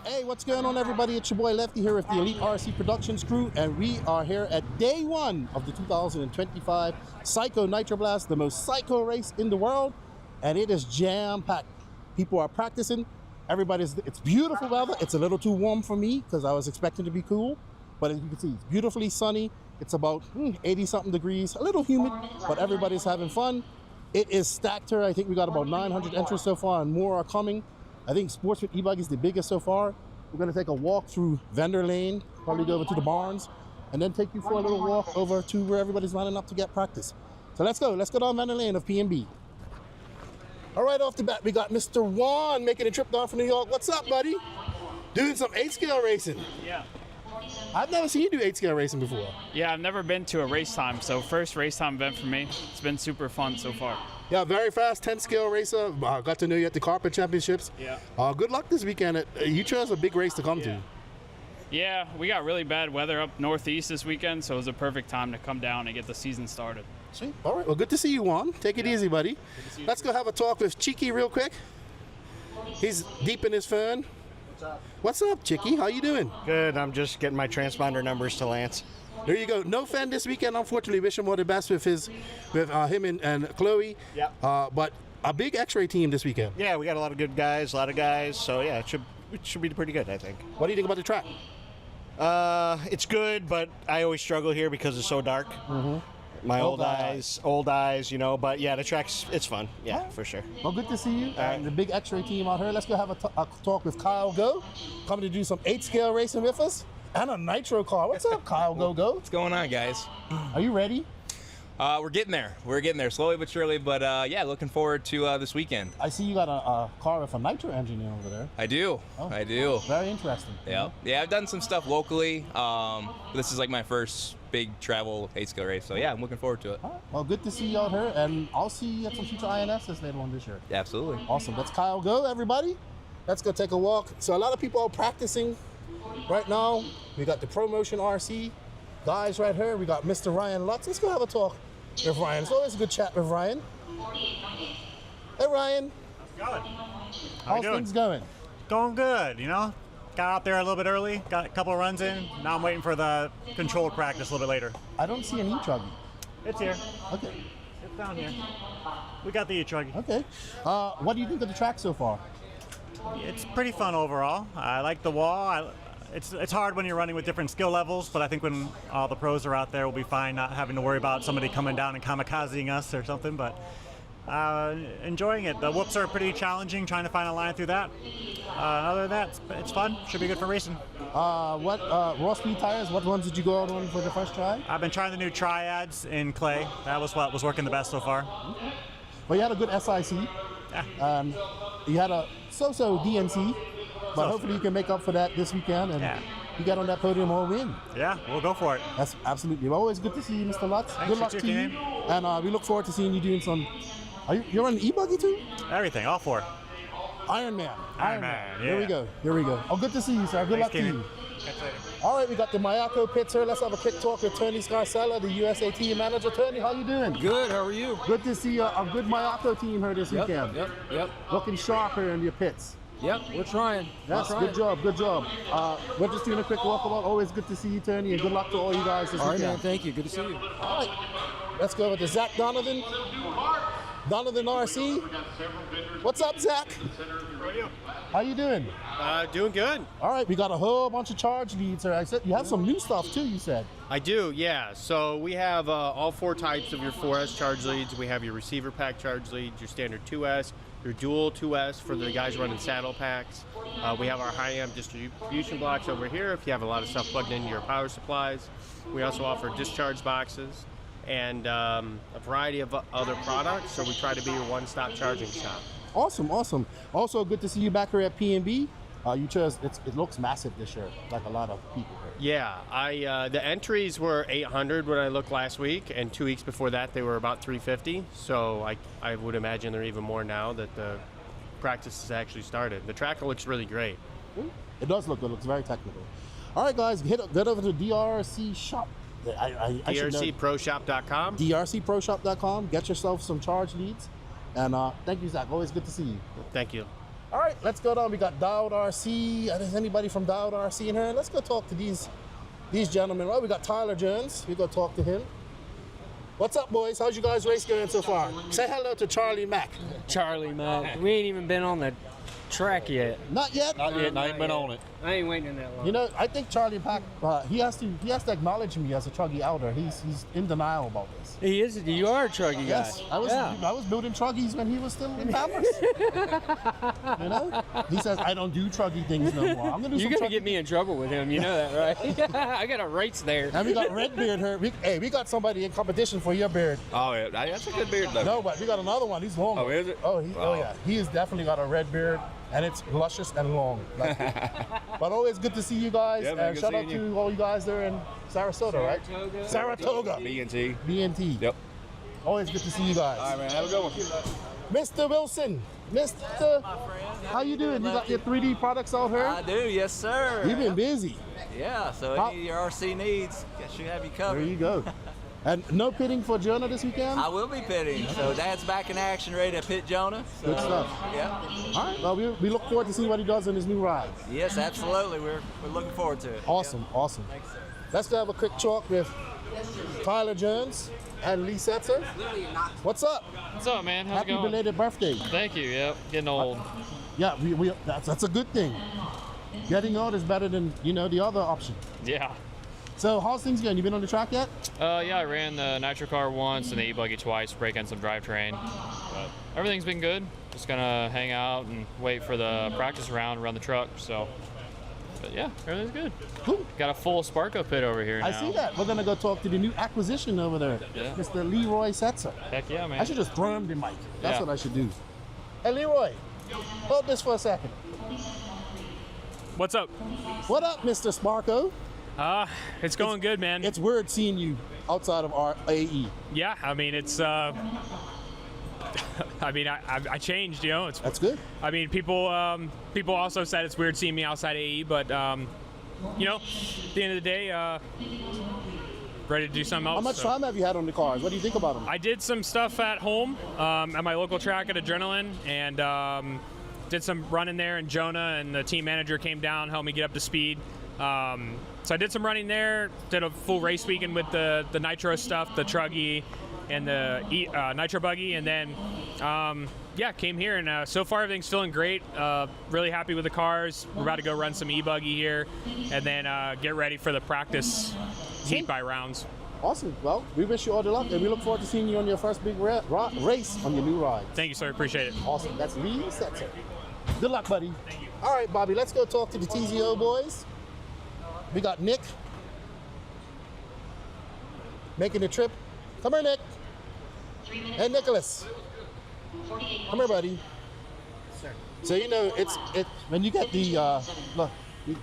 Hey, what's going on, everybody? It's your boy Lefty here with the Elite RC Productions crew, and we are here at day one of the 2025 Psycho Nitro Blast, the most psycho race in the world, and it is jam-packed. People are practicing. It's beautiful weather. It's a little too warm for me because I was expecting to be cool, but as you can see, it's beautifully sunny. It's about 80-something degrees, a little humid, but everybody's having fun. It is stacked here. I think we got about 900 entrants so far, and more are coming. I think Sportsman E-Buggy is the biggest so far. We're going to take a walk through vendor lane, probably go over to the barns, and then take you for a little walk over to where everybody's lining up to get practice. So let's go down vendor lane of PNB. All right, off the bat, we got Mr. Juan making a trip down from New York. What's up, buddy? Doing some 8-scale racing. Yeah. I've never seen you do 8-scale racing before. Yeah, I've never been to a race time, so first race time event for me. It's been super fun so far. Yeah, very fast 10-scale racer. Got to know you at the Carpet Championships. Yeah. Good luck this weekend. You chose a big race to come to. Yeah, we got really bad weather up northeast this weekend, so it was a perfect time to come down and get the season started. Sweet. All right, well, good to see you, Juan. Take it easy, buddy. Let's go have a talk with Cheeky real quick. He's deep in his fern. What's up, Chicky? How you doing? Good. I'm just getting my transponder numbers to Lance. There you go. No Phand this weekend, unfortunately. Wish him all the best with him and Chloe. Yeah. But a big X-ray team this weekend. Yeah, we got a lot of good guys, a lot of guys. So yeah, it should be pretty good, I think. What do you think about the track? It's good, but I always struggle here because it's so dark. My old eyes, you know. But yeah, the track's it's fun. Yeah, for sure. Well, good to see you and the big X-ray team out here. Let's go have a talk with Kyle Go, coming to do some 8-scale racing with us. And a nitro car. What's up, Kyle Go? What's going on, guys? Are you ready? We're getting there. We're getting there slowly but surely. But yeah, looking forward to this weekend. I see you got a car with a nitro engine over there. I do. Oh, I do. Very interesting. Yeah. Yeah, I've done some stuff locally. This is like my first big travel 8-scale race. So yeah, I'm looking forward to it. All right. Well, good to see you out here, and I'll see you at some future INSs later on this year. Yeah, absolutely. Awesome. That's Kyle Go, everybody. Let's go take a walk. So a lot of people are practicing right now. We got the ProMotion RC guys right here. We got Mr. Ryan Lutz. Let's go have a talk with Ryan. It's always a good chat with Ryan. Hey, Ryan. How's it going? How's things going? Going good, you know. Got out there a little bit early, got a couple of runs in. Now I'm waiting for the controlled practice a little bit later. I don't see an E-Truggy. It's here. Okay. It's down here. We got the E-Truggy. Okay. What do you think of the track so far? It's pretty fun overall. I like the wall. It's hard when you're running with different skill levels, but I think when all the pros are out there, we'll be fine, not having to worry about somebody coming down and kamikazing us or something, but enjoying it. The whoops are pretty challenging, trying to find a line through that. Other than that, it's fun. Should be good for racing. What raw speed tires, what ones did you go out on for the first try? I've been trying the new triads in clay. That was what was working the best so far. Okay. Well, you had a good SIC. Yeah. You had a so-so DNC. But hopefully you can make up for that this weekend and you get on that podium or win. Yeah, we'll go for it. That's absolutely. Well, always good to see you, Mr. Lutz. Thanks, good luck to you. And we look forward to seeing you doing some. You're on E-Buggy too? Everything, all four. Iron Man. Yeah. Here we go. Here we go. Oh, good to see you, sir. Good luck to you. All right, we got the Mayako pits here. Let's have a quick talk with Tony Scarcella, the USA team manager. Tony, how you doing? Good, how are you? Good to see a good Mayako team here this weekend. Yep. Looking sharp here in your pits. Yep, we're trying. Yes, good job, good job. We're just doing a quick walkabout. Always good to see you, Tony, and good luck to all you guys this weekend. All right, man, thank you. Good to see you. All right, let's go over to Zach Donovan. Donovan RC. What's up, Zach? How are you? How you doing? Doing good. All right, we got a whole bunch of charge leads here. I said you have some new stuff too, you said. I do, yeah. So we have all 4 types of your 4S charge leads. We have your receiver pack charge leads, your standard 2S, your dual 2S for the guys running saddle packs. We have our high-amp distribution blocks over here if you have a lot of stuff plugged into your power supplies. We also offer discharge boxes and a variety of other products, so we try to be your one-stop charging shop. Awesome, awesome. Also, good to see you back here at PNB. You chose, it looks massive this year, like a lot of people here. Yeah, the entries were 800 when I looked last week, and 2 weeks before that they were about 350. So I would imagine they're even more now that the practice has actually started. The track looks really great. It does look good. It looks very technical. All right, guys, get over to DRC Shop. DRCProShop.com. DRCProShop.com. Get yourself some charge leads. And thank you, Zach. Always good to see you. Thank you. All right, let's go down. We got Dowd RC. Is anybody from Dowd RC in here? Let's go talk to these gentlemen. Well, we got Tyler Jones. We go talk to him. What's up, boys? How's you guys' race going so far? Say hello to Charlie Mack. Charlie Mack. We ain't even been on the track yet. Not yet? Not yet. I ain't been on it. I ain't waiting that long. You know, I think Charlie Mack, he has to acknowledge me as a Truggy elder. He's in denial about this. He is. You are a Truggy guy. Yes, I was building Truggies when he was still in Pampers. You know, he says I don't do Truggy things no more. I'm gonna do. You're gonna get me in trouble with him. You know that, right? I got a race there. And we got Redbeard here. We got somebody in competition for your beard. Oh, yeah, that's a good beard though. No, but we got another one. He's long. Oh, is it? Oh, yeah. He has definitely got a red beard, and it's luscious and long. But always good to see you guys. Yeah, man, and good shout out seeing to you. all you guys there in Sarasota, right? Saratoga. B&T. B&T. Yep. Always good to see you guys. All right, man. Have a good one. Mr. Wilson, how you doing? You got your 3D products out here? I do, yes sir. You've been busy. Yeah, so any of your RC needs, should have you covered. There you go. And no pitting for Jonah this weekend? I will be pitting. So Dad's back in action, ready to pit Jonah. So, Good stuff. Yeah. All right. Well, we look forward to seeing what he does in his new ride. Yes, absolutely. We're looking forward to it. Awesome, awesome. Thanks, sir. Let's go have a quick talk with Tyler Jones and Lee Setzer. What's up? What's up, man? How's Happy it going? belated birthday. Thank you. Yep, getting old. Yeah, that's a good thing. Getting old is better than, the other option. Yeah. So how's things going? You been on the track yet? Yeah, I ran the Nitro car once and the E-Buggy twice, breaking some drivetrain. But everything's been good. Just gonna hang out and wait for the practice round around the truck. So, but yeah, everything's good. Cool. Got a full Sparko pit over here now. I see that. We're gonna go talk to the new acquisition over there, Yeah. Mr. Leroy Setzer. Heck yeah, man. I should just throw him the mic. That's Yeah. what I should do. Hey, Leroy, hold this for a second. What's up? What up, Mr. Sparko? It's going good, man. It's weird seeing you outside of our AE. Yeah, I mean, it's, I changed, It's, That's good. I mean, people also said it's weird seeing me outside AE, but, at the end of the day, ready to do something else. How much time have you had on the cars? What do you think about them? I did some stuff at home, at my local track at Adrenaline, and did some running there, and Jonah and the team manager came down, helped me get up to speed. So I did some running there, did a full race weekend with the Nitro stuff, the Truggy and the Nitro Buggy, and then, came here, and so far everything's feeling great. Really happy with the cars. We're about to go run some E-Buggy here, and then get ready for the practice heat by rounds. Awesome. Well, we wish you all the luck, and we look forward to seeing you on your first big race on your new ride. Thank you, sir. Appreciate it. Awesome. That's Lee Setzer. Good luck, buddy. Thank you. All right, Bobby, let's go talk to the TZO boys. We got Nick making the trip. Come here, Nick. Hey, Nicholas. Come here, buddy. So it's when you get the look,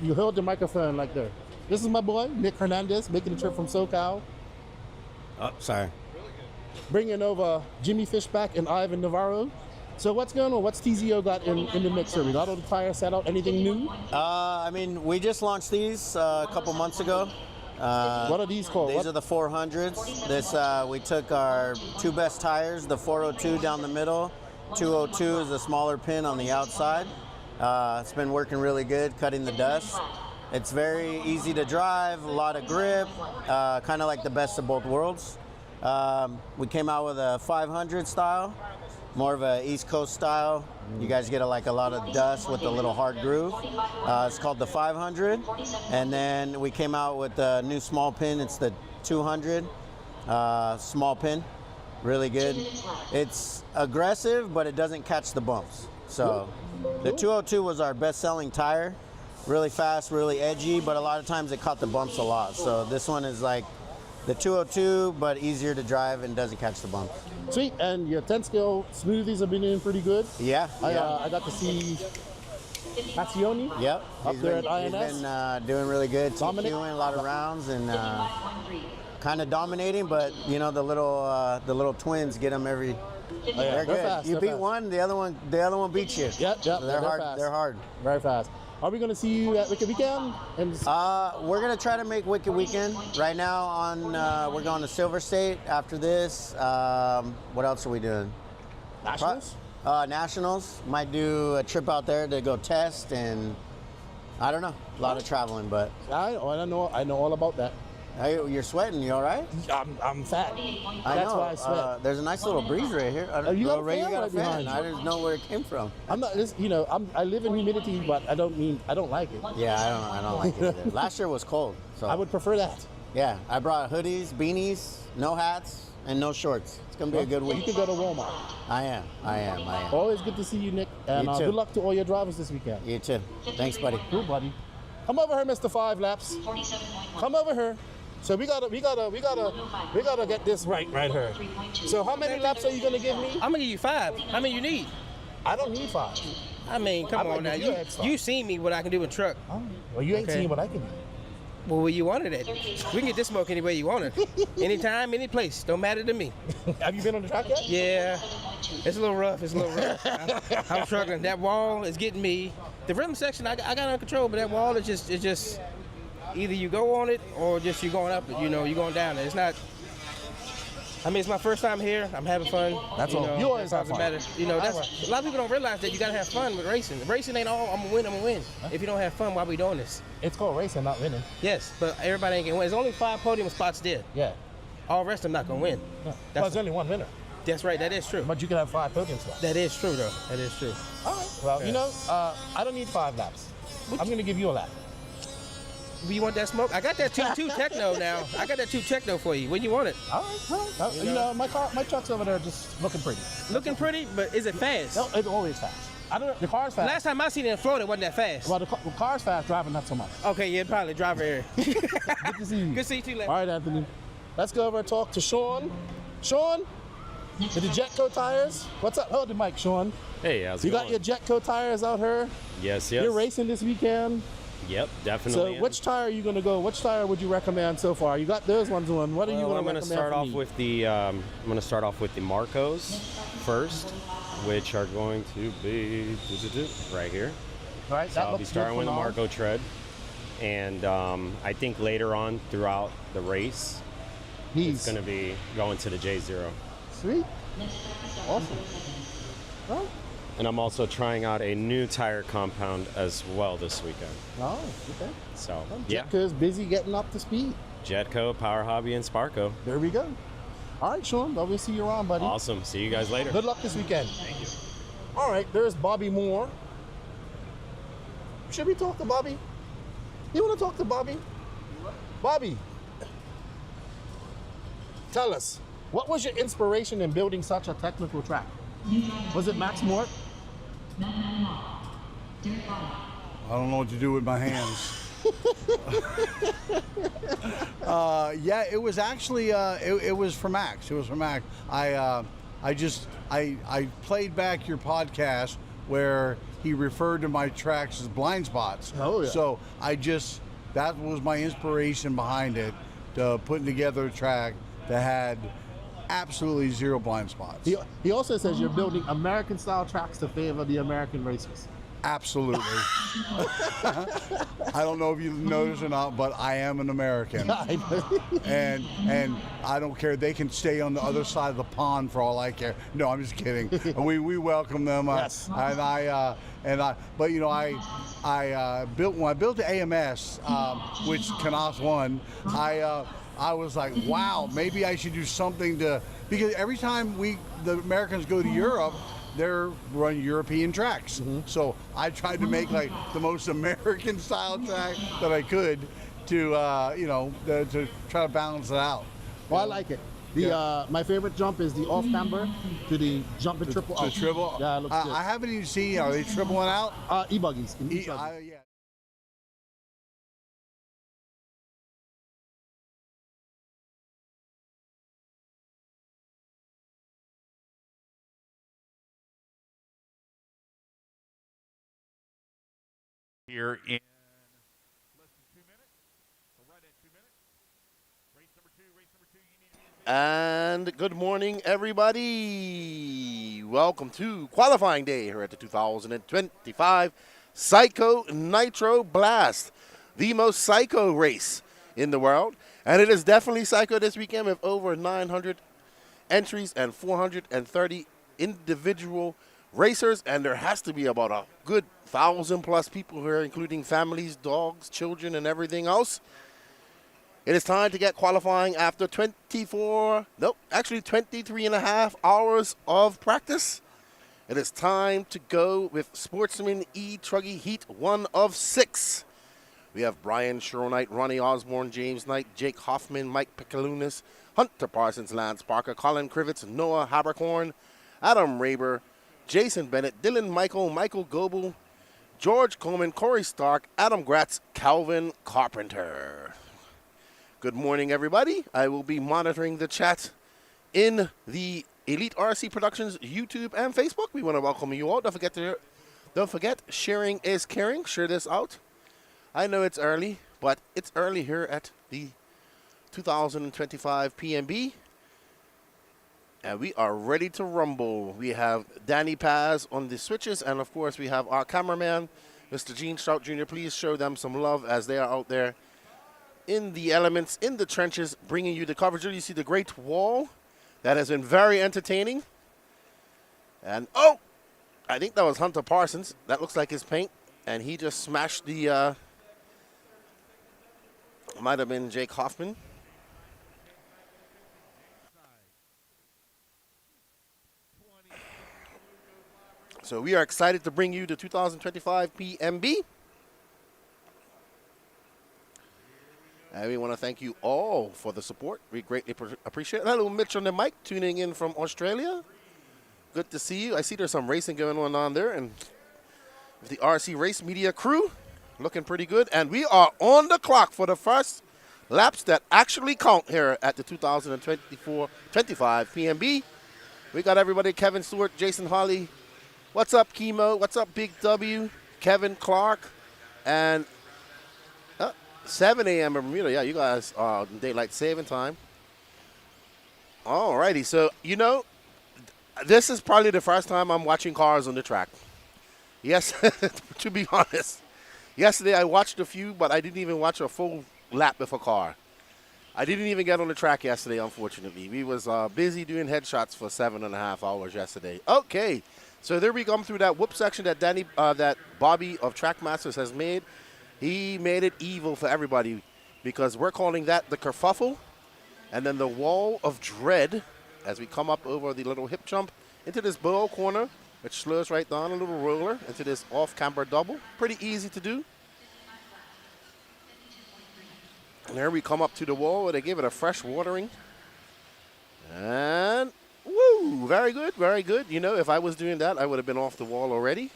you hold the microphone like there. This is my boy Nick Hernandez making the trip from SoCal. Oh, sorry. Bringing over Jimmy Fishback and Ivan Navarro. So what's going on? What's TZO got in the mixer? We got all the tires set out. Anything new? We just launched these a couple months ago. What are these called? These are the 400s. We took our two best tires, the 402 down the middle, 202 is a smaller pin on the outside. It's been working really good, cutting the dust. It's very easy to drive, a lot of grip, kind of like the best of both worlds. We came out with a 500 style. More of a East Coast style. You guys get a lot of dust with a little hard groove. It's called the 500. And then we came out with a new small pin. It's the 200 small pin. Really good. It's aggressive, but it doesn't catch the bumps. So the 202 was our best-selling tire. Really fast, really edgy, but a lot of times it caught the bumps a lot. So this one is like the 202, but easier to drive and doesn't catch the bumps. Sweet, and your 10-scale smoothies have been doing pretty good. Yeah. I got to see Massioni. Yep. Up there at INS. He's been doing really good. Dominic. TQing a lot of rounds and kind of dominating, but the little twins get them every. They're good. Fast, you they're beat fast. one, the other one beats you. Yep. So they're hard. Fast. They're hard. Very fast. Are we going to see you at Wicked Weekend? We're gonna try to make Wicked Weekend. Right now we're going to Silver State after this. What else are we doing? Nationals? Nationals. Might do a trip out there to go test, and I don't know. A lot of traveling, but I know all about that. Hey, you're sweating. You all right? I'm fat. That's why I sweat. There's a nice little breeze right here. You got a Ray, fan you got a right fan. behind you. I didn't know where it came from. I'm not. I live in humidity, but I don't like it. Yeah, I don't like it either. Last year was cold, so I would prefer that. yeah. I brought hoodies, beanies, no hats, and no shorts. It's gonna be a good You week. can go to Walmart. I am. Always good to see you, Nick. And You too. good luck to all your drivers this weekend. You too. Thanks, buddy. Cool, buddy. Come over here, Mr. 5 Laps. Come over here. So we gotta get this right here. So how many laps are you gonna give me? I'm gonna give you 5. How many you need? I don't need 5. I mean, come on now. You seen me what I can do in truck. Oh, well, you ain't seen what I can do. Well, where you want it at? We can get this smoke any way you want it. Anytime, any place. Don't matter to me. Have you been on the track yet? Yeah. It's a little rough. I'm struggling. That wall is getting me. The rhythm section, I got under control, but that wall is just either you go on it or just you're going up it. You're going down it. It's not. I mean, it's my first time here. I'm having fun. That's all. You always have fun. Matter. A lot of people don't realize that you gotta have fun with racing. Racing ain't all I'm gonna win. If you don't have fun, why we doing this? It's called racing, not winning. Yes, but everybody ain't gonna win. There's only 5 podium spots there. Yeah. All the rest of them not gonna win. Yeah. Well, there's only one winner. That's right. That is true. But you can have 5 podium spots. That is true, though. That is true. All right. Well, I don't need 5 laps. I'm gonna give you a lap. Do you want that smoke? I got that 2 techno now. I got that 2 techno for you. When you want it? All right. My truck's over there just looking pretty. Looking pretty, but is it fast? No, it's always fast. I don't know. The car's fast. Last time I seen it in Florida, it wasn't that fast. Well, the car's fast, driving not so much. Okay, yeah, probably driver error. Good to see you. Good to see you too, All right, Anthony. Let's go over and talk to Sean. Sean, with the Jetco tires. What's up? Hold the mic, Sean. Hey, how's it You going? got your Jetco tires out here. Yes. You're racing this weekend. Yep, definitely. So which tire are you going to go? Which tire would you recommend so far? You got those ones on. What are you going to recommend? I'm going to start off with the Marcos first, which are going to be right here. All right, so I'll be starting with the Marco tread, and I think later on throughout the race, it's going to be going to the J0. Sweet. Awesome. Well, and I'm also trying out a new tire compound as well this weekend. Oh, okay. So, Jetco's busy getting up to speed. Jetco, Power Hobby, and Sparco. There we go. All right, Sean. Well, we'll see you around, buddy. Awesome. See you guys later. Good luck this weekend. Thank you. All right, there's Bobby Moore. Should we talk to Bobby? You want to talk to Bobby? Bobby, tell us, what was your inspiration in building such a technical track? Was it Max Mort? I don't know what to do with my hands. Yeah, it was actually it was for Max. It was for Max. I played back your podcast where he referred to my tracks as blind spots. Oh yeah. So that was my inspiration behind it, to putting together a track that had absolutely 0 blind spots. He also says you're building American-style tracks to favor the American racers. Absolutely. I don't know if you noticed or not, but I am an American. and I don't care. They can stay on the other side of the pond for all I care. No, I'm just kidding. We welcome them. Yes. But you know, I built the AMS, which Canas won. I was like, wow, maybe I should do something because every time the Americans go to Europe, they're running European tracks. Mm-hmm. So I tried to make like the most American style track that I could to try to balance it out. Well, I like it. My favorite jump is the off camber to the jump and triple. The triple? Yeah, it looks good. I haven't even seen, are they tripling out? E-Buggies. Yeah. Here in less than 2 minutes, or right at 2 minutes. Race number two, you need to be And good morning, everybody. Welcome to qualifying day here at the 2025 Psycho Nitro Blast, the most psycho race in the world. And it is definitely psycho this weekend with over 900 entries and 430 individual racers, and there has to be about a good 1,000+ people here, including families, dogs, children, and everything else. It is time to get qualifying after 23.5 hours of practice. It is time to go with Sportsman E-Truggy Heat 1 of 6. We have Brian Sherrill-Knight, Ronnie Osborne, James Knight, Jake Hoffman, Mike Piccalunas, Hunter Parsons, Lance Parker, Colin Krivitz, Noah Habercorn, Adam Raber, Jason Bennett, Dylan Michael, Michael Goebel, George Coleman, Corey Stark, Adam Gratz, Calvin Carpenter. Good morning, everybody. I will be monitoring the chat in the Elite RC Productions YouTube and Facebook. We want to welcome you all. Don't forget, sharing is caring. Share this out. I know it's early, but it's early here at the 2025 PNB. And we are ready to rumble. We have Danny Paz on the switches, and of course we have our cameraman, Mr. Gene Strout Jr. Please show them some love as they are out there in the elements, in the trenches, bringing you the coverage. You see the great wall. That has been very entertaining. And, oh, I think that was Hunter Parsons. That looks like his paint. And he just smashed the, might have been Jake Hoffman. So we are excited to bring you the 2025 PNB. And we want to thank you all for the support. We greatly appreciate it. Hello, Mitch on the mic, tuning in from Australia. Good to see you. I see there's some racing going on there. And the RC Race Media crew looking pretty good. And we are on the clock for the first laps that actually count here at the 2024-25 PNB. We got everybody, Kevin Stewart, Jason Holly. What's up, Chemo? What's up, Big W? Kevin Clark. And 7 a.m. in Bermuda. Yeah, you guys are in daylight saving time. All righty. So, you know, this is probably the first time I'm watching cars on the track. Yes, to be honest. Yesterday I watched a few, but I didn't even watch a full lap of a car. I didn't even get on the track yesterday, unfortunately. We was busy doing headshots for 7.5 hours yesterday. Okay. So there we come through that whoop section that that Bobby of Trackmasters has made. He made it evil for everybody because we're calling that the kerfuffle. And then the wall of dread as we come up over the little hip jump into this bow corner, which slows right down, a little roller into this off-camber double. Pretty easy to do. And there we come up to the wall where they give it a fresh watering. And, woo, very good, very good. You know, if I was doing that, I would have been off the wall already.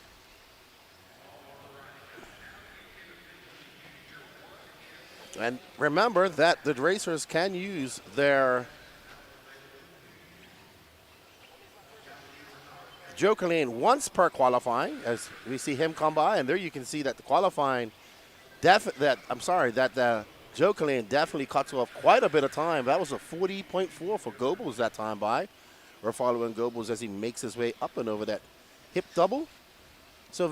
And remember that the racers can use their Joker lane once per qualifying, as we see him come by, and there you can see that the qualifying, that the Joker lane definitely cuts off quite a bit of time. That was a 40.4 for Goebbels that time by. We're following Goebbels as he makes his way up and over that hip double. So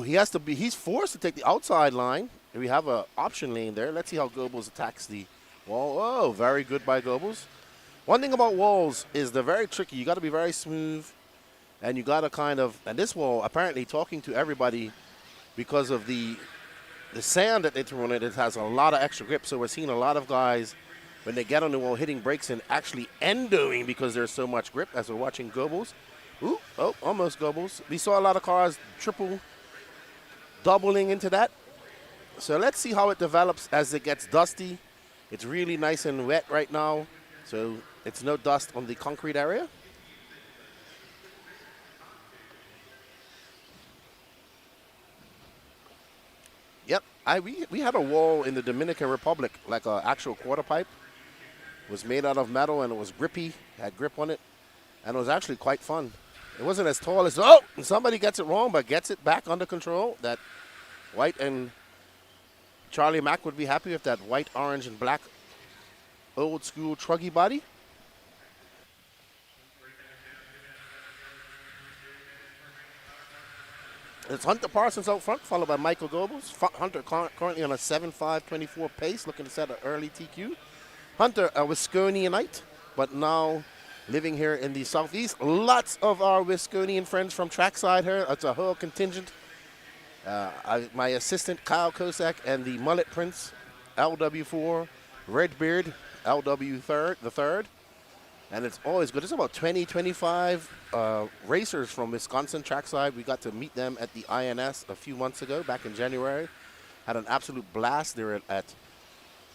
he's forced to take the outside line. And we have an option lane there. Let's see how Goebbels attacks the wall. Oh, very good by Goebbels. One thing about walls is they're very tricky. You got to be very smooth. And you got to kind of, and this wall, apparently talking to everybody because of the sand that they threw on it, it has a lot of extra grip. So we're seeing a lot of guys, when they get on the wall, hitting brakes and actually endoing because there's so much grip as we're watching Goebbels. Ooh, oh, almost Goebbels. We saw a lot of cars triple, doubling into that. So let's see how it develops as it gets dusty. It's really nice and wet right now, so it's no dust on the concrete area. Yep, we had a wall in the Dominican Republic, like an actual quarter pipe. It was made out of metal and it was grippy, had grip on it, and it was actually quite fun. It wasn't as tall as, and somebody gets it wrong, but gets it back under control. That white and Charlie Mack would be happy with that white, orange, and black old school Truggy body. It's Hunter Parsons out front, followed by Michael Goebbels. Hunter currently on a 7.5.24 pace, looking to set an early TQ. Hunter, a Wisconianite, but now living here in the Southeast. Lots of our Wisconian friends from trackside here. It's a whole contingent. My assistant, Kyle Kosak, and the Mullet Prince, LW4, Redbeard, LW the third. And it's always good. There's about 20, 25 racers from Wisconsin trackside. We got to meet them at the INS a few months ago, back in January. Had an absolute blast. They were at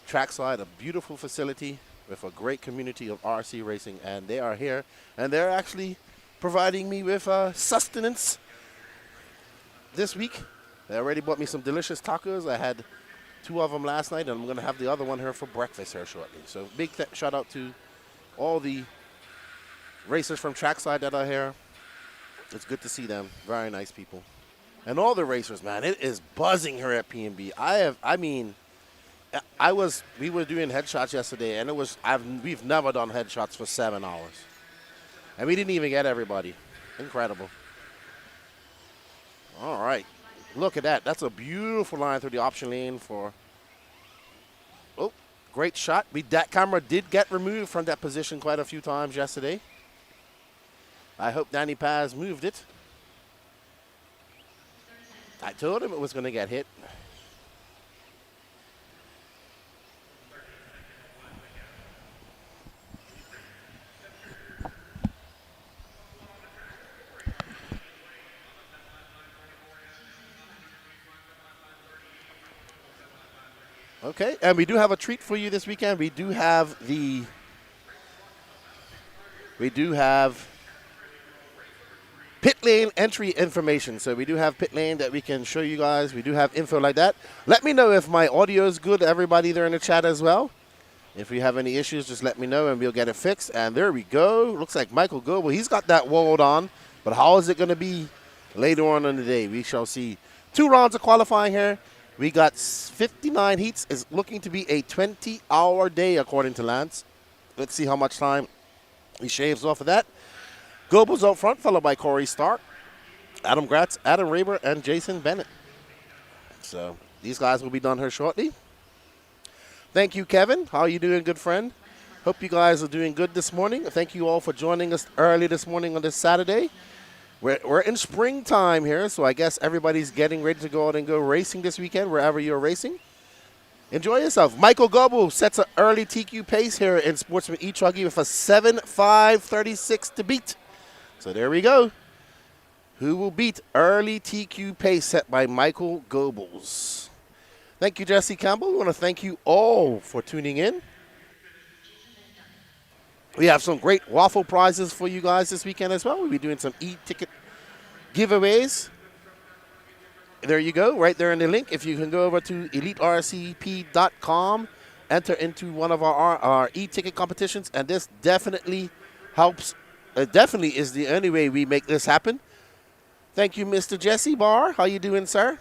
trackside, a beautiful facility with a great community of RC racing. And they are here. And they're actually providing me with sustenance this week. They already bought me some delicious tacos. I had 2 of them last night, and I'm going to have the other one here for breakfast here shortly. So big shout out to all the racers from trackside that are here. It's good to see them. Very nice people. And all the racers, man, it is buzzing here at PNB. We were doing headshots yesterday, and we've never done headshots for 7 hours. And we didn't even get everybody. Incredible. All right. Look at that. That's a beautiful line through the option lane for... Oh, great shot. That camera did get removed from that position quite a few times yesterday. I hope Danny Paz moved it. I told him it was going to get hit. Okay, and we do have a treat for you this weekend. We do have pit lane entry information. So we do have pit lane that we can show you guys. We do have info like that. Let me know if my audio is good, everybody there in the chat as well. If we have any issues, just let me know and we'll get it fixed. And there we go. Looks like Michael Goebel, he's got that walled on. But how is it going to be later on in the day? We shall see. 2 rounds of qualifying here. We got 59 heats. It's looking to be a 20-hour day, according to Lance. Let's see how much time he shaves off of that. Goebel's out front, followed by Corey Stark, Adam Gratz, Adam Raber, and Jason Bennett. So these guys will be done here shortly. Thank you, Kevin. How are you doing, good friend? Hope you guys are doing good this morning. Thank you all for joining us early this morning on this Saturday. We're in springtime here, so I guess everybody's getting ready to go out and go racing this weekend, wherever you're racing. Enjoy yourself. Michael Goebel sets an early TQ pace here in Sportsman E-Truggy with a 7.536 to beat. So there we go. Who will beat early TQ pace set by Michael Goebels? Thank you, Jesse Campbell. We want to thank you all for tuning in. We have some great Waffle prizes for you guys this weekend as well. We'll be doing some e-ticket giveaways. There you go, right there in the link. If you can go over to elitercp.com, enter into one of our e-ticket competitions, and this definitely helps. It definitely is the only way we make this happen. Thank you, Mr. Jesse Barr. How you doing, sir?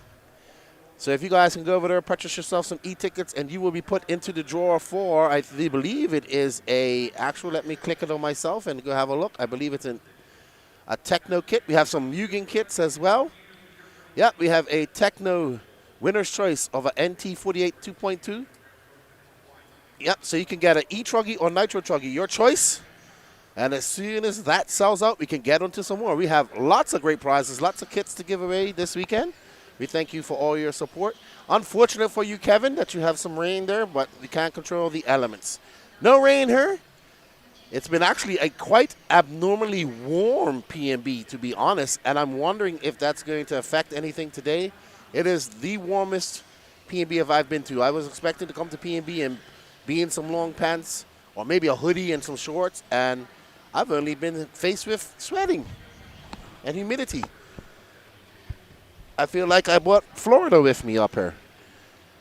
So if you guys can go over there, purchase yourself some e-tickets, and you will be put into the draw for, I believe it is let me click it on myself and go have a look. I believe it's a Techno kit. We have some Mugen kits as well. Yep, we have a Techno winner's choice of an NT48 2.2. Yep, so you can get an E-Truggy or Nitro Truggy, your choice. And as soon as that sells out, we can get onto some more. We have lots of great prizes, lots of kits to give away this weekend. We thank you for all your support. Unfortunate for you, Kevin, that you have some rain there, but we can't control the elements. No rain here. It's been actually a quite abnormally warm PNB, to be honest, and I'm wondering if that's going to affect anything today. It is the warmest PNB I've been to. I was expecting to come to PNB and be in some long pants or maybe a hoodie and some shorts, and I've only been faced with sweating and humidity. I feel like I brought Florida with me up here.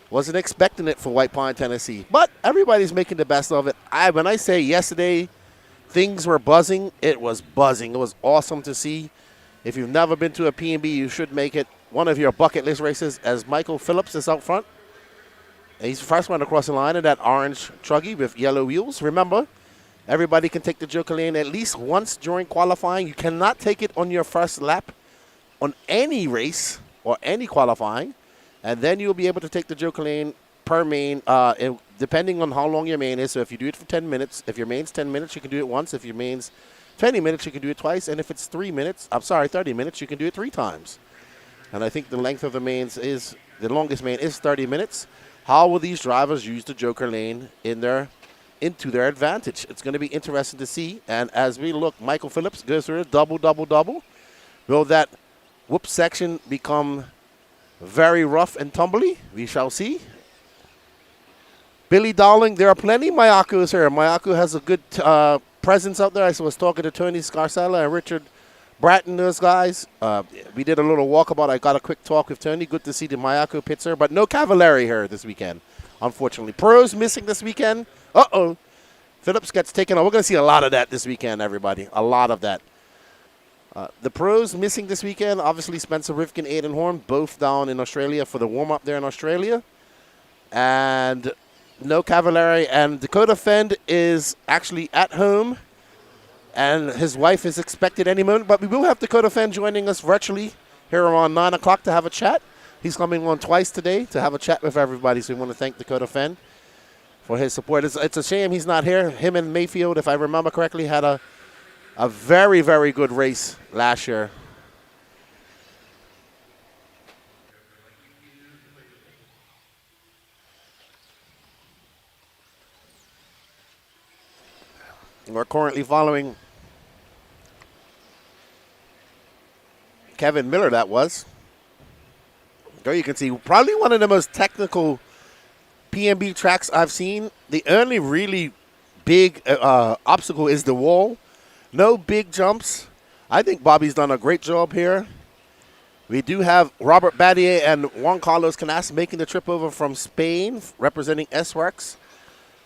Wasn't expecting it for White Pine, Tennessee. But everybody's making the best of it. When I say yesterday things were buzzing, it was buzzing. It was awesome to see. If you've never been to a PNB, you should make it one of your bucket list races, as Michael Phillips is out front. He's the first one across the line in that orange Truggy with yellow wheels. Remember, everybody can take the Joker lane at least once during qualifying. You cannot take it on your first lap on any race or any qualifying, and then you'll be able to take the Joker lane per main depending on how long your main is. So if you do it for 10 minutes, if your main's 10 minutes, you can do it once. If your main's 20 minutes, you can do it twice. And if it's 30 minutes, you can do it 3 times. And I think the length of the mains is, the longest main is 30 minutes. How will these drivers use the Joker lane into their advantage? It's going to be interesting to see. And as we look, Michael Phillips goes through a double, double, double. Will that whoop section become very rough and tumbly? We shall see. Billy Dowling, there are plenty of Mayakos here. Mayako has a good presence out there. I was talking to Tony Scarcella and Richard Bratton, those guys. We did a little walkabout. I got a quick talk with Tony. Good to see the Mayako pits here, but no Cavallari here this weekend, unfortunately. Pros missing this weekend. Uh-oh. Phillips gets taken off. We're going to see a lot of that this weekend, everybody. A lot of that. The pros missing this weekend, obviously Spencer Rifkin, Aiden Horn, both down in Australia for the warm-up there in Australia. And no Cavallari. And Dakota Phand is actually at home. And his wife is expected any moment. But we will have Dakota Phand joining us virtually here around 9 o'clock to have a chat. He's coming on twice today to have a chat with everybody. So we want to thank Dakota Phand for his support. It's a shame he's not here. Him and Mayfield, if I remember correctly, had a very, very good race last year. We're currently following Kevin Miller, that was. There you can see probably one of the most technical PNB tracks I've seen. The only really big obstacle is the wall. No big jumps. I think Bobby's done a great job here. We do have Robert Battier and Juan Carlos Canas making the trip over from Spain, representing S-Works.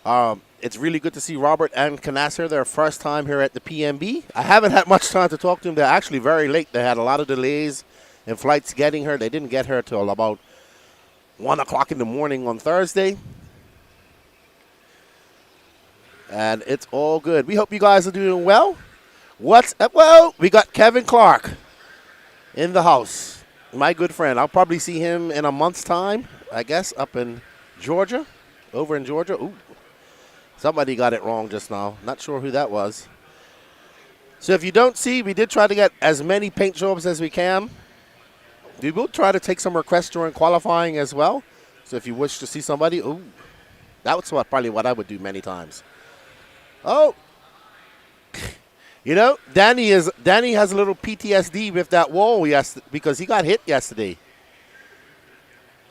It's really good to see Robert and Canas here. Their first time here at the PNB. I haven't had much time to talk to them. They're actually very late. They had a lot of delays in flights getting her. They didn't get her till about 1 o'clock in the morning on Thursday. And it's all good. We hope you guys are doing well. What's up? Well, we got Kevin Clark in the house. My good friend. I'll probably see him in a month's time, I guess, up in Georgia. Over in Georgia. Ooh. Somebody got it wrong just now. Not sure who that was. So if you don't see, we did try to get as many paint jobs as we can. We will try to take some requests during qualifying as well. So if you wish to see somebody, ooh, that's probably what I would do many times. Oh, you know, Danny has a little PTSD with that wall because he got hit yesterday.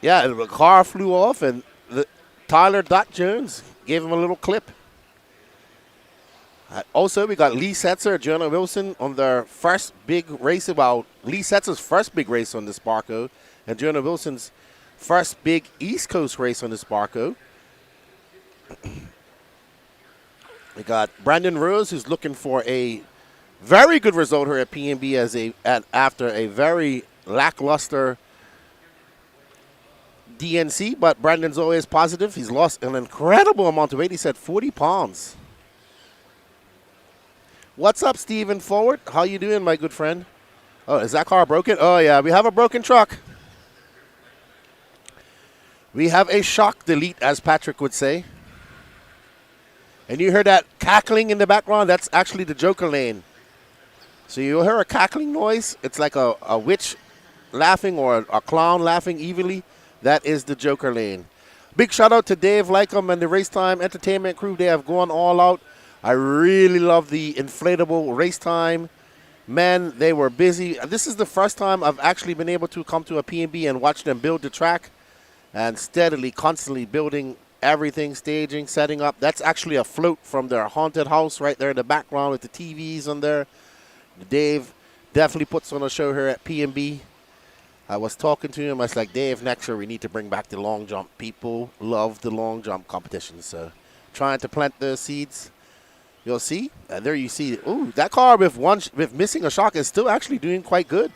Yeah, the car flew off, and Tyler Dot Jones gave him a little clip. Also, we got Lee Setzer, Jonah Wilson on their first big race. Well, Lee Setzer's first big race on the Sparko, and Jonah Wilson's first big East Coast race on the Sparko. We got Brandon Rose, who's looking for a very good result here at PNB after a very lackluster DNC, but Brandon's always positive. He's lost an incredible amount of weight. He said 40 pounds. What's up, Steven Forward? How you doing, my good friend? Oh, is that car broken? Oh, yeah, we have a broken truck. We have a shock delete, as Patrick would say. And you heard that cackling in the background? That's actually the Joker lane. So you'll hear a cackling noise. It's like a witch laughing or a clown laughing evilly. That is the Joker lane. Big shout out to Dave Lycom and the Racetime Entertainment crew. They have gone all out. I really love the inflatable Racetime men. They were busy. This is the first time I've actually been able to come to a PNB and watch them build the track and steadily, constantly building everything, staging, setting up. That's actually a float from their haunted house right there in the background with the TVs on there. Dave definitely puts on a show here at PNB. I was talking to him. I was like, Dave, next year we need to bring back the long jump. People love the long jump competition. So trying to plant those seeds. You'll see. And there you see. Ooh, that car with missing a shock is still actually doing quite good.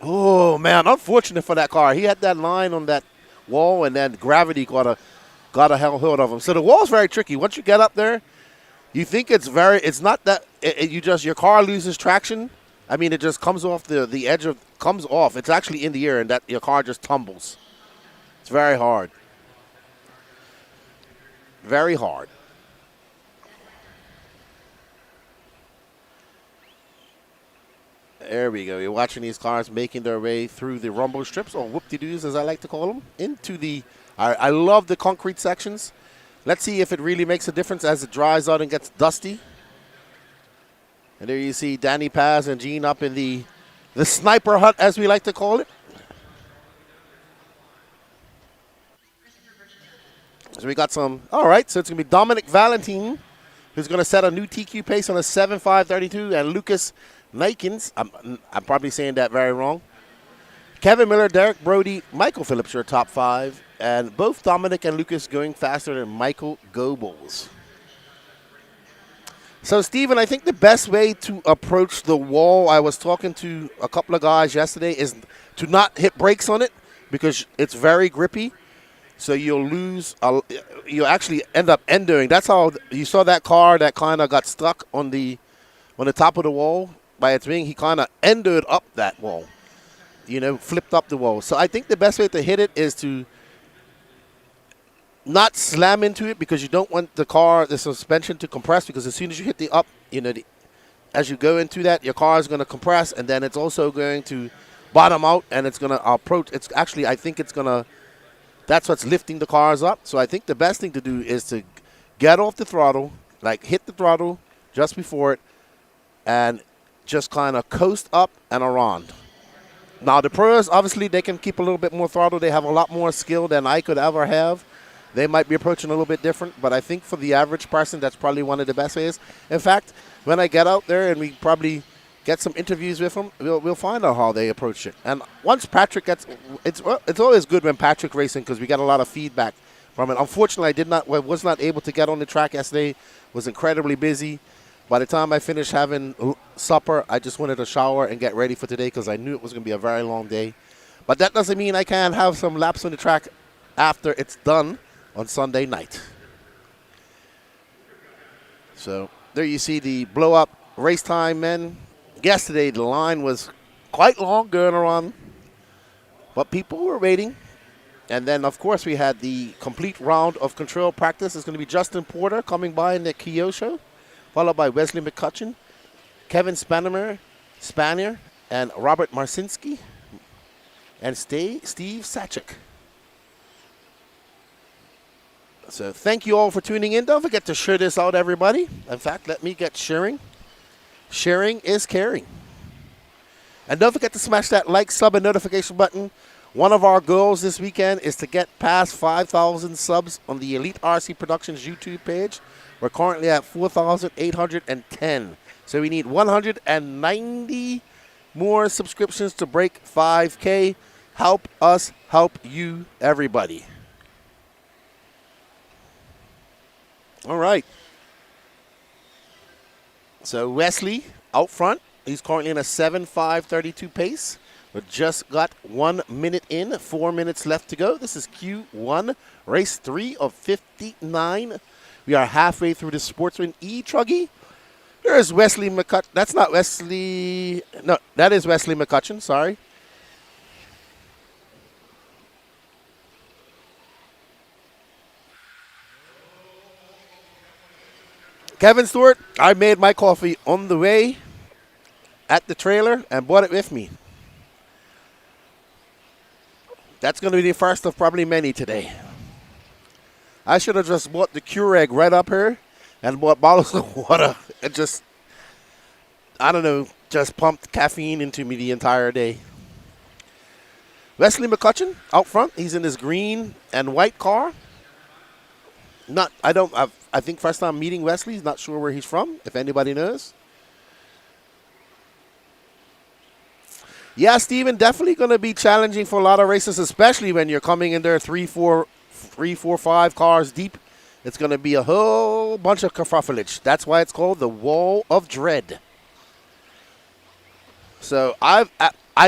Oh, man, unfortunate for that car. He had that line on that wall, and then gravity got a hold of him. So the wall's very tricky. Once you get up there, you think it's not that, your car loses traction. I mean, it just comes off the edge comes off. It's actually in the air, and that your car just tumbles. It's very hard. Very hard. There we go. You're watching these cars making their way through the rumble strips, or whoop-de-doos as I like to call them, into the... I love the concrete sections. Let's see if it really makes a difference as it dries out and gets dusty. And there you see Danny Paz and Gene up in the sniper hut, as we like to call it. So we got some... All right, so it's going to be Dominic Valentine, who's going to set a new TQ pace on a 7.532, and Lucas Nikens, I'm probably saying that very wrong. Kevin Miller, Derek Brody, Michael Phillips, your top 5. And both Dominic and Lucas going faster than Michael Goebbels. So, Steven, I think the best way to approach the wall, I was talking to a couple of guys yesterday, is to not hit brakes on it because it's very grippy. So you'll lose, you'll actually end up endoing. That's how you saw that car that kind of got stuck on the top of the wall by its wing. He kind of endoed up that wall, flipped up the wall. So I think the best way to hit it is to not slam into it, because you don't want the suspension to compress, because as soon as you hit the up, as you go into that, your car is going to compress, and then it's also going to bottom out, and it's going to approach. It's actually, I think it's going to, that's what's lifting the cars up. So I think the best thing to do is to get off the throttle, like hit the throttle just before it, and just kind of coast up and around. Now, the pros, obviously, they can keep a little bit more throttle. They have a lot more skill than I could ever have. They might be approaching a little bit different, but I think for the average person, that's probably one of the best ways. In fact, when I get out there and we probably get some interviews with them, we'll find out how they approach it. And once Patrick gets, it's always good when Patrick racing, because we got a lot of feedback from it. Unfortunately, I was not able to get on the track yesterday. Was incredibly busy. By the time I finished having supper, I just wanted to shower and get ready for today, because I knew it was going to be a very long day. But that doesn't mean I can't have some laps on the track after it's done on Sunday night. So there you see the blow-up race time men. Yesterday, the line was quite long going around, but people were waiting. And then, of course, we had the complete round of control practice. It's going to be Justin Porter coming by in the Kyosho, followed by Wesley McCutcheon, Kevin Spanier, and Robert Marcinski, and Steve Sachik. So thank you all for tuning in. Don't forget to share this out, everybody. In fact, let me get sharing. Sharing is caring. And don't forget to smash that like, sub, and notification button. One of our goals this weekend is to get past 5,000 subs on the Elite RC Productions YouTube page. We're currently at 4,810. So we need 190 more subscriptions to break 5K. Help us help you, everybody. All right. So Wesley out front. He's currently in a 7.532 pace. We just got 1 minute in, 4 minutes left to go. This is Q1, race 3 of 59. We are halfway through the Sportsman E-Truggy. There's Wesley McCutcheon. That's not Wesley. No, that is Wesley McCutcheon. Sorry. Kevin Stewart, I made my coffee on the way at the trailer and brought it with me. That's going to be the first of probably many today. I should have just bought the Keurig right up here and bought bottles of water and just, I don't know, just pumped caffeine into me the entire day. Wesley McCutcheon out front. He's in his green and white car. I think first time meeting Wesley. He's not sure where he's from, if anybody knows. Yeah, Steven, definitely going to be challenging for a lot of races, especially when you're coming in there 3, 4, 5 cars deep. It's going to be a whole bunch of kerfuffleage. That's why it's called the Wall of Dread. So I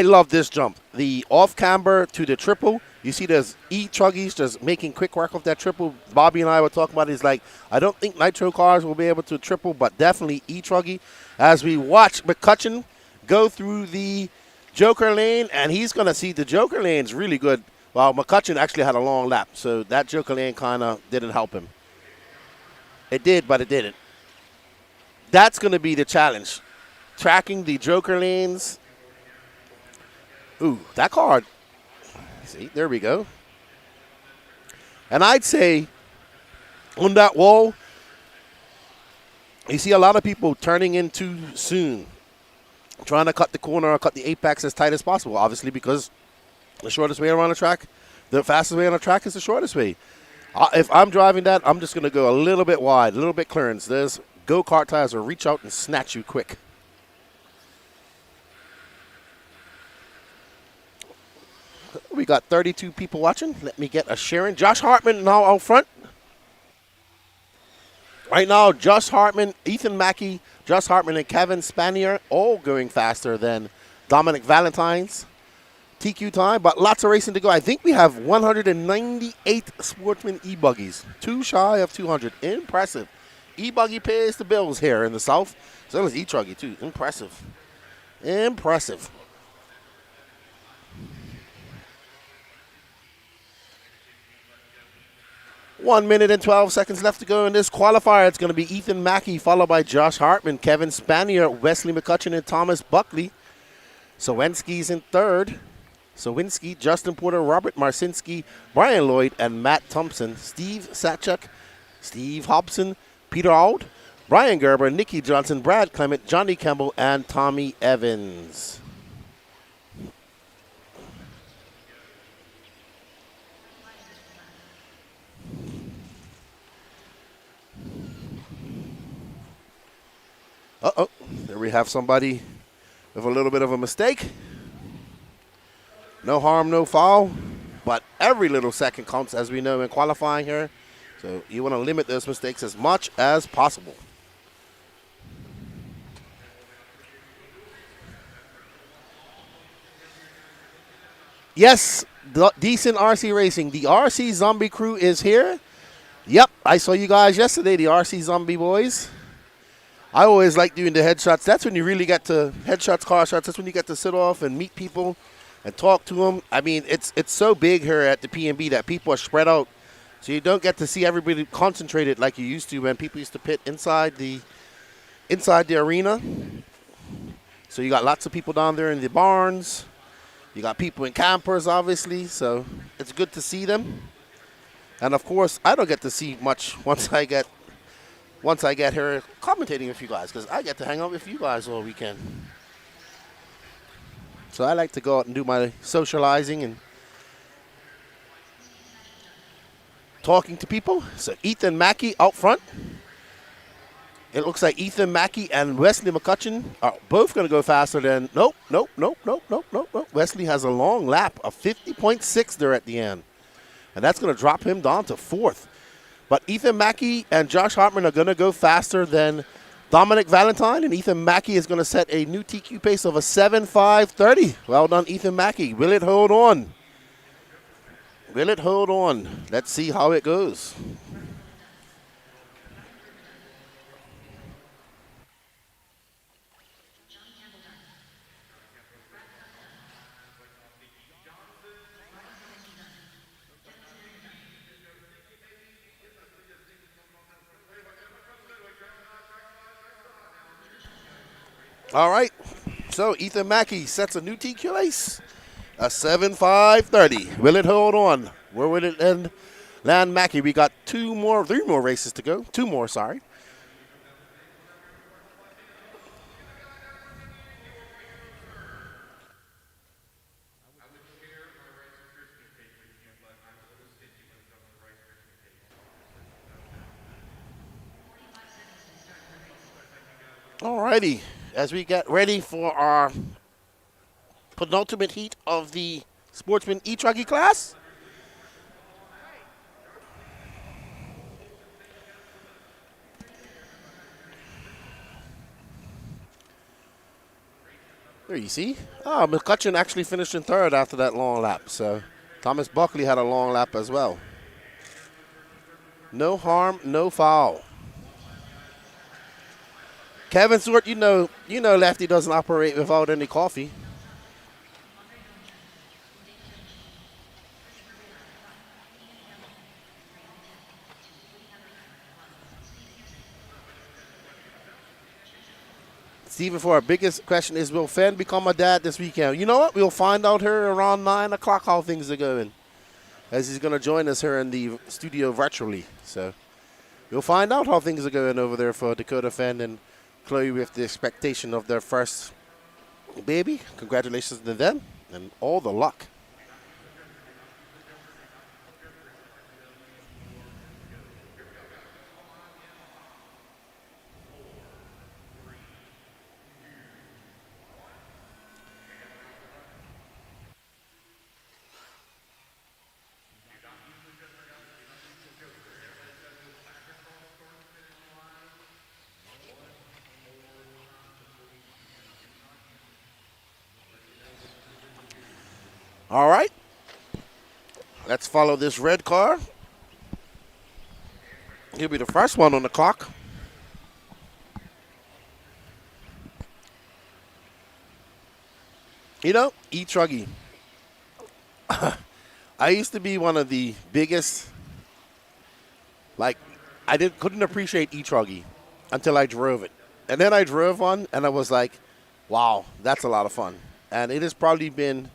love this jump. The off camber to the triple. You see there's E-Truggies just making quick work of that triple. Bobby and I were talking about it. He's like, I don't think Nitro cars will be able to triple, but definitely E-Truggy. As we watch McCutcheon go through the Joker lane, and he's going to see the Joker lane's really good Well, McCutcheon actually had a long lap, so that joker lane kind of didn't help him. It did, but it didn't. That's going to be the challenge. Tracking the joker lanes. Ooh, that card. See, there we go. And I'd say on that wall, you see a lot of people turning in too soon, trying to cut the corner or cut the apex as tight as possible, obviously because the shortest way around the track, the fastest way on the track is the shortest way. If I'm driving that, I'm just going to go a little bit wide, a little bit clearance. There's go-kart tires will reach out and snatch you quick. We got 32 people watching. Let me get a sharing. Josh Hartman now out front. Right now, Josh Hartman, Ethan Mackey, Josh Hartman, and Kevin Spanier all going faster than Dominic Valentine's TQ time, but lots of racing to go. I think we have 198 Sportsman E-Buggies, 2 shy of 200. Impressive. E-Buggy pays the bills here in the South. So does E-Truggy, too. Impressive. Impressive. One minute and 12 seconds left to go in this qualifier. It's going to be Ethan Mackey, followed by Josh Hartman, Kevin Spanier, Wesley McCutcheon, and Thomas Buckley. Sowinski's in third. Sowinski, Justin Porter, Robert Marcinski, Brian Lloyd, and Matt Thompson. Steve Satchuk, Steve Hobson, Peter Auld, Brian Gerber, Nikki Johnson, Brad Clement, Johnny Campbell, and Tommy Evans. Uh-oh, there we have somebody with a little bit of a mistake. No harm, no foul, but every little second counts, as we know in qualifying here. So you want to limit those mistakes as much as possible. Yes, decent RC racing. The RC Zombie crew is here. Yep, I saw you guys yesterday, the RC Zombie boys. I always like doing the headshots. That's when you really get to headshots, car shots. That's when you get to sit off and meet people and talk to them. I mean, it's so big here at the PNB that people are spread out. So you don't get to see everybody concentrated like you used to when people used to pit inside the arena. So you got lots of people down there in the barns. You got people in campers, obviously. So it's good to see them. And, of course, I don't get to see much once I get here commentating with you guys, because I get to hang out with you guys all weekend. So I like to go out and do my socializing and talking to people. So Ethan Mackey out front. It looks like Ethan Mackey and Wesley McCutcheon are both going to go faster than... Nope. Wesley has a long lap, a 50.6 there at the end. And that's going to drop him down to fourth. But Ethan Mackey and Josh Hartman are going to go faster than Dominic Valentine, and Ethan Mackey is going to set a new TQ pace of a 7.530. Well done, Ethan Mackey. Will it hold on? Will it hold on? Let's see how it goes. All right, so Ethan Mackey sets a new TQ pace, a 7.530. Will it hold on? Where will it end? Land Mackey, we got three more races to go. Two more, sorry. All righty. As we get ready for our penultimate heat of the Sportsman E-Truggy class. There you see. Oh, McCutcheon actually finished in third after that long lap. So Thomas Buckley had a long lap as well. No harm, no foul. Kevin Stewart, you know Lefty doesn't operate without any coffee. Stephen, for our biggest question is, will Phand become a dad this weekend? You know what? We'll find out here around 9 o'clock how things are going, as he's going to join us here in the studio virtually. So we'll find out how things are going over there for Dakota Phand and Chloe with the expectation of their first baby. Congratulations to them and all the luck. All right, let's follow this red car. He'll be the first one on the clock. You know, E-Truggy. I used to be one of the biggest, like, couldn't appreciate E-Truggy until I drove it. And then I drove one, and I was like, wow, that's a lot of fun. And it has probably been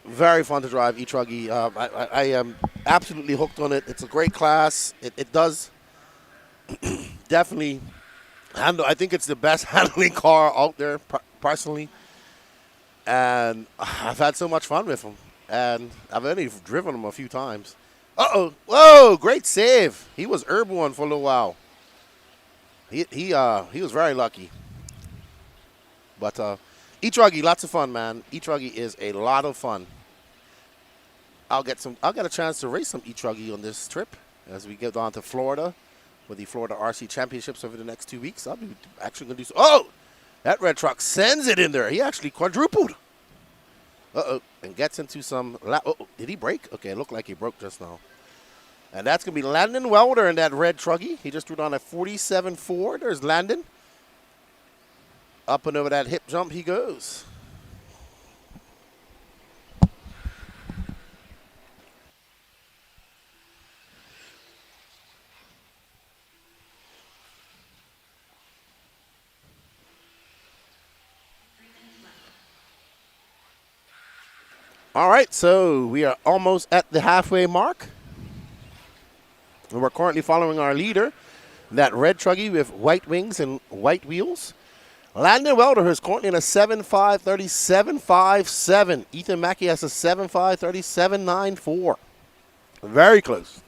very fun to drive E-Truggy. I am absolutely hooked on it. It's a great class. It does definitely handle. I think it's the best handling car out there, personally. And I've had so much fun with them. And I've only driven them a few times. Uh-oh. Whoa, great save. He was airborne for a little while. He was very lucky. But E-Truggy, lots of fun, man. E-Truggy is a lot of fun. I'll get a chance to race some E-Truggy on this trip as we get down to Florida with the Florida RC Championships over the next 2 weeks. I'll be actually going to do oh, that red truck sends it in there. He actually quadrupled. Uh-oh, and gets into some did he break? Okay, it looked like he broke just now. And that's going to be Landon Welder in that red Truggy. He just threw down a 47.4. There's Landon. Up and over that hip jump he goes. All right, so we are almost at the halfway mark. And we're currently following our leader, that red Truggy with white wings and white wheels. Landon Welder is currently in a 7.5 37.57. Ethan Mackey has a 7.5 37.94. Very close.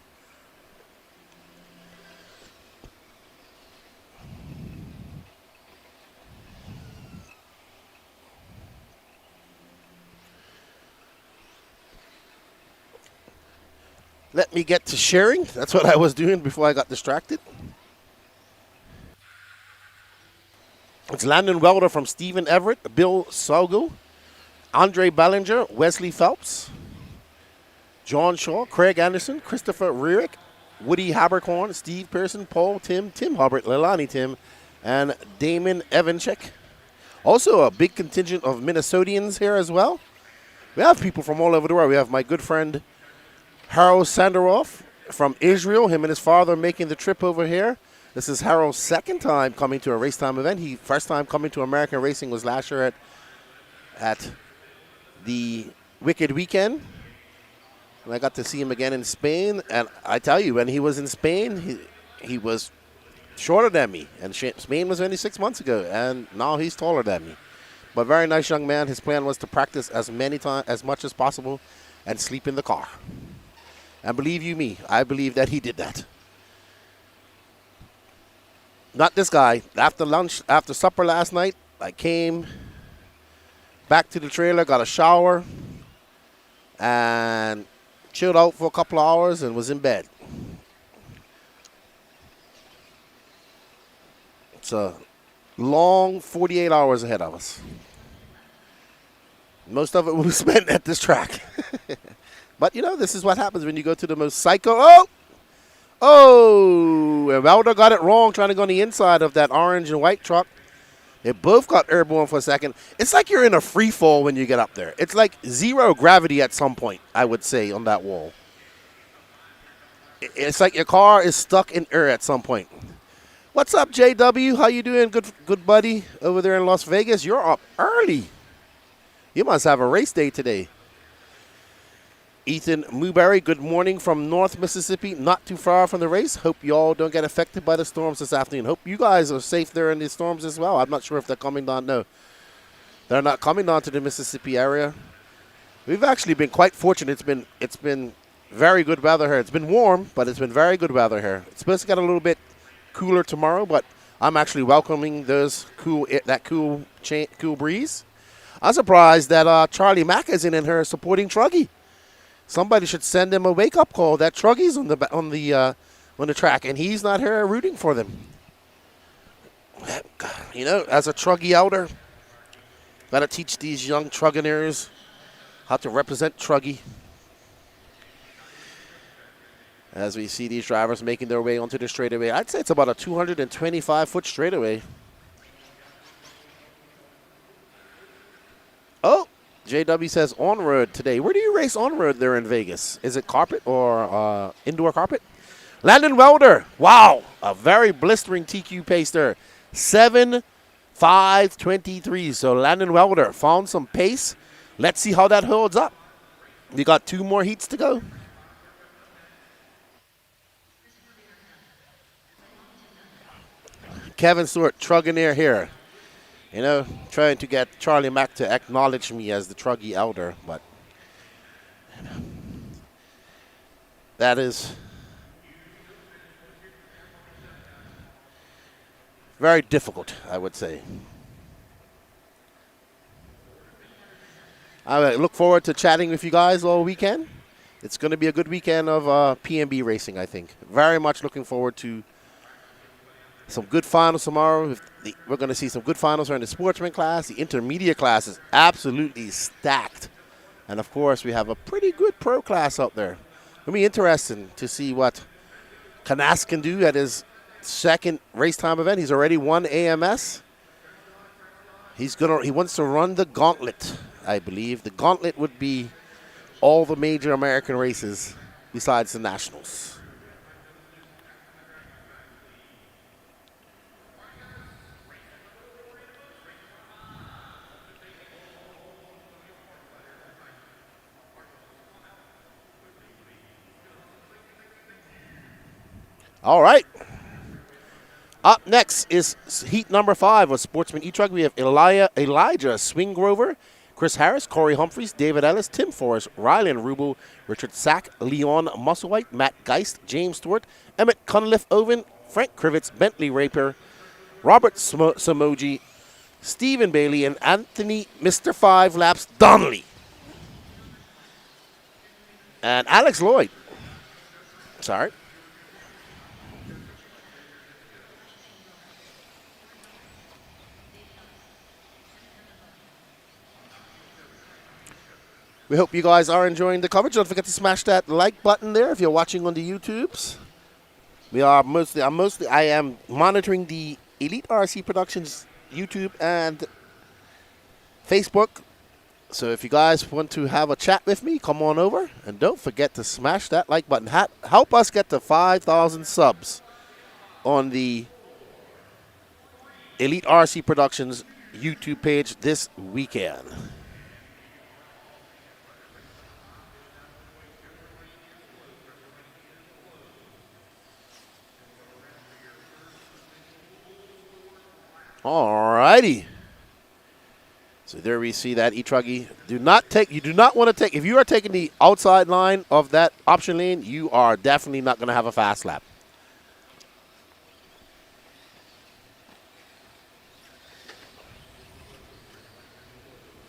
Let me get to sharing. That's what I was doing before I got distracted. It's Landon Welder from Stephen Everett, Bill Sogo, Andre Ballinger, Wesley Phelps, John Shaw, Craig Anderson, Christopher Rearick, Woody Habercorn, Steve Pearson, Paul Tim, Tim Hubbard, Leilani Tim, and Damon Evanchik. Also a big contingent of Minnesotians here as well. We have people from all over the world. We have my good friend Harold Sandaroff from Israel. Him and his father making the trip over here. This is Harold's second time coming to a RACETIME event. He first time coming to American Racing was last year at the Wicked Weekend. And I got to see him again in Spain. And I tell you, when he was in Spain, he was shorter than me. And Spain was only 6 months ago. And now he's taller than me. But very nice young man. His plan was to practice as much as possible and sleep in the car. And believe you me, I believe that he did that. Not this guy. After supper last night, I came back to the trailer, got a shower, and chilled out for a couple of hours and was in bed. It's a long 48 hours ahead of us. Most of it will be spent at this track. But, you know, this is what happens when you go to the most psycho. Oh, and Welder got it wrong trying to go on the inside of that orange and white truck. They both got airborne for a second. It's like you're in a free fall when you get up there. It's like zero gravity at some point, I would say, on that wall. It's like your car is stuck in air at some point. What's up, JW? How you doing, good buddy, over there in Las Vegas? You're up early. You must have a race day today. Ethan Muberry, good morning from North Mississippi, not too far from the race. Hope y'all don't get affected by the storms this afternoon. Hope you guys are safe there in the storms as well. I'm not sure if they're coming down. No, they're not coming down to the Mississippi area. We've actually been quite fortunate. It's been very good weather here. It's been warm, but it's been very good weather here. It's supposed to get a little bit cooler tomorrow, but I'm actually welcoming that cool breeze. I'm surprised that Charlie Mack isn't in here supporting Truggy. Somebody should send him a wake-up call that Truggy's on the track, and he's not here rooting for them. You know, as a Truggy elder, got to teach these young Truggineers how to represent Truggy. As we see these drivers making their way onto the straightaway. I'd say it's about a 225-foot straightaway. Oh, JW says on-road today. Where do you race on-road there in Vegas? Is it carpet or indoor carpet? Landon Welder. Wow, a very blistering TQ pace there. 7:5:23. So Landon Welder found some pace. Let's see how that holds up. We got 2 more heats to go. Kevin Stewart, Truggineer here. You know, trying to get Charlie Mack to acknowledge me as the Truggy elder, but you know, that is very difficult, I would say. I look forward to chatting with you guys all weekend. It's going to be a good weekend of PNB racing, I think. Very much looking forward to some good finals tomorrow. We're going to see some good finals here in the Sportsman class. The intermediate class is absolutely stacked. And, of course, we have a pretty good pro class up there. It'll be interesting to see what Canas can do at his second race time event. He's already won AMS. He wants to run the gauntlet, I believe. The gauntlet would be all the major American races besides the Nationals. All right. Up next is heat number 5 of Sportsman E-Truggy. We have Elijah Swingrover, Chris Harris, Corey Humphreys, David Ellis, Tim Forrest, Rylan Rubel, Richard Sack, Leon Musselwhite, Matt Geist, James Stewart, Emmett Cunliffe Owen, Frank Krivitz, Bentley Raper, Robert Samoji, Stephen Bailey, and Anthony Mr. 5 Laps Donnelly. And Alex Lloyd. Sorry. We hope you guys are enjoying the coverage. Don't forget to smash that like button there if you're watching on the YouTubes. I am monitoring the Elite RC Productions YouTube and Facebook. So if you guys want to have a chat with me, come on over. And don't forget to smash that like button. Help us get to 5,000 subs on the Elite RC Productions YouTube page this weekend. All righty. So there we see that E-Truggy. You do not want to take, if you are taking the outside line of that option lane, you are definitely not going to have a fast lap.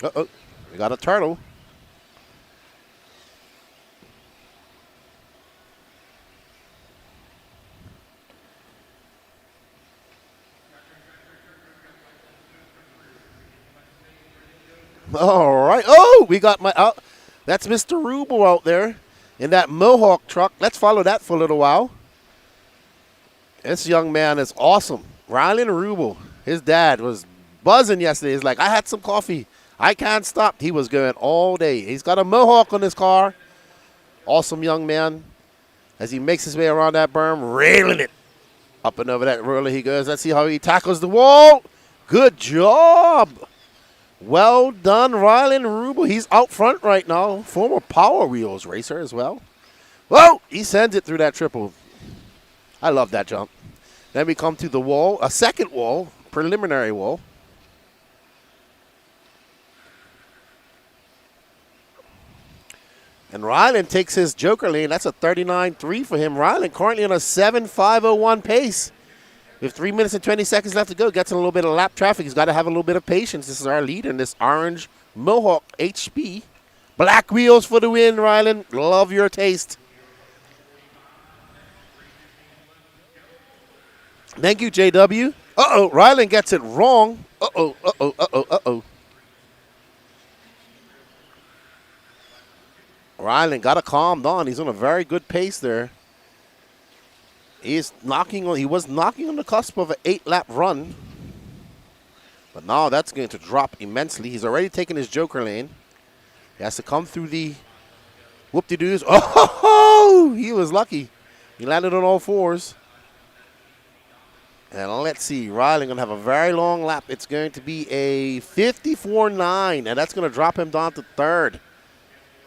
Uh-oh, we got a turtle. All right. Oh, we got that's Mr. Rubel out there in that Mohawk truck. Let's follow that for a little while. This young man is awesome. Rylan Rubel, his dad was buzzing yesterday. He's like, I had some coffee. I can't stop. He was going all day. He's got a Mohawk on his car. Awesome young man as he makes his way around that berm, railing it. Up and over that roller he goes. Let's see how he tackles the wall. Good job. Well done, Rylan Rubel. He's out front right now. Former Power Wheels racer as well. Whoa! He sends it through that triple. I love that jump. Then we come to the wall, a second wall, preliminary wall. And Rylan takes his Joker lane. That's a 39.3 for him. Rylan currently on a 7.501 pace. With 3 minutes and 20 seconds left to go. Gets in a little bit of lap traffic. He's got to have a little bit of patience. This is our leader in this orange Mohawk HB. Black wheels for the win, Rylan. Love your taste. Thank you, JW. Uh-oh, Rylan gets it wrong. Uh-oh, uh-oh, uh-oh, uh-oh. Rylan got to calm down. He's on a very good pace there. He was knocking on the cusp of an 8-lap run. But now that's going to drop immensely. He's already taken his Joker lane. He has to come through the whoop-de-doos. Oh, he was lucky. He landed on all fours. And let's see, Rylan going to have a very long lap. It's going to be a 54.9, and that's going to drop him down to third.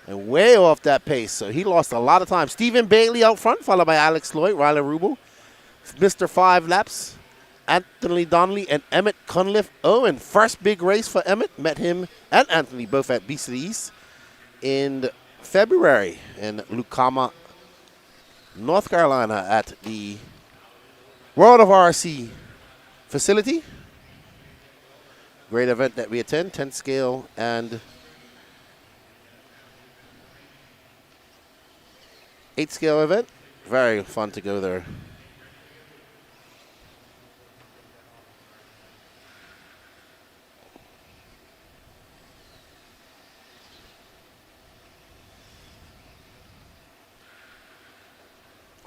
And way off that pace, so he lost a lot of time. Stephen Bailey out front, followed by Alex Lloyd, Rylan Rubel, Mr. 5 laps, Anthony Donnelly, and Emmett Cunliffe Owen. First big race for Emmett. Met him and Anthony both at Beast of the East in February in Lucama, North Carolina at the World of RC facility. Great event that we attend, 10 scale and 8 scale event. Very fun to go there.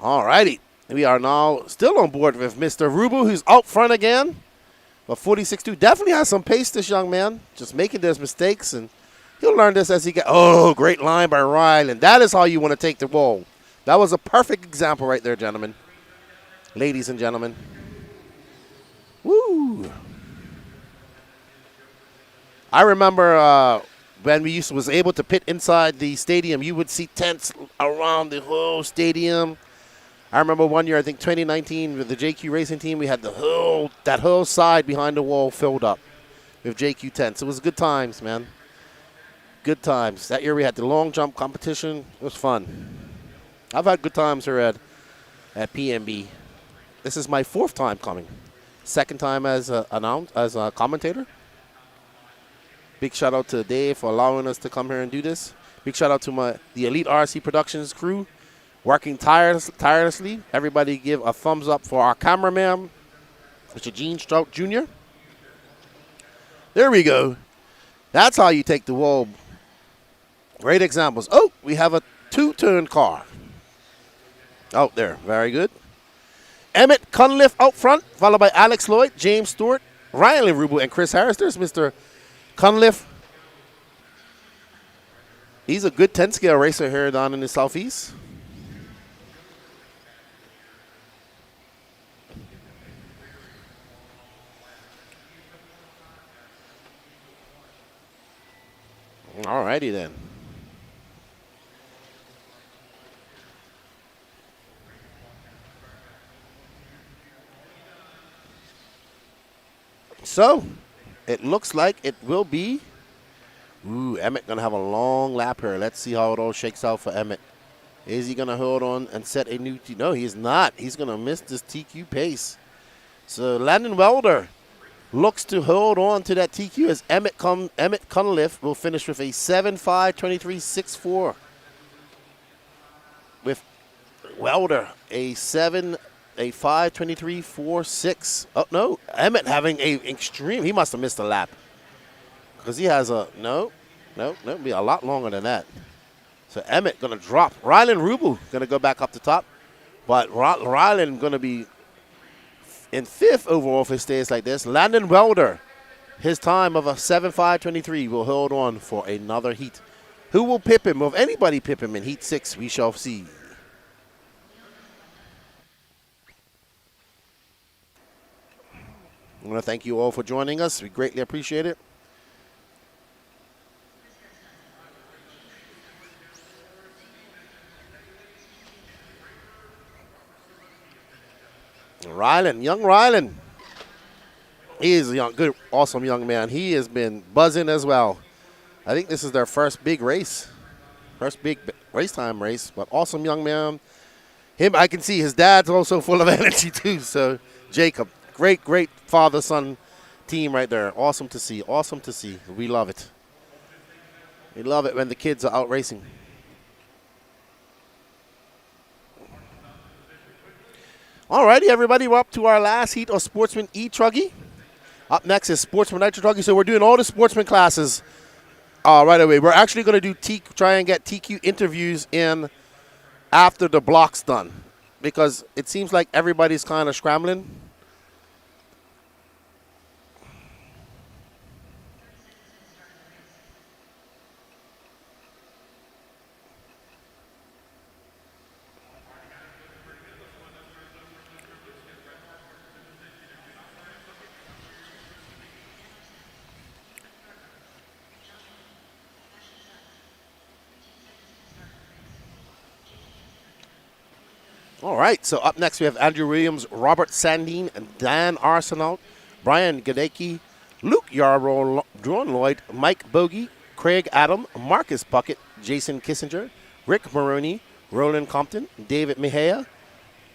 All righty. We are now still on board with Mr. Rubel, who's out front again. But 46.2 definitely has some pace, this young man. Just making those mistakes, and he'll learn this as he gets. Oh, great line by Rylan. That is how you want to take the wall. That was a perfect example right there, gentlemen. Ladies and gentlemen. Woo. I remember when we was able to pit inside the stadium, you would see tents around the whole stadium. I remember one year, I think 2019, with the JQ Racing team, we had that whole side behind the wall filled up with JQ tents. It was good times, man. Good times. That year we had the long jump competition. It was fun. I've had good times here at PNB. This is my 4th time coming. 2nd time as a commentator. Big shout out to Dave for allowing us to come here and do this. Big shout out to the Elite RC Productions crew, working tirelessly. Everybody give a thumbs up for our cameraman, Mr. Gene Strout Jr. There we go. That's how you take the wall. Great examples. Oh, we have a 2-turn car. Out there. Very good. Emmett Cunliffe out front, followed by Alex Lloyd, James Stewart, Rylan Rubel, and Chris Harris. There's Mr. Cunliffe. He's a good 10-scale racer here down in the Southeast. All righty then. So, it looks like it will be. Ooh, Emmett going to have a long lap here. Let's see how it all shakes out for Emmett. Is he going to hold on and set a new No, he is not. He's going to miss this TQ pace. So, Landon Welder looks to hold on to that TQ as Emmett Cunliffe will finish with a 7.5.23.64. With Welder, a 5.23.46. Oh, no. Emmett having a extreme. He must have missed a lap. Because he has a, no, it'll be a lot longer than that. So Emmett going to drop. Rylan Rubel going to go back up the top. But Rylan going to be in 5th overall if it stays like this. Landon Welder, his time of a 7.5.23 will hold on for another heat. Who will pip him? Will anybody pip him in Heat 6? We shall see. I want to thank you all for joining us. We greatly appreciate it. Rylan, young Rylan. He is a young, good, awesome young man. He has been buzzing as well. I think this is their first big race. First big race time race, but awesome young man. Him, I can see his dad's also full of energy too. So Jacob, great father-son team right there. Awesome to see, awesome to see. We love it. We love it when the kids are out racing. Alrighty, everybody, we're up to our last heat of Sportsman E-Truggy. Up next is Sportsman Nitro Truggy. So we're doing all the Sportsman classes right away. We're actually going to do try and get TQ interviews in after the block's done, because it seems like everybody's kind of scrambling. All right, so up next we have Andrew Williams, Robert Sandine, Dan Arsenault, Brian Gadecki, Luke Yarrow, John Lloyd, Mike Bogey, Craig Adam, Marcus Puckett, Jason Kissinger, Rick Maroney, Roland Compton, David Mejia,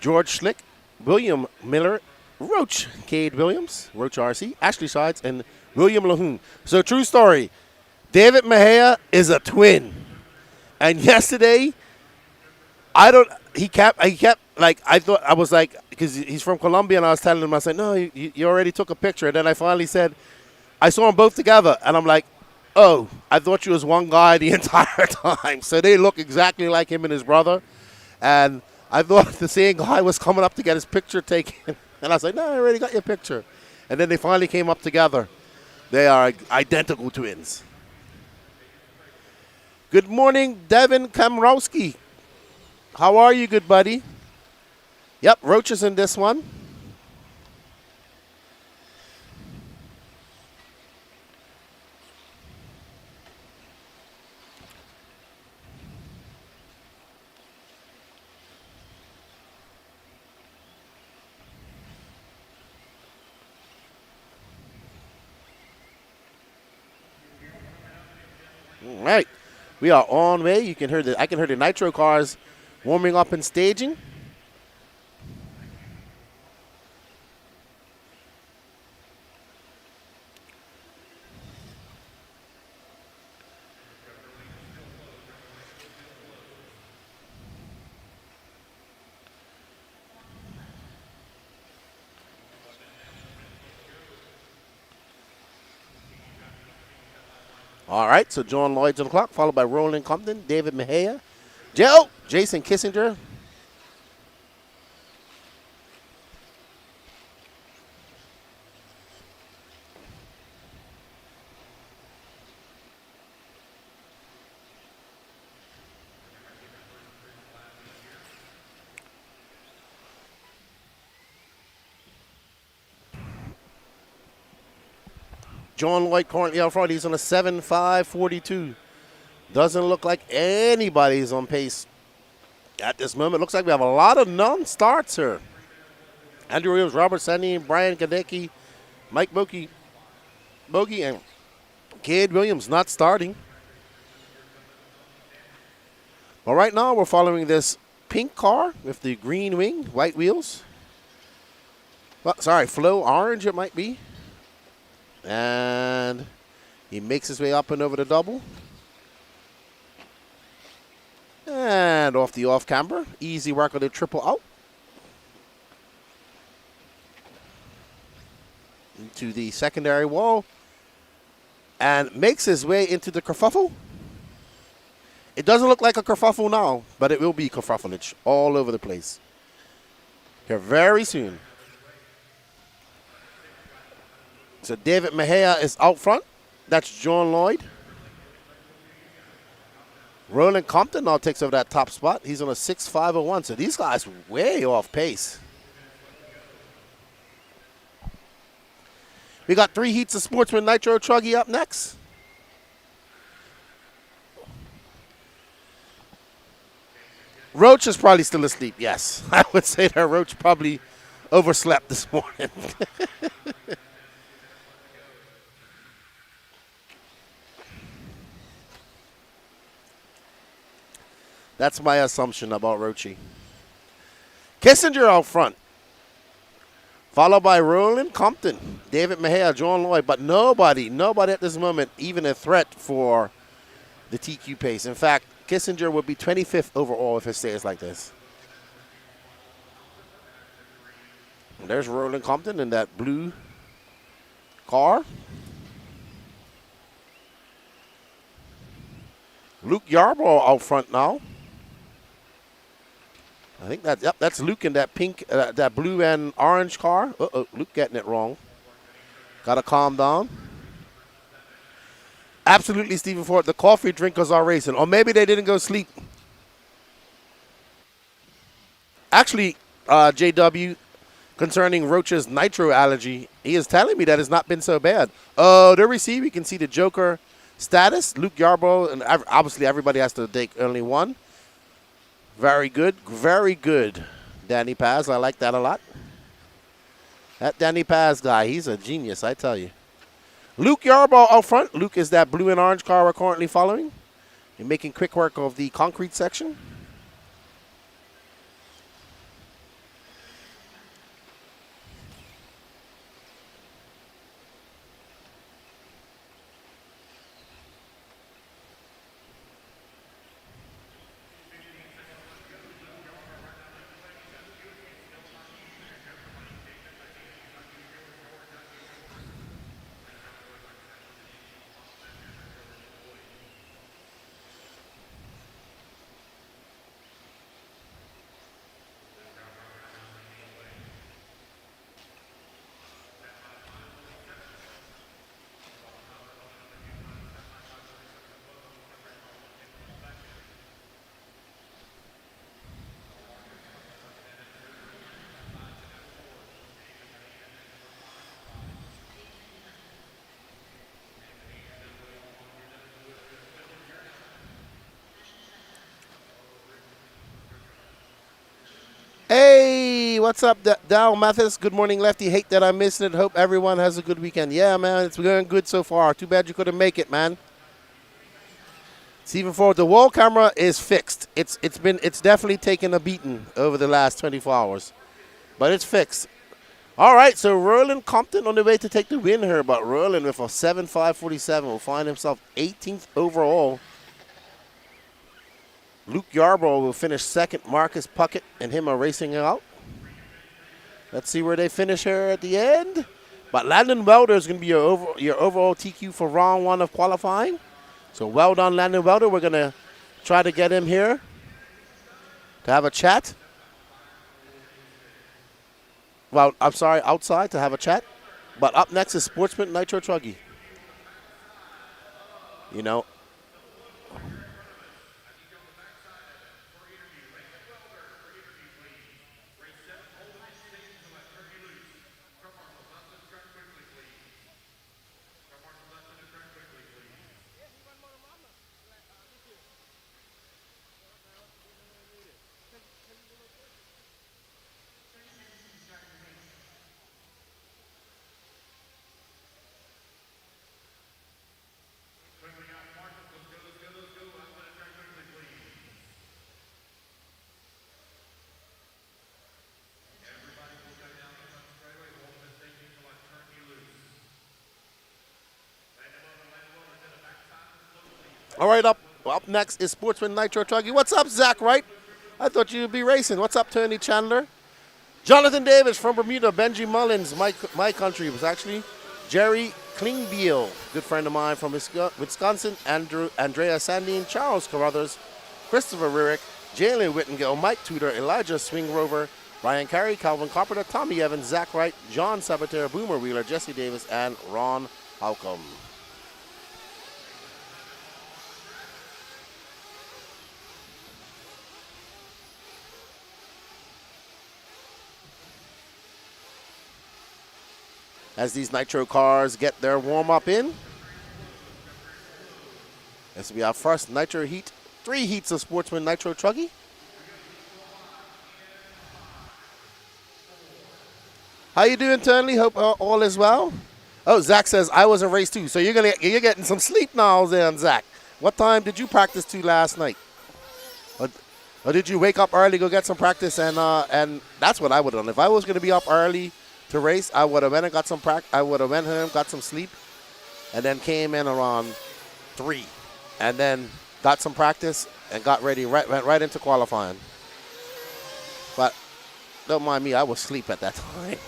George Schlick, William Miller, Roach Cade Williams, Roach RC, Ashley Sides, and William Lahoon. So true story, David Mejia is a twin. And yesterday, he kept like, I thought, I was like, because he's from Colombia, and I was telling him, I said, no, you already took a picture. And then I finally said, I saw them both together, and I'm like, oh, I thought you was one guy the entire time. So they look exactly like him and his brother. And I thought the same guy was coming up to get his picture taken. And I was like, no, I already got your picture. And then they finally came up together. They are identical twins. Good morning, Devin Kamrowski. How are you, good buddy? Yep, Roach is in this one. All right, we are on way. You can hear I can hear the Nitro cars warming up and staging. All right, so John Lloyd's on the clock, followed by Roland Compton, David Mejia, Jason Kissinger. John Lloyd currently out front. He's on a 7.542. Doesn't look like anybody's on pace at this moment. Looks like we have a lot of non-starts here. Andrew Williams, Robert Sandy, Brian Gadecki, Mike Bogey, and Cade Williams not starting. Well, right now we're following this pink car with the green wing, white wheels. Well, sorry, flow orange it might be. And he makes his way up and over the double. And off the off camber. Easy work on the triple out. Into the secondary wall. And makes his way into the kerfuffle. It doesn't look like a kerfuffle now, but it will be kerfuffleage all over the place. Here very soon. So David Mejia is out front. That's John Lloyd. Roland Compton now takes over that top spot. He's on a 6.501. So these guys way off pace. We got 3 heats of Sportsman Nitro Truggy up next. Roach is probably still asleep, yes. I would say that Roach probably overslept this morning. That's my assumption about Roachy. Kissinger out front. Followed by Roland Compton, David Mejia, John Lloyd, but nobody at this moment even a threat for the TQ pace. In fact, Kissinger would be 25th overall if it stays like this. And there's Roland Compton in that blue car. Luke Yarborough out front now. I think that's Luke in that pink, that blue and orange car. Uh-oh, Luke getting it wrong. Got to calm down. Absolutely, Stephen Ford. The coffee drinkers are racing. Or maybe they didn't go sleep. Actually, JW, concerning Roach's nitro allergy, he is telling me that it's not been so bad. Oh, there we see. We can see the Joker status. Luke Yarborough, and obviously everybody has to take only one. Very good. Very good, Danny Paz. I like that a lot. That Danny Paz guy, he's a genius, I tell you. Luke Yarborough out front. Luke is that blue and orange car we're currently following. You're making quick work of the concrete section. Hey, what's up, Dow Mathis? Good morning, Lefty. Hate that I'm missing it. Hope everyone has a good weekend. Yeah, man, it's going good so far. Too bad you couldn't make it, man. Stephen Ford, the wall camera is fixed. It's definitely taken a beating over the last 24 hours, but it's fixed. All right, so Roland Compton on the way to take the win here, but Roland with a 7.547 will find himself 18th overall. Luke Yarborough will finish second. Marcus Puckett and him are racing out. Let's see where they finish here at the end. But Landon Welder is going to be your overall TQ for round 1 of qualifying. So well done, Landon Welder. We're going to try to get him here to have a chat. Well, I'm sorry, outside to have a chat. But up next is Sportsman Nitro Truggy. You know. All right, up next is Sportsman Nitro Truggy. What's up, Zach Wright? I thought you'd be racing. What's up, Tony Chandler? Jonathan Davis from Bermuda. Benji Mullins, my country, was actually Jerry Klingbeil, good friend of mine from Wisconsin. Andrea Sandine, Charles Carruthers, Christopher Rurick, Jalen Whittingale, Mike Tudor, Elijah Swingrover, Brian Carey, Calvin Carpenter, Tommy Evans, Zach Wright, John Sabater, Boomer Wheeler, Jesse Davis, and Ron Halcomb. as these Nitro cars get their warm-up in. This will be our first Nitro heat, 3 heats of Sportsman Nitro Truggy. How you doing, Turnley? Hope all is well. Oh, Zach says I was in race 2, so you're getting some sleep now, then, Zach. What time did you practice to last night? Or did you wake up early, go get some practice, and that's what I would have done. If I was going to be up early to race, I would have went and got some practice. I would have went home, got some sleep, and then came in around 3, and then got some practice and got ready. Went right into qualifying. But don't mind me, I was asleep at that time.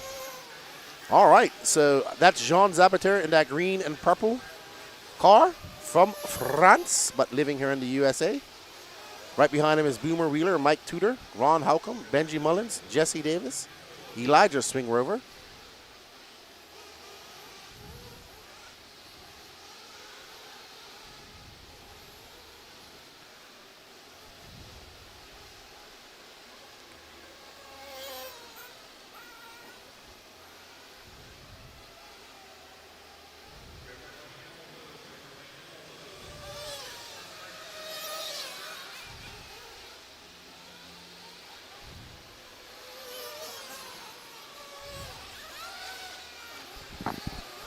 All right, so that's Jean Zabater in that green and purple car from France, but living here in the USA. Right behind him is Boomer Wheeler, Mike Tudor, Ron Halcomb, Benji Mullins, Jesse Davis, Elijah Swing Rover.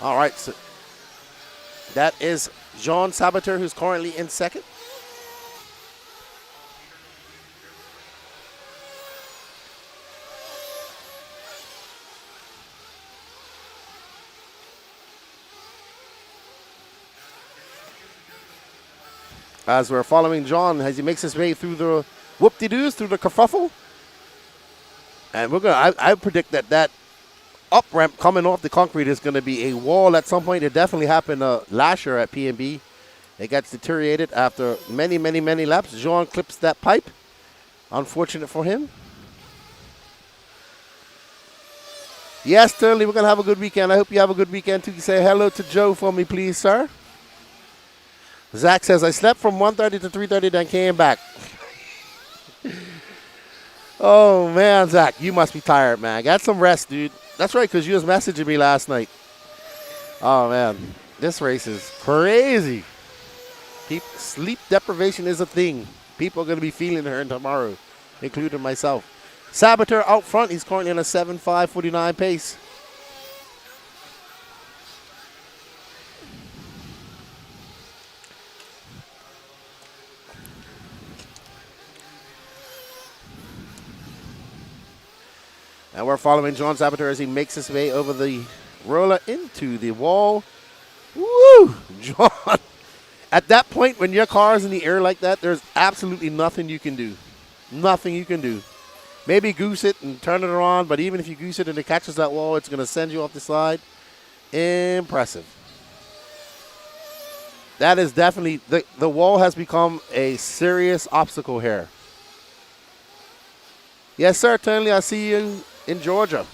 All right, so that is Jean Sabater, who's currently in second. As we're following John as he makes his way through the whoop-de-doos, through the kerfuffle. And we're gonna, I predict that up ramp coming off the concrete is going to be a wall at some point. It definitely happened last year at PNB. It gets deteriorated after many, many, many laps. Jean clips that pipe. Unfortunate for him. Yes, Sterling, we're going to have a good weekend. I hope you have a good weekend too. Say hello to Joe for me, please, sir. Zach says, I slept from 1:30 to 3:30, then came back. Oh, man, Zach, you must be tired, man. Got some rest, dude. That's right, because you was messaging me last night. Oh, man. This race is crazy. Sleep deprivation is a thing. People are going to be feeling her tomorrow, including myself. Sabater out front. He's currently on a 7.5:49 pace. And we're following John Sabater as he makes his way over the roller into the wall. Woo! John. At that point, when your car is in the air like that, there's absolutely nothing you can do. Nothing you can do. Maybe goose it and turn it around, but even if you goose it and it catches that wall, it's going to send you off the side. Impressive. That is definitely, the wall has become a serious obstacle here. Yes, sir, Turnley, I see you in Georgia.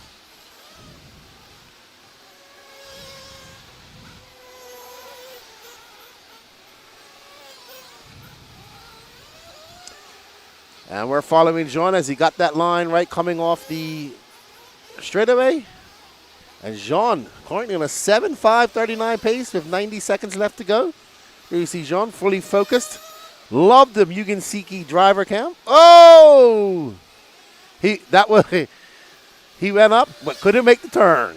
And we're following Jean as he got that line right coming off the straightaway. And Jean currently on a 7.5:39 pace with 90 seconds left to go. Here you see Jean fully focused. Love the Mugen Siki driver cam. Oh! He went up, but couldn't make the turn.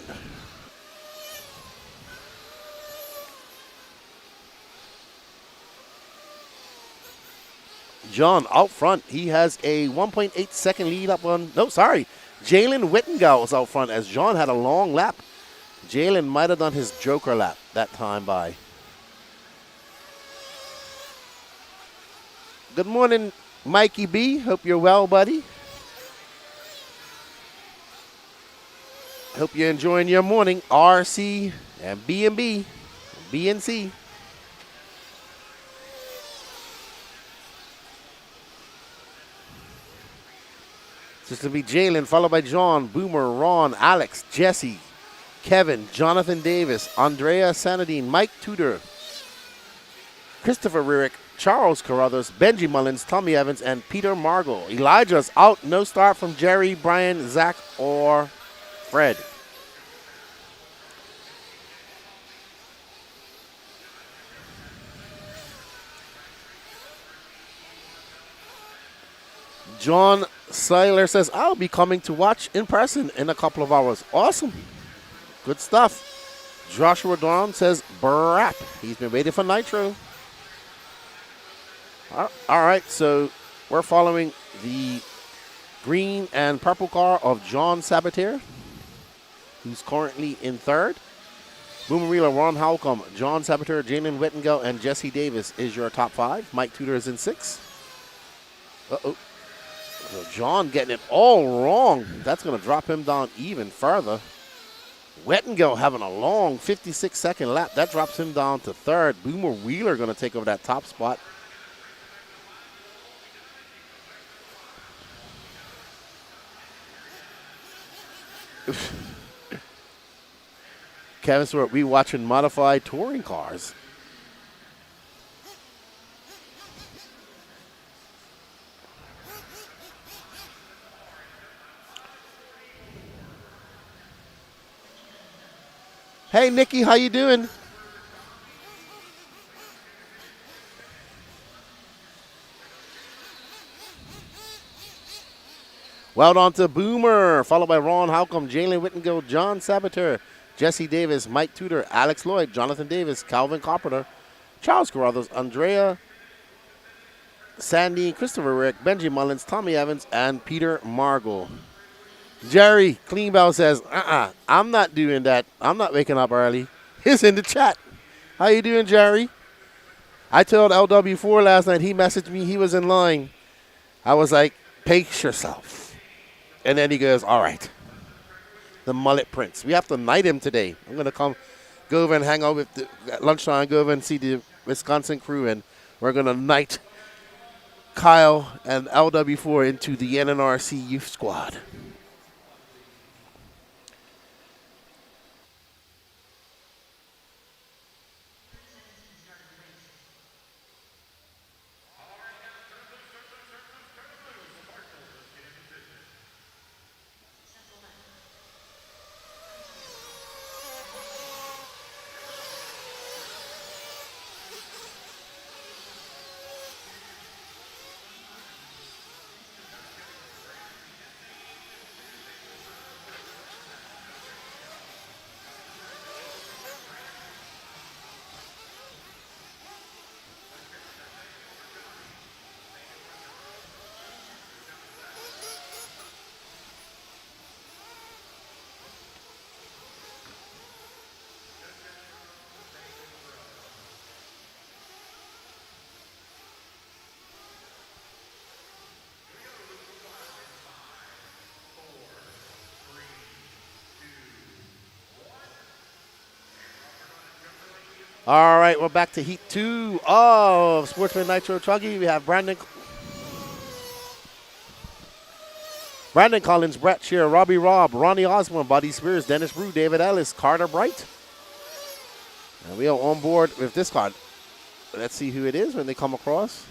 John out front. He has a 1.8 second lead up on, no, sorry. Jalen Wittengow was out front as John had a long lap. Jalen might have done his joker lap that time by. Good morning, Mikey B. Hope you're well, buddy. Hope you're enjoying your morning. RC and B&B, BNC. This will be Jalen, followed by John, Boomer, Ron, Alex, Jesse, Kevin, Jonathan Davis, Andrea Sanadine, Mike Tudor, Christopher Rierick, Charles Carruthers, Benji Mullins, Tommy Evans, and Peter Margot. Elijah's out. No start from Jerry, Brian, Zach, or Fred. John Seiler says, I'll be coming to watch in person in a couple of hours. Awesome. Good stuff. Joshua Dawn says, brap. He's been waiting for Nitro. All right, so we're following the green and purple car of John Sabater, who's currently in third. Boomer Wheeler, Ron Halcomb, John Sabater, Jalen Wettingell, and Jesse Davis is your top 5. Mike Tudor is in 6. Uh-oh. So John getting it all wrong. That's going to drop him down even further. Wettingell having a long 56-second lap. That drops him down to third. Boomer Wheeler going to take over that top spot. Kevin Stewart, we watching modified touring cars. Hey, Nikki, how you doing? Well done to Boomer, followed by Ron Halcomb, Jalen Wittengill, John Sabater, Jesse Davis, Mike Tudor, Alex Lloyd, Jonathan Davis, Calvin Carpenter, Charles Carruthers, Andrea, Sandy, Christopher Rick, Benji Mullins, Tommy Evans, and Peter Margle. Jerry Cleanbell says, I'm not doing that. I'm not waking up early. He's in the chat. How you doing, Jerry? I told LW4 last night, he messaged me, he was in line. I was like, pace yourself. And then he goes, all right. The mullet prince. We have to knight him today. I'm going to go over and hang out at lunchtime, go over and see the Wisconsin crew, and we're going to knight Kyle and LW4 into the NNRC youth squad. All right, we're back to Heat 2 of Sportsman Nitro Truggy. We have Brandon Collins, Brett Shear, Robbie Robb, Ronnie Osborne, Buddy Spears, Dennis Brew, David Ellis, Carter Bright. And we are on board with this card. Let's see who it is when they come across.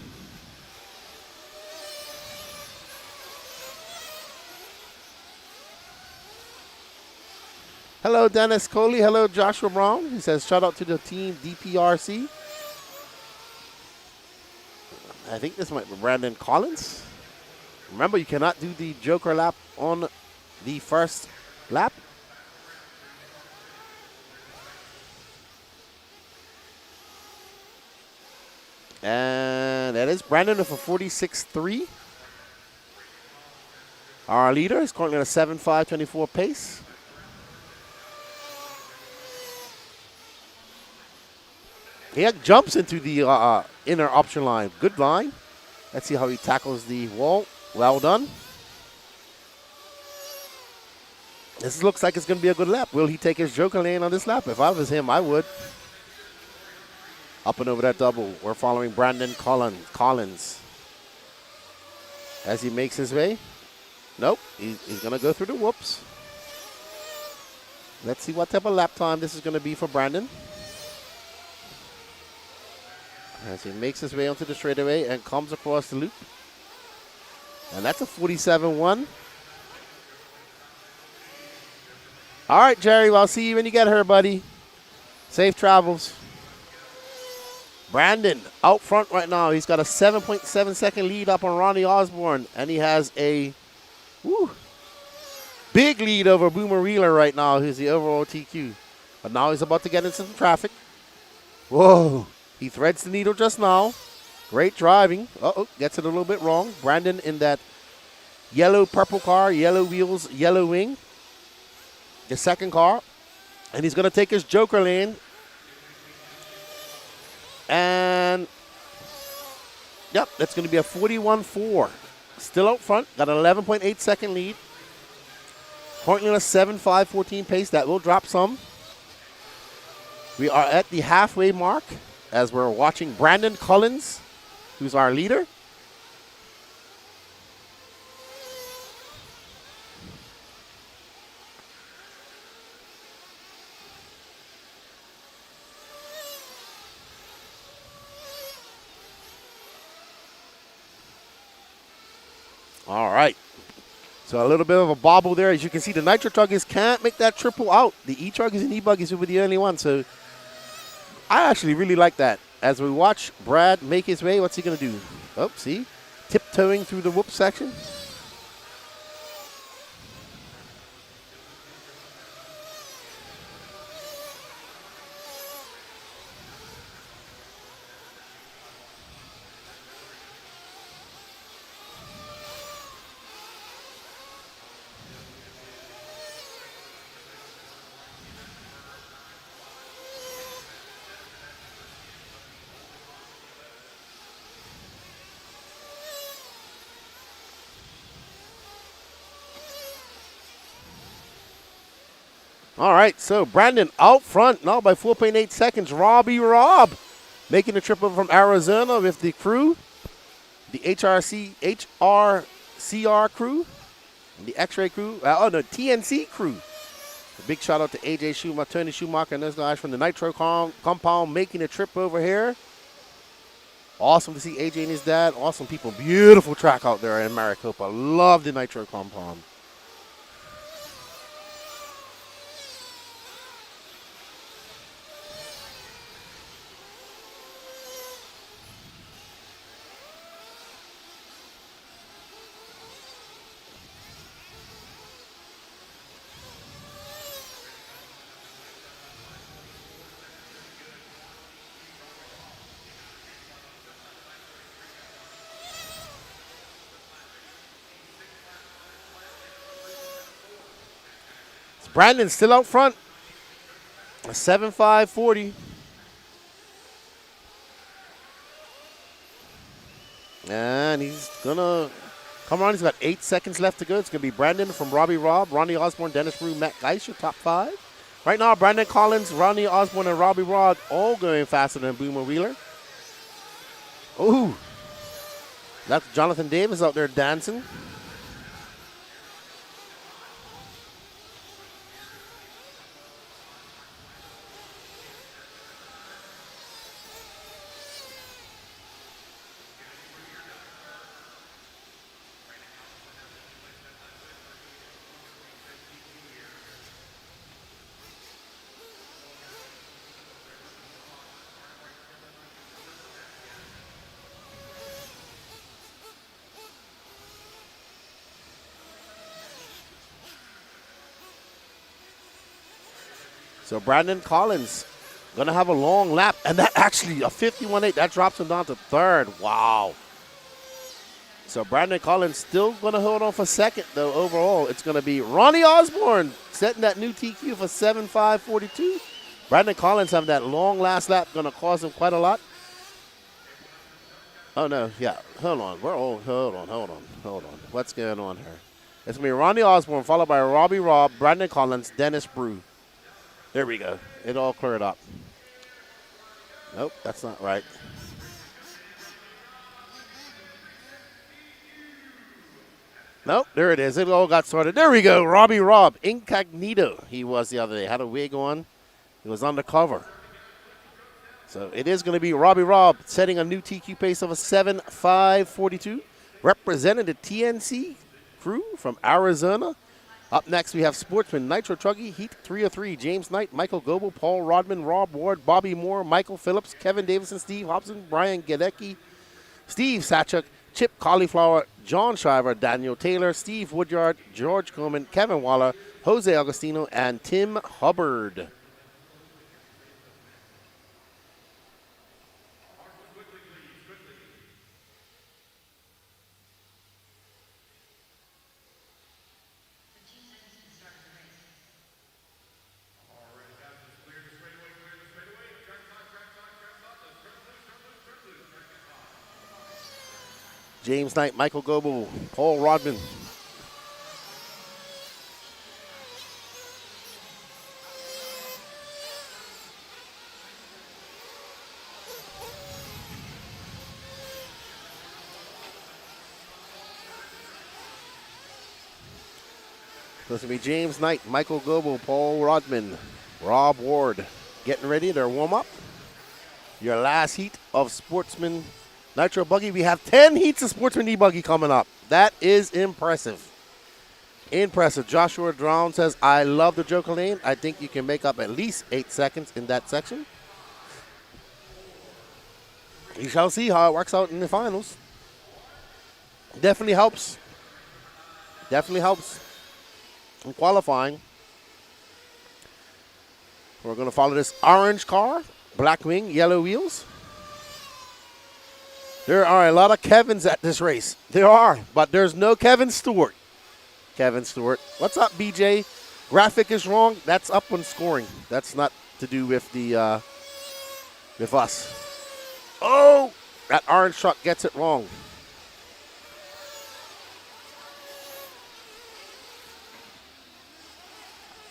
Hello, Dennis Coley. Hello, Joshua Brown. He says, shout out to the team DPRC. I think this might be Brandon Collins. Remember, you cannot do the Joker lap on the first lap. And that is Brandon with a 46.3. Our leader is currently at a 7.524 pace. He jumps into the inner option line. Good line. Let's see how he tackles the wall. Well done. This looks like it's going to be a good lap. Will he take his Joker lane on this lap? If I was him, I would. Up and over that double. We're following Brandon Collins. As he makes his way. Nope. He's going to go through the whoops. Let's see what type of lap time this is going to be for Brandon. As he makes his way onto the straightaway and comes across the loop. And that's a 47.1. All right, Jerry. Well, I'll see you when you get here, buddy. Safe travels. Brandon out front right now. He's got a 7.7 second lead up on Ronnie Osborne, and he has a big lead over Boomer Wheeler right now, who's the overall TQ. But now he's about to get into some traffic. Whoa. He threads the needle just now. Great driving. Uh-oh, gets it a little bit wrong. Brandon in that yellow purple car, yellow wheels, yellow wing. The second car. And he's going to take his joker lane. And, yep, that's going to be a 41-4. Still out front. Got an 11.8 second lead. Currently on a 7.5-14 pace. That will drop some. We are at the halfway mark as we're watching Brandon Collins, who's our leader. All right. So a little bit of a bobble there. As you can see, the Nitro Truggies can't make that triple out. The E-Truggies and E-Buggies will be the only ones. So I actually really like that. As we watch Brad make his way, what's he going to do? Oh, see? Tiptoeing through the whoop section. All right, so Brandon out front now by 4.8 seconds. Robbie Robb making the trip over from Arizona with the crew, the HRCR crew, and the X-Ray crew, TNC crew. A big shout out to AJ Schumacher, Tony Schumacher, and those guys from the Nitro compound making the trip over here. Awesome to see AJ and his dad. Awesome people. Beautiful track out there in Maricopa. Love the Nitro compound. Brandon still out front. A 7.5-40. And he's going to come on. He's got 8 seconds left to go. It's going to be Brandon from Robbie Robb, Ronnie Osborne, Dennis Brew, Matt Geischer, top 5. Right now, Brandon Collins, Ronnie Osborne, and Robbie Robb all going faster than Boomer Wheeler. Ooh. That's Jonathan Davis out there dancing. So Brandon Collins going to have a long lap. And that actually, a 51.8, that drops him down to third. Wow. So Brandon Collins still going to hold on for second, though, overall. It's going to be Ronnie Osborne setting that new TQ for 7.5.42. Brandon Collins having that long last lap, going to cost him quite a lot. Oh, no, yeah. Hold on. Hold on. What's going on here? It's going to be Ronnie Osborne, followed by Robbie Robb, Brandon Collins, Dennis Brew. There we go. It all cleared up. Nope, that's not right. Nope, there it is. It all got sorted. There we go. Robbie Robb, incognito. He was the other day. Had a wig on. He was undercover. So it is going to be Robbie Robb setting a new TQ pace of a 7.5.42. Representing the TNC crew from Arizona. Up next, we have Sportsman, Nitro Truggy, Heat 3 of 3, James Knight, Michael Goebel, Paul Rodman, Rob Ward, Bobby Moore, Michael Phillips, Kevin Davison, Steve Hobson, Brian Gadecki, Steve Sachuk, Chip Cauliflower, John Shriver, Daniel Taylor, Steve Woodyard, George Coleman, Kevin Waller, Jose Agostino, and Tim Hubbard. James Knight, Michael Goebel, Paul Rodman. So it's going to be James Knight, Michael Goebel, Paul Rodman, Rob Ward getting ready their warm-up. Your last heat of Sportsman Nitro Buggy. We have 10 heats of Sportsman E-Buggy coming up. That is impressive. Impressive. Joshua Drown says, I love the Joker lane. I think you can make up at least 8 seconds in that section. We shall see how it works out in the finals. Definitely helps. Definitely helps in qualifying. We're going to follow this orange car, black wing, yellow wheels. There are a lot of Kevins at this race. There are, but there's no Kevin Stewart. Kevin Stewart. What's up, BJ? Graphic is wrong. That's up on scoring. That's not to do with the with us. Oh, that orange truck gets it wrong.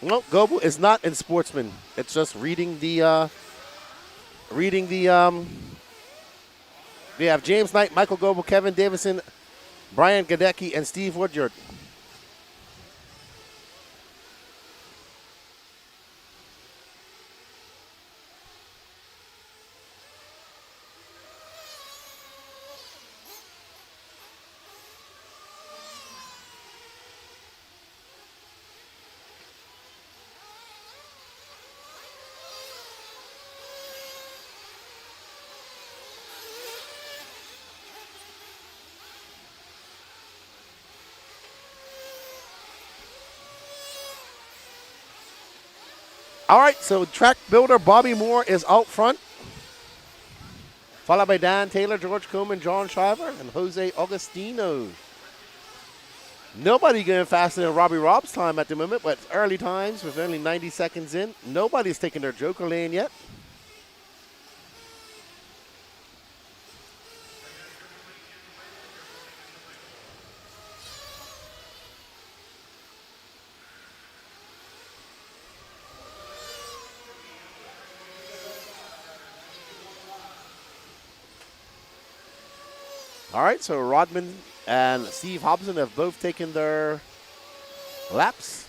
No, Goebel is not in Sportsman. It's just reading the we have James Knight, Michael Goebel, Kevin Davison, Brian Gadecki, and Steve Woodyard. All right, so track builder Bobby Moore is out front, followed by Dan Taylor, George Coleman, John Shriver, and Jose Agostino. Nobody going faster than Robbie Rob's time at the moment, but early times with only 90 seconds in. Nobody's taking their Joker lane yet. All right, so Rodman and Steve Hobson have both taken their laps.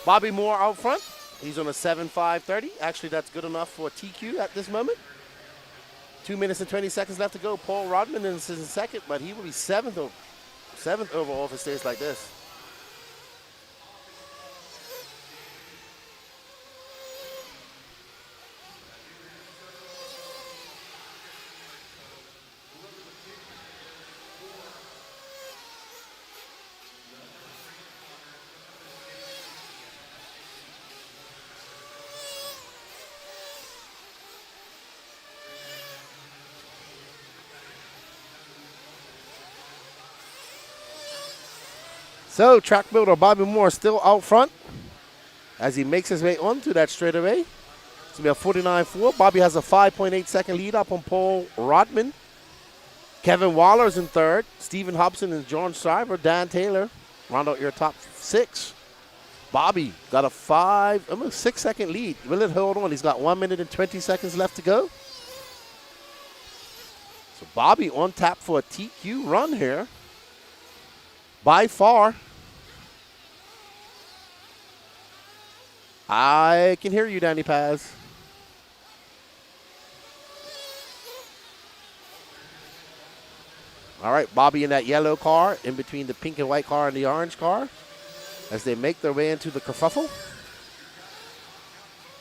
Bobby Moore out front. He's on a 7.530. Actually, that's good enough for TQ at this moment. 2 minutes and 20 seconds left to go. Paul Rodman is in second, but he will be seventh overall if it stays like this. So track builder Bobby Moore still out front as he makes his way onto that straightaway. It's going to be a 49.4. Bobby has a 5.8 second lead up on Paul Rodman. Kevin Waller's in third. Stephen Hobson and John Shriver. Dan Taylor round out your top six. Bobby got a almost 6-second lead. Will it hold on? He's got 1 minute and 20 seconds left to go. So Bobby on tap for a TQ run here. By far. I can hear you, Danny Paz. All right, Bobby in that yellow car, in between the pink and white car and the orange car, as they make their way into the kerfuffle.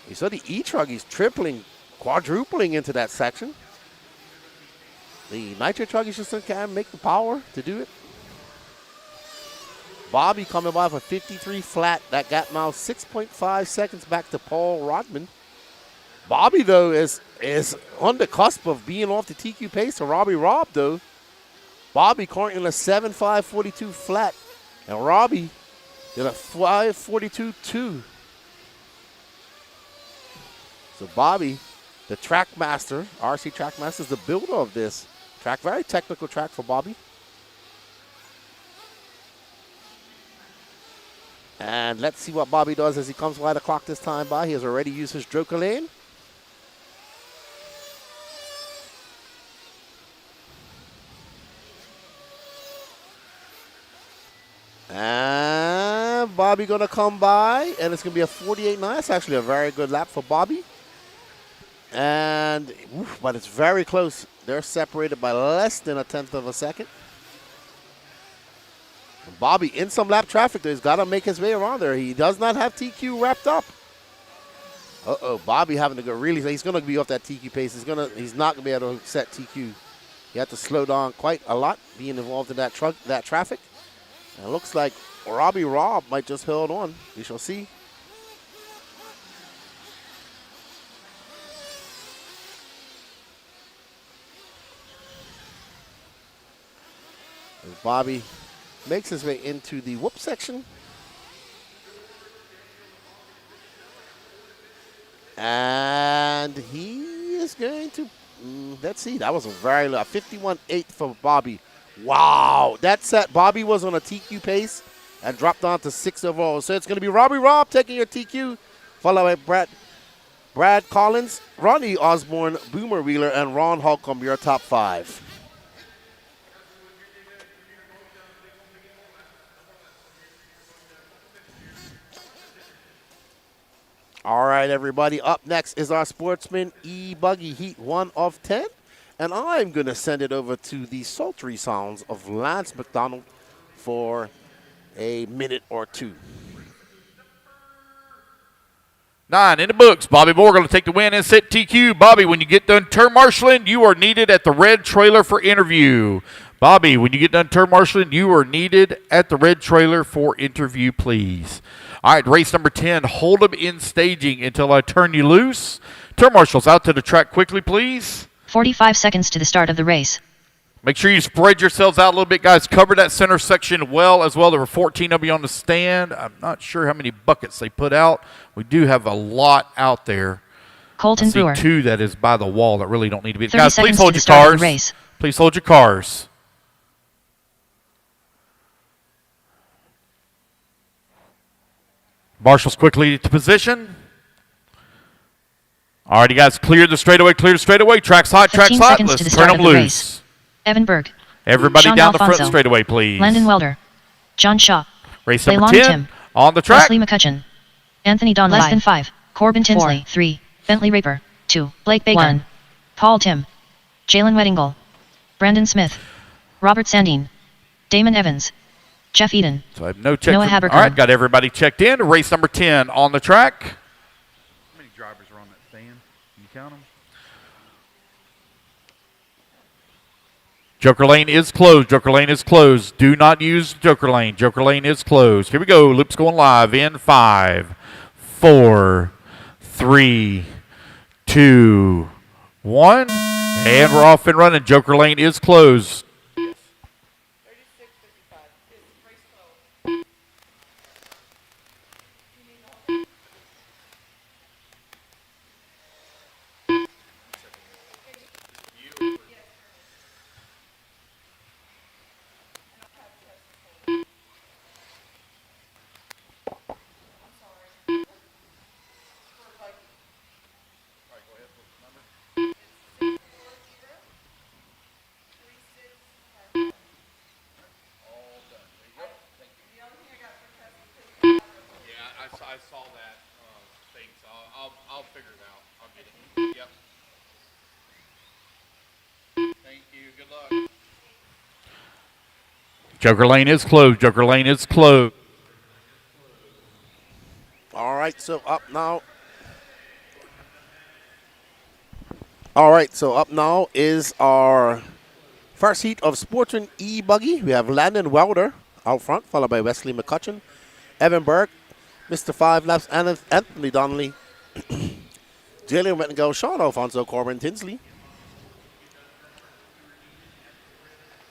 You saw the E-Truggy's tripling, quadrupling into that section. The Nitro Truggy just can't make the power to do it. Bobby coming by for 53 flat. That got now 6.5 seconds back to Paul Rodman. Bobby, though, is on the cusp of being off the TQ pace to Robbie Robb, though. Bobby currently in a 7.542 flat, and Robbie in a 5.42.2. So Bobby, the track master, RC track master, is the builder of this track. Very technical track for Bobby. And let's see what Bobby does as he comes by the clock this time by. He has already used his Joker lane. And Bobby gonna come by, and it's gonna be a 48.9. That's actually a very good lap for Bobby. And, but it's very close. They're separated by less than 1/10 of a second. And Bobby in some lap traffic, though. He's got to make his way around there. He does not have TQ wrapped up. Bobby having to go really. He's gonna be off that TQ pace. He's not gonna be able to set TQ. He had to slow down quite a lot, being involved in that traffic. And it looks like Robbie Robb might just hold on. We shall see. As Bobby makes his way into the whoop section. And he is going to, let's see, that was a very low, 51.8 for Bobby. Wow, that set, Bobby was on a TQ pace and dropped down to 6 overall. So it's going to be Robbie Robb taking your TQ, followed by Brad Collins, Ronnie Osborne, Boomer Wheeler, and Ron Holcomb, your top 5. All right, everybody, up next is our Sportsman E-Buggy Heat 1 of 10. And I'm going to send it over to the sultry sounds of Lance McDonald for a minute or two. 9 in the books. Bobby Moore going to take the win and set TQ. Bobby, when you get done turn marshaling, you are needed at the red trailer for interview. Bobby, when you get done turn marshaling, you are needed at the red trailer for interview, please. All right, race number 10. Hold them in staging until I turn you loose. Turn marshals out to the track quickly, please. 45 seconds to the start of the race. Make sure you spread yourselves out a little bit, guys. Cover that center section well as well. There were 14 of you on the stand. I'm not sure how many buckets they put out. We do have a lot out there. Colton Brewer. 2 that is by the wall that really don't need to be. 30 Guys, please hold your cars. Race. Please hold your cars. Marshals quickly to position. All right, you guys, clear the straightaway, Track's hot, track's hot. Let's turn them loose. Evan Berg. Everybody Sean down Alfonso. the front straightaway, please. Landon Welder. John Shaw. Race number Leilani 10 Tim. on the track. Wesley McCutcheon. Anthony Don. Less than 5. Corbin Tinsley. 3. Bentley Raper. 2. Blake Baker. 1. Paul Tim. Jalen Weddingle. Brandon Smith. Robert Sandine. Damon Evans. Jeff Eden. So I have no check. Noah All Habercorn. right, got everybody checked in. Race number 10 on the track. How many drivers are on that stand? Can you count them? Joker lane is closed. Joker lane is closed. Do not use Joker lane. Joker lane is closed. Here we go. Loop's going live in 5, 4, 3, 2, 1. And we're off and running. Joker lane is closed. I saw that thing, so I'll figure it out. I'll get it. Yep. Thank you. Good luck. Joker lane is closed. Joker lane is closed. All right, so up now. All right, so up now is our first heat of Sportsman E-Buggy. We have Landon Welder out front, followed by Wesley McCutcheon, Evan Berg, Mr. 5 Laps, and Anthony Donnelly, Jalen Wettengo, Sean Alfonso, Corbin Tinsley.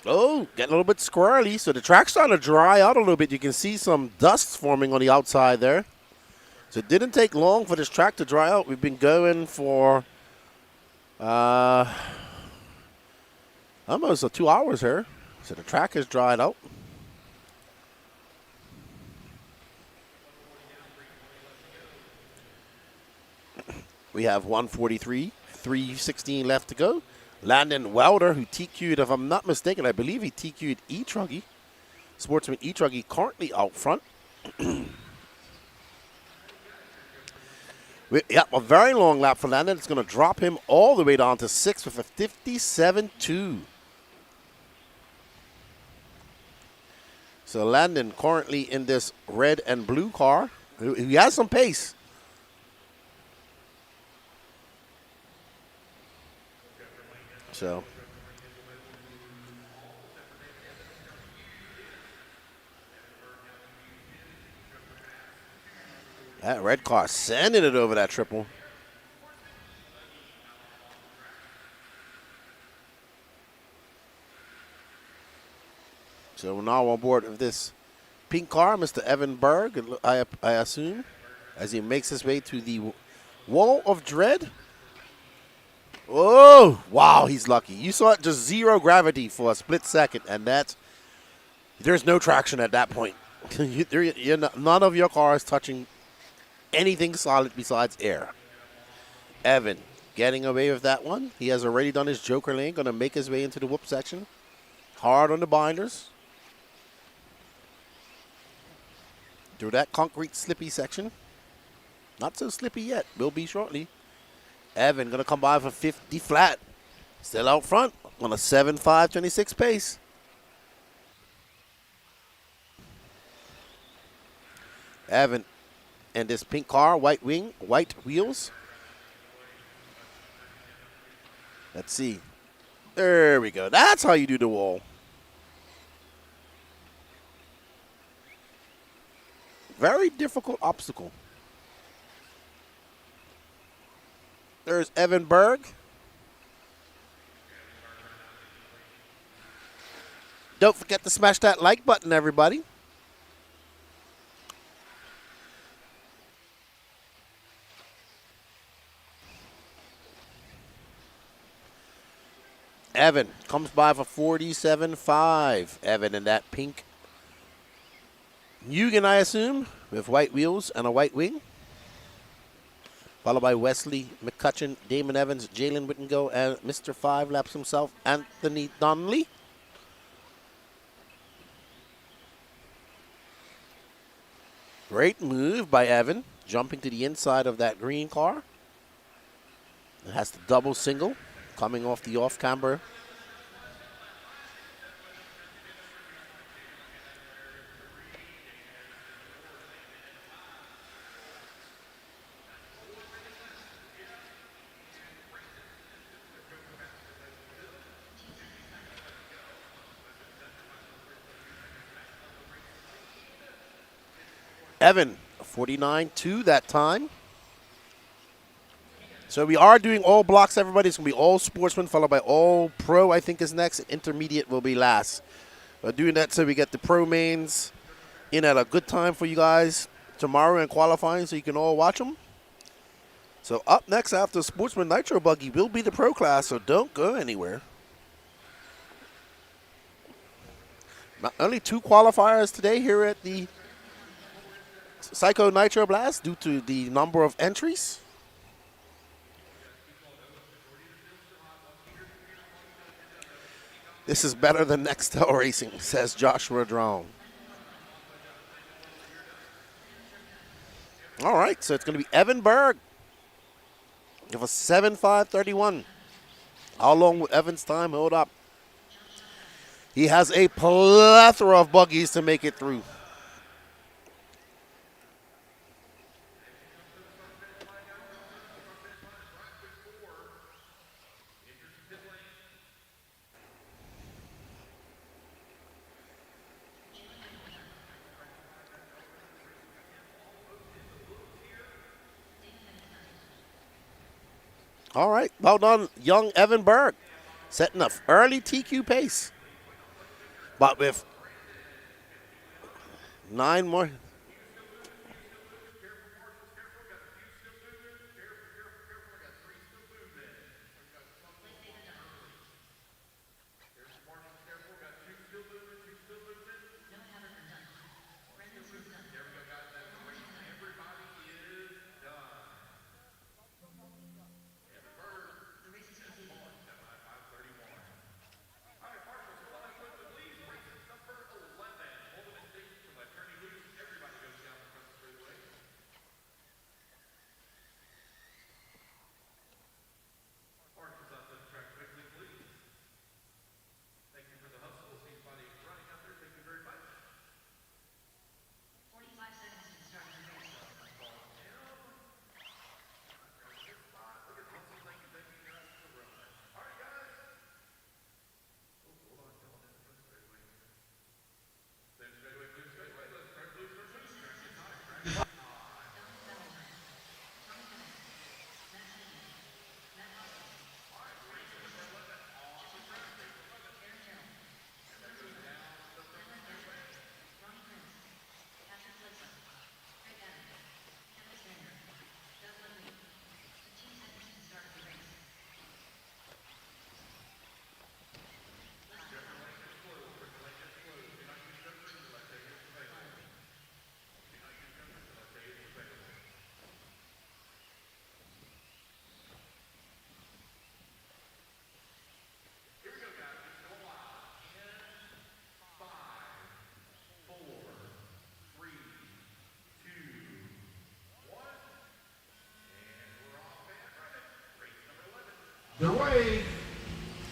Oh, getting a little bit squirrely. So the track's starting to dry out a little bit. You can see some dust forming on the outside there. So it didn't take long for this track to dry out. We've been going for almost 2 hours here. So the track has dried out. We have 143, 3:16 left to go. Landon Welder, who TQ'd, if I'm not mistaken, I believe he TQ'd E-Truggy. Sportsman E-Truggy currently out front. Yep, a very long lap for Landon. It's going to drop him all the way down to 6th with a 57.2. So Landon currently in this red and blue car. He has some pace. So that red car sending it over that triple. So we're now on board of this pink car, Mr. Evan Berg, I assume, as he makes his way to the Wall of Dread. Oh, wow, he's lucky. You saw it, just zero gravity for a split second, and there's no traction at that point. None of your cars touching anything solid besides air. Evan getting away with that one. He has already done his joker lane, going to make his way into the whoop section. Hard on the binders. Through that concrete slippy section. Not so slippy yet. Will be shortly. Evan going to come by for 50 flat. Still out front on a 7.526 pace. Evan and this pink car, white wing, white wheels. Let's see. There we go. That's how you do the wall. Very difficult obstacle. There's Evan Berg. Don't forget to smash that like button, everybody. Evan comes by for 47.5. Evan in that pink Mugen, I assume, with white wheels and a white wing. Followed by Wesley McCutcheon, Damon Evans, Jalen Wittengo, and Mr. 5 Laps himself, Anthony Donnelly. Great move by Evan, jumping to the inside of that green car. It has the double single coming off the off-camber. Evan, 49.2 that time. So we are doing all blocks, everybody. It's going to be all Sportsman, followed by all Pro, I think is next. Intermediate will be last. But doing that so we get the Pro mains in at a good time for you guys tomorrow and qualifying so you can all watch them. So up next after Sportsman Nitro Buggy will be the Pro class, so don't go anywhere. Not only 2 qualifiers today here at the Psycho Nitro Blast due to the number of entries. This is better than Nextel Racing, says Joshua Drone. All right, so it's going to be Evan Berg. Give us 7:5:31. How long will Evan's time hold up? He has a plethora of buggies to make it through. All right, well done, young Evan Berg, setting an early TQ pace. But with 9 more.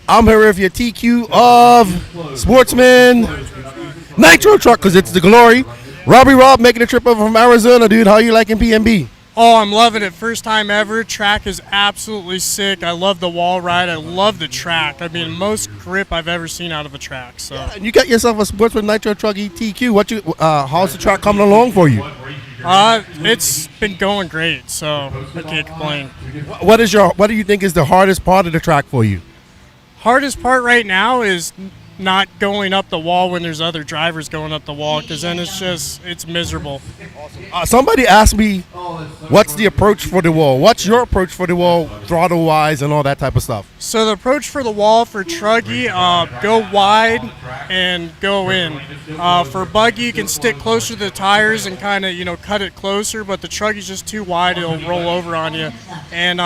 I'm here with your TQ of Sportsman, Nitro Truck, because it's the glory. Rob making a trip over from Arizona, dude. How you liking PNB? Oh, I'm loving it. First time ever. Track is absolutely sick. I love the wall ride. I love the track. I mean, most grip I've ever seen out of a track. So. Yeah, and you got yourself a Sportsman Nitro Truggy TQ. How's the track coming along for you? It's been going great, so I can't complain. What do you think is the hardest part of the track for you? Hardest part right now is not going up the wall when there's other drivers going up the wall, because then it's miserable. Somebody asked me, what's the approach for the wall? What's your approach for the wall, throttle-wise and all that type of stuff? So the approach for the wall for Truggy, go wide and go in. For Buggy, you can stick closer to the tires and kind of, cut it closer, but the Truggy's just too wide, it'll roll over on you. And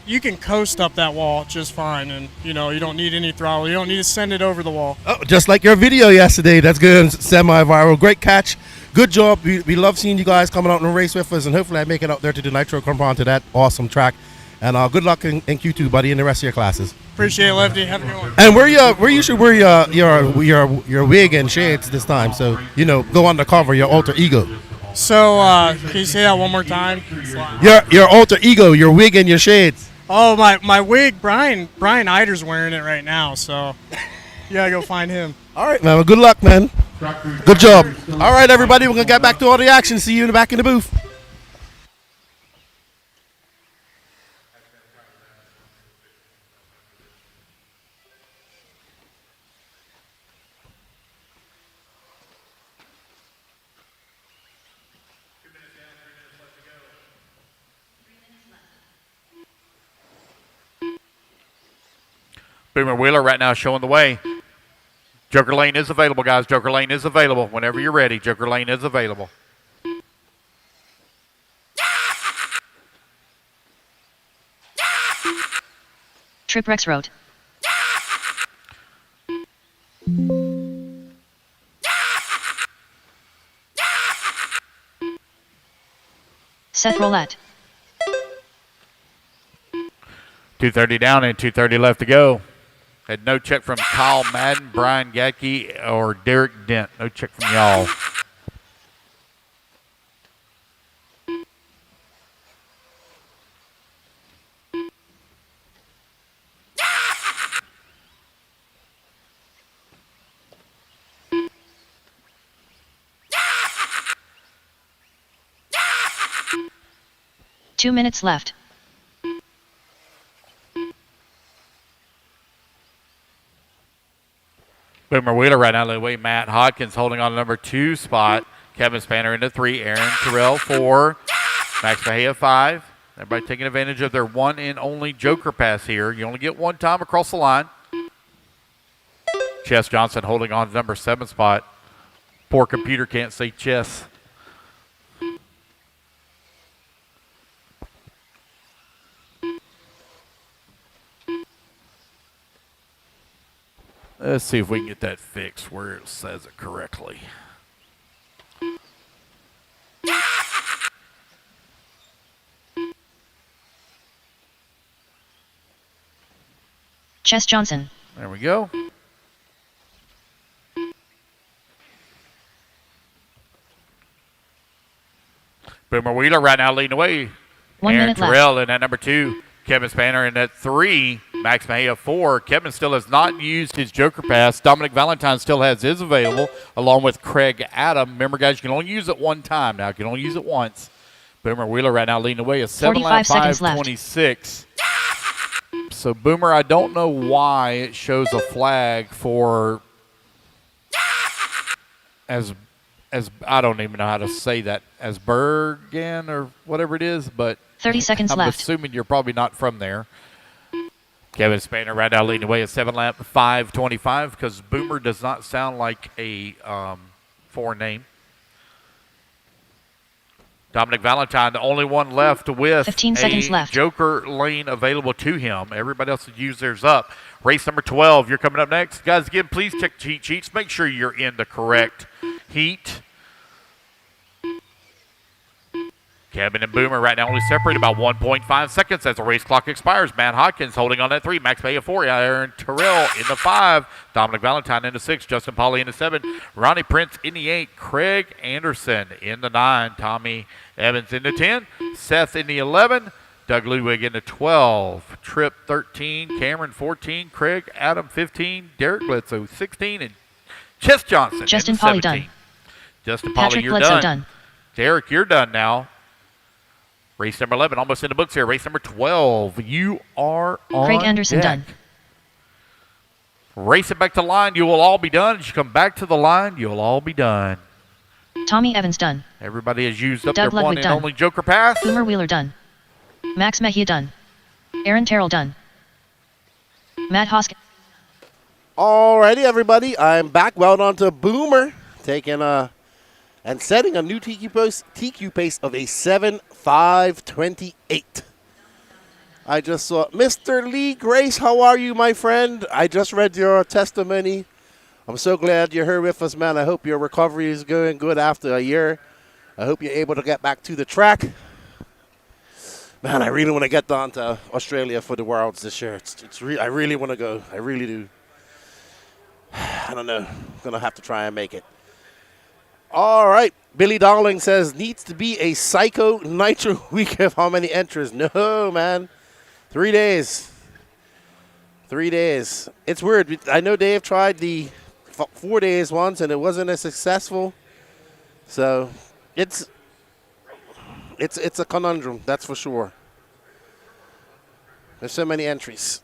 you can coast up that wall just fine, and you don't need any throttle. You don't need to send it over the wall. Oh, just like your video yesterday. That's good, semi-viral. Great catch. Good job. We love seeing you guys coming out and race with us, and hopefully I make it out there to the Nitro, come on to that awesome track. And good luck in Q2, buddy, and the rest of your classes. Appreciate it, Lefty. Have a good one. And where you should wear your wig and shades this time, so go undercover, your alter ego. So can you say that one more time? Your alter ego, your wig and your shades. Oh, my wig, Brian Eider's wearing it right now, so you gotta go find him. All right, man. Well, good luck, man. Good job. All right, everybody. We're going to get back to all the action. See you in the back in the booth. Boomer Wheeler right now showing the way. Joker Lane is available, guys. Joker Lane is available. Whenever you're ready, Joker Lane is available. Trip Rex Road. Set roulette. 2:30 down and 2:30 left to go. Had no check from Kyle Madden, Brian Gatke, or Derek Dent. No check from y'all. Two minutes left. Boomer Wheeler right now, the way Matt Hodkins holding on to number 2 spot. Kevin Spanner into 3. Aaron Terrell 4. Max Mejia 5. Everybody taking advantage of their one and only Joker pass here. You only get one time across the line. Chess Johnson holding on to number 7 spot. Poor computer can't say chess. Let's see if we can get that fixed where it says it correctly. Chess Johnson. There we go. Boomer Wheeler right now leading away. 1 Aaron minute Terrell left. in at number 2. Kevin Spanner in at 3. Max Mejia 4. Kevin still has not used his Joker pass. Dominic Valentine still has his available, along with Craig Adam. Remember, guys, you can only use it one time now. You can only use it once. Boomer Wheeler right now leading away. A 7-lap 5:26. So, Boomer, I don't know why it shows a flag for as I don't even know how to say that, as Bergen or whatever it is, but 30 seconds I'm left. assuming you're probably not from there. Kevin Spanner right now leading away at 7-lap 5:25 because Boomer does not sound like a foreign name. Dominic Valentine, the only one left with 15 seconds left. Joker lane available to him. Everybody else has used theirs up. Race number 12, you're coming up next. Guys, again, please check the cheat sheets. Make sure you're in the correct heat. Kevin and Boomer right now only separated about 1.5 seconds as the race clock expires. Matt Hodkins holding on at 3. Max Mejia 4. Aaron Terrell in the 5. Dominic Valentine in the 6. Justin Pauly in the 7. Ronnie Prince in the 8. Craig Anderson in the 9. Tommy Evans in the 10. Seth in the 11. Doug Ludwig in the 12. Tripp 13. Cameron 14. Craig Adam 15. Derek Bledsoe 16. And Chess Johnson Justin in the Pauly 17. done. Justin Pauly, Patrick you're Bledsoe done. done. Derek, you're done now. Race number 11, almost in the books here. Race number 12, you are on Craig Anderson deck. done. Race it back to the line. You will all be done. As you come back to the line, you'll all be done. Tommy Evans done. Everybody has used up Doug their one Ludwig and done. only Joker pass. Boomer Wheeler done. Max Mejia done. Aaron Terrell done. Matt Hoskins. Alrighty, everybody. I'm back. Well done to Boomer. Taking and setting a new TQ pace of a 7:5:28. I just saw Mr. Lee Grace. How are you, my friend? I just read your testimony. I'm so glad you're here with us, man. I hope your recovery is going good after a year. I hope you're able to get back to the track. Man, I really want to get down to Australia for the Worlds this year. I really want to go. I really do. I don't know. I'm going to have to try and make it. All right. Billy Darling says, needs to be a Psycho Nitro week of how many entries? No, man. 3 days. 3 days. It's weird. I know Dave tried the 4 days once, and it wasn't as successful. So it's a conundrum, that's for sure. There's so many entries.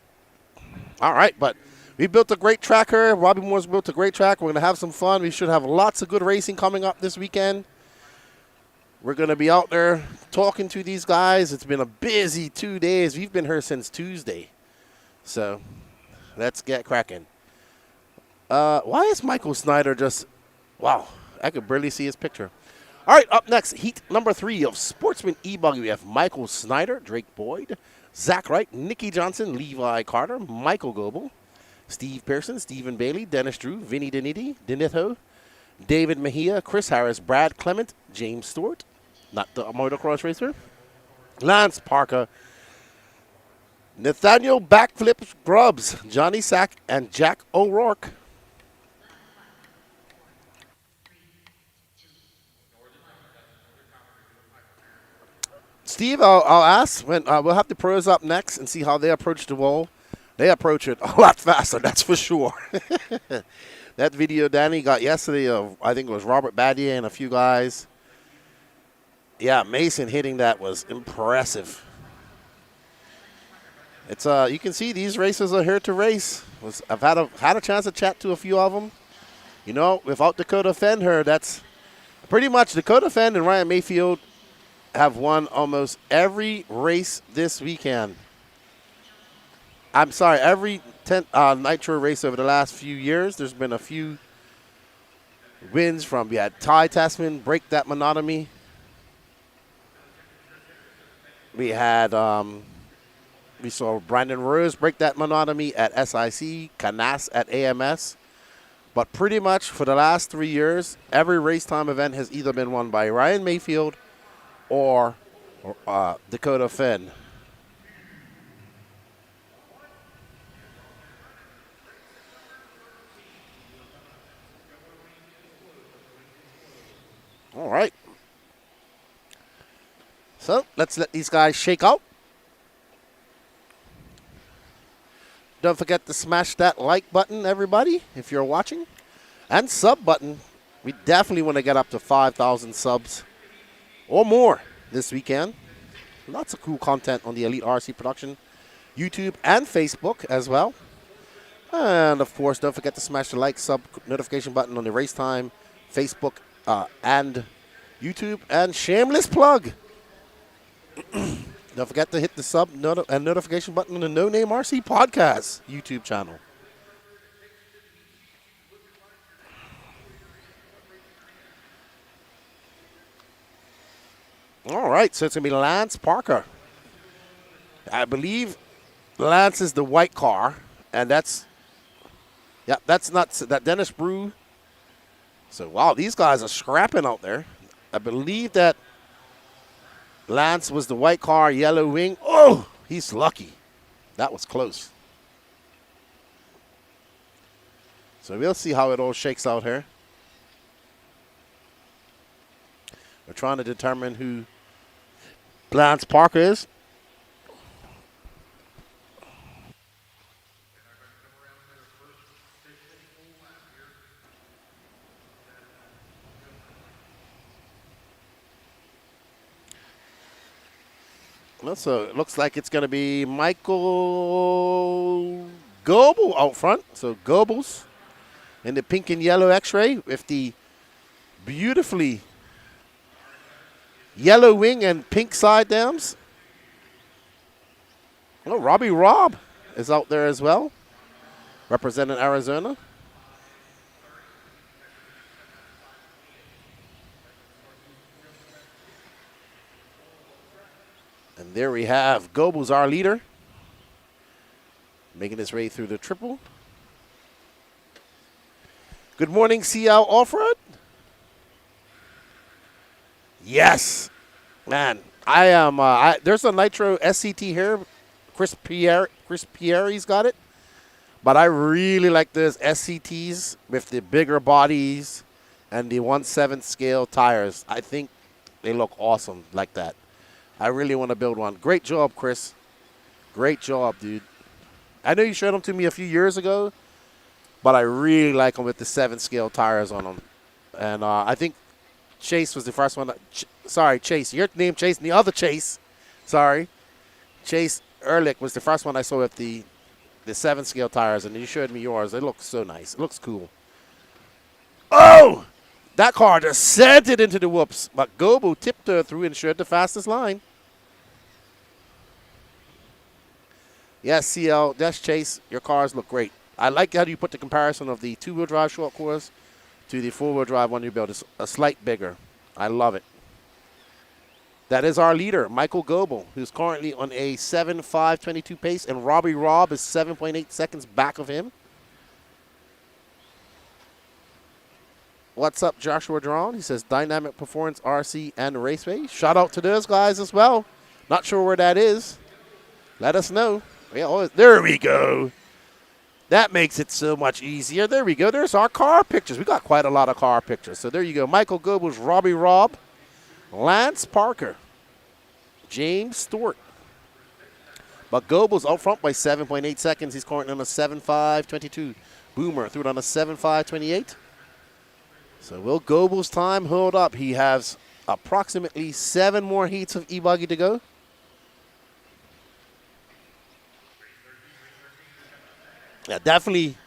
All right, but we built a great track here. Robbie Moore's built a great track. We're going to have some fun. We should have lots of good racing coming up this weekend. We're going to be out there talking to these guys. It's been a busy 2 days. We've been here since Tuesday. So let's get cracking. Why is Michael Snyder just... Wow, I could barely see his picture. All right, up next, heat number 3 of Sportsman E-Buggy. We have Michael Snyder, Drake Boyd, Zach Wright, Nikki Johnson, Levi Carter, Michael Goebel, Steve Pearson, Stephen Bailey, Dennis Drew, Vinny Dinito, David Mejia, Chris Harris, Brad Clement, James Stewart, not the motocross racer. Lance Parker, Nathaniel Backflip Grubbs, Johnny Sack, and Jack O'Rourke. Steve, I'll ask when we'll have the pros up next and see how they approach the wall. They approach it a lot faster, that's for sure. That video Danny got yesterday of, I think it was Robert Badier and a few guys. Yeah, Mason hitting that was impressive. It's you can see these racers are here to race. I've had a chance to chat to a few of them. You know, without Dakota Phand here, that's pretty much Dakota Phand and Ryan Mayfield have won almost every race this weekend. I'm sorry, every Nitro race over the last few years. There's been a few wins from, we had Ty Tasman break that monotony. We had, we saw Brandon Rose break that monotony at SIC, Canas at AMS. But pretty much for the last 3 years, every race time event has either been won by Ryan Mayfield or Dakota Phand. All right. So let's let these guys shake out. Don't forget to smash that like button, everybody, if you're watching. And sub button. We definitely want to get up to 5,000 subs or more this weekend. Lots of cool content on the Elite RC Production YouTube and Facebook as well. And, of course, don't forget to smash the like, sub, notification button on the RACETIME Facebook and YouTube. And shameless plug. Don't forget to hit the sub and notification button on the No Name RC Podcast YouTube channel. All right, so it's going to be Lance Parker. I believe Lance is the white car, and that's not that Dennis Brew. So, wow, these guys are scrapping out there. I believe that Lance was the white car, yellow wing. Oh, he's lucky. That was close. So we'll see how it all shakes out here. We're trying to determine who Lance Parker is. So it looks like it's going to be Michael Goebel out front. So Goebels in the pink and yellow X-ray with the beautifully yellow wing and pink side dams. Oh, Robbie Robb is out there as well, representing Arizona. And there we have Goebels, our leader, making his way through the triple. Good morning, CL Offroad. Yes, man. I am. There's a Nitro SCT here. Chris Pierre's got it, but I really like those SCTs with the bigger bodies and the 1/7 scale tires. I think they look awesome like that. I really want to build one. Great job, Chris. Great job, dude. I know you showed them to me a few years ago, but I really like them with the 7 scale tires on them. And I think Chase was the first one. Sorry, Chase. Your name Chase and the other Chase. Sorry. Chase Ehrlich was the first one I saw with the 7 scale tires, and you showed me yours. It looks so nice. It looks cool. Oh! That car just sent it into the whoops, but Goebel tipped her through and showed the fastest line. Yes, CL, that's Chase. Your cars look great. I like how you put the comparison of the 2-wheel drive short course to the 4-wheel drive one you built. It's a slight bigger. I love it. That is our leader, Michael Goebel, who's currently on a 7.522 pace, and Robbie Robb is 7.8 seconds back of him. What's up, Joshua Drawn? He says Dynamic Performance RC and Raceway. Shout out to those guys as well. Not sure where that is. Let us know. Yeah, oh, there we go. That makes it so much easier. There we go. There's our car pictures. We got quite a lot of car pictures. So there you go. Michael Goebbels, Robbie Robb, Lance Parker, James Stewart. But Goebbels out front by 7.8 seconds. He's currently on a 7.5.22. Boomer threw it on a 7.5.28. So will Goebbels' time hold up? He has approximately 7 more heats of E-Buggy to go. Yeah, definitely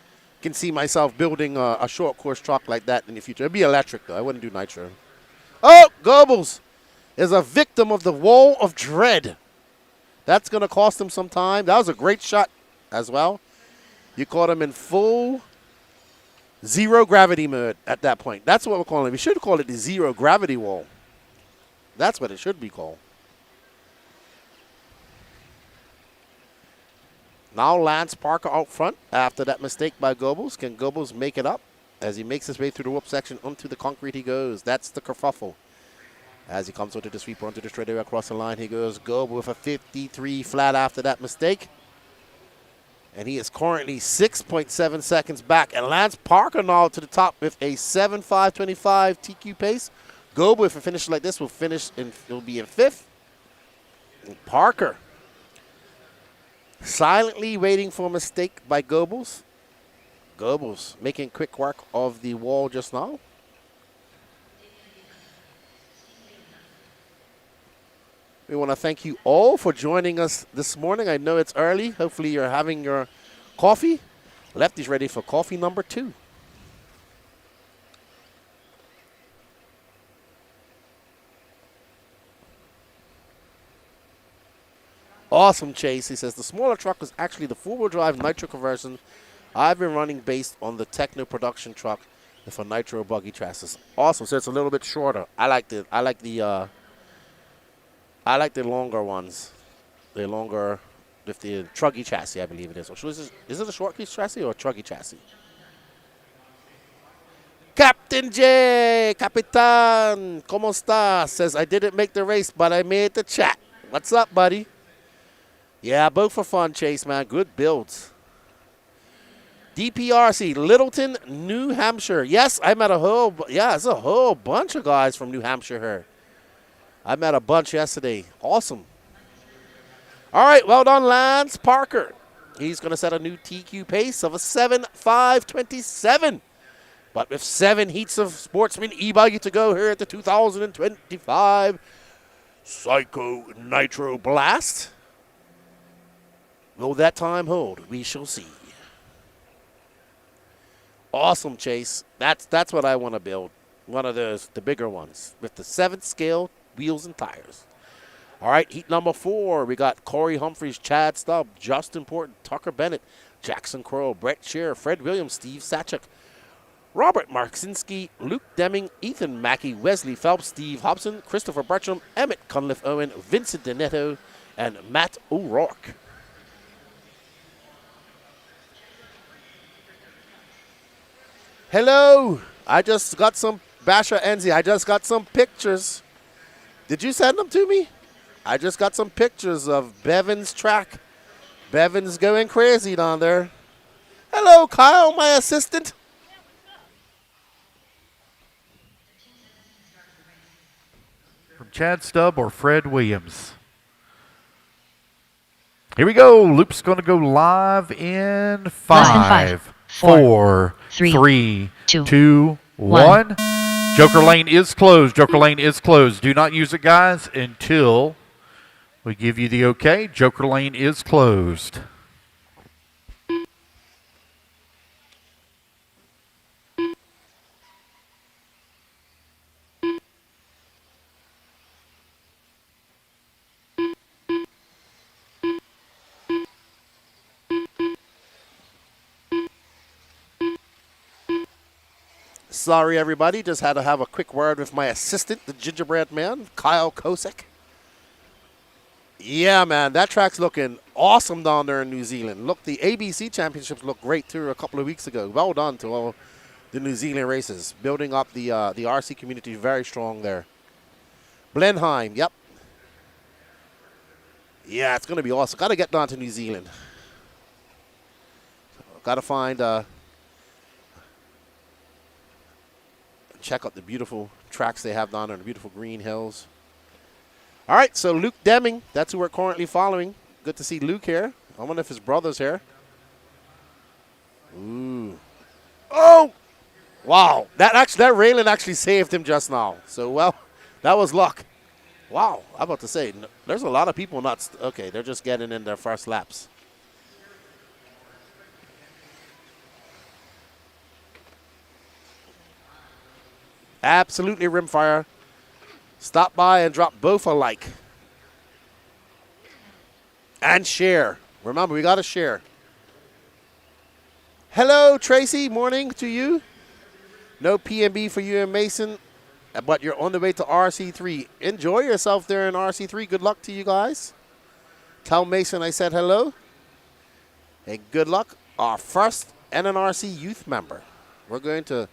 can see myself building a short course truck like that in the future. It'd be electric, though. I wouldn't do nitro. Oh, Goebbels is a victim of the wall of dread. That's going to cost him some time. That was a great shot as well. You caught him in full zero gravity mode at that point. That's what we're calling it. We should call it the zero gravity wall. That's what it should be called. Now Lance Parker out front after that mistake by Goebbels. Can Goebbels make it up? As he makes his way through the whoop section onto the concrete he goes. That's the kerfuffle. As he comes onto the sweeper, onto the straight area across the line, he goes Goebbels with a 53 flat after that mistake. And he is currently 6.7 seconds back. And Lance Parker now to the top with a 7.525 TQ pace. Goebbels, if it finishes like this, will be in 5th. And Parker silently waiting for a mistake by Goebbels. Goebbels making quick work of the wall just now. We want to thank you all for joining us this morning. I know it's early. Hopefully you're having your coffee. Lefty's ready for coffee number 2. Awesome, Chase. He says the smaller truck is actually the four-wheel drive nitro conversion I've been running based on the Techno production truck with a Nitro Buggy chassis. Awesome. So it's a little bit shorter. I like the longer ones. The longer with the Truggy chassis, I believe it is. Or is it a short piece chassis or a Truggy chassis? Captain J, Capitan, ¿Cómo está? Says I didn't make the race, but I made the chat. What's up, buddy? Yeah, both for fun, Chase, man. Good builds. DPRC, Littleton, New Hampshire. Yes, I met it's a whole bunch of guys from New Hampshire here. I met a bunch yesterday. Awesome. All right, well done, Lance Parker. He's going to set a new TQ pace of a 7.527. But with 7 heats of Sportsman E-Buggy to go here at the 2025 Psycho Nitro Blast. Will that time hold? We shall see. Awesome, Chase. That's what I want to build. One of those, the bigger ones, with the 7th scale wheels and tires. All right, heat number 4. We got Corey Humphreys, Chad Stubb, Justin Porton, Tucker Bennett, Jackson Crow, Brett Shearer, Fred Williams, Steve Sachuk, Robert Marcinski, Luke Deming, Ethan Mackey, Wesley Phelps, Steve Hobson, Christopher Bertram, Emmett Cunliffe Owen, Vincent Donetto, and Matt O'Rourke. Hello. I just got some, Basha Enzi, I just got some pictures. Did you send them to me? I just got some pictures of Bevan's track. Bevan's going crazy down there. Hello, Kyle, my assistant. From Chad Stubb or Fred Williams. Here we go. Loop's going to go live in 5, 4, 3, 2, 1. Joker lane is closed. Joker lane is closed. Do not use it, guys, until we give you the okay. Joker lane is closed. Sorry, everybody. Just had to have a quick word with my assistant, the gingerbread man, Kyle Kosick. Yeah, man, that track's looking awesome down there in New Zealand. Look, the ABC Championships looked great, too, a couple of weeks ago. Well done to all the New Zealand races, building up the RC community very strong there. Blenheim, yep. Yeah, it's going to be awesome. Got to get down to New Zealand. Got to find, check out the beautiful tracks they have down there, the beautiful green hills. All right, so Luke Deming, that's who we're currently following. Good to see Luke here. I wonder if his brother's here. Ooh. Oh! Wow, that railing actually saved him just now. So, well, that was luck. Wow, I'm about to say, there's a lot of people not, okay, they're just getting in their first laps. Absolutely rimfire. Stop by and drop both a like. And share. Remember, we got to share. Hello, Tracy. Morning to you. No PNB for you and Mason, but you're on the way to RC3. Enjoy yourself there in RC3. Good luck to you guys. Tell Mason I said hello. And good luck. Our first NNRC youth member. We're going to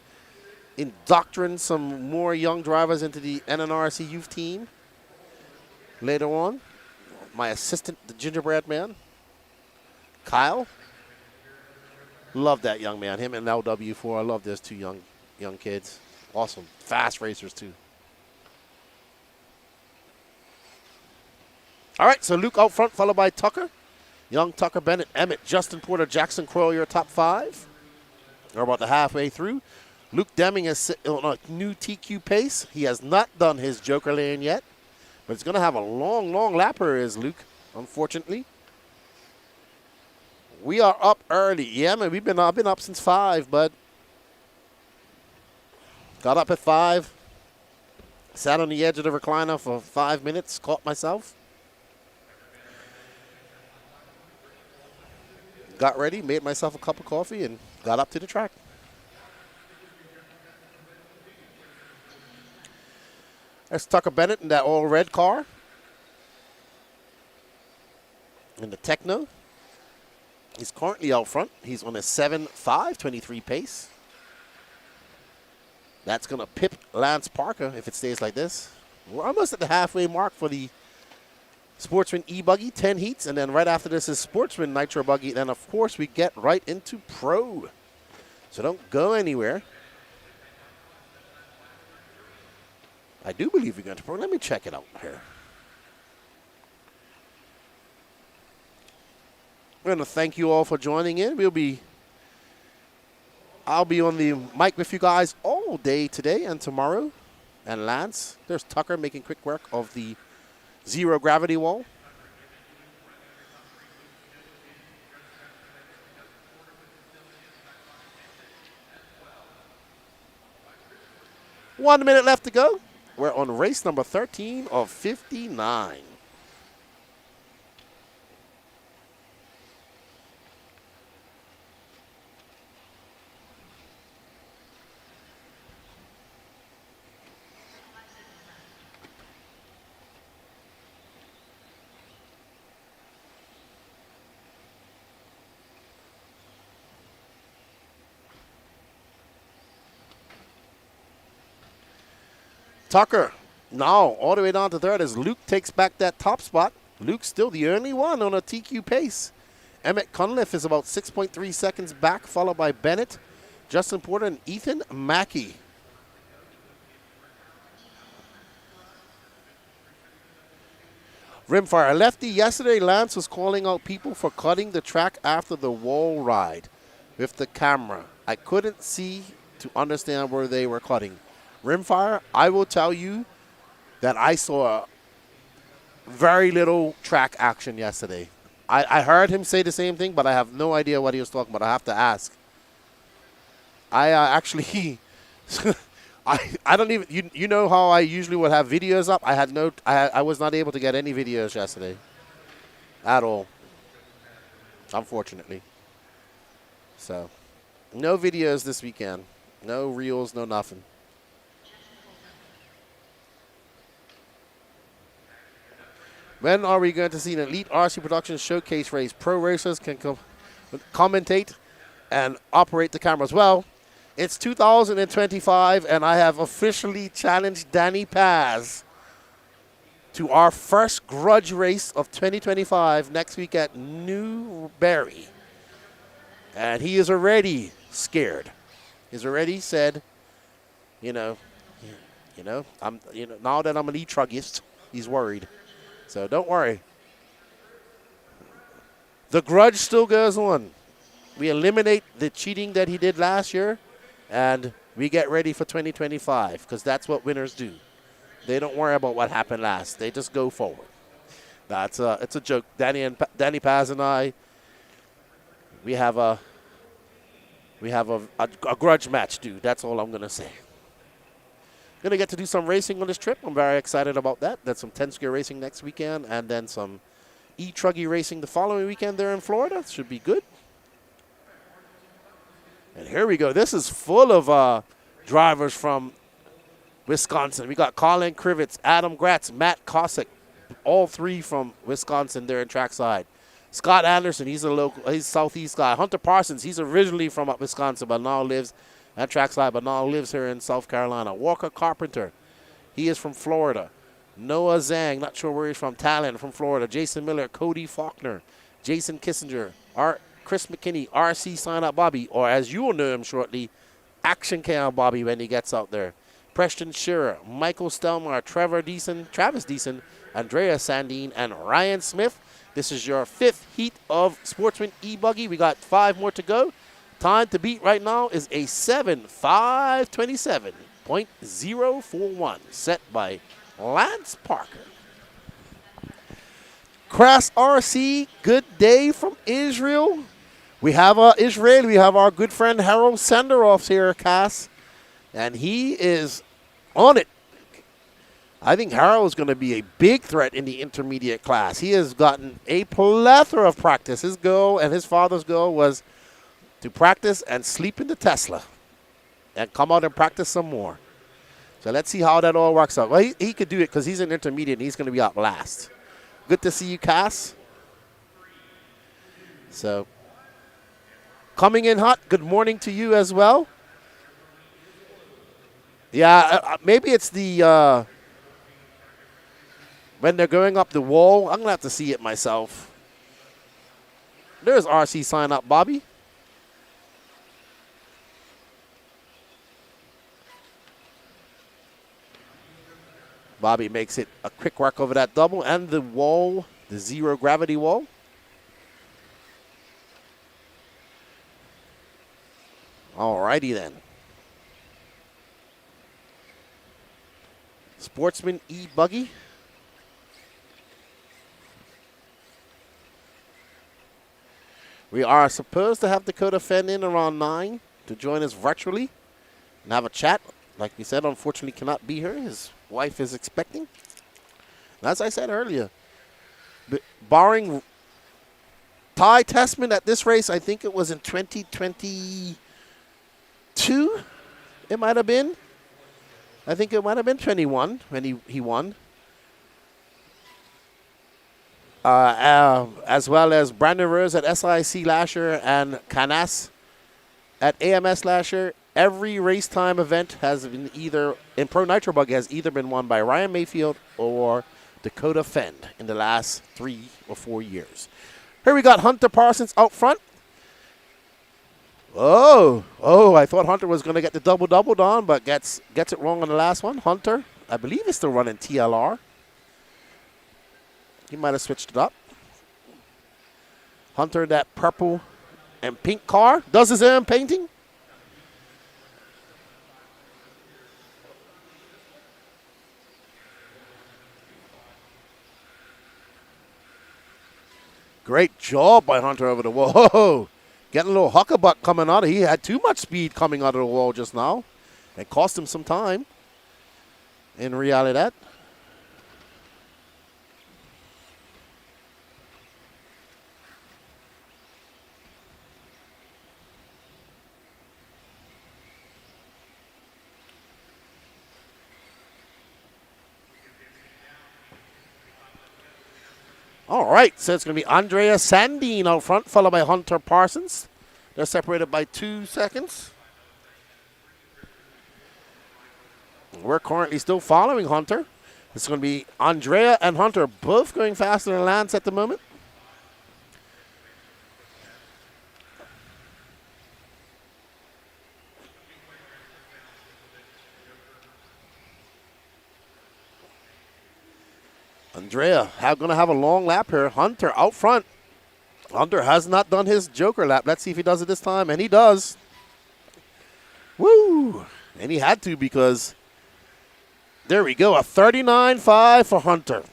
indoctrinate some more young drivers into the NNRC youth team later on. My assistant, the gingerbread man, Kyle. Love that young man. Him and LW4. I love those two young kids. Awesome. Fast racers, too. All right, so Luke out front, followed by Tucker. Young Tucker, Bennett, Emmett, Justin Porter, Jackson Croyle, your top 5. We're about the halfway through. Luke Deming is on a new TQ pace. He has not done his Joker lane yet, but it's going to have a long, long lapper, is Luke, unfortunately. We are up early. Yeah, man, I've been up since 5, but got up at 5. Sat on the edge of the recliner for 5 minutes, caught myself. Got ready, made myself a cup of coffee, and got up to the track. There's Tucker Bennett in that all red car. In the Techno. He's currently out front. He's on a 7.523 pace. That's going to pip Lance Parker if it stays like this. We're almost at the halfway mark for the Sportsman E-Buggy, 10 heats. And then right after this is Sportsman Nitro Buggy. Then, of course, we get right into Pro. So don't go anywhere. I do believe we're going to Pro. Let me check it out here. We're going to thank you all for joining in. I'll be on the mic with you guys all day today and tomorrow. And Lance, there's Tucker making quick work of the zero gravity wall. One minute left to go. We're on race number 13 of 59. Tucker, now all the way down to third as Luke takes back that top spot. Luke's still the only one on a TQ pace. Emmett Cunliffe is about 6.3 seconds back, followed by Bennett, Justin Porter, and Ethan Mackey. Rimfire lefty. Yesterday, Lance was calling out people for cutting the track after the wall ride with the camera. I couldn't see to understand where they were cutting. Rimfire, I will tell you that I saw very little track action yesterday. I heard him say the same thing, but I have no idea what he was talking about. I have to ask. I actually, I don't even, you know how I usually would have videos up? I was not able to get any videos yesterday at all, unfortunately. So, no videos this weekend. No reels, no nothing. When are we going to see an Elite RC Productions showcase race? Pro racers can commentate and operate the cameras. Well, It's 2025, and I have officially challenged Danny Paz to our first grudge race of 2025 next week at Newberry. And he is already scared. He's already said, now that I'm an E-Truggist, he's worried. So don't worry. The grudge still goes on. We eliminate the cheating that he did last year, and we get ready for 2025, because that's what winners do. They don't worry about what happened last. They just go forward. It's a joke. Danny Paz and I, we have a grudge match, dude. That's all I'm gonna say. Gonna get to do some racing on this trip. I'm very excited about that. That's some 10-scale racing next weekend, and then some E-Truggy racing the following weekend there in Florida. Should be good. And here we go. This is full of drivers from Wisconsin. We got Colin Krivitz, Adam Gratz, Matt Kosick, all three from Wisconsin there in trackside. Scott Anderson, he's a Southeast guy. Hunter Parsons, he's originally from Wisconsin, but now lives at trackside, but now lives here in South Carolina. Walker Carpenter, he is from Florida. Noah Zhang, not sure where he's from, Talon from Florida. Jason Miller, Cody Faulkner, Jason Kissinger, Chris McKinney, RC Sign Up Bobby, or as you will know him shortly, Action Cam Bobby when he gets out there. Preston Shearer, Michael Stelmar, Travis Deason, Andrea Sandine, and Ryan Smith. This is your 5th heat of Sportsman E-Buggy. We got 5 more to go. Time to beat right now is a 7:5:27.041 set by Lance Parker. Crass RC, good day from Israel. We have Israel. We have our good friend Harold Senderoff here, Cass, and he is on it. I think Harold is going to be a big threat in the intermediate class. He has gotten a plethora of practice. His goal and his father's goal was to practice and sleep in the Tesla and come out and practice some more. So let's see how that all works out. Well, he could do it because he's an intermediate and he's going to be out last. Good to see you, Cass. So coming in hot, good morning to you as well. Yeah, maybe it's the when they're going up the wall. I'm going to have to see it myself. There's RC Sign Up Bobby. Bobby makes it a quick work over that double and the wall, the zero gravity wall. Alrighty then. Sportsman E-Buggy. We are supposed to have Dakota Phand in around 9 to join us virtually and have a chat. Like we said, unfortunately cannot be here. His wife is expecting. And as I said earlier, barring Ty Tessman at this race, I think it was in 2022, it might have been. I think it might have been 21 when he won. As well as Brandon Rose at SIC last year and Canas at AMS last year. Every race time event has been either, in Pro Nitro Buggy, has either been won by Ryan Mayfield or Dakota Phand in the last 3 or 4 years. Here we got Hunter Parsons out front. Oh, I thought Hunter was going to get the double-double done, but gets it wrong on the last one. Hunter, I believe, is still running TLR. He might have switched it up. Hunter in that purple and pink car. Does his own painting. Great job by Hunter over the wall. Whoa. Getting a little huckabuck coming out. He had too much speed coming out of the wall just now. It cost him some time. In reality, that. All right, so it's going to be Andrea Sandine out front, followed by Hunter Parsons. They're separated by 2 seconds. We're currently still following Hunter. It's going to be Andrea and Hunter both going faster than Lance at the moment. Andrea going to have a long lap here. Hunter out front. Hunter has not done his Joker lap. Let's see if he does it this time, and he does. Woo! And he had to because there we go, a 39.5 for Hunter.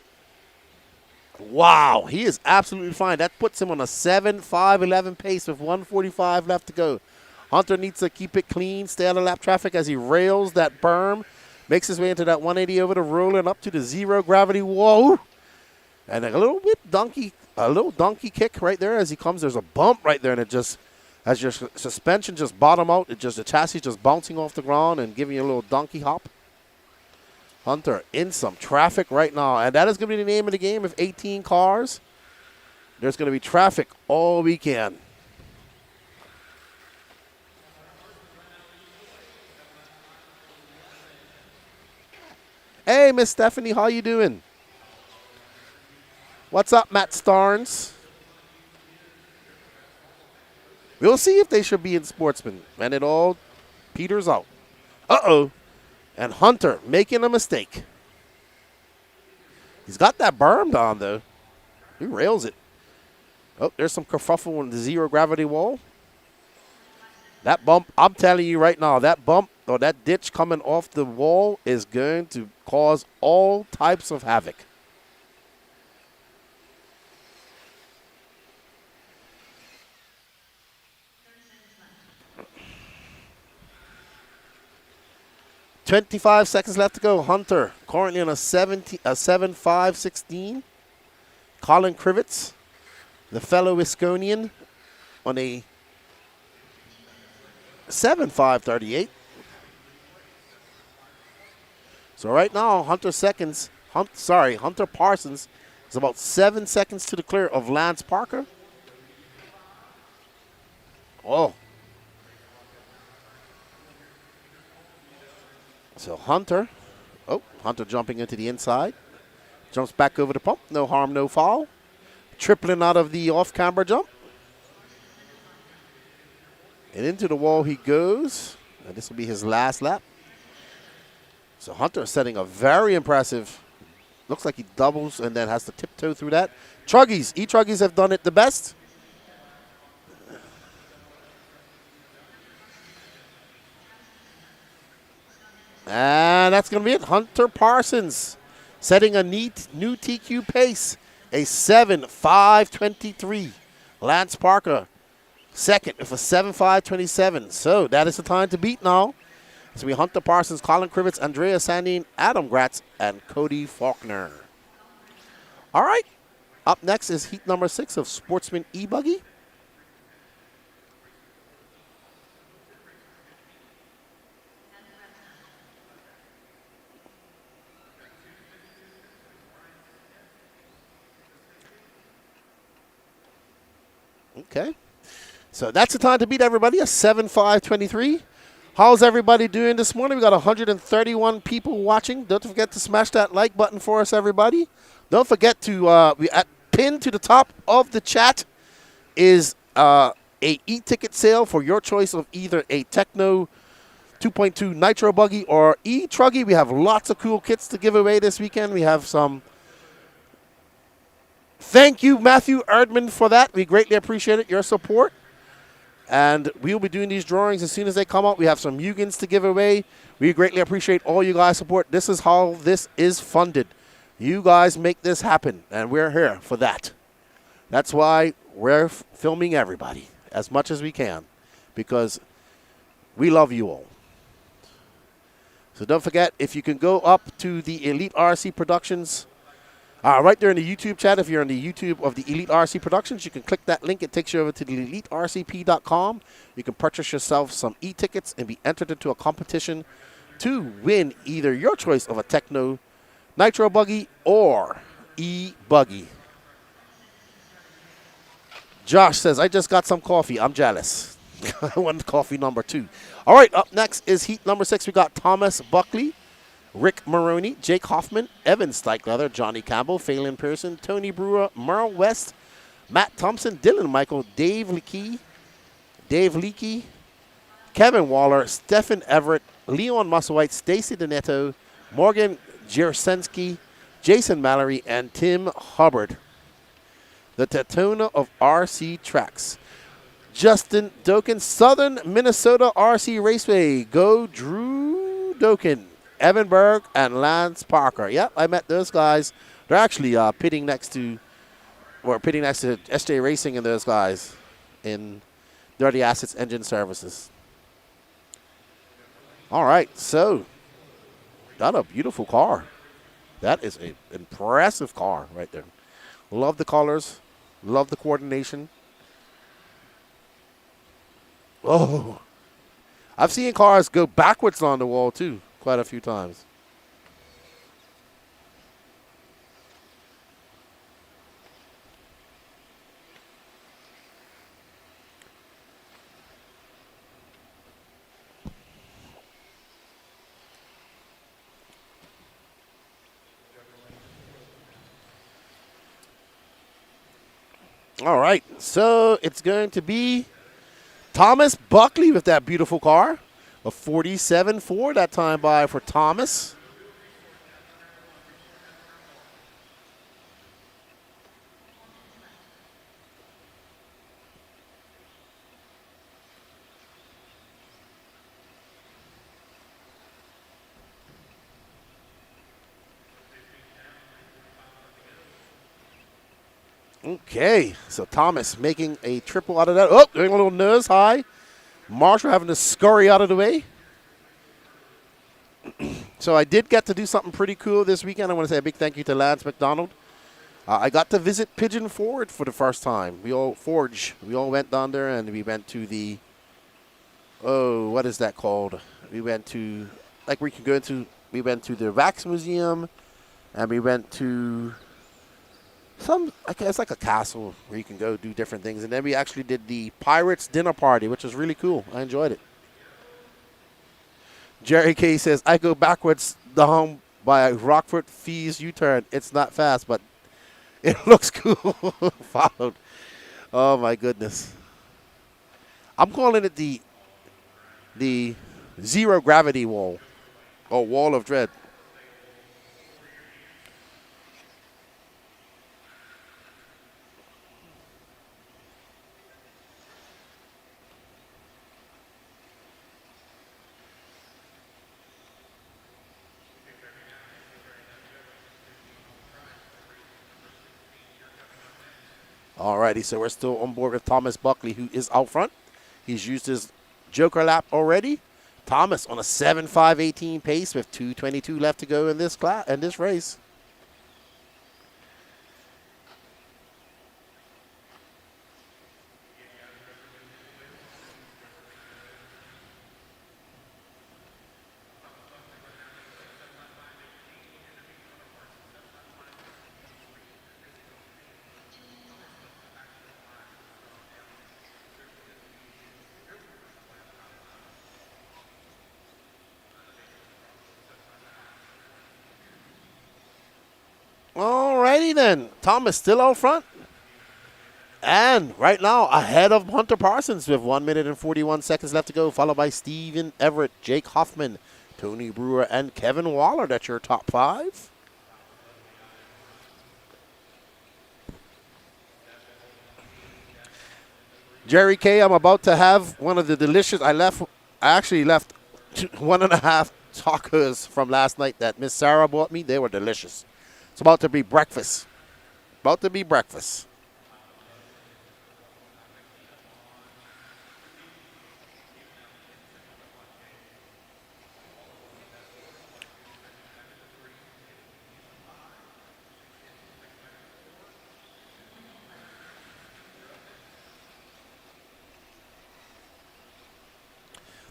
Wow, he is absolutely fine. That puts him on a 7.511 pace with 1:45 left to go. Hunter needs to keep it clean, stay out of lap traffic as he rails that berm, makes his way into that 180 over the roller and up to the zero gravity wall. And a little donkey kick right there as he comes. There's a bump right there, and it just, as your suspension just bottom out, the chassis just bouncing off the ground and giving you a little donkey hop. Hunter in some traffic right now, and that is going to be the name of the game. With 18 cars, there's going to be traffic all weekend. Hey, Miss Stephanie, how you doing? What's up, Matt Starnes? We'll see if they should be in Sportsman, and it all peters out. Uh-oh. And Hunter making a mistake. He's got that berm down, though. He rails it. Oh, there's some kerfuffle on the zero gravity wall. That bump, I'm telling you right now, that bump or that ditch coming off the wall is going to cause all types of havoc. $25 seconds left to go. Hunter currently on a 7.516. Colin Krivitz, the fellow Wisconian, on a 7.538. So right now, Hunter Parsons is about 7 seconds to the clear of Lance Parker. Oh. So Hunter jumping into the inside. Jumps back over the pump. No harm, no foul. Tripling out of the off-camber jump. And into the wall he goes. And this will be his last lap. So Hunter setting a very impressive, looks like he doubles and then has to tiptoe through that. Truggies, E-Truggies have done it the best. And that's going to be it. Hunter Parsons setting a neat new TQ pace, a 7.523. Lance Parker second with a 7.527. So that is the time to beat now. So we Hunter Parsons, Colin Krivitz, Andrea Sandin, Adam Gratz, and Cody Faulkner. All right. Up next is heat number 6 of Sportsman E-Buggy. Okay. So that's the time to beat everybody, a 7.523. How's everybody doing this morning? We got 131 people watching. Don't forget to smash that like button for us, everybody. Don't forget to, pinned to the top of the chat is a e-ticket sale for your choice of either a Techno 2.2 Nitro Buggy or E-Truggy. We have lots of cool kits to give away this weekend. We have some. Thank you, Matthew Erdman, for that. We greatly appreciate it, your support. And we will be doing these drawings as soon as they come out. We have some Mugans to give away. We greatly appreciate all you guys' support. This is how this is funded. You guys make this happen, and we're here for that. That's why we're filming everybody as much as we can, because we love you all. So don't forget, if you can go up to the Elite RC Productions, right there in the YouTube chat, if you're on the YouTube of the Elite RC Productions, you can click that link. It takes you over to the EliteRCP.com. You can purchase yourself some e-tickets and be entered into a competition to win either your choice of a Techno Nitro Buggy or E-Buggy. Josh says, I just got some coffee. I'm jealous. I want coffee number 2. All right, up next is heat number 6. We got Thomas Buckley Rick Maroney, Jake Hoffman, Evan Steichleather, Johnny Campbell, Phelan Pearson, Tony Brewer, Merle West, Matt Thompson, Dylan Michael, Dave Leakey, Kevin Waller, Stephen Everett, Leon Musselwhite, Stacy Donetto, Morgan Jersensky, Jason Mallory, and Tim Hubbard. The Daytona of RC Tracks. Justin Doken, Southern Minnesota RC Raceway. Go Drew Doken, Evan Berg, and Lance Parker. Yep, I met those guys. They're actually pitting next to SJ Racing and those guys in Dirty Assets Engine Services. All right, so got a beautiful car. That is an impressive car right there. Love the colors. Love the coordination. Oh, I've seen cars go backwards on the wall too quite a few times. All right, so it's going to be Thomas Buckley with that beautiful car. A 47.4 that time by for Thomas. Okay, so Thomas making a triple out of that. Oh, doing a little nose high. Marshall having to scurry out of the way. So I did get to do something pretty cool this weekend. I want to say a big thank you to Lance McDonald. I got to visit Pigeon Forge for the first time. We all went down there and we went to the, what is that called? We went to, we went to the Wax Museum and we went to it's like a castle where you can go do different things. And then we actually did the Pirates dinner party, which was really cool. I enjoyed it. Jerry K says, I go backwards down by Rockford Fees U-turn. It's not fast, but it looks cool. Followed. Oh, my goodness. I'm calling it the zero gravity wall or wall of dread. Alrighty, so we're still on board with Thomas Buckley, who is out front. He's used his Joker lap already. Thomas on a 7.518 pace with 2:22 left to go in this race. Alrighty then. Thomas still out front. And right now ahead of Hunter Parsons with 1 minute and 41 seconds left to go, followed by Steven Everett, Jake Hoffman, Tony Brewer, and Kevin Waller. That's your top five. Jerry K, I'm about to have one of the delicious, I actually left 1.5 tacos from last night that Miss Sarah bought me. They were delicious. It's about to be breakfast. About to be breakfast.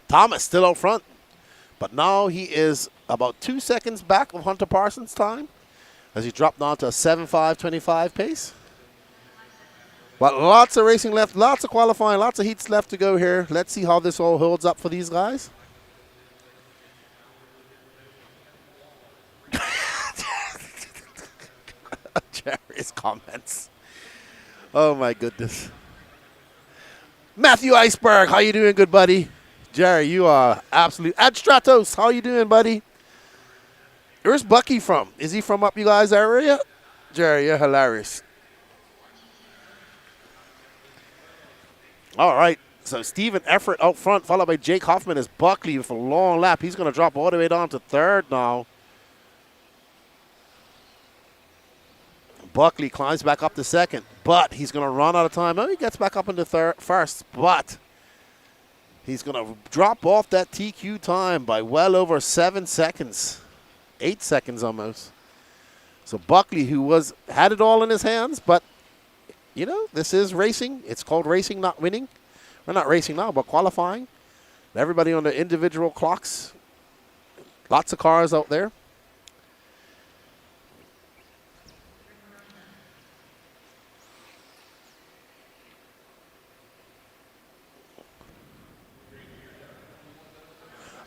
Thomas still out front, but now he is about 2 seconds back of Hunter Parsons' time as he dropped down to a 7.525 pace. But lots of racing left, lots of qualifying, lots of heats left to go here. Let's see how this all holds up for these guys. Jerry's comments. Oh, my goodness. Matthew Iceberg, how you doing, good buddy? Jerry, you are absolute. Ad Stratos, how you doing, buddy? Where's Bucky from? Is he from up you guys' area? Jerry, you're hilarious. All right, so Steven Effort out front, followed by Jake Hoffman as Buckley with a long lap. He's going to drop all the way down to third now. Buckley climbs back up to second, but he's going to run out of time. Oh, he gets back up into first, but he's going to drop off that TQ time by well over 7 seconds. 8 seconds almost. So Buckley, who had it all in his hands, but, you know, this is racing. It's called racing, not winning. We're not racing now, but qualifying. Everybody on their individual clocks. Lots of cars out there.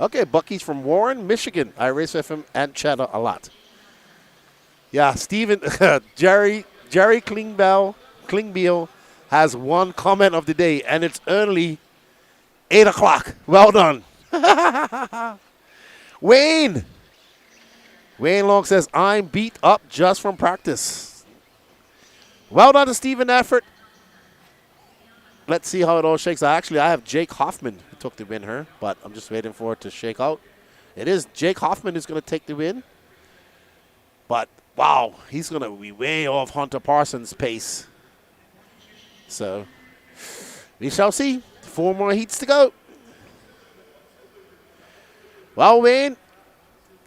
Okay, Bucky's from Warren, Michigan. I race with him and Cheddar a lot. Yeah, Steven, Jerry Klingbeil has one comment of the day, and it's early 8 o'clock. Well done. Wayne Long says, I'm beat up just from practice. Well done to Steven Effort. Let's see how it all shakes out. Actually, I have Jake Hoffman who took the win here, but I'm just waiting for it to shake out. It is Jake Hoffman who's going to take the win. But, wow, he's going to be way off Hunter Parsons' pace. So, we shall see. 4 more heats to go. Well, Wayne,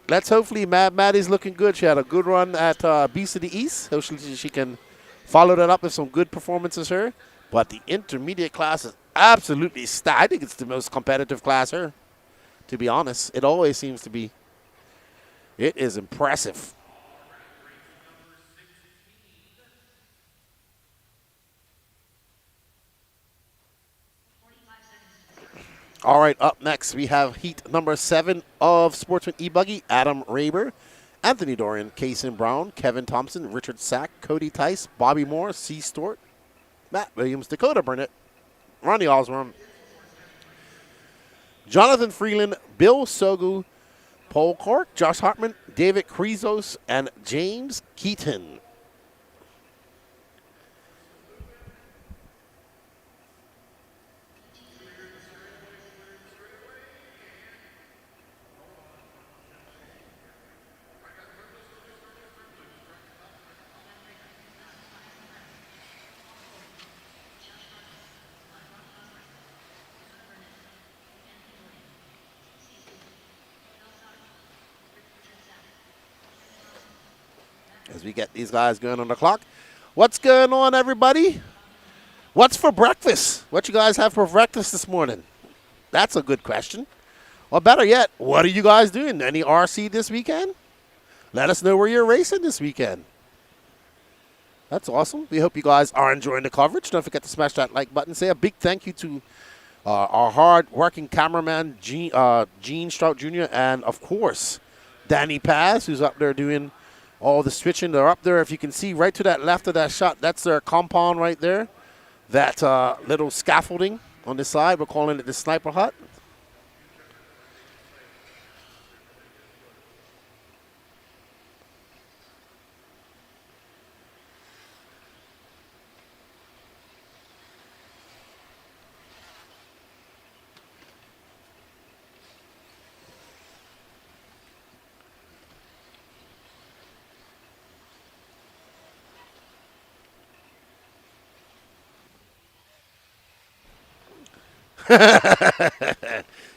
let's hopefully Maddie's looking good. She had a good run at Beast of the East. Hopefully she can follow that up with some good performances here. But the intermediate class is absolutely stacked. I think it's the most competitive class here, to be honest. It always seems to be. It is impressive. All right, up next, we have heat number 7 of Sportsman E-Buggy. Adam Raber, Anthony Dorian, Kason Brown, Kevin Thompson, Richard Sack, Cody Tice, Bobby Moore, C. Stewart, Matt Williams, Dakota Burnett, Ronnie Osborne, Jonathan Freeland, Bill Sogu, Paul Cork, Josh Hartman, David Krizos, and James Keaton. As we get these guys going on the clock. What's going on, everybody? What's for breakfast? What you guys have for breakfast this morning? That's a good question. Or better yet, what are you guys doing? Any RC this weekend? Let us know where you're racing this weekend. That's awesome. We hope you guys are enjoying the coverage. Don't forget to smash that like button. Say a big thank you to our hard-working cameraman, Gene Strout Jr., and, of course, Danny Paz, who's up there doing all the switching. They're up there. If you can see right to that left of that shot, that's their compound right there. That little scaffolding on the side, we're calling it the sniper hut.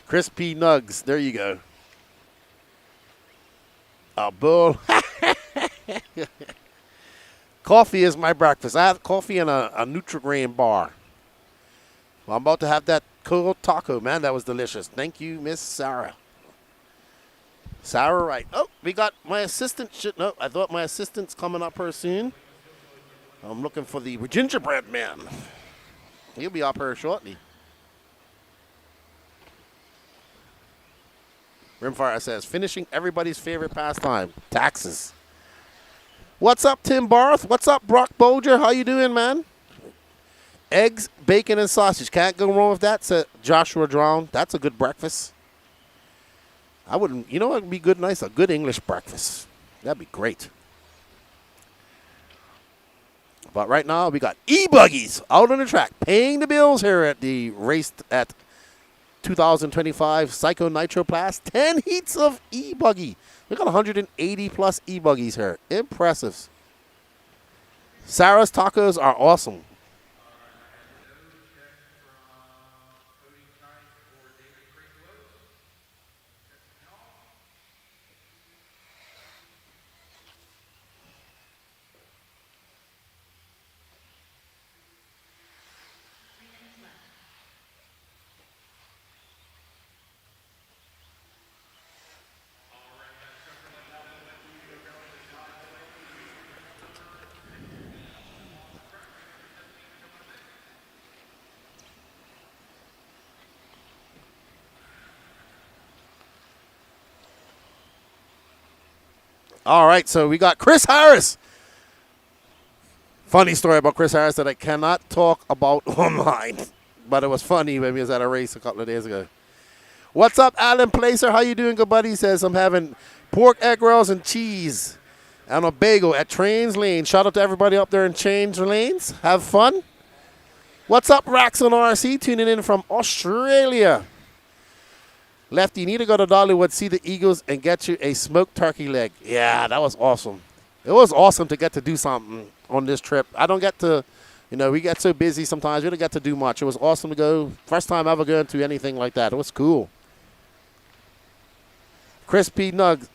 Crispy Nugs. There you go. A bull. Coffee is my breakfast. I have coffee and a Nutri-Grain bar. Well, I'm about to have that cold taco, man. That was delicious. Thank you, Miss Sarah. Sarah Wright. Oh, we got my assistant. No, I thought my assistant's coming up here soon. I'm looking for the gingerbread man. He'll be up here shortly. Rimfire says, finishing everybody's favorite pastime, taxes. What's up, Tim Barth? What's up, Brock Bolger? How you doing, man? Eggs, bacon, and sausage. Can't go wrong with that, said Joshua Drown. That's a good breakfast. I wouldn't, you know what would be good, nice? A good English breakfast. That'd be great. But right now, we got E-Buggies out on the track, paying the bills here at the race at 2025 Psycho Nitro Blast. 10 heats of E-Buggy. We got 180 plus E-Buggies here. Impressive. Sarah's tacos are awesome. All right, so we got Chris Harris. Funny story about Chris Harris that I cannot talk about online, but it was funny when we was at a race a couple of days ago. What's up, Alan Placer? How you doing, good buddy? He says, I'm having pork egg rolls and cheese and a bagel at Trains Lane. Shout out to everybody up there in Trains Lanes. Have fun. What's up, Rax on RC? Tuning in from Australia. Lefty, you need to go to Dollywood, see the Eagles, and get you a smoked turkey leg. Yeah, that was awesome. It was awesome to get to do something on this trip. I don't get to, you know, we get so busy sometimes. We don't get to do much. It was awesome to go. First time ever going to anything like that. It was cool. Chris P. Nugs,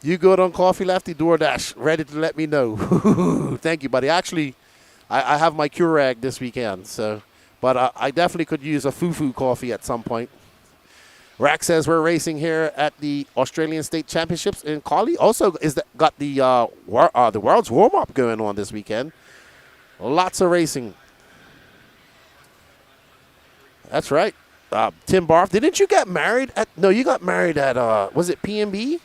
you good on coffee, Lefty? DoorDash, ready to let me know. Thank you, buddy. Actually, I have my Keurig this weekend, so, but I definitely could use a foo-foo coffee at some point. Rack says we're racing here at the Australian State Championships in Collie. Also, got the world's warm-up going on this weekend. Lots of racing. That's right. Tim Barth, didn't you get married at? No, you got married at. Was it PNB?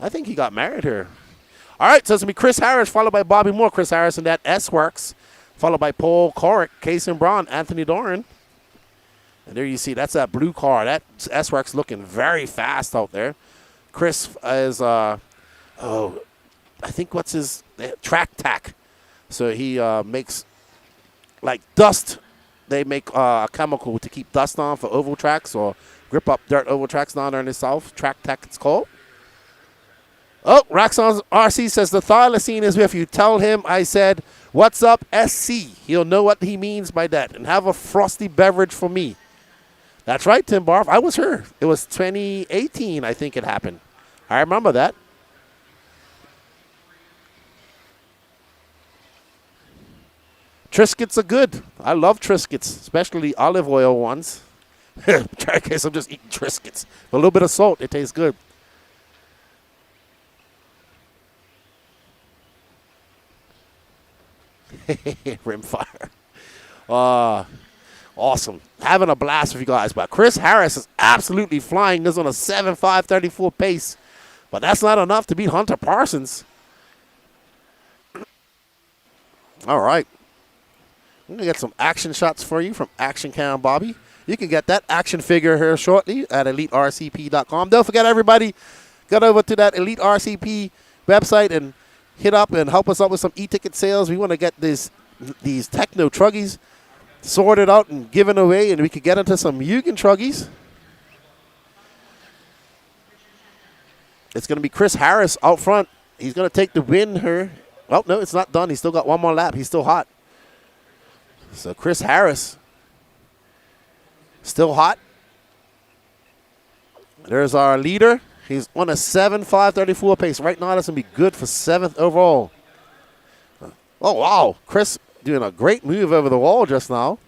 I think you got married here. All right, so it's gonna be Chris Harris followed by Bobby Moore. Chris Harris and that S Works, followed by Paul Corrick, Kason Braun, Anthony Doran. And there you see, that's that blue car. That S-Works looking very fast out there. Chris is, I think what's his, track tack. So he makes, like dust. They make a chemical to keep dust on for oval tracks or grip up dirt oval tracks down there in the south. Track tack it's called. Oh, Raxon RC says the thylacine is with you. Tell him I said, what's up, SC? He'll know what he means by that. And have a frosty beverage for me. That's right, Tim Barth. I was here. It was 2018, I think it happened. I remember that. Triscuits are good. I love Triscuits, especially olive oil ones. In case I'm just eating Triscuits. With a little bit of salt, it tastes good. Rimfire. Awesome. Having a blast with you guys. But Chris Harris is absolutely flying this on a 7.534 pace. But that's not enough to beat Hunter Parsons. All right. I'm going to get some action shots for you from Action Cam Bobby. You can get that action figure here shortly at EliteRCP.com. Don't forget, everybody, get over to that Elite RCP website and hit up and help us out with some e-ticket sales. We want to get these Techno Truggies sorted out and given away, and we could get into some Yugen Truggies. It's going to be Chris Harris out front. He's going to take the win here. Oh, no, it's not done. He's still got one more lap. He's still hot. So Chris Harris, still hot. There's our leader. He's on a 7.534 pace. Right now, that's going to be good for 7th overall. Oh, wow. Chris doing a great move over the wall just now.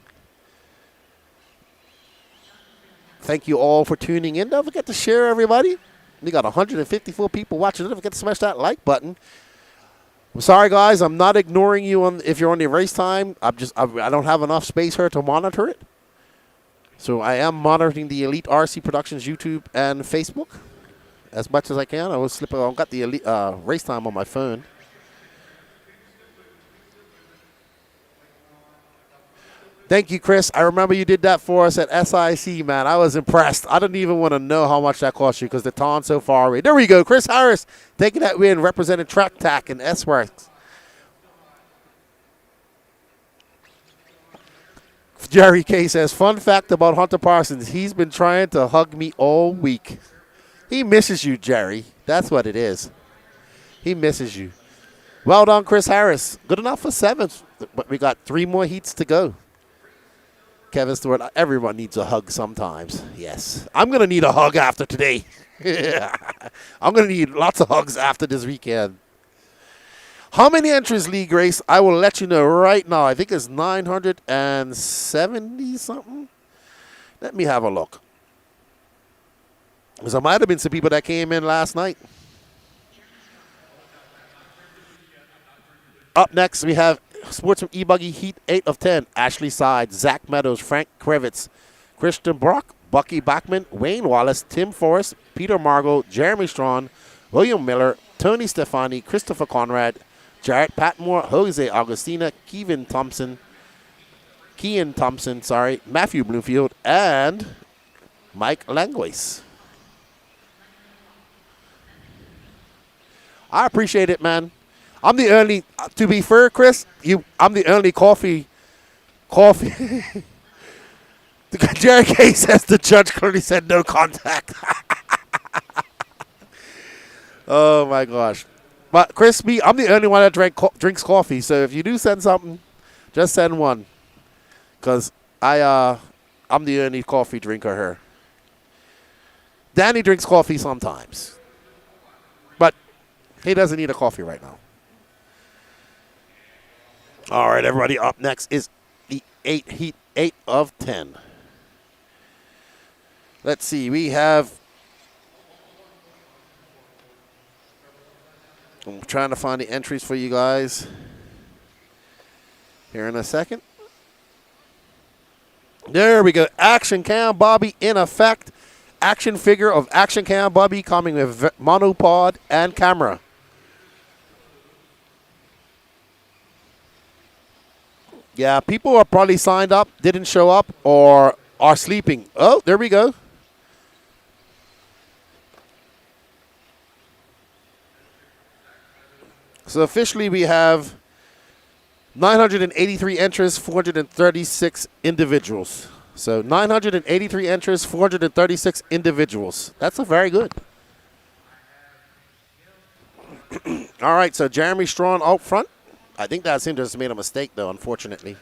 Thank you all for tuning in. Don't forget to share, everybody. We got 154 people watching. Don't forget to smash that like button. I'm sorry, guys. I'm not ignoring you if you're on the race time. I don't have enough space here to monitor it. So I am monitoring the Elite RC Productions YouTube and Facebook. as much as I can. I was slipping. I've got the elite, race time on my phone. Thank you, Chris. I remember you did that for us at SIC, man. I was impressed. I didn't even want to know how much that cost you because the town's so far away. There we go. Chris Harris taking that win, representing Track Tack and S-Works. Jerry K says, fun fact about Hunter Parsons, he's been trying to hug me all week. He misses you, Jerry. That's what it is. He misses you. Well done, Chris Harris. Good enough for 7th, but we got 3 more heats to go. Kevin Stewart, everyone needs a hug sometimes. Yes. I'm going to need a hug after today. I'm going to need lots of hugs after this weekend. How many entries, League Race? I will let you know right now. I think it's 970 something. Let me have a look. Because there might have been some people that came in last night. Up next, we have Sportsman E-Buggy Heat 8 of 10. Ashley Side, Zach Meadows, Frank Krevitz, Christian Brock, Bucky Bachman, Wayne Wallace, Tim Forrest, Peter Margot, Jeremy Strawn, William Miller, Tony Stefani, Christopher Conrad, Jarrett Patmore, Jose Augustina, Kean Thompson, Matthew Bloomfield, and Mike Langlois. I appreciate it, man. I'm the only, to be fair, Chris, I'm the only coffee. Jerry K says the judge clearly said no contact. Oh, my gosh. But, Chris, I'm the only one that drinks coffee, so if you do send something, just send one. Because I'm the only coffee drinker here. Danny drinks coffee sometimes. But he doesn't need a coffee right now. All right, everybody, up next is the Heat 8 of 10. Let's see, we have, I'm trying to find the entries for you guys here in a second. There we go, Action Cam Bobby in effect. Action figure of Action Cam Bobby coming with monopod and camera. Yeah, people are probably signed up, didn't show up, or are sleeping. Oh, there we go. So officially we have 983 entries, 436 individuals. So 983 entries, 436 individuals. That's a very good. All right, so Jeremy Strawn out front. I think that seemed to have made a mistake, though, unfortunately.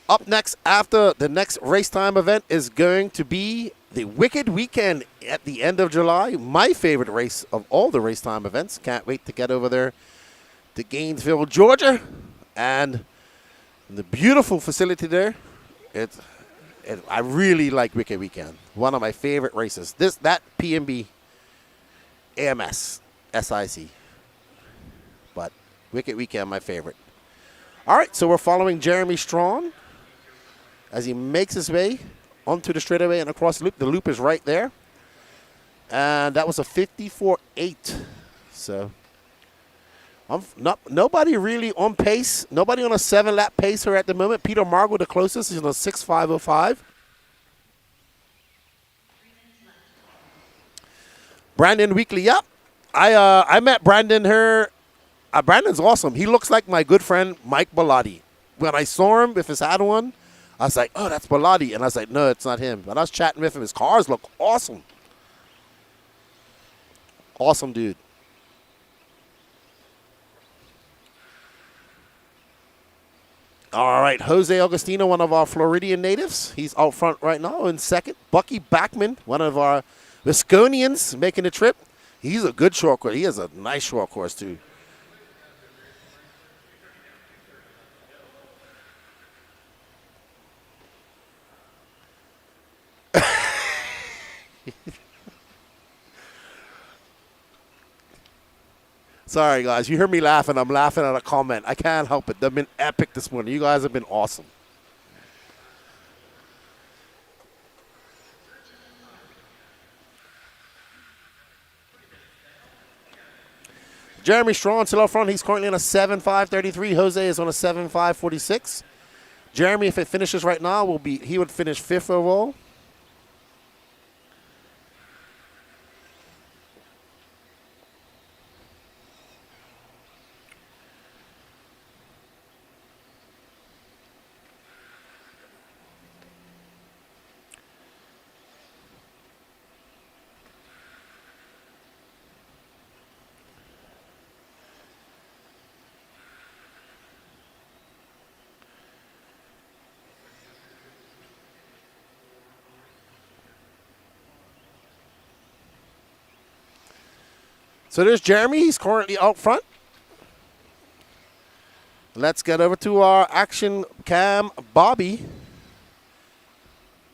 Up next, after the next race time event, is going to be the Wicked Weekend at the end of July. My favorite race of all the race time events. Can't wait to get over there to Gainesville, Georgia. And the beautiful facility there. I really like Wicked Weekend. One of my favorite races. That PNB, AMS, SIC. But Wicked Weekend, my favorite. All right, so we're following Jeremy Strawn as he makes his way onto the straightaway and across the loop. The loop is right there. And that was a 54.8. So nobody really on pace. Nobody on a 7-lap pace here at the moment. Peter Margot, the closest, is on a 6.505. Brandon Weekly, yep. I met Brandon here. Brandon's awesome. He looks like my good friend Mike Bellotti. When I saw him with his hat on, I was like, oh, that's Bellotti. And I was like, no, it's not him. But I was chatting with him. His cars look awesome. Awesome dude. All right, Jose Augustino, one of our Floridian natives. He's out front right now in second. Bucky Bachman, one of our Wisconians, making the trip. He's a good short course. He has a nice short course, too. Sorry, guys. You hear me laughing. I'm laughing at a comment. I can't help it. They've been epic this morning. You guys have been awesome. Jeremy Strawn still up front. He's currently on a 7.533. Jose is on a 7.546. Jeremy, if it finishes right now, he would finish 5th overall. So there's Jeremy. He's currently out front. Let's get over to our action cam, Bobby.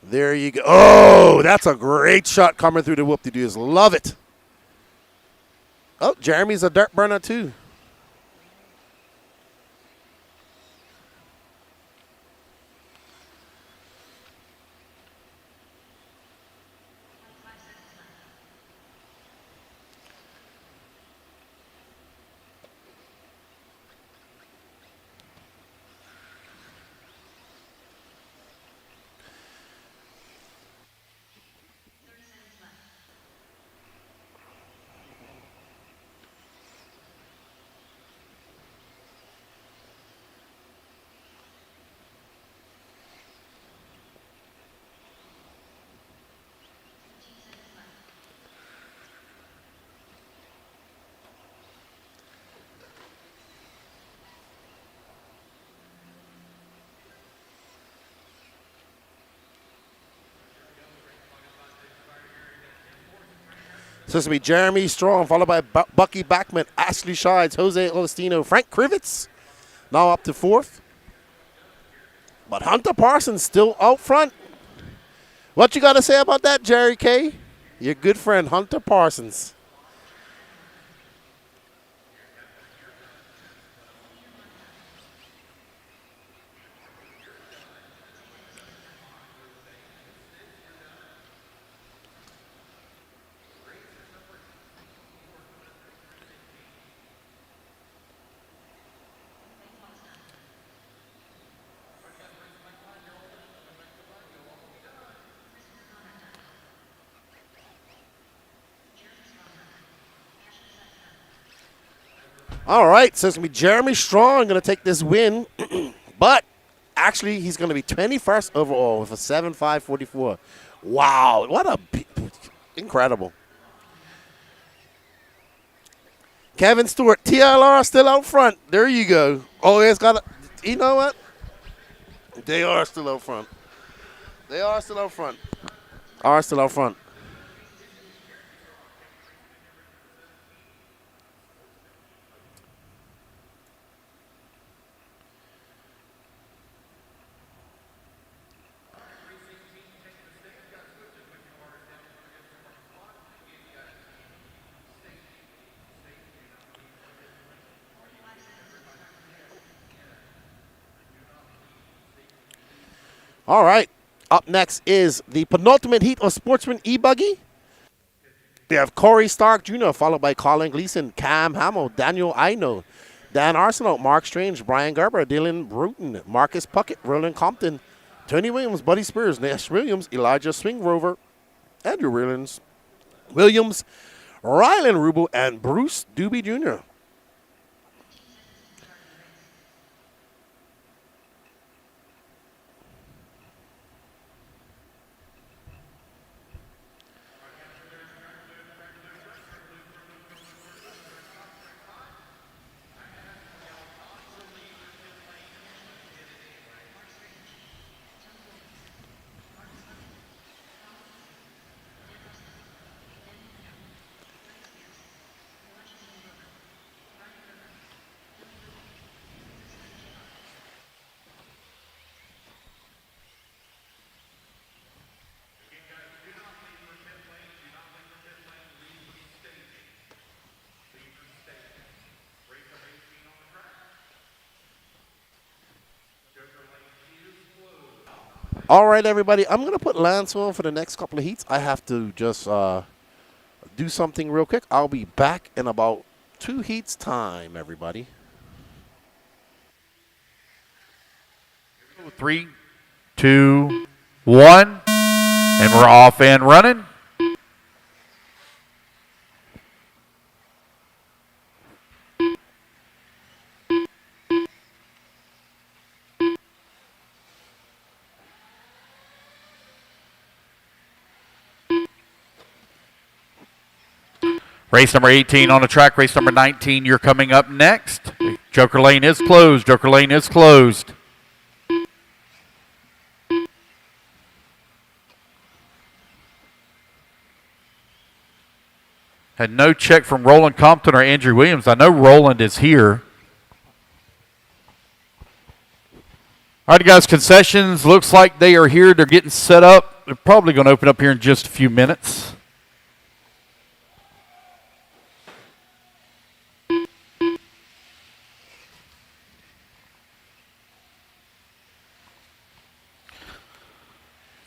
There you go. Oh, that's a great shot coming through the whoop-de-doos. Love it. Oh, Jeremy's a dirt burner too. So this will be Jeremy Strong, followed by Bucky Backman, Ashley Shides, Jose Olestino, Frank Krivitz, now up to 4th. But Hunter Parsons still out front. What you got to say about that, Jerry K? Your good friend, Hunter Parsons. All right, so it's going to be Jeremy Strong going to take this win. But actually, he's going to be 21st overall with a 7.544. Wow, what a incredible. Kevin Stewart, TLR still out front. There you go. Oh, it's got a, you know what? They are still out front. They are still out front. Are still out front. All right. Up next is the penultimate heat of Sportsman E-Buggy. We have Corey Stark Jr., followed by Colin Gleason, Cam Hamill, Daniel Aino, Dan Arsenault, Mark Strange, Brian Gerber, Dylan Bruton, Marcus Puckett, Roland Compton, Tony Williams, Buddy Spears, Nash Williams, Elijah Swing Rover, Andrew Williams, Rylan Rubel, and Bruce Doobie Jr. All right, everybody. I'm going to put Lance on for the next couple of heats. I have to just do something real quick. I'll be back in about 2 heats time, everybody. 3, 2, 1, and we're off and running. Race number 18 on the track. Race number 19, you're coming up next. Joker lane is closed. Joker lane is closed. Had no check from Roland Compton or Andrew Williams. I know Roland is here. All right, guys, concessions. Looks like they are here. They're getting set up. They're probably going to open up here in just a few minutes.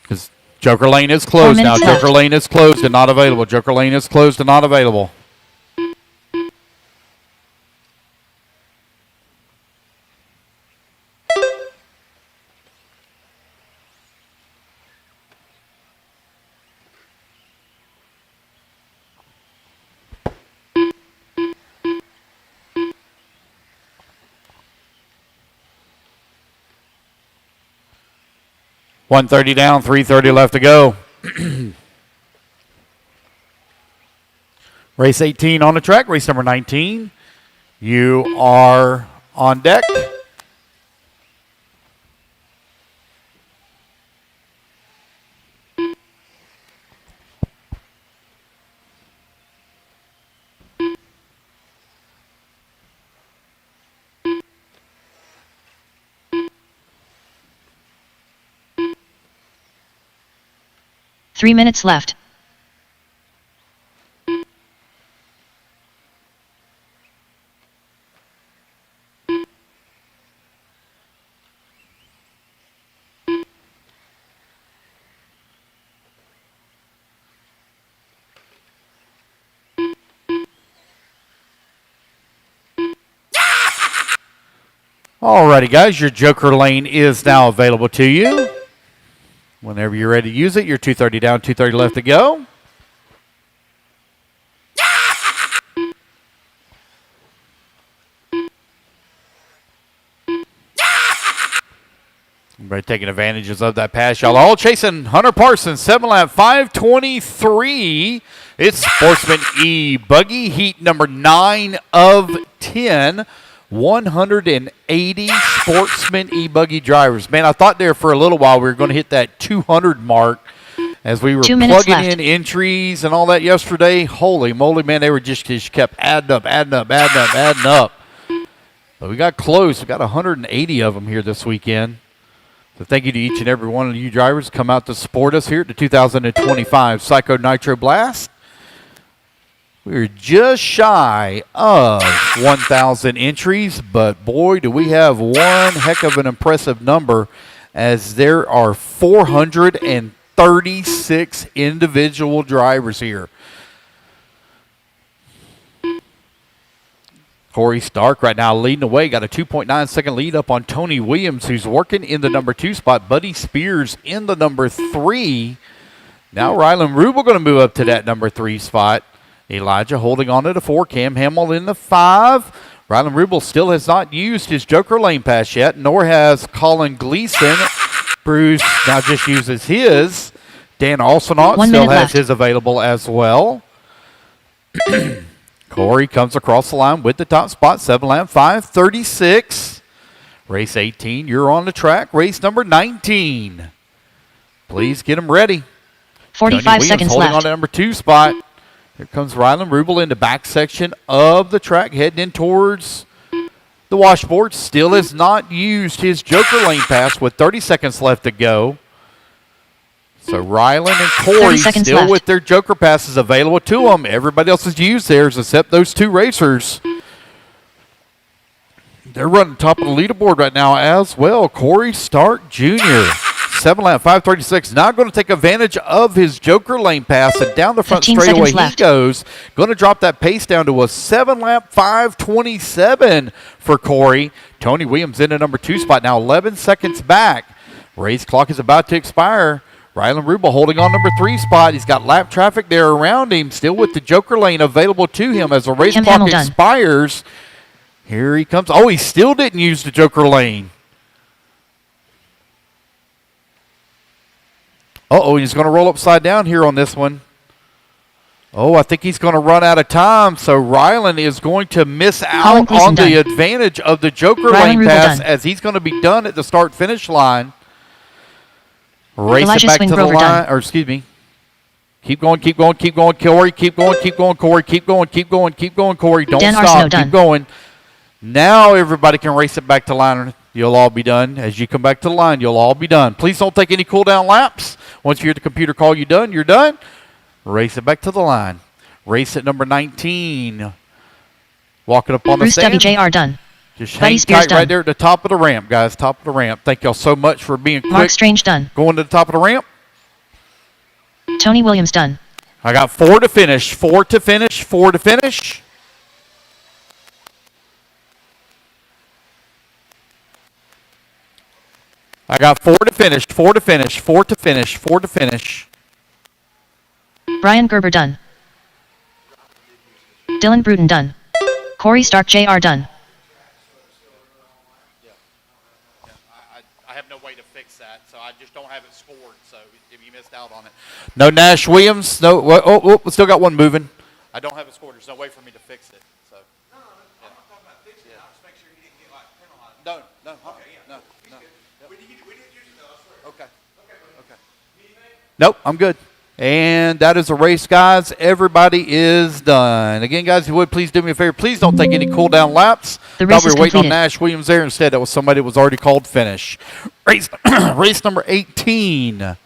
Because Joker lane is closed now. Joker lane is closed and not available. Joker lane is closed and not available. $130 down, $330 left to go. Race 18 on the track, race number 19. You are on deck. Three minutes left. Alrighty, guys, your Joker lane is now available to you. Whenever you're ready to use it, you're 230 down, 230 left to go. Everybody taking advantages of that pass. Y'all all chasing Hunter Parsons, 7 lap, 5:23. It's Sportsman E-Buggy, heat number 9 of 10. 180 Sportsman E-Buggy drivers. Man, I thought there for a little while we were going to hit that 200 mark as we were plugging in entries and all that yesterday. Holy moly, man, they were just kept adding up. But we got close. We got 180 of them here this weekend. So thank you to each and every one of you drivers come out to support us here at the 2025 Psycho Nitro Blast. We're just shy of 1,000 entries, but boy, do we have one heck of an impressive number as there are 436 individual drivers here. Corey Stark right now leading the way, got a 2.9 second lead up on Tony Williams, who's working in the number 2 spot. Buddy Spears in the number 3. Now Rylan Rubel going to move up to that number 3 spot. Elijah holding on to the 4. Cam Hamill in the 5. Rylan Rubel still has not used his Joker lane pass yet, nor has Colin Gleason. Bruce now just uses his. Dan Alsonaut still has his available as well. Corey comes across the line with the top spot, 7 lap, 5:36. Race 18, you're on the track. Race number 19. Please get them ready. 45 seconds holding left. on to number 2 spot. Here comes Rylan Rubel in the back section of the track, heading in towards the washboard. Still has not used his Joker lane pass with 30 seconds left to go. So Rylan and Corey still left with their Joker passes available to them. Everybody else has used theirs except those 2 racers. They're running top of the leaderboard right now as well. Corey Stark Jr. 7 lap, 5:36. Now going to take advantage of his Joker lane pass, and down the front straightaway he goes. Going to drop that pace down to a 7-lap, 5:27 for Corey. Tony Williams in the number 2 spot, now 11 seconds back. Race clock is about to expire. Rylan Rubel holding on number 3 spot. He's got lap traffic there around him, still with the Joker lane available to him as the race clock expires. Here he comes. Oh, he still didn't use the Joker lane. Uh-oh, he's going to roll upside down here on this one. Oh, I think he's going to run out of time, so Rylan is going to miss out on the advantage of the Joker lane pass as he's going to be done at the start-finish line. Race it back to the line, or excuse me. Keep going, keep going, keep going, Corey. Keep going, Corey. Keep going, Corey. Don't stop. Keep going. Now everybody can race it back to line. You'll all be done. As you come back to the line, you'll all be done. Please don't take any cool-down laps. Once you hear the computer call you done, you're done. Race it back to the line. Race at number 19. Walking up on the stand. Bruce W.J.R. done. Just hang tight right there at the top of the ramp, guys. Top of the ramp. Thank y'all so much for being quick. Mark Strange done. Going to the top of the ramp. Tony Williams done. I got 4 to finish. 4 to finish. 4 to finish. I got 4 to finish. 4 to finish. 4 to finish. 4 to finish. Brian Gerber done. Dylan Bruton done. Corey Stark Jr. done. I have no way to fix that, so I just don't have it scored, so if you missed out on it. No Nash Williams. No. Oh, we still got one moving. I don't have it scored. There's no way for me to fix it. So. No, I'm not talking about fixing it. I'll just make sure he didn't get penalized. No. Okay, yeah. No. We didn't use it though, I swear. Okay. Nope, I'm good. And that is a race, guys. Everybody is done. Again, guys, if you would, please do me a favor. Please don't take any cool-down laps. The race we is were waiting completed. on Nash Williams there. Instead, that was somebody that was already called finish. Race number 18.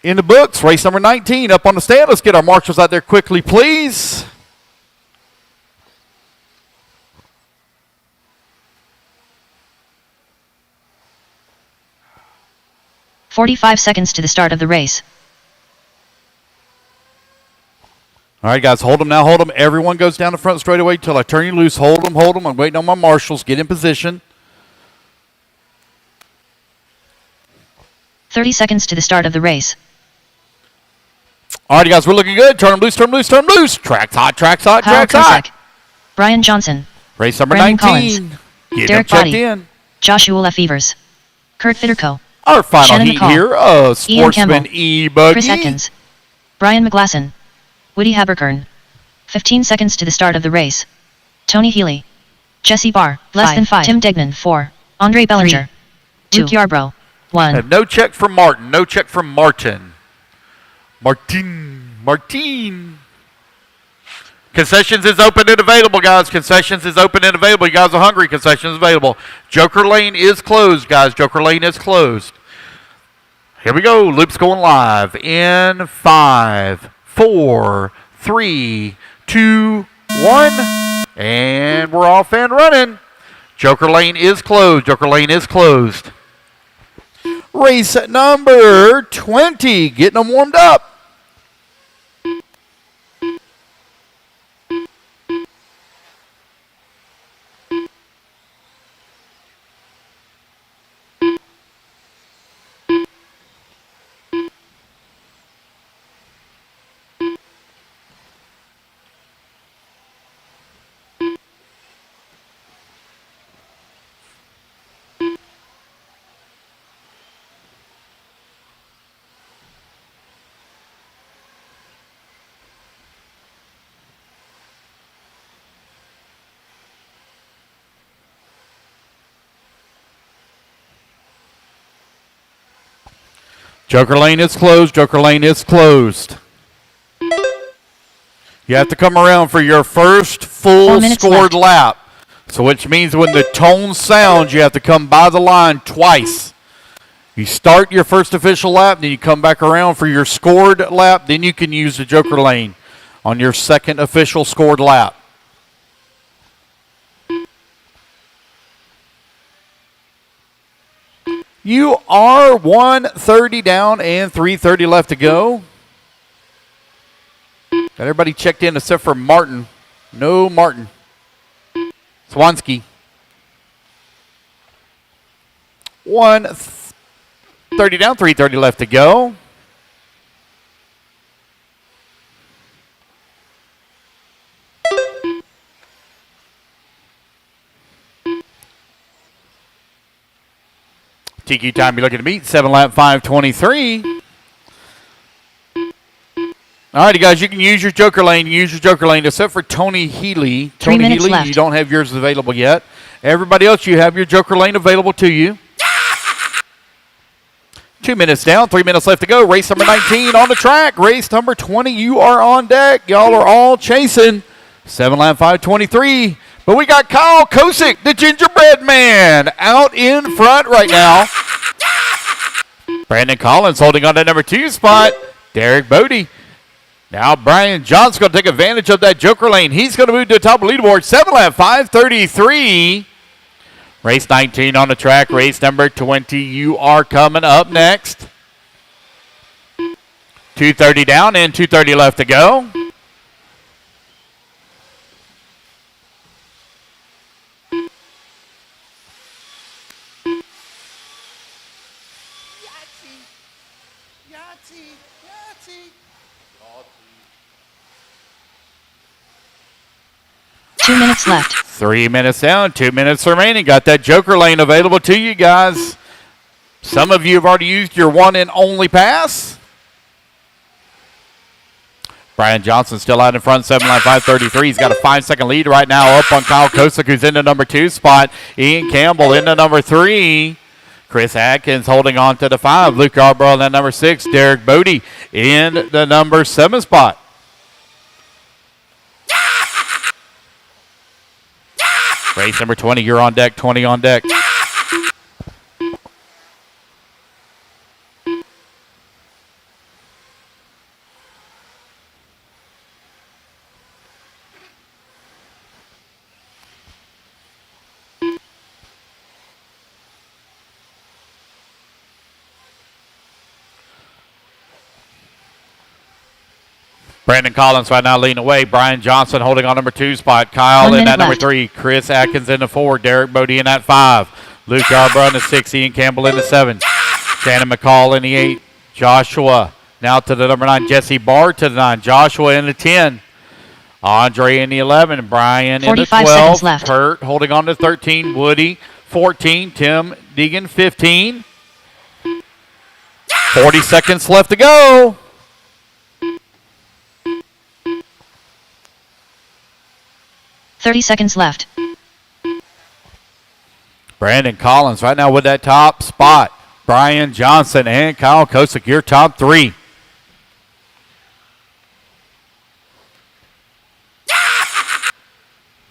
In the books, race number 19 up on the stand. Let's get our marshals out there quickly, please. "45 seconds to the start of the race. All right, guys, hold them now, hold them. Everyone goes down the front straightaway until I turn you loose. Hold them, hold them. I'm waiting on my marshals. Get in position. 30 seconds to the start of the race. All right, guys, we're looking good. Turn them loose, turn them loose, turn them loose. Tracks hot, tracks hot, Kyle tracks hot. Kozak. Brian Johnson. Race number Brandon 19. Collins. Get Derek them checked Body. in. Joshua Lefevers. Kurt Fitterco. Our final Shannon heat McCall. here of Ian Sportsman Campbell. E-Buggy. Chris Atkins. Brian McGlasson. Woody Haberkern. 15 seconds to the start of the race. Tony Healy. Jesse Barr. Less than 5. Tim Degnan. 4. Andre Bellinger. 2. Luke Yarbrough. 1. Have no check from Martin. No check from Martin. Martin. Concessions is open and available, guys. Concessions is open and available. You guys are hungry. Concessions available. Joker lane is closed, guys. Joker lane is closed. Here we go. Loop's going live in 5, 4, 3, 2, 1. And we're off and running. Joker lane is closed. Joker lane is closed. Race number 20. Getting them warmed up. Joker lane is closed. Joker lane is closed. You have to come around for your first full scored lap. So which means when the tone sounds, you have to come by the line twice. You start your first official lap, then you come back around for your scored lap, then you can use the Joker lane on your second official scored lap. You are 130 down and 330 left to go. Got everybody checked in except for Martin. No Martin. Swansky. 130 down, 330 left to go. TQ time you're looking to beat, 7 lap 5:23. All righty, guys, you can use your joker lane. Use your joker lane, except for Tony Healy. 3 Tony minutes Healy, left. you don't have yours available yet. Everybody else, you have your joker lane available to you. 2 minutes down, 3 minutes left to go. Race number 19 on the track. Race number 20, you are on deck. Y'all are all chasing. 7 lap 5:23. But we got Kyle Kosick, the gingerbread man, out in front right now. Brandon Collins holding on to number 2 spot. Derek Bodie. Now Brian Johnson's going to take advantage of that joker lane. He's going to move to the top of the leaderboard. 7 lap 5:33. Race 19 on the track. Race number 20. You are coming up next. 230 down and 230 left to go. Two minutes left. 3 minutes down, 2 minutes remaining. Got that joker lane available to you guys. Some of you have already used your one and only pass. Brian Johnson still out in front, 7 lap 5:33. He's got a 5-second lead right now up on Kyle Kosick, who's in the number 2 spot. Ian Campbell in the number 3. Chris Atkins holding on to the 5. Luke Yarbrough in that number 6. Derek Bodie in the number 7 spot. Race number 20, you're on deck, 20 on deck. Brandon Collins right now leading away. Brian Johnson holding on number 2 spot. Kyle in that number 3. Chris Atkins in the 4. Derek Bodie in that 5. Luke Yarbrough in the 6. Ian Campbell in the 7. Shannon McCall in the 8. Joshua now to the number 9. Jesse Barr to the 9. Joshua in the 10. Andre in the 11. Brian in the 12. Left. Kurt holding on to 13. Woody 14. Tim Deegan 15. 40 seconds left to go. $30 seconds left. Brandon Collins right now with that top spot. Brian Johnson and Kyle Kosick, your top 3.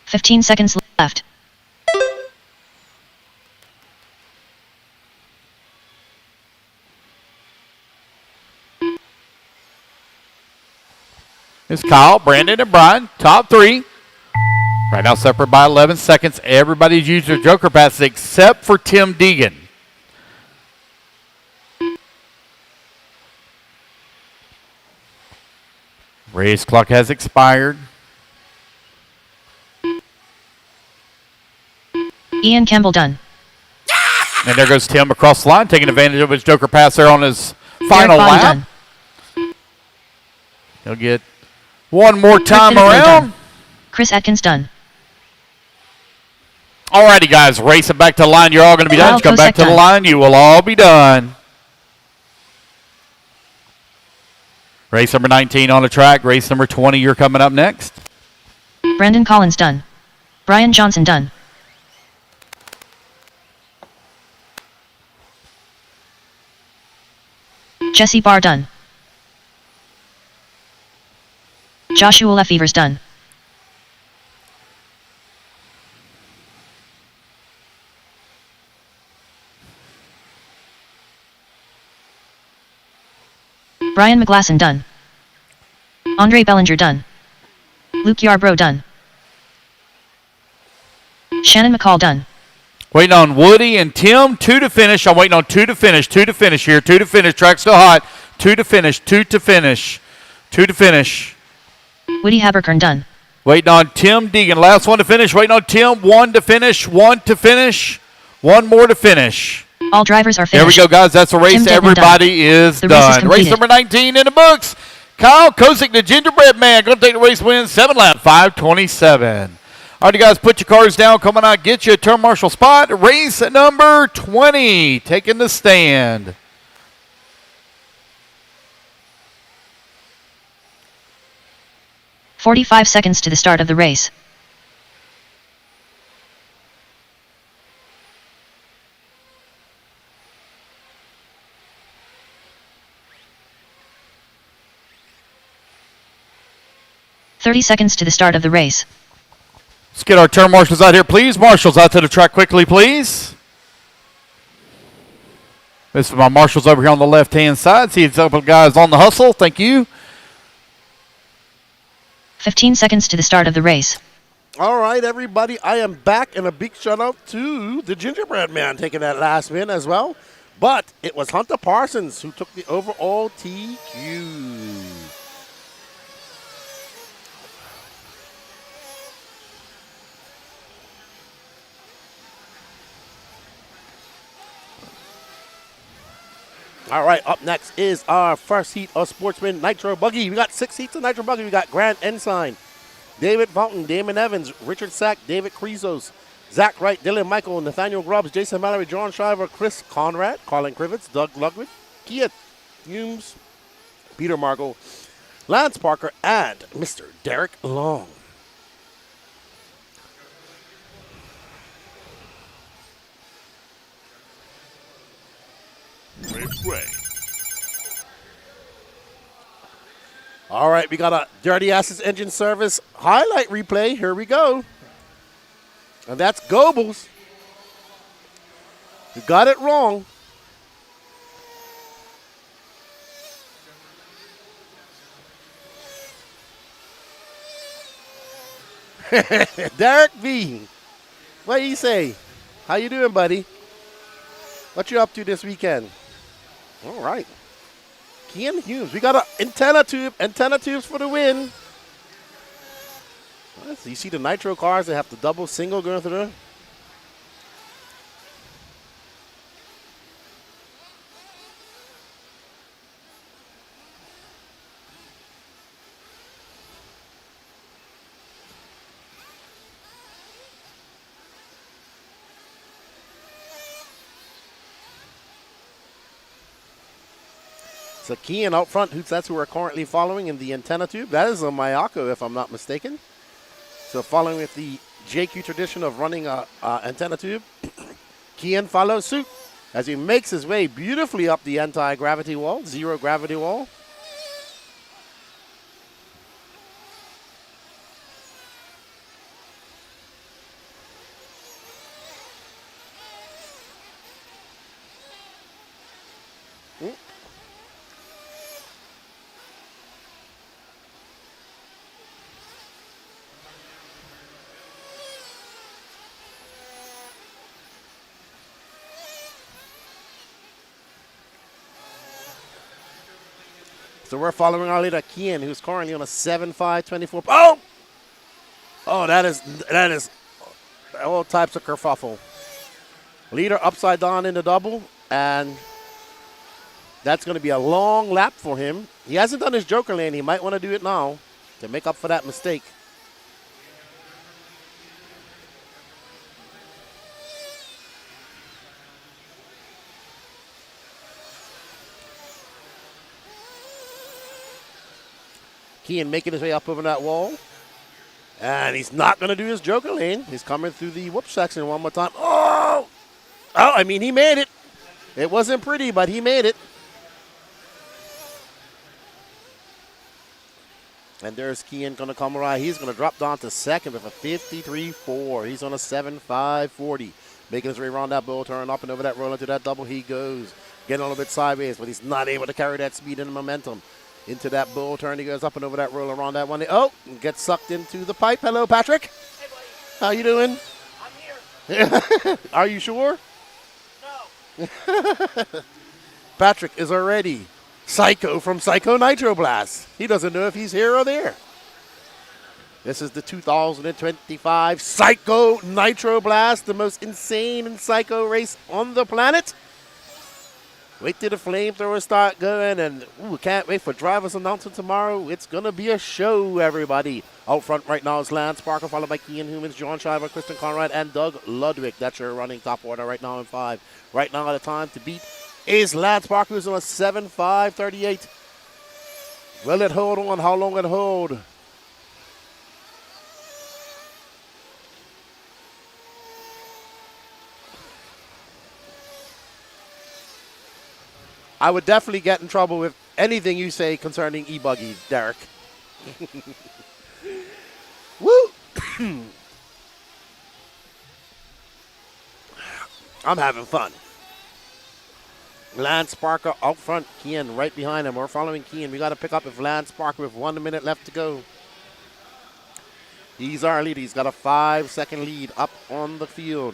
$15 seconds left. It's Kyle, Brandon, and Brian, top 3. Right now separate by 11 seconds. Everybody's used their joker passes except for Tim Deegan. Race clock has expired. Ian Campbell done. And there goes Tim across the line, taking advantage of his joker pass there on his final lap. Done. He'll get one more time around. Done. Chris Atkins done. Alrighty, guys, racing back to the line. You're all going to be done. Just come back to the line. You will all be done. Race number 19 on the track. Race number 20, you're coming up next. Brandon Collins done. Brian Johnson done. Jesse Barr done. Joshua Lefevers done. Brian McGlasson done. Andre Bellinger done. Luke Yarbrough done. Shannon McCall done. Waiting on Woody and Tim. 2 to finish. I'm waiting on 2 to finish. 2 to finish here. 2 to finish. Track's still hot. 2 to finish. 2 to finish. 2 to finish. Woody Haberkern done. Waiting on Tim Deegan. Last one to finish. Waiting on Tim. 1 to finish. 1 to finish. 1 more to finish. All drivers are There finished. we go, guys. That's a race. Everybody is The race is done. Race completed. number 19 in the books. Kyle Kosick, the gingerbread man, going to take the race win. 7 lap, 5:27. All right, you guys, put your cars down. Come on out, get you a turn marshal spot. Race number 20, taking the stand. "45 seconds to the start of the race. "30 seconds to the start of the race. Let's get our turn marshals out here, please. Marshals out to the track quickly, please. This is my marshals over here on the left-hand side. See a couple guys on the hustle. Thank you. 15 seconds to the start of the race. All right, everybody, I am back, and a big shout-out to the gingerbread man taking that last win as well. But it was Hunter Parsons who took the overall TQ. All right, up next is our first heat of Sportsman Nitro Buggy. We got 6 heats of Nitro Buggy. We got Grant Ensign, David Fountain, Damon Evans, Richard Sack, David Krizos, Zach Wright, Dylan Michael, Nathaniel Grubbs, Jason Mallory, John Shriver, Chris Conrad, Colin Krivitz, Doug Ludwig, Kia Humes, Peter Margot, Lance Parker, and Mr. Derek Long. All right, we got a Dirty Asses Engine Service highlight replay. Here we go. And that's Goebbels. You got it wrong. Derek V. What do you say? How you doing, buddy? What you up to this weekend? All right. Kian Humes. We got an antenna tubes for the win. Well, so you see the Nitro cars, they have the double single going through. So Kian out front, that's who we're currently following in the antenna tube. That is a Mayako, if I'm not mistaken. So following with the JQ tradition of running a antenna tube, Kian follows suit as he makes his way beautifully up the anti-gravity wall, zero gravity wall. So we're following our leader, Kian, who's currently on a 7.524. Oh! Oh, that is all types of kerfuffle. Leader upside down in the double, and that's going to be a long lap for him. He hasn't done his Joker lane. He might want to do it now to make up for that mistake. Kian making his way up over that wall. And he's not going to do his Joker lane. He's coming through the whoop section one more time. Oh! Oh, I mean, he made it. It wasn't pretty, but he made it. And there's Kian going to come around. He's going to drop down to second with a 53.4. He's on a 7.540. Making his way around that bull turn, up and over that roll into that double. He goes. Getting a little bit sideways, but he's not able to carry that speed and momentum. Into that bull turn, he goes up and over that roll around that one. Oh, and gets sucked into the pipe. Hello, Patrick. Hey, buddy. How you doing? I'm here. Are you sure? No. Patrick is already Psycho from Psycho Nitro Blast. He doesn't know if he's here or there. This is the 2025 Psycho Nitro Blast, the most insane and psycho race on the planet. Wait till the flamethrowers start going, and can't wait for driver's announcement tomorrow. It's going to be a show, everybody. Out front right now is Lance Parker, followed by Kian Humans, John Shiver, Kristen Conrad, and Doug Ludwig. That's your running top order right now in 5. Right now, the time to beat is Lance Parker, who's on a 7:5:38. Will it hold on? How long will it hold? I would definitely get in trouble with anything you say concerning E-Buggy, Derek. Woo! I'm having fun. Lance Parker out front, Kian right behind him. We're following Kian. We got to pick up with Lance Parker with 1 minute left to go. He's our leader. He's got a 5-second lead up on the field.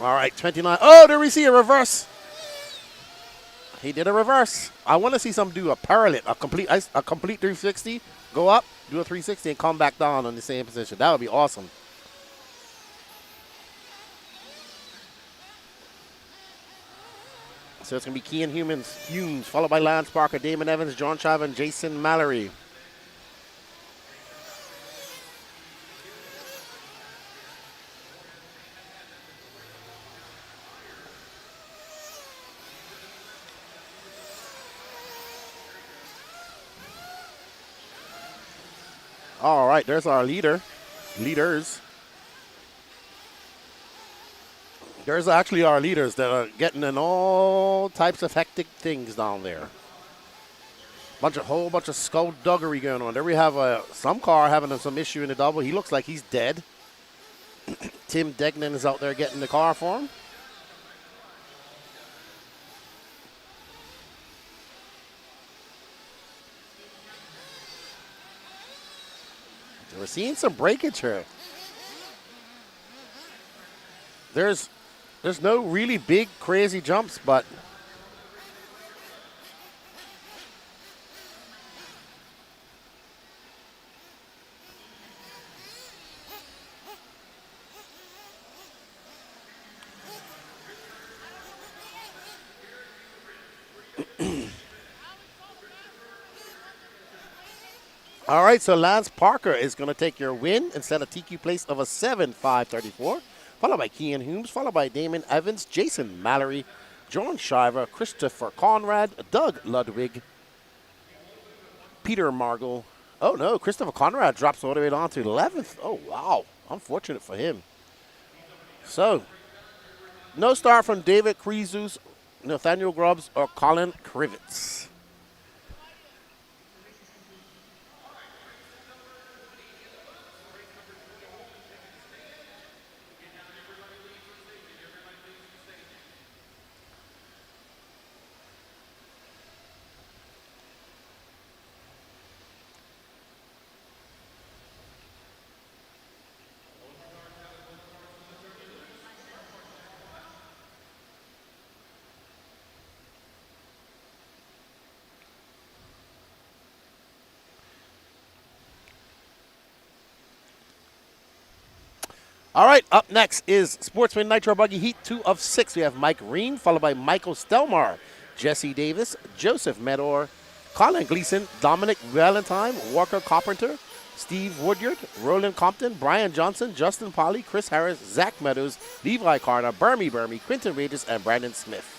All right, 29. Oh, there we see a reverse. He did a reverse. I want to see some do a parallel, a complete 360, go up, do a 360, and come back down on the same position. That would be awesome. So it's going to be Kian Humes, followed by Lance Parker, Damon Evans, John Shiver, and Jason Mallory. All right, there's our leaders. There's actually our leaders that are getting in all types of hectic things down there. Whole bunch of skullduggery going on. There we have some car having some issue in the double. He looks like he's dead. Tim Degnan is out there getting the car for him. We're seeing some breakage here. There's no really big, crazy jumps, but all right, so Lance Parker is going to take your win instead of TQ place of a 7:5:34, followed by Kian Humes, followed by Damon Evans, Jason Mallory, John Shiver, Christopher Conrad, Doug Ludwig, Peter Margle. Oh, no, Christopher Conrad drops all the way down to 11th. Oh, wow. Unfortunate for him. So, no start from David Krizus, Nathaniel Grubbs, or Colin Krivitz. All right, up next is Sportsman Nitro Buggy Heat 2 of 6. We have Mike Reen, followed by Michael Stelmar, Jesse Davis, Joseph Medor, Colin Gleason, Dominic Valentine, Walker Carpenter, Steve Woodyard, Roland Compton, Brian Johnson, Justin Polly, Chris Harris, Zach Meadows, Levi Carter, Burmy, Quinton Regis, and Brandon Smith.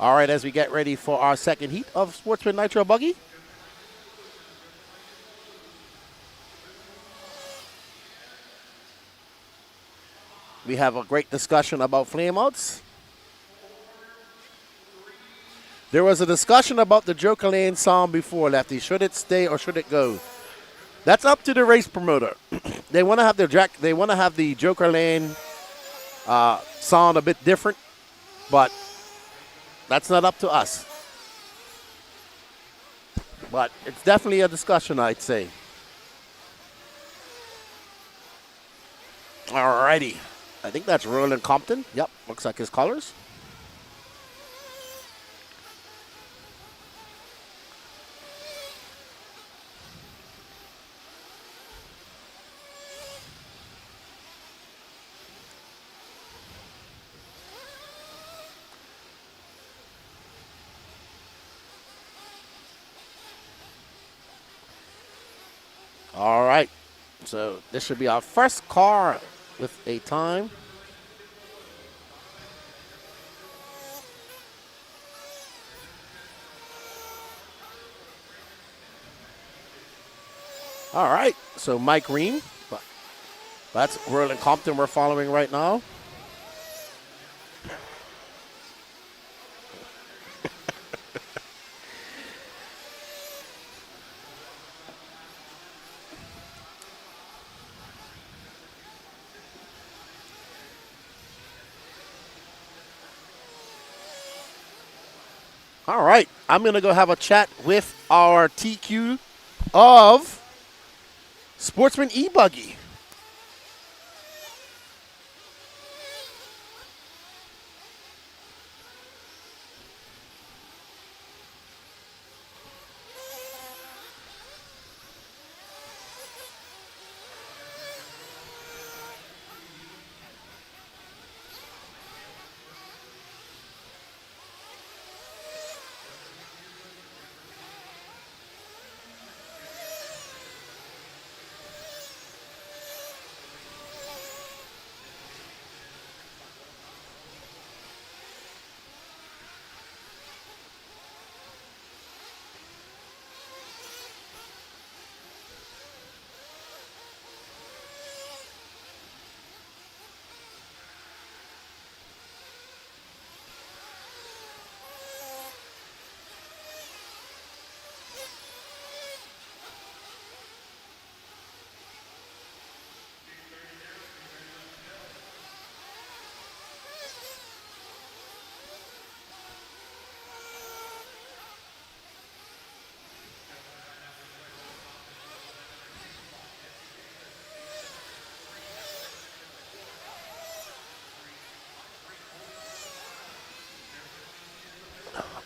All right, as we get ready for our second heat of Sportsman Nitro Buggy. We have a great discussion about flameouts. There was a discussion about the Joker Lane song before, Lefty. Should it stay or should it go? That's up to the race promoter. They want to have the Joker Lane sound a bit different, but that's not up to us. But it's definitely a discussion, I'd say. All righty. I think that's Roland Compton. Yep, looks like his colors. All right, so this should be our first car with a time. All right, so Mike Ream, that's Roland Compton we're following right now. All right, I'm going to go have a chat with our TQ of Sportsman E-Buggy.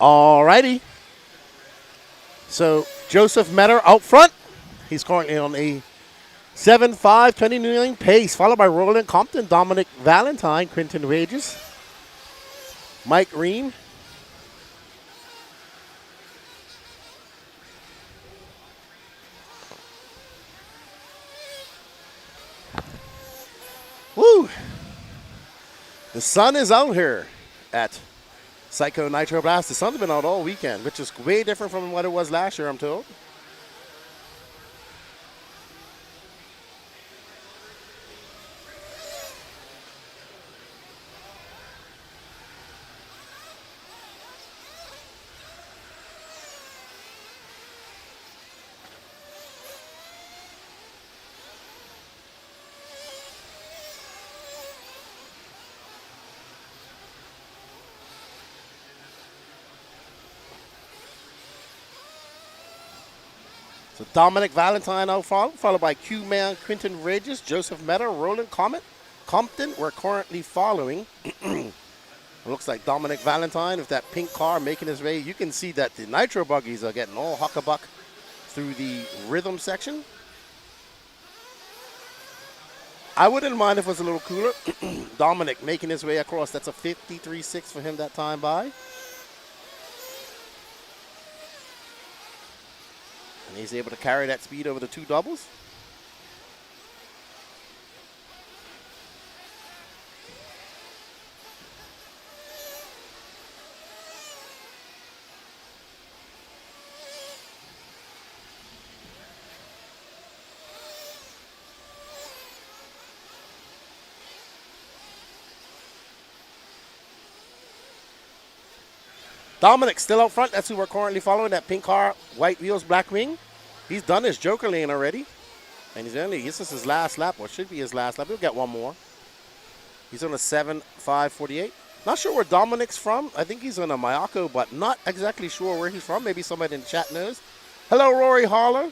All righty. So Joseph Metter out front. He's currently on a 7.5, 29 pace, followed by Roland Compton, Dominic Valentine, Quentin Wages, Mike Ream. Woo! The sun is out here at Psycho Nitro Blast. The sun's been out all weekend, which is way different from what it was last year, I'm told. So Dominic Valentine out front, followed by Q-Man Quentin Regis, Joseph Meta, Roland Compton. We're currently following. It looks like Dominic Valentine with that pink car making his way. You can see that the Nitro Buggies are getting all huckabuck through the rhythm section. I wouldn't mind if it was a little cooler. Dominic making his way across. That's a 53.6 for him that time by. And he's able to carry that speed over the two doubles. Dominic still out front. That's who we're currently following. That pink car, white wheels, black wing. He's done his Joker lane already. And this is his last lap, or should be his last lap. He'll get one more. He's on a 7.548. Not sure where Dominic's from. I think he's on a Mayako, but not exactly sure where he's from. Maybe somebody in the chat knows. Hello, Rory Harler.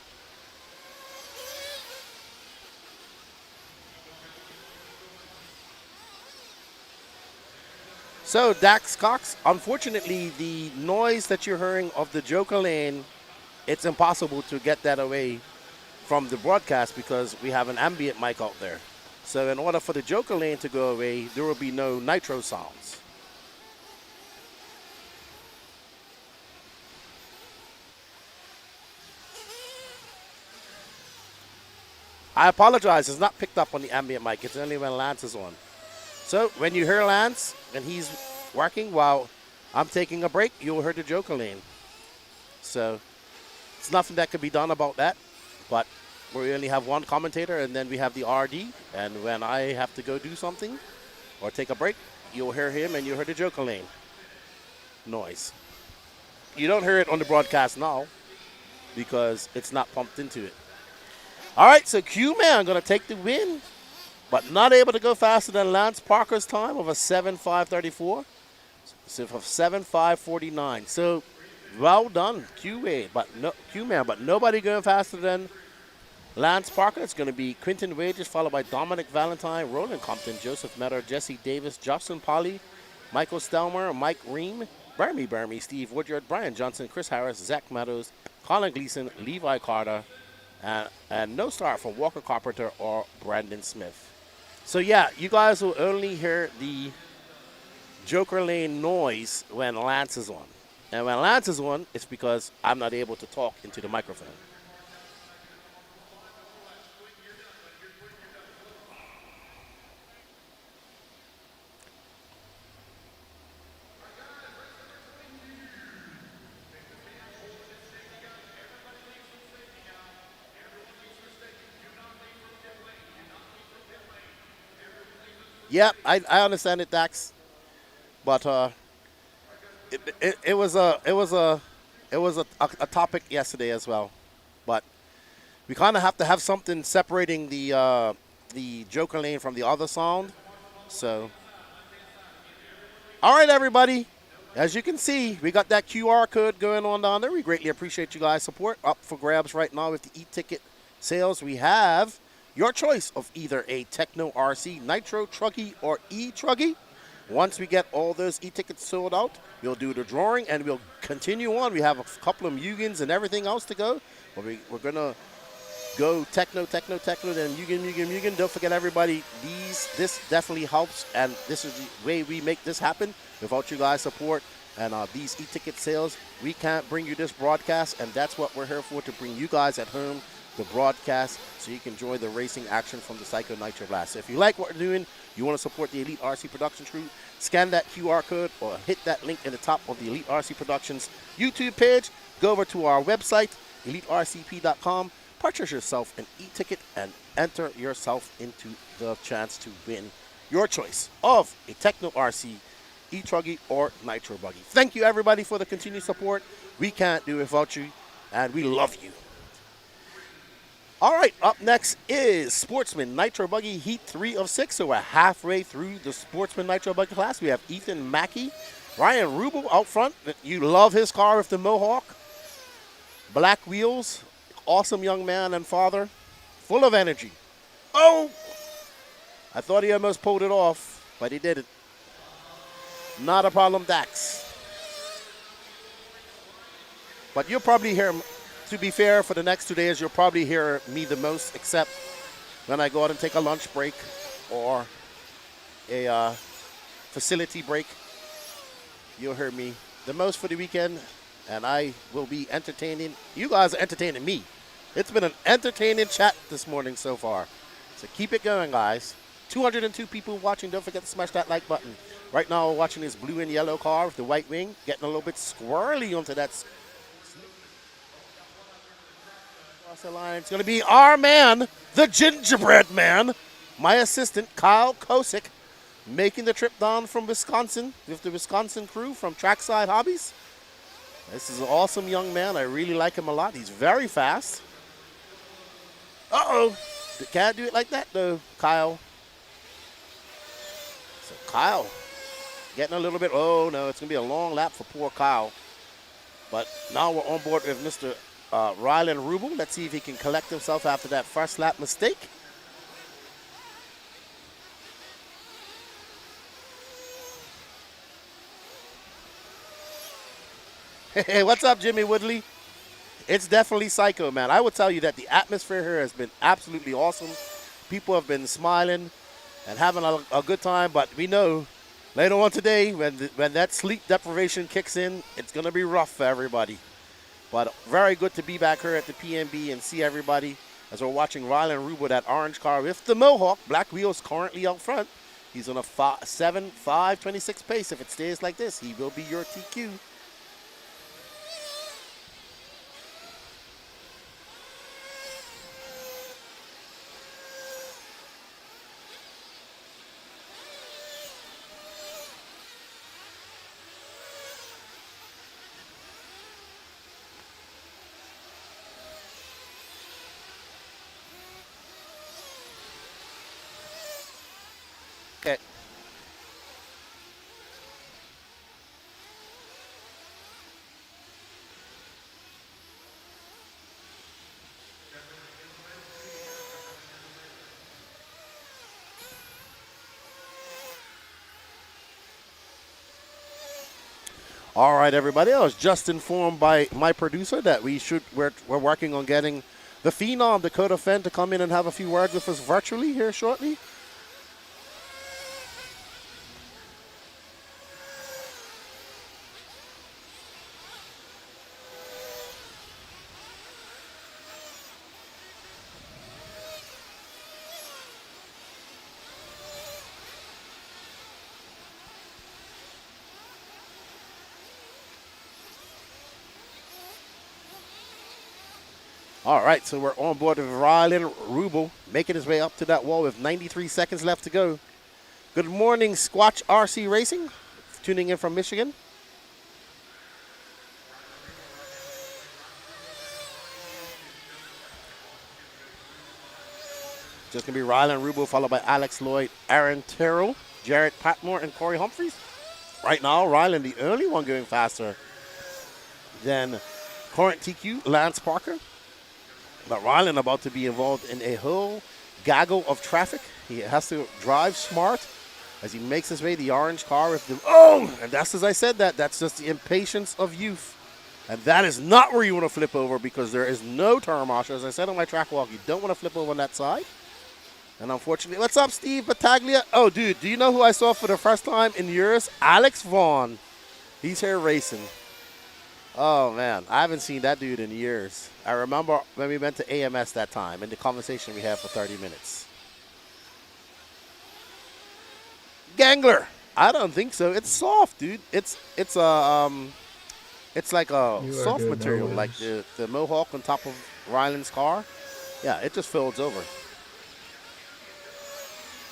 So, Dax Cox, unfortunately, the noise that you're hearing of the Joker lane, it's impossible to get that away from the broadcast because we have an ambient mic out there. So in order for the Joker lane to go away, there will be no Nitro sounds. I apologize, it's not picked up on the ambient mic. It's only when Lance is on. So when you hear Lance and he's working while I'm taking a break, you'll hear the Joker lane. So it's nothing that could be done about that, but we only have one commentator, and then we have the RD, and when I have to go do something or take a break, you'll hear him and you'll hear the Joker lane noise. You don't hear it on the broadcast now because it's not pumped into it. All right, so Q-Man going to take the win, but not able to go faster than Lance Parker's time of a 7.534, so of 7.549. So well done, Q-Man, but nobody going faster than Lance Parker. It's going to be Quentin Wages, followed by Dominic Valentine, Roland Compton, Joseph Metter, Jesse Davis, Justin Polly, Michael Stelmer, Mike Ream, Bermy, Steve Woodyard, Brian Johnson, Chris Harris, Zach Meadows, Colin Gleason, Levi Carter, and no start from Walker Carpenter or Brandon Smith. So yeah, you guys will only hear the Joker lane noise when Lance is on. And when Lance is on, it's because I'm not able to talk into the microphone. Yeah, I understand it, Dax, but it was a topic yesterday as well, but we kind of have to have something separating the Joker lane from the other sound. So, all right, everybody, as you can see, we got that QR code going on down there. We greatly appreciate you guys' support. Up for grabs right now with the e-ticket sales. We have your choice of either a Techno RC, Nitro Truggy, or E-Truggy. Once we get all those e-tickets sold out, we'll do the drawing and we'll continue on. We have a couple of Mugans and everything else to go. But we're going to go Techno, then Mugan. Don't forget, everybody, this definitely helps, and this is the way we make this happen. Without you guys' support and these e-ticket sales, we can't bring you this broadcast, and that's what we're here for, to bring you guys at home the broadcast so you can enjoy the racing action from the Psycho Nitro Blast. So if you like what we're doing, you want to support the Elite RC Production crew, scan that QR code or hit that link in the top of the Elite RC Productions YouTube page. Go over to our website, EliteRCP.com, purchase yourself an e-ticket and enter yourself into the chance to win your choice of a Techno RC, E-Truggy, or Nitro Buggy. Thank you, everybody, for the continued support. We can't do it without you, and we love you. All right, up next is Sportsman Nitro Buggy Heat 3 of 6. So we're halfway through the Sportsman Nitro Buggy class. We have Ethan Mackey, Ryan Rubel out front. You love his car with the Mohawk. Black wheels, awesome young man and father, full of energy. Oh! I thought he almost pulled it off, but he didn't. Not a problem, Dax. But you'll probably hear him. To be fair, for the next 2 days, you'll probably hear me the most, except when I go out and take a lunch break or a facility break. You'll hear me the most for the weekend, and I will be entertaining. You guys are entertaining me. It's been an entertaining chat this morning so far. So keep it going, guys. 202 people watching. Don't forget to smash that like button. Right now, we're watching this blue and yellow car with the white wing, getting a little bit squirrely onto that. The line. It's going to be our man, the gingerbread man, my assistant, Kyle Kosick, making the trip down from Wisconsin with the Wisconsin crew from Trackside Hobbies. This is an awesome young man. I really like him a lot. He's very fast. Uh-oh. Can't do it like that, though, Kyle. So Kyle getting a little bit, oh, no, it's going to be a long lap for poor Kyle. But now we're on board with Mr. Rylan Rubel. Let's see if he can collect himself after that first lap mistake. Hey, what's up, Jimmy Woodley? It's definitely psycho, man. I would tell you that the atmosphere here has been absolutely awesome. People have been smiling and having a good time, but we know later on today when that sleep deprivation kicks in, it's going to be rough for everybody. But very good to be back here at the PNB and see everybody as we're watching Rylan Rubel, that orange car with the Mohawk. Black wheels currently out front. He's on a 7.526 pace. If it stays like this, he will be your TQ. Okay. All right, everybody. I was just informed by my producer that we're working on getting the phenom Dakota Phand to come in and have a few words with us virtually here shortly. All right, so we're on board with Rylan Rubel, making his way up to that wall with 93 seconds left to go. Good morning, Squatch RC Racing, tuning in from Michigan. Just going to be Rylan Rubel, followed by Alex Lloyd, Aaron Terrell, Jared Patmore, and Corey Humphreys. Right now, Rylan, the only one going faster than current TQ, Lance Parker. But Rylan about to be involved in a whole gaggle of traffic. He has to drive smart as he makes his way the orange car with the, and that's as I said that's just the impatience of youth. And that is not where you want to flip over because there is no turn marshal. As I said on my track walk, you don't want to flip over on that side. And unfortunately, what's up, Steve Battaglia? Oh, dude, do you know who I saw for the first time in years? Alex Vaughn. He's here racing. Oh, man, I haven't seen that dude in years. I remember when we went to AMS that time and the conversation we had for 30 minutes. Gangler. I don't think so. It's soft, dude. It's like a soft material, like the Mohawk on top of Rylan's car. Yeah, it just folds over.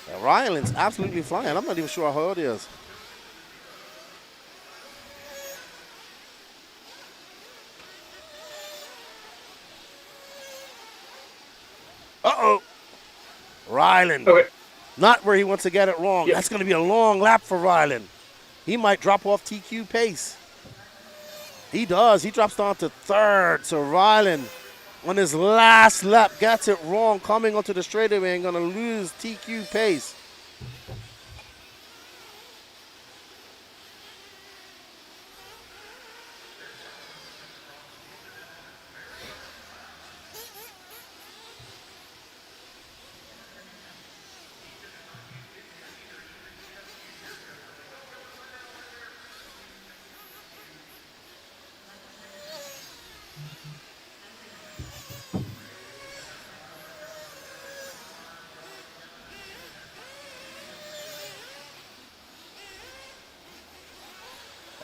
Yeah, Rylan's absolutely flying. I'm not even sure how it is. Uh-oh. Rylan. Okay. Not where he wants to get it wrong. Yep. That's going to be a long lap for Rylan. He might drop off TQ pace. He does. He drops down to third. So Rylan, on his last lap, gets it wrong, coming onto the straightaway and going to lose TQ pace.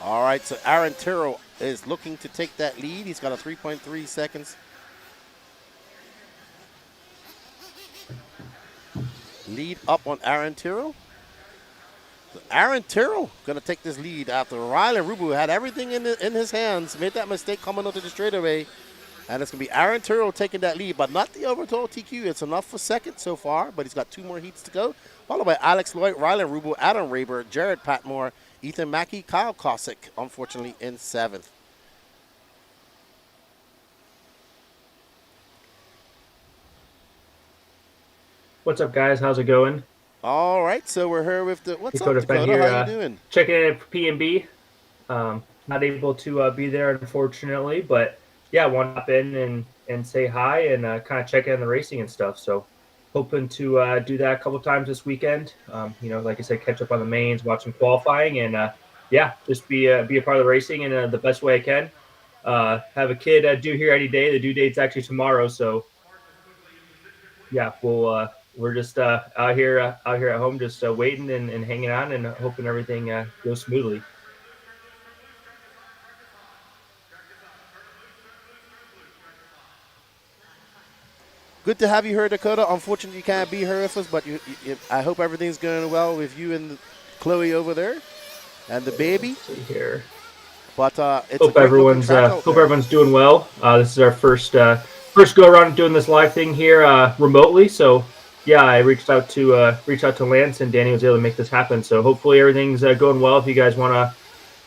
All right, so Aaron Terrell is looking to take that lead. He's got a 3.3 seconds lead up on Aaron Terrell. Aaron Tyrrell going to take this lead after Rylan Rubu had everything in his hands, made that mistake coming onto the straightaway. And it's going to be Aaron Tyrrell taking that lead, but not the overall TQ. It's enough for second so far, but he's got 2 more heats to go. Followed by Alex Lloyd, Rylan Rubu, Adam Raber, Jared Patmore, Ethan Mackey, Kyle Kosick, unfortunately in 7th. What's up, guys? How's it going? All right, so we're here with the Dakota up, Dakota? Phand here, How you doing? Checking in for PNB. Not able to be there, unfortunately, but yeah, want to hop in and say hi and kind of check in on the racing and stuff. So hoping to do that a couple times this weekend. Like I said, catch up on the mains, watch some qualifying, and just be a part of the racing in the best way I can. Have a kid due here any day. The due date's actually tomorrow, so yeah, we're just out here at home, just waiting and hanging on and hoping everything goes smoothly. Good to have you here, Dakota. Unfortunately, you can't be here with us, but I hope everything's going well with you and Chloe over there and the baby. Here. But it's hope everyone's doing well. This is our first go around doing this live thing here remotely. So yeah, I reached out to Lance, and Danny was able to make this happen. So hopefully everything's going well. If you guys want to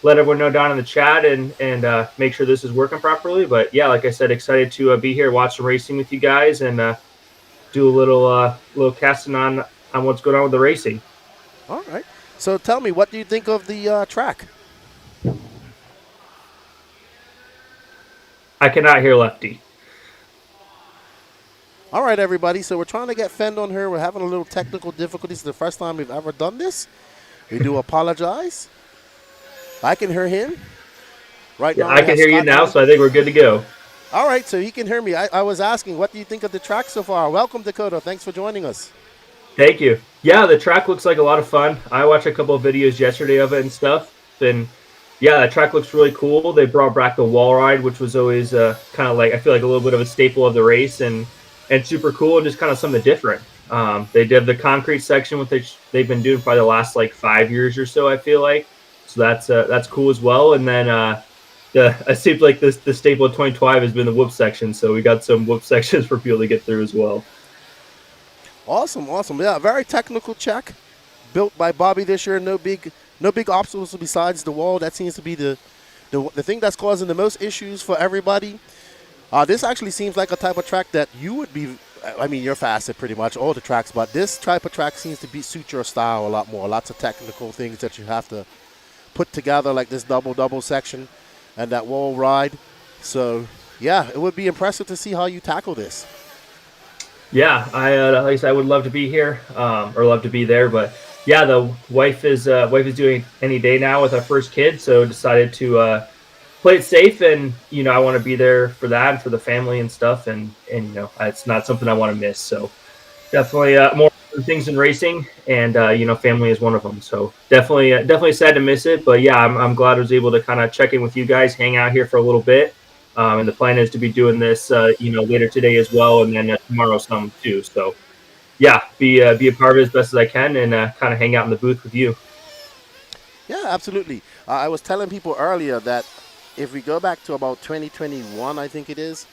let everyone know down in the chat and make sure this is working properly. But yeah, like I said, excited to be here, watch some racing with you guys, and do a little casting on what's going on with the racing. All right. So tell me, what do you think of the track? I cannot hear Lefty. All right, everybody. So we're trying to get Phand on here. We're having a little technical difficulties. It's the first time we've ever done this. We do apologize. I can hear him. Right now, I can hear you now, so I think we're good to go. All right, so he can hear me. I was asking, what do you think of the track so far? Welcome, Dakota. Thanks for joining us. Thank you. Yeah, the track looks like a lot of fun. I watched a couple of videos yesterday of it and stuff. And yeah, that track looks really cool. They brought back the wall ride, which was always kind of like, I feel like a little bit of a staple of the race, and super cool and just kind of something different. They did the concrete section, which they've been doing for the last like 5 years or so, I feel like. So that's cool as well. And then it seems like the staple of 2012 has been the whoop section. So we got some whoop sections for people to get through as well. Awesome. Yeah, very technical check. Built by Bobby this year. No big obstacles besides the wall. That seems to be the thing that's causing the most issues for everybody. This actually seems like a type of track that you would be. I mean, you're fast at pretty much all the tracks, but this type of track seems to suit your style a lot more. Lots of technical things that you have to put together, like this double section and that wall ride. So yeah, it would be impressive to see how you tackle this. Yeah, like I said, I would love to be here or love to be there, but yeah, the wife is doing any day now with our first kid, so decided to play it safe, and I want to be there for that and for the family and stuff, and it's not something I want to miss. So definitely more things in racing, and family is one of them. So definitely sad to miss it, but yeah, I'm glad I was able to kind of check in with you guys, hang out here for a little bit, and the plan is to be doing this later today as well, and then tomorrow some too. So yeah, be a part of it as best as I can, and kind of hang out in the booth with you. Yeah, absolutely. I was telling people earlier that if we go back to about 2021, I think it is,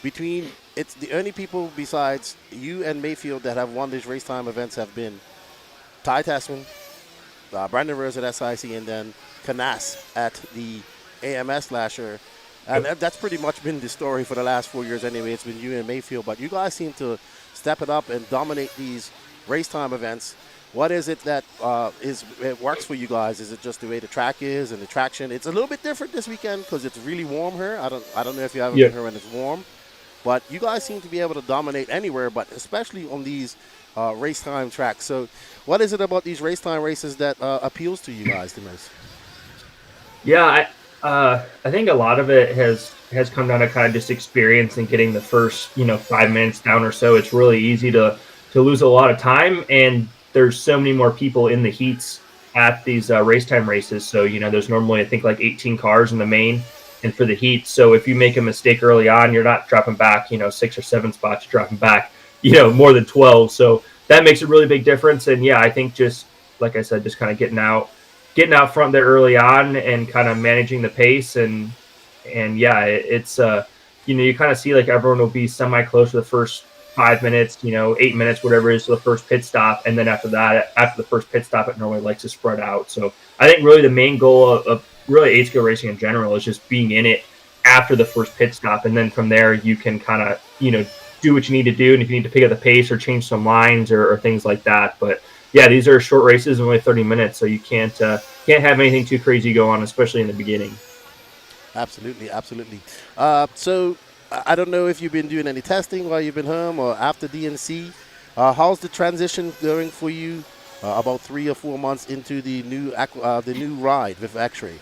it's the only people besides you and Mayfield that have won these race time events have been Ty Tessman, Brandon Rose at SIC, and then Canas at the AMS last year. And that's pretty much been the story for the last 4 years anyway. It's been you and Mayfield. But you guys seem to step it up and dominate these race time events. What is it that it works for you guys? Is it just the way the track is and the traction? It's a little bit different this weekend because it's really warm here. I don't know if you haven't been here when it's warm. But you guys seem to be able to dominate anywhere, but especially on these race time tracks. So what is it about these race time races that appeals to you guys the most? Yeah, I think a lot of it has come down to kind of just experience and getting the first 5 minutes down or so. It's really easy to lose a lot of time, and there's so many more people in the heats at these race time races. So there's normally I think like 18 cars in the main and for the heat. So if you make a mistake early on, you're not dropping back 6 or 7 spots. You're dropping back more than 12. So that makes a really big difference. And yeah, I think just like I said, just kind of getting out front there early on and kind of managing the pace and yeah, it's you kind of see like everyone will be semi close to the first 5 minutes, 8 minutes, whatever it is, to the first pit stop, and then after the first pit stop, it normally likes to spread out. So I think really the main goal of really 8-scale racing in general is just being in it after the first pit stop, and then from there you can kind of do what you need to do, and if you need to pick up the pace or change some lines or things like that. But yeah, these are short races, only 30 minutes, so you can't have anything too crazy go on, especially in the beginning. Absolutely, absolutely. So I don't know if you've been doing any testing while you've been home or after DNC. How's the transition going for you? About 3 or 4 months into the new ride with X-Ray.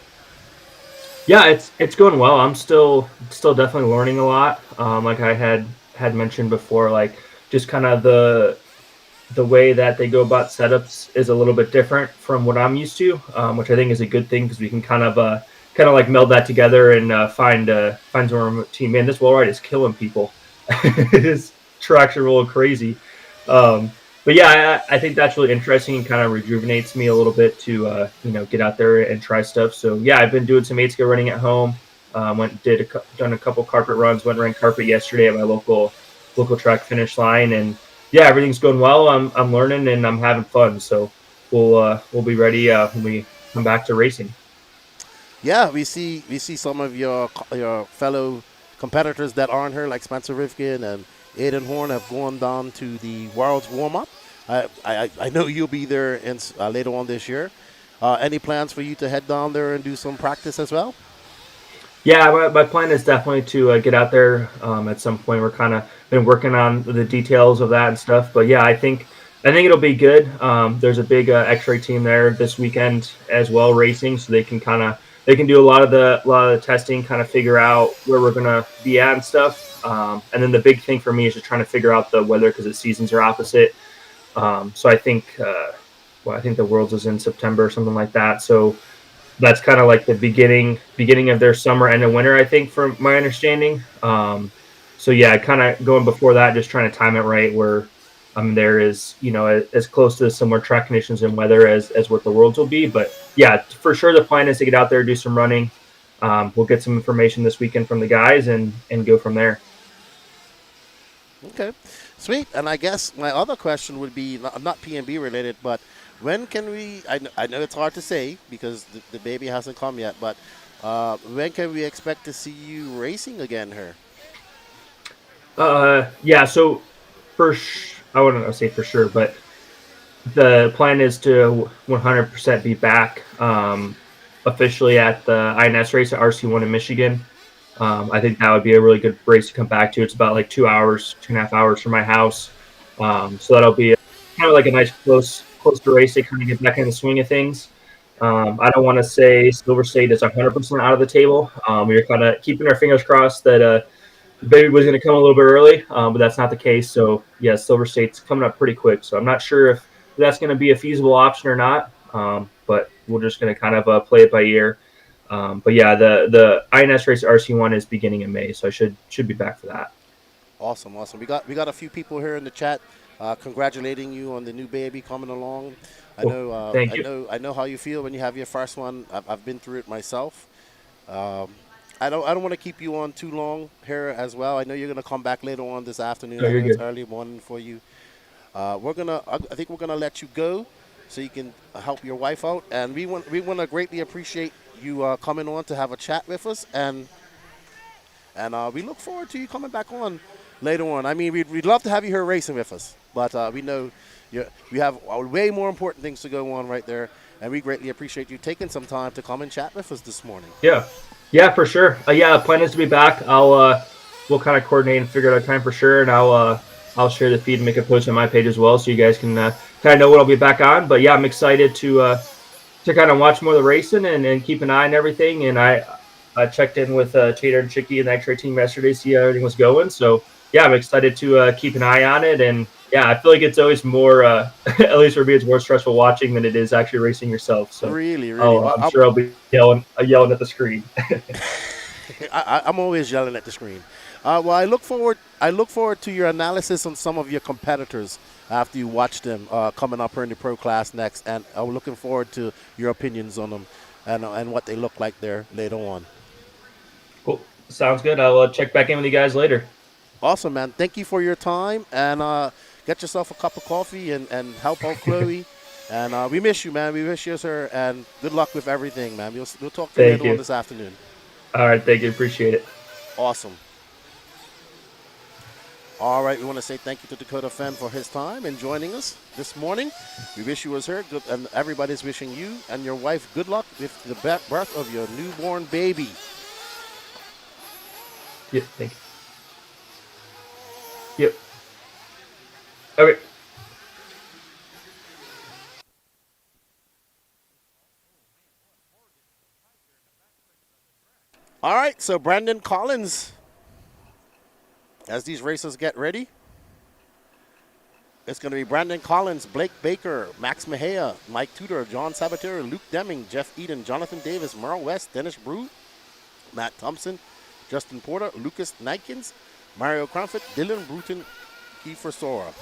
Yeah, it's going well. I'm still definitely learning a lot. Like I had mentioned before, like just kind of the way that they go about setups is a little bit different from what I'm used to, which I think is a good thing because we can kind of like meld that together and find some remote team. Man, this wall ride is killing people. This traction rolling crazy. But yeah, I think that's really interesting and kind of rejuvenates me a little bit to get out there and try stuff. So yeah, I've been doing some 8-scale running at home. Done a couple carpet runs. Went and ran carpet yesterday at my local track finish line, and yeah, everything's going well. I'm learning and I'm having fun. So we'll be ready when we come back to racing. Yeah, we see some of your fellow competitors that aren't here, like Spencer Rifkin and Aiden Horn, have gone down to the World's warm-up. I know you'll be there later on this year. Any plans for you to head down there and do some practice as well? Yeah, my plan is definitely to get out there at some point. We're kind of been working on the details of that and stuff. But yeah, I think it'll be good. There's a big X-Ray team there this weekend as well, racing, so they can do a lot of the testing, kind of figure out where we're gonna be at and stuff. And then the big thing for me is just trying to figure out the weather because the seasons are opposite. So I think the Worlds is in September or something like that. So that's kind of like the beginning of their summer and the winter, I think, from my understanding. So yeah, kind of going before that, just trying to time it right where there is, as close to the similar track conditions and weather as what the Worlds will be. But yeah, for sure the plan is to get out there, do some running. We'll get some information this weekend from the guys and go from there. Okay, sweet. And I guess my other question would be not PNB related, but when can we? I know it's hard to say because the baby hasn't come yet, but when can we expect to see you racing again here? Yeah. So I wouldn't say for sure, but the plan is to 100% be back officially at the INS race at RC1 in Michigan. I think that would be a really good race to come back to. It's about like 2.5 hours from my house. So that'll be kind of like a nice close race to kind of get back in the swing of things. I don't want to say Silver State is 100% out of the table. We were kind of keeping our fingers crossed that the baby was going to come a little bit early, but that's not the case. So yeah, Silver State's coming up pretty quick. So I'm not sure if that's going to be a feasible option or not. But we're just going to kind of play it by ear. But yeah, the INS race RC1 is beginning in May, so I should be back for that. Awesome. We got a few people here in the chat congratulating you on the new baby coming along. I know. Thank you. I know how you feel when you have your first one. I've been through it myself. I don't want to keep you on too long here as well. I know you're going to come back later on this afternoon. No, I you're know it's good. early morning for you. I think we're gonna let you go so you can help your wife out, and we want to greatly appreciate you coming on to have a chat with us, and we look forward to you coming back on later on. I mean, we'd love to have you here racing with us, but we know we have way more important things to go on right there, and we greatly appreciate you taking some time to come and chat with us this morning. Yeah, for sure. The plan is to be back. We'll kind of coordinate and figure out a time for sure, and I'll share the feed and make a post on my page as well, so you guys can kind of know when I'll be back on. But yeah, I'm excited to kind of watch more of the racing and keep an eye on everything. And I checked in with Chater and Chicky and the X-Ray team yesterday, see how everything was going. So yeah, I'm excited to keep an eye on it. And yeah, I feel like it's always more, at least for me, it's more stressful watching than it is actually racing yourself. So really, I'm sure I'll be yelling at the screen. I'm always yelling at the screen. Well, I look forward to your analysis on some of your competitors after you watch them coming up here in the pro class next. And I'm looking forward to your opinions on them and what they look like there later on. Cool. Sounds good. I'll check back in with you guys later. Awesome, man. Thank you for your time. And get yourself a cup of coffee and help out Chloe. And we miss you, man. We miss you, sir. And good luck with everything, man. We'll talk to you later on this afternoon. All right. Thank you. Appreciate it. Awesome. All right, we want to say thank you to Dakota Phand for his time and joining us this morning. We wish you was here, good, and everybody's wishing you and your wife good luck with the birth of your newborn baby. Yep, thank you. Yep. Okay. All right, so Brandon Collins, as these racers get ready, it's going to be Brandon Collins, Blake Baker, Max Mejia, Mike Tudor, John Sabatero, Luke Deming, Jeff Eden, Jonathan Davis, Merle West, Dennis Brew, Matt Thompson, Justin Porter, Lucas Nikens, Mario Cranford, Dylan Bruton, Kiefer Sora.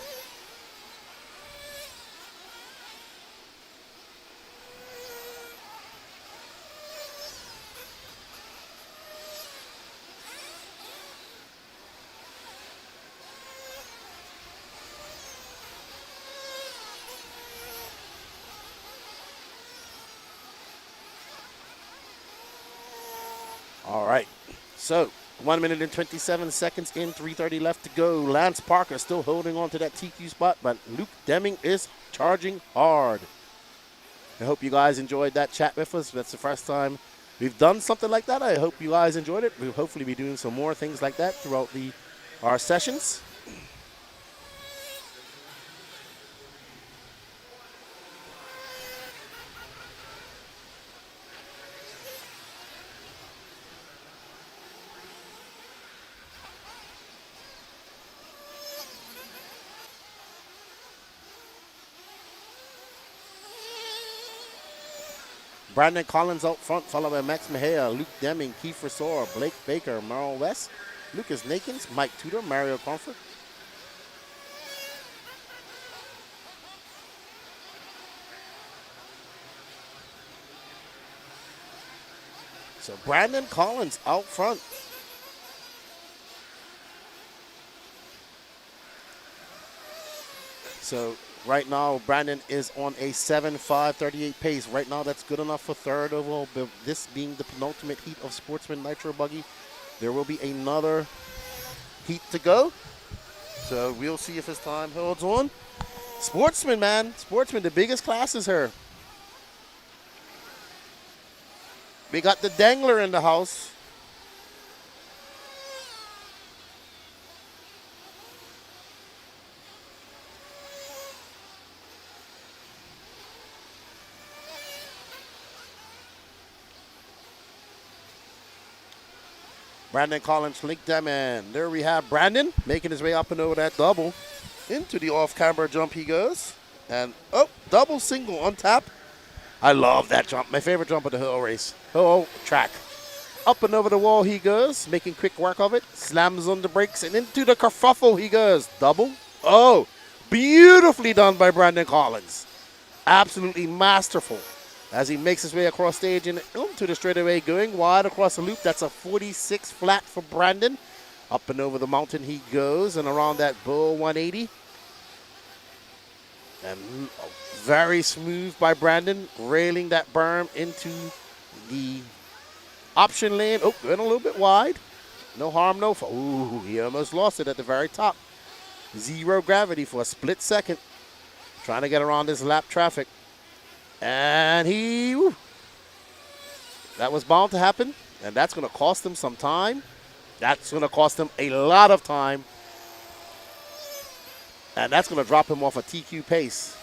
All right, so 1 minute and 27 seconds in, 3:30 left to go. Lance Parker still holding on to that TQ spot, but Luke Deming is charging hard. I hope you guys enjoyed that chat with us. That's the first time we've done something like that. I hope you guys enjoyed it. We'll hopefully be doing some more things like that throughout our sessions. Brandon Collins out front, followed by Max Mejia, Luke Deming, Kiefer Sora, Blake Baker, Merle West, Lucas Nakins, Mike Tudor, Mario Comfort. So Brandon Collins out front. So right now, Brandon is on a 7:5:38 pace. Right now, that's good enough for third overall. But this being the penultimate heat of Sportsman Nitro Buggy, there will be another heat to go. So we'll see if his time holds on. Sportsman, man. Sportsman, the biggest class is here. We got the Dangler in the house. Brandon Collins linked them in. There we have Brandon making his way up and over that double. Into the off-camber jump he goes. And, oh, double single on tap. I love that jump. My favorite jump of the whole race. Oh, track. Up and over the wall he goes, making quick work of it. Slams on the brakes and into the kerfuffle he goes. Double. Oh, beautifully done by Brandon Collins. Absolutely masterful. As he makes his way across stage and into the straightaway, going wide across the loop. That's a 46 flat for Brandon. Up and over the mountain he goes and around that bull 180. And very smooth by Brandon, railing that berm into the option lane. Oh, went a little bit wide. No harm, no foul. Ooh, he almost lost it at the very top. Zero gravity for a split second. Trying to get around this lap traffic. And that was bound to happen. And that's going to cost him some time. That's going to cost him a lot of time. And that's going to drop him off a TQ pace.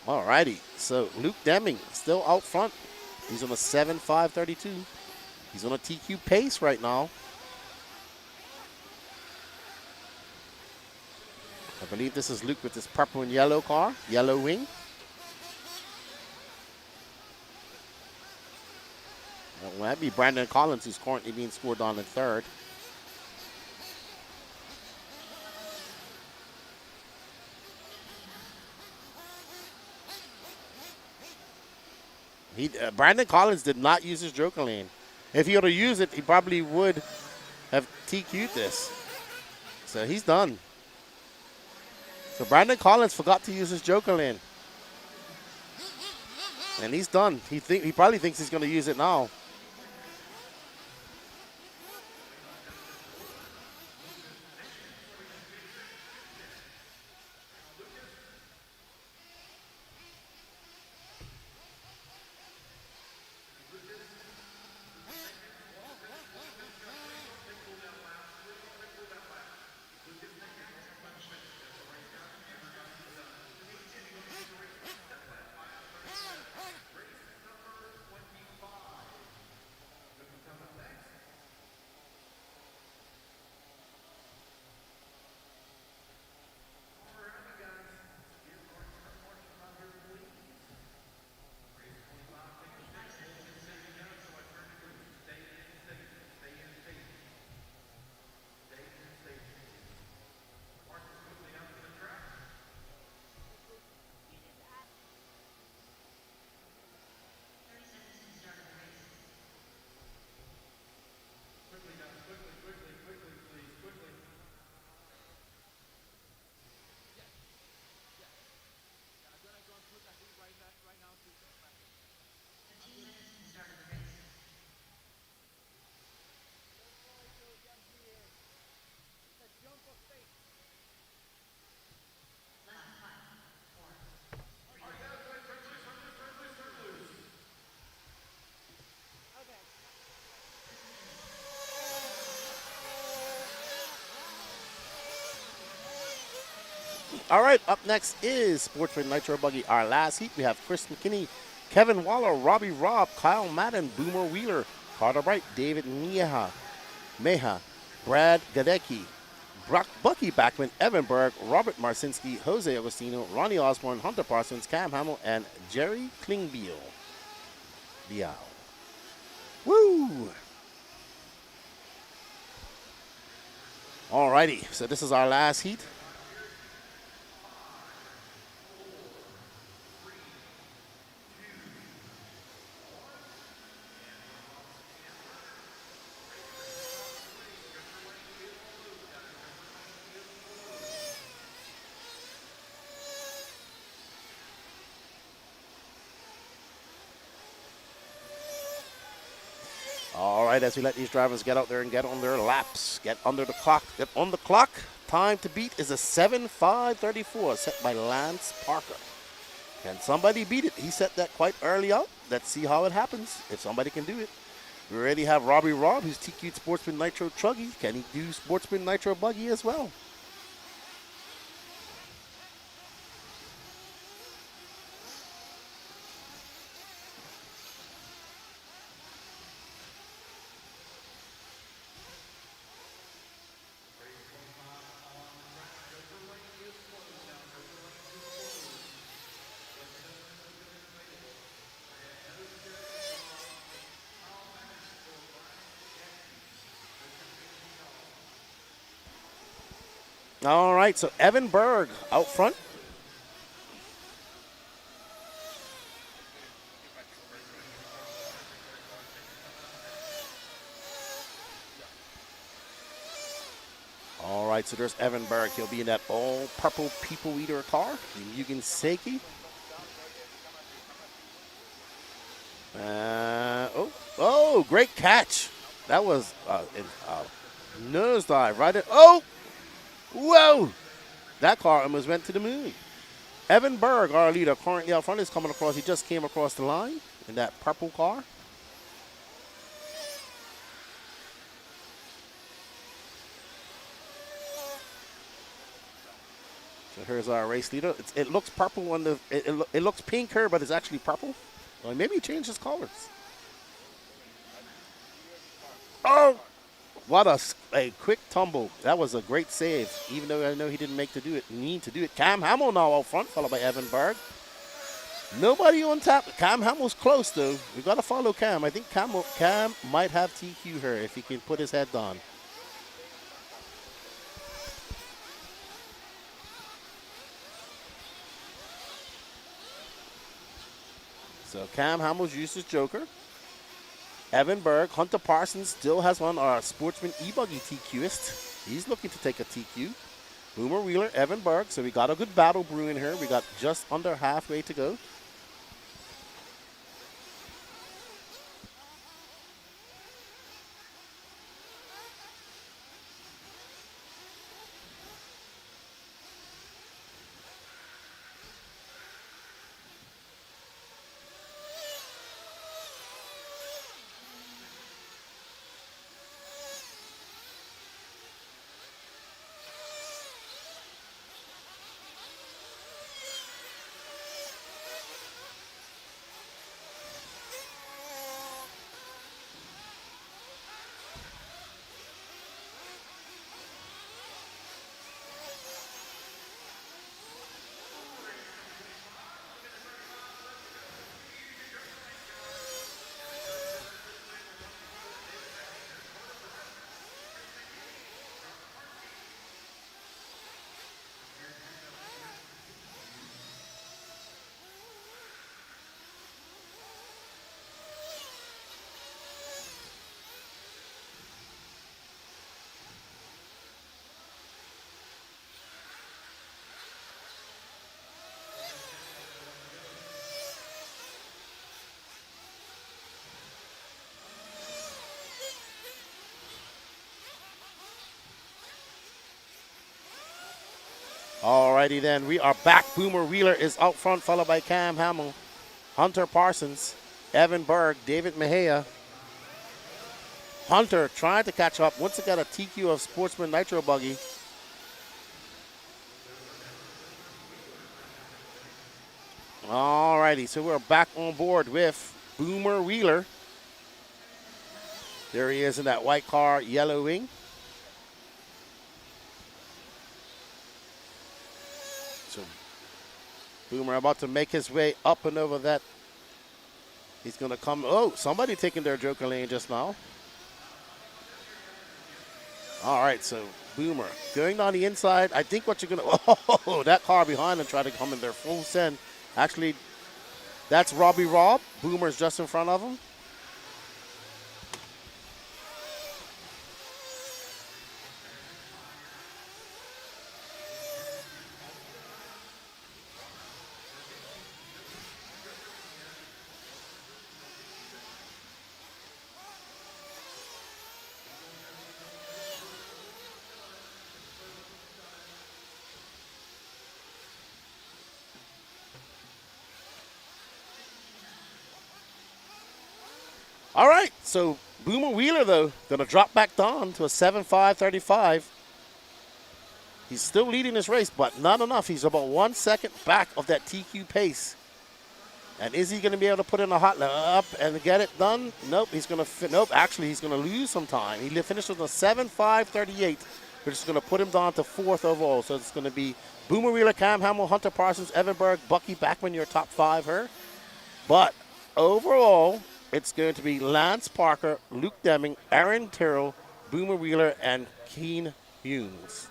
Alrighty, so Luke Deming still out front. He's on a 7.532. He's on a TQ pace right now. I believe this is Luke with this purple and yellow car, yellow wing. Well, that'd be Brandon Collins, who's currently being scored on in third. Brandon Collins did not use his Joker lane. If he were to use it, he probably would have TQ'd this. So he's done. So Brandon Collins forgot to use his Joker lane. And he's done. He probably thinks he's going to use it now. All right, up next is Sportsman Nitro Buggy. Our last heat, we have Chris McKinney, Kevin Waller, Robbie Robb, Kyle Madden, Boomer Wheeler, Carter Bright, David Meha, Brad Gadecki, Bucky Backman, Evan Berg, Robert Marcinski, Jose Agostino, Ronnie Osborne, Hunter Parsons, Cam Hamill, and Jerry Klingbeil. Diao. Woo! All righty, so this is our last heat. All right, as we let these drivers get out there and get on their laps, get under the clock, get on the clock. Time to beat is a 7.534 set by Lance Parker. Can somebody beat it? He set that quite early out. Let's see how it happens, if somebody can do it. We already have Robbie Robb, who's TQ'd Sportsman Nitro Truggy. Can he do Sportsman Nitro Buggy as well? All right, so Evan Berg out front. All right, so there's Evan Berg. He'll be in that all-purple People Eater car, the Mugen Seiki. Oh, great catch. That was a nosedive right at, whoa! That car almost went to the moon. Evan Berg, our leader, currently out front, is coming across. He just came across the line in that purple car. So here's our race leader. It looks purple on the. It looks pink here, but it's actually purple. Well, maybe he changed his colors. Oh, what a quick tumble. That was a great save, even though I know he didn't need to do it. Cam Hamill now out front, followed by Evan Berg. Nobody on top. Cam Hamill's close, though. We got to follow Cam. I think Cam might have TQ here if he can put his head down. So Cam Hamill's used his joker. Evan Berg, Hunter Parsons still has one. Our Sportsman E-Buggy TQist. He's looking to take a TQ. Boomer Wheeler, Evan Berg. So we got a good battle brewing here. We got just under halfway to go. Alrighty then, we are back. Boomer Wheeler is out front, followed by Cam Hamill, Hunter Parsons, Evan Berg, David Mejia. Hunter trying to catch up. Once again, a TQ of Sportsman Nitro Buggy. Alrighty, so we're back on board with Boomer Wheeler. There he is in that white car, yellow wing. So Boomer about to make his way up and over that. He's going to come. Oh, somebody taking their joker lane just now. All right, so Boomer going down the inside. I think what you're going to, oh, that car behind him tried to come in there full send. Actually, that's Robbie Robb. Boomer's just in front of him. All right, so Boomer Wheeler, though, going to drop back down to a 7.535. He's still leading this race, but not enough. He's about 1 second back of that TQ pace. And is he going to be able to put in a hot up and get it done? Nope, he's going to, nope, actually, he's going to lose some time. He finished with a 7.538, which is going to put him down to 4th overall. So it's going to be Boomer Wheeler, Cam Hamill, Hunter Parsons, Evan Berg, Bucky Backman, your top 5 here. But overall, it's going to be Lance Parker, Luke Deming, Aaron Terrell, Boomer Wheeler, and Keen Humes.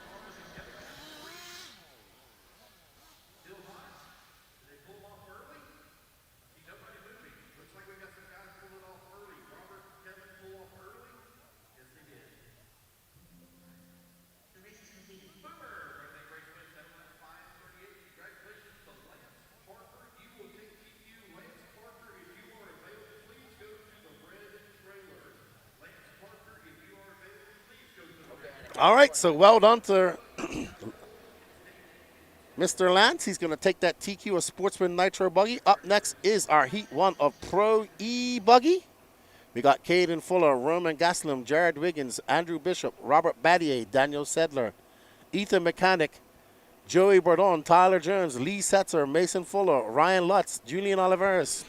All right, so well done to Mr. Lance. He's going to take that TQ of Sportsman Nitro Buggy. Up next is our Heat 1 of Pro E-Buggy. We got Caden Fuller, Roman Gaslam, Jared Wiggins, Andrew Bishop, Robert Battier, Daniel Sedler, Ethan Mechanic, Joey Bordon, Tyler Jones, Lee Setzer, Mason Fuller, Ryan Lutz, Julian Oliveris.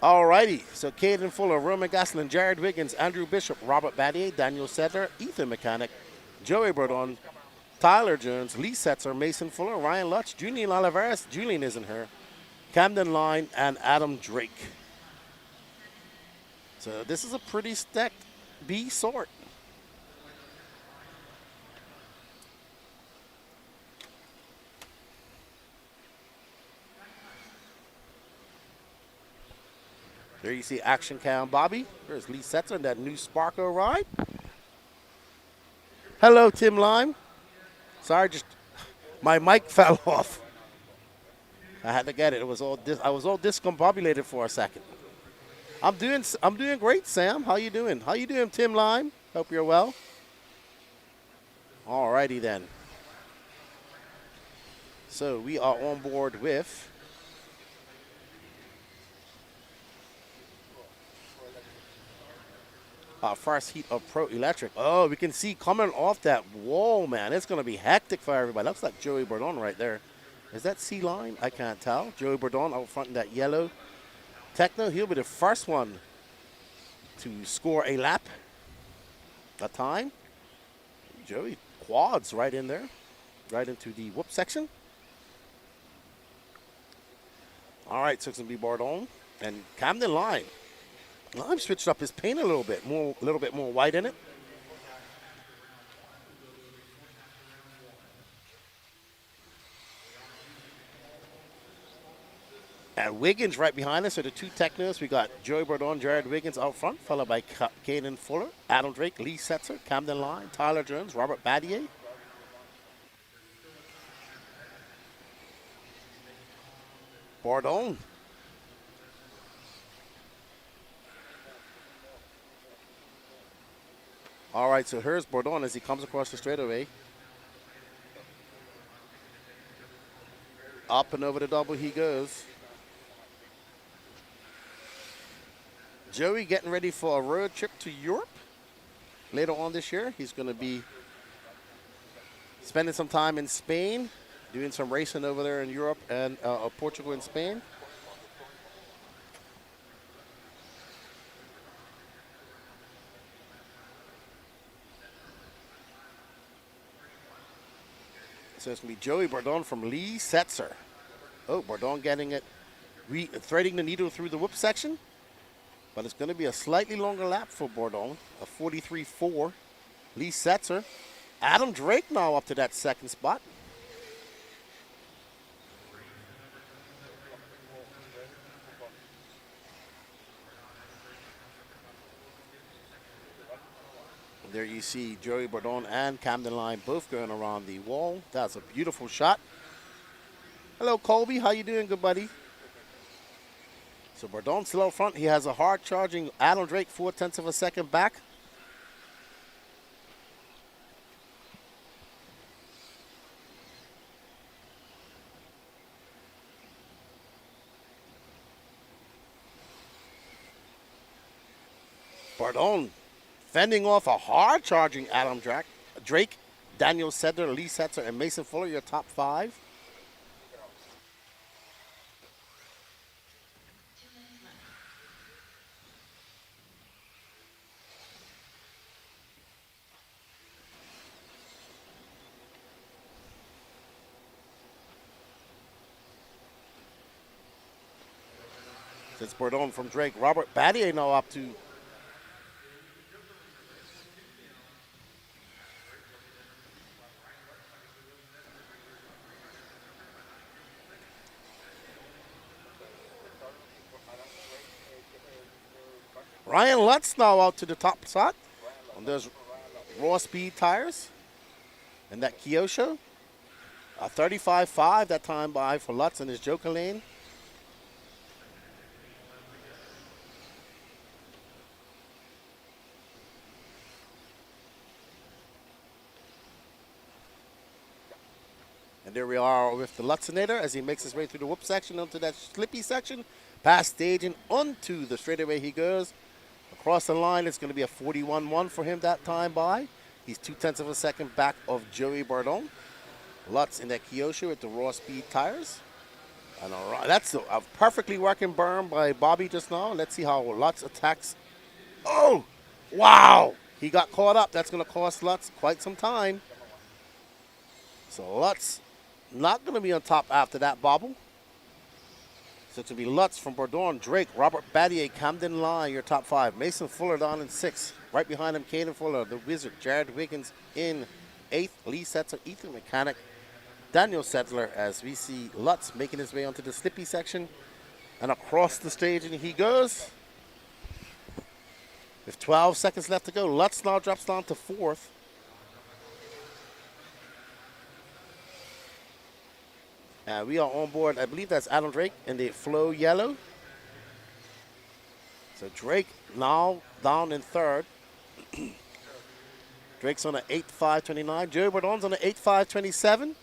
Alrighty, so Caden Fuller, Roman Gaslin, Jared Wiggins, Andrew Bishop, Robert Battier, Daniel Settler, Ethan Mechanic, Joey Bordon, Tyler Jones, Lee Setzer, Mason Fuller, Ryan Lutz, Julian Oliveris, Julian isn't here, Camden Line, and Adam Drake. So this is a pretty stacked B sort. There you see Action Cam Bobby. There's Lee Setzer in that new Sparko ride. Hello, Tim Lime. Sorry, just my mic fell off. I had to get it. I was all discombobulated for a second. I'm doing great, Sam. How you doing? How you doing, Tim Lime? Hope you're well. Alrighty then. So we are on board with our first heat of Pro Electric. Oh, we can see coming off that wall, man. It's going to be hectic for everybody. Looks like Joey Bordon right there. Is that C-Line? I can't tell. Joey Bordon out front in that yellow Techno. He'll be the first one to score a lap. A time. Joey quads right in there. Right into the whoop section. All right, so it's going to be Bordon and Camden Line. Lime switched up his paint a little bit more white in it. And Wiggins right behind us. So the two Technos, we got Joey Bordon, Jared Wiggins out front, followed by Caden Fuller, Adam Drake, Lee Setzer, Camden Line, Tyler Jones, Robert Battier. Bordon. All right, so here's Bordon as he comes across the straightaway. Up and over the double he goes. Joey getting ready for a road trip to Europe later on this year. He's going to be spending some time in Spain, doing some racing over there in Europe and Portugal and Spain. So it's going to be Joey Bordon from Lee Setzer. Oh, Bordon getting it, threading the needle through the whoop section. But it's going to be a slightly longer lap for Bordon, a 43.4. Lee Setzer. Adam Drake now up to that second spot. There you see Joey Bordon and Camden Line both going around the wall. That's a beautiful shot. Hello, Colby. How you doing, good buddy? So Bordon still out front. He has a hard-charging Adam Drake 0.4 of a second back. Bordon fending off a hard-charging Adam Drake, Daniel Sedler, Lee Setzer, and Mason Fuller, your top five. It's Bordon from Drake. Robert Battier now up to Ryan Lutz now out to the top spot on those raw speed tires and that Kyosho. A 35.5 that time by for Lutz in his Joker lane. And there we are with the Lutzinator as he makes his way through the whoop section onto that slippy section. Past stage and onto the straightaway he goes. Across the line, it's going to be a 41-1 for him that time by. He's 0.2 of a second back of Joey Bardon. Lutz in that Kyosho with the raw speed tires. And all right, that's a perfectly working berm by Bobby just now. Let's see how Lutz attacks. Oh, wow. He got caught up. That's going to cost Lutz quite some time. So Lutz not going to be on top after that bobble. So it's going to be Lutz from Bordon, Drake, Robert Battier, Camden Lie, your top 5. Mason Fuller down in 6th. Right behind him, Caden Fuller, the Wizard, Jared Wiggins in 8th. Lee Setzer, Ethan Mechanic, Daniel Settler, as we see Lutz making his way onto the slippy section. And across the stage, and he goes. With 12 seconds left to go, Lutz now drops down to 4th. And we are on board, I believe that's Adam Drake in the Flow Yellow. So Drake now down in 3rd. Drake's on an 8.5.29. Joey Bardon's on an 8.5.27.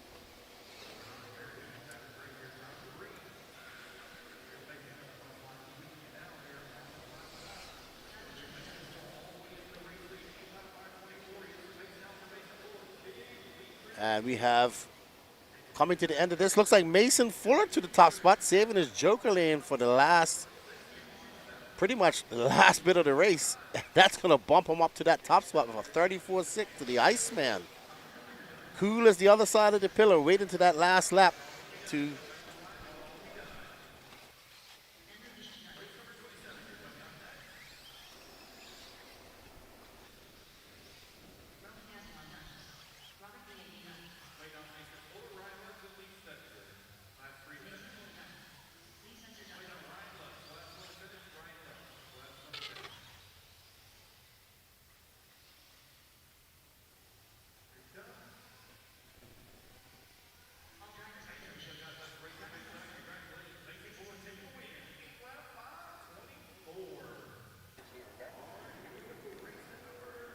And we have, coming to the end of this, looks like Mason Fuller to the top spot, saving his Joker lane for the last, pretty much the last bit of the race. That's going to bump him up to that top spot with a 34.6 to the Iceman. Cool as the other side of the pillar, waiting to that last lap to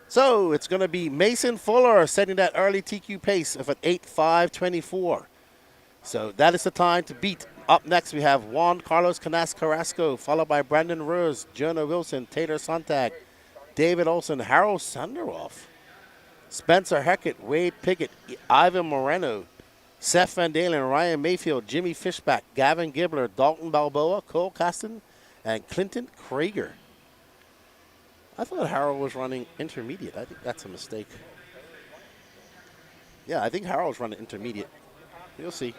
So it's going to be Mason Fuller setting that early TQ pace of an 8.5.24. So that is the time to beat. Up next, we have Juan Carlos Canas Carrasco, followed by Brandon Rose, Jonah Wilson, Taylor Sontag, David Olson, Harold Sanderoff, Spencer Hackett, Wade Pickett, Ivan Moreno, Seth Van Dalen, Ryan Mayfield, Jimmy Fishback, Gavin Gibbler, Dalton Balboa, Cole Caston, and Clinton Krager. I thought Harold was running intermediate. I think that's a mistake. Yeah, I think Harold's running intermediate. You'll see.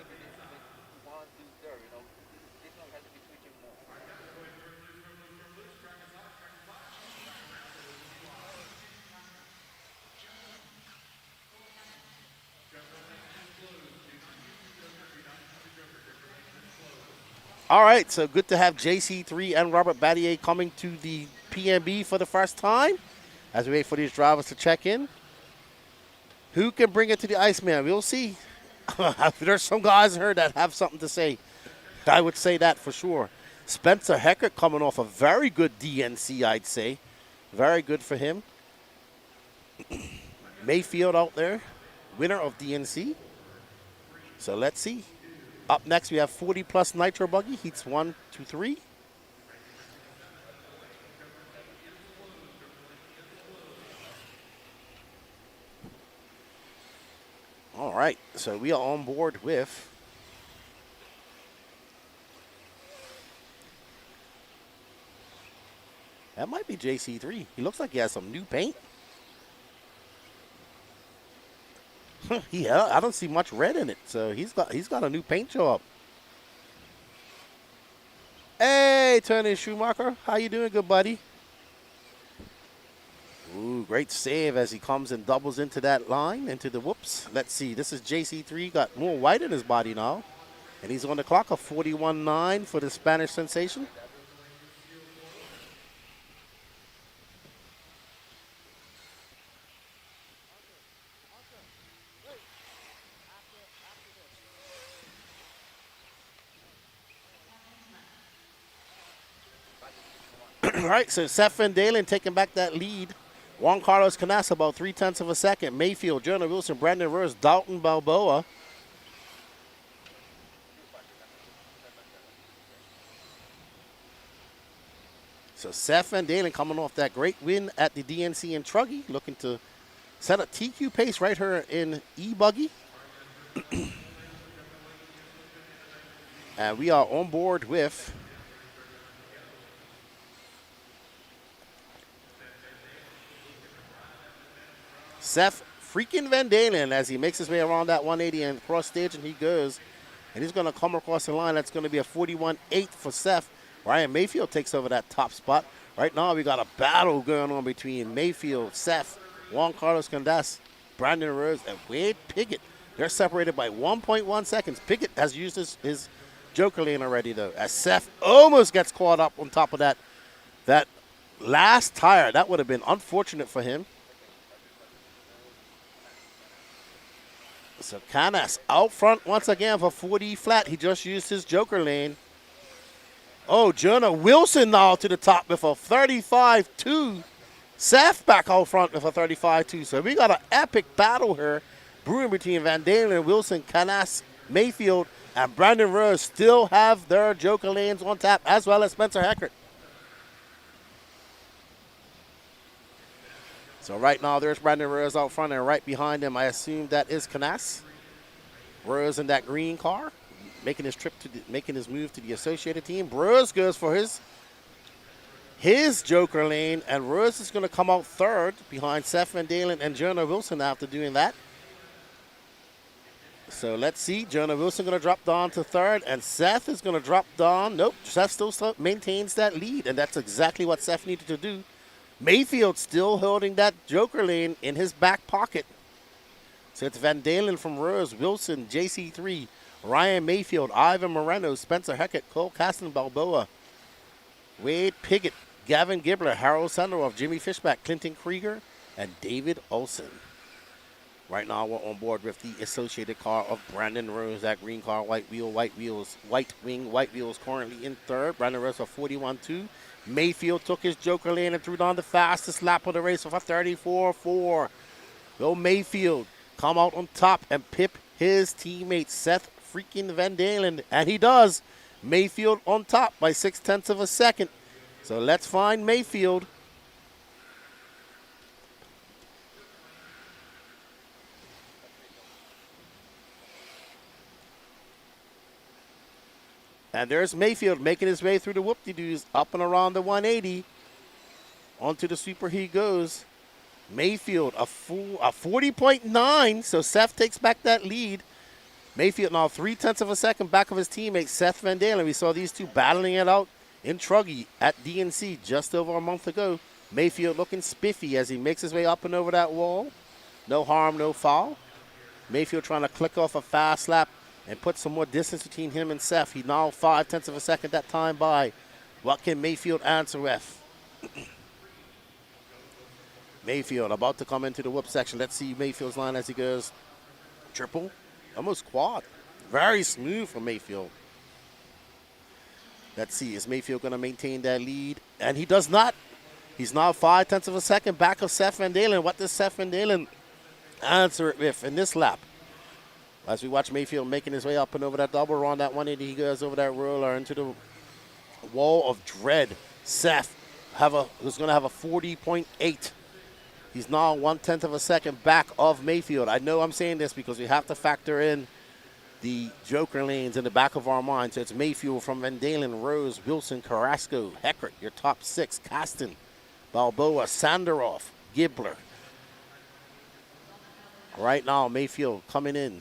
All right, so good to have JC3 and Robert Battier coming to the PNB for the first time as we wait for these drivers to check in. Who can bring it to the Iceman? We'll see. There's some guys in here that have something to say. I would say that for sure. Spencer Hecker coming off a very good DNC, I'd say. Very good for him. Mayfield out there, winner of DNC. So let's see. Up next, we have 40-plus Nitro Buggy, heats 1, 2, 3. All right, so we are on board with that might be JC3. He looks like he has some new paint. Yeah, I don't see much red in it, so he's got a new paint job. Hey, Tony Schumacher, how you doing, good buddy? Ooh, great save as he comes and doubles into that line, into the whoops. Let's see, this is JC3, got more white in his body now, and he's on the clock of 41.9 for the Spanish sensation. All right, so Seth Van Dalen taking back that lead. Juan Carlos Canas about 0.3 of a second. Mayfield, Jonah Wilson, Brandon Rose, Dalton Balboa. So Seth Van Dalen coming off that great win at the DNC in Truggy, looking to set a TQ pace right here in E-Buggy. And we are on board with Seth freaking Van Dalen as he makes his way around that 180 and cross stage, and he goes. And he's going to come across the line. That's going to be a 41.8 for Seth. Ryan Mayfield takes over that top spot. Right now, we got a battle going on between Mayfield, Seth, Juan Carlos Candas, Brandon Rose, and Wade Piggott. They're separated by 1.1 seconds. Piggott has used his Joker lane already, though, as Seth almost gets caught up on top of that last tire. That would have been unfortunate for him. So Canas out front once again for 40 flat. He just used his Joker lane. Oh, Jonah Wilson now to the top with a 35.2. Seth back out front with a 35.2. So we got an epic battle here brewing between Van Dalen, Wilson, Canas, Mayfield, and Brandon Rose still have their Joker lanes on tap, as well as Spencer Heckert. So right now there's Brandon Rose out front, and right behind him I assume that is Canas. Rose in that green car, making his move to the associated team. Rose goes for his Joker lane, and Rose is going to come out third behind Seth Van Dalen and Jonah Wilson after doing that. So let's see. Jonah Wilson going to drop down to third, and Seth is going to drop down. Nope, Seth still maintains that lead, and that's exactly what Seth needed to do. Mayfield still holding that Joker lane in his back pocket. So it's Van Dalen from Rose, Wilson, JC3, Ryan Mayfield, Ivan Moreno, Spencer Heckett, Cole Caston Balboa, Wade Piggott, Gavin Gibbler, Harold Sandoff, Jimmy Fishback, Clinton Krieger, and David Olson. Right now we're on board with the associated car of Brandon Rose, that green car, white wheels, white wheels currently in third. Brandon Rose for 41.2. Mayfield took his Joker lane and threw down the fastest lap of the race with a 34.4. Will Mayfield come out on top and pip his teammate Seth freaking Van Dalen? And he does. Mayfield on top by 0.6 of a second. So let's find Mayfield. And there's Mayfield making his way through the whoop-de-doos, up and around the 180. Onto the super he goes. Mayfield, a 40.9, so Seth takes back that lead. Mayfield now 0.3 of a second back of his teammate, Seth Van Dalen. We saw these two battling it out in Truggy at DNC just over a month ago. Mayfield looking spiffy as he makes his way up and over that wall. No harm, no foul. Mayfield trying to click off a fast lap and put some more distance between him and Seth. He now 0.5 of a second that time by. What can Mayfield answer with? Mayfield about to come into the whoop section. Let's see Mayfield's line as he goes. Triple, almost quad. Very smooth for Mayfield. Let's see, is Mayfield going to maintain that lead? And he does not. He's now 0.5 of a second back of Seth Van Dalen. What does Seth Van Dalen answer it with in this lap? As we watch Mayfield making his way up and over that double run, that 180, he goes over that roller into the wall of dread. Seth who's going to have a 40.8. He's now 0.1 of a second back of Mayfield. I know I'm saying this because we have to factor in the Joker lanes in the back of our mind. So it's Mayfield from Van Dalen, Rose, Wilson, Carrasco, Heckert, your top six, Caston, Balboa, Sandaroff, Gibbler. Right now, Mayfield coming in.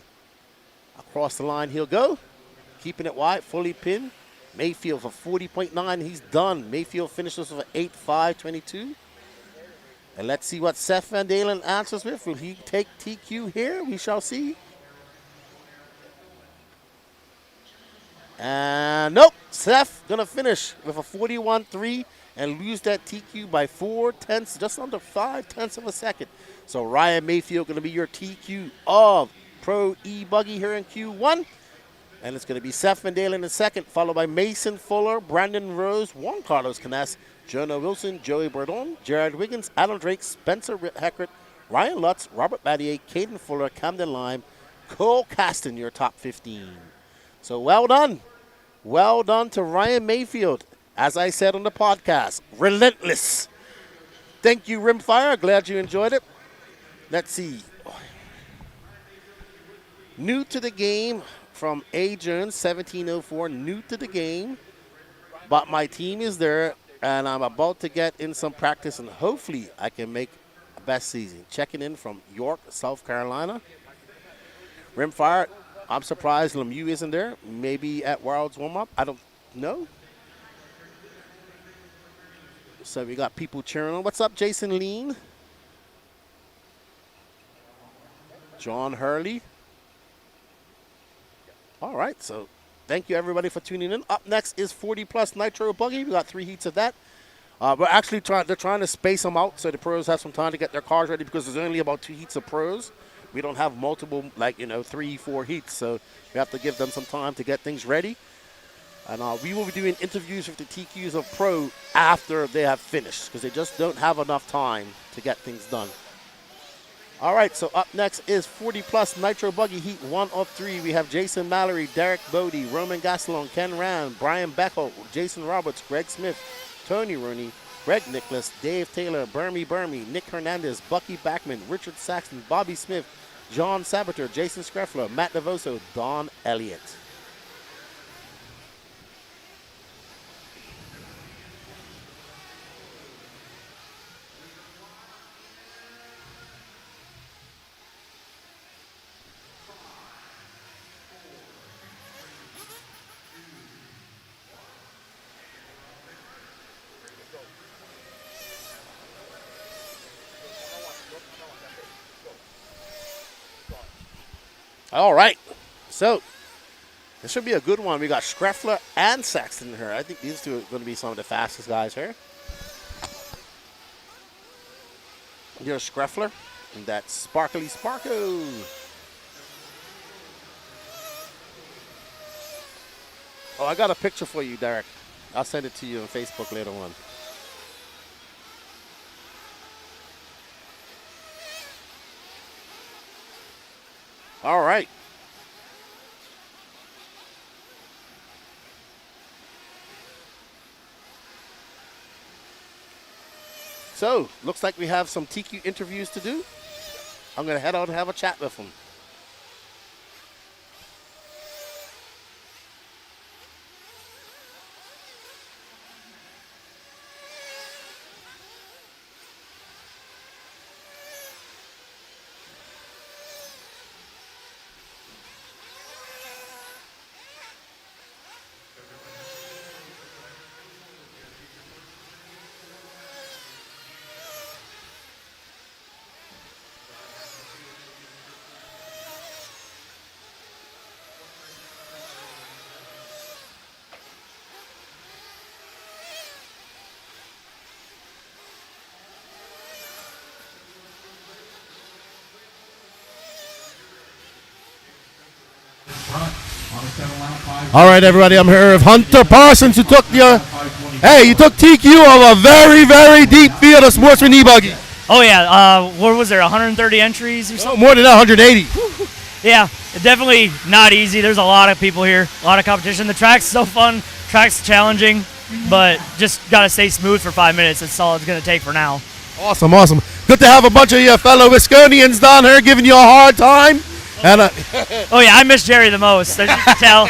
Across the line he'll go. Keeping it wide, fully pinned. Mayfield for 40.9. He's done. Mayfield finishes with an 8.522. And let's see what Seth Van Dalen answers with. Will he take TQ here? We shall see. And nope. Seth going to finish with a 41.3 and lose that TQ by 0.4, just under 0.5 of a second. So Ryan Mayfield going to be your TQ of Pro E-Buggy here in Q1. And it's going to be Seth Van Dalen in second, followed by Mason Fuller, Brandon Rose, Juan Carlos Canas, Jonah Wilson, Joey Bordon, Jared Wiggins, Adam Drake, Spencer Heckert, Ryan Lutz, Robert Battier, Caden Fuller, Camden Lime, Cole Caston, your top 15. So well done. Well done to Ryan Mayfield as I said on the podcast, relentless. Thank you, Rimfire. Glad you enjoyed it. Let's see. New to the game from A. Jones, 1704. New to the game. But my team is there, and I'm about to get in some practice, and hopefully I can make a best season. Checking in from York, South Carolina. Rimfire, I'm surprised Lemieux isn't there. Maybe at World's warm-up. I don't know. So we got people cheering on. What's up, Jason Lean? John Hurley. All right, so thank you, everybody, for tuning in. Up next is 40-plus Nitro Buggy. We got 3 heats of that. We're actually they're trying to space them out so the pros have some time to get their cars ready because there's only about 2 heats of pros. We don't have multiple, 3, 4 heats, so we have to give them some time to get things ready. And we will be doing interviews with the TQs of pro after they have finished because they just don't have enough time to get things done. All right, so up next is 40-plus Nitro Buggy Heat 1 of 3. We have Jason Mallory, Derek Bodie, Roman Gastelon, Ken Rand, Brian Beckle, Jason Roberts, Greg Smith, Tony Rooney, Greg Nicholas, Dave Taylor, Burmy, Nick Hernandez, Bucky Backman, Richard Saxton, Bobby Smith, John Sabater, Jason Screffler, Matt Devoso, Don Elliott. All right, so this should be a good one. We got Screffler and Saxton here. I think these two are going to be some of the fastest guys here. Here's Screffler, and that's Sparkly Sparko. Oh, I got a picture for you, Derek. I'll send it to you on Facebook later on. All right. So, looks like we have some TQ interviews to do. I'm going to head out and have a chat with them. All right, everybody, I'm here with Hunter Parsons, who took the, you took TQ of a very, very deep field of Sportsman E-Buggy. Oh, yeah. What was there, 130 entries or something? More than that, 180. Yeah, definitely not easy. There's a lot of people here, a lot of competition. The track's so fun, track's challenging, but just got to stay smooth for 5 minutes. That's all it's going to take for now. Awesome, awesome. Good to have a bunch of your fellow Wisconians down here giving you a hard time. And oh, yeah, I miss Jerry the most, as you can tell.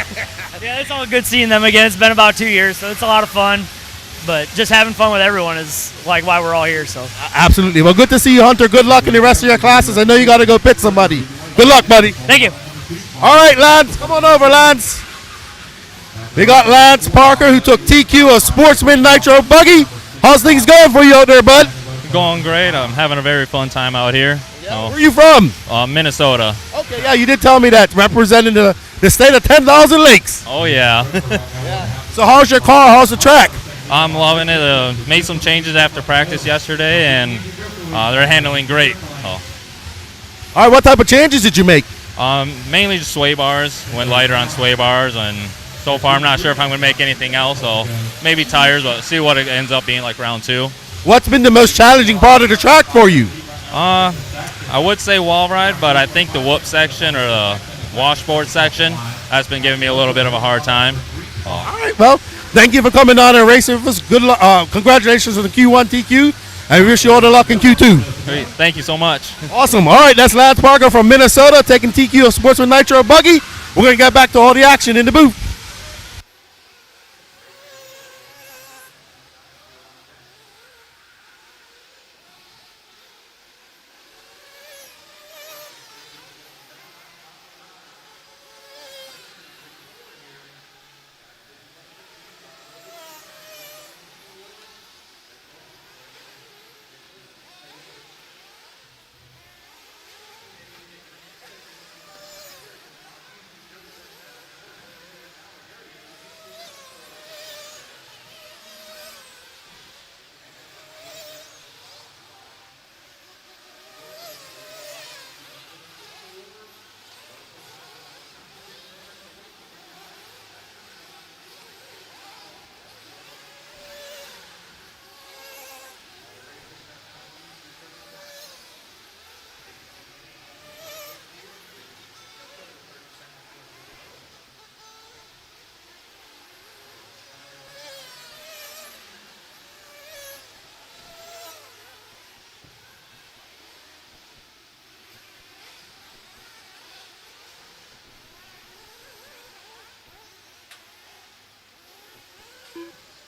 Yeah, it's all good seeing them again. It's been about 2 years, so it's a lot of fun. But just having fun with everyone is like why we're all here. So absolutely. Well, good to see you, Hunter. Good luck in the rest of your classes. I know you got to go pit somebody. Good luck, buddy. Thank you. All right, Lance. Come on over, Lance. We got Lance Parker, who took TQ of Sportsman Nitro Buggy. How's things going for you out there, bud? Going great. I'm having a very fun time out here. Yeah. Where are you from? Minnesota. Okay, yeah, you did tell me that. Representing the state of 10,000 lakes. Oh, yeah. So how's your car? How's the track? I'm loving it. Made some changes after practice yesterday, and they're handling great. Oh. All right, what type of changes did you make? Mainly just sway bars. Went lighter on sway bars, and so far I'm not sure if I'm going to make anything else. So maybe tires, but see what it ends up being like round 2. What's been the most challenging part of the track for you? I would say wall ride, but I think the whoop section or the washboard section has been giving me a little bit of a hard time. All right, well, Thank you for coming down and racing with us. Good luck. Congratulations on the Q1 TQ. I wish you all the luck in Q2. Great. Thank you so much. Awesome. All right, that's Lance Parker from Minnesota taking TQ of Sportsman Nitro Buggy. We're going to get back to all the action in the booth.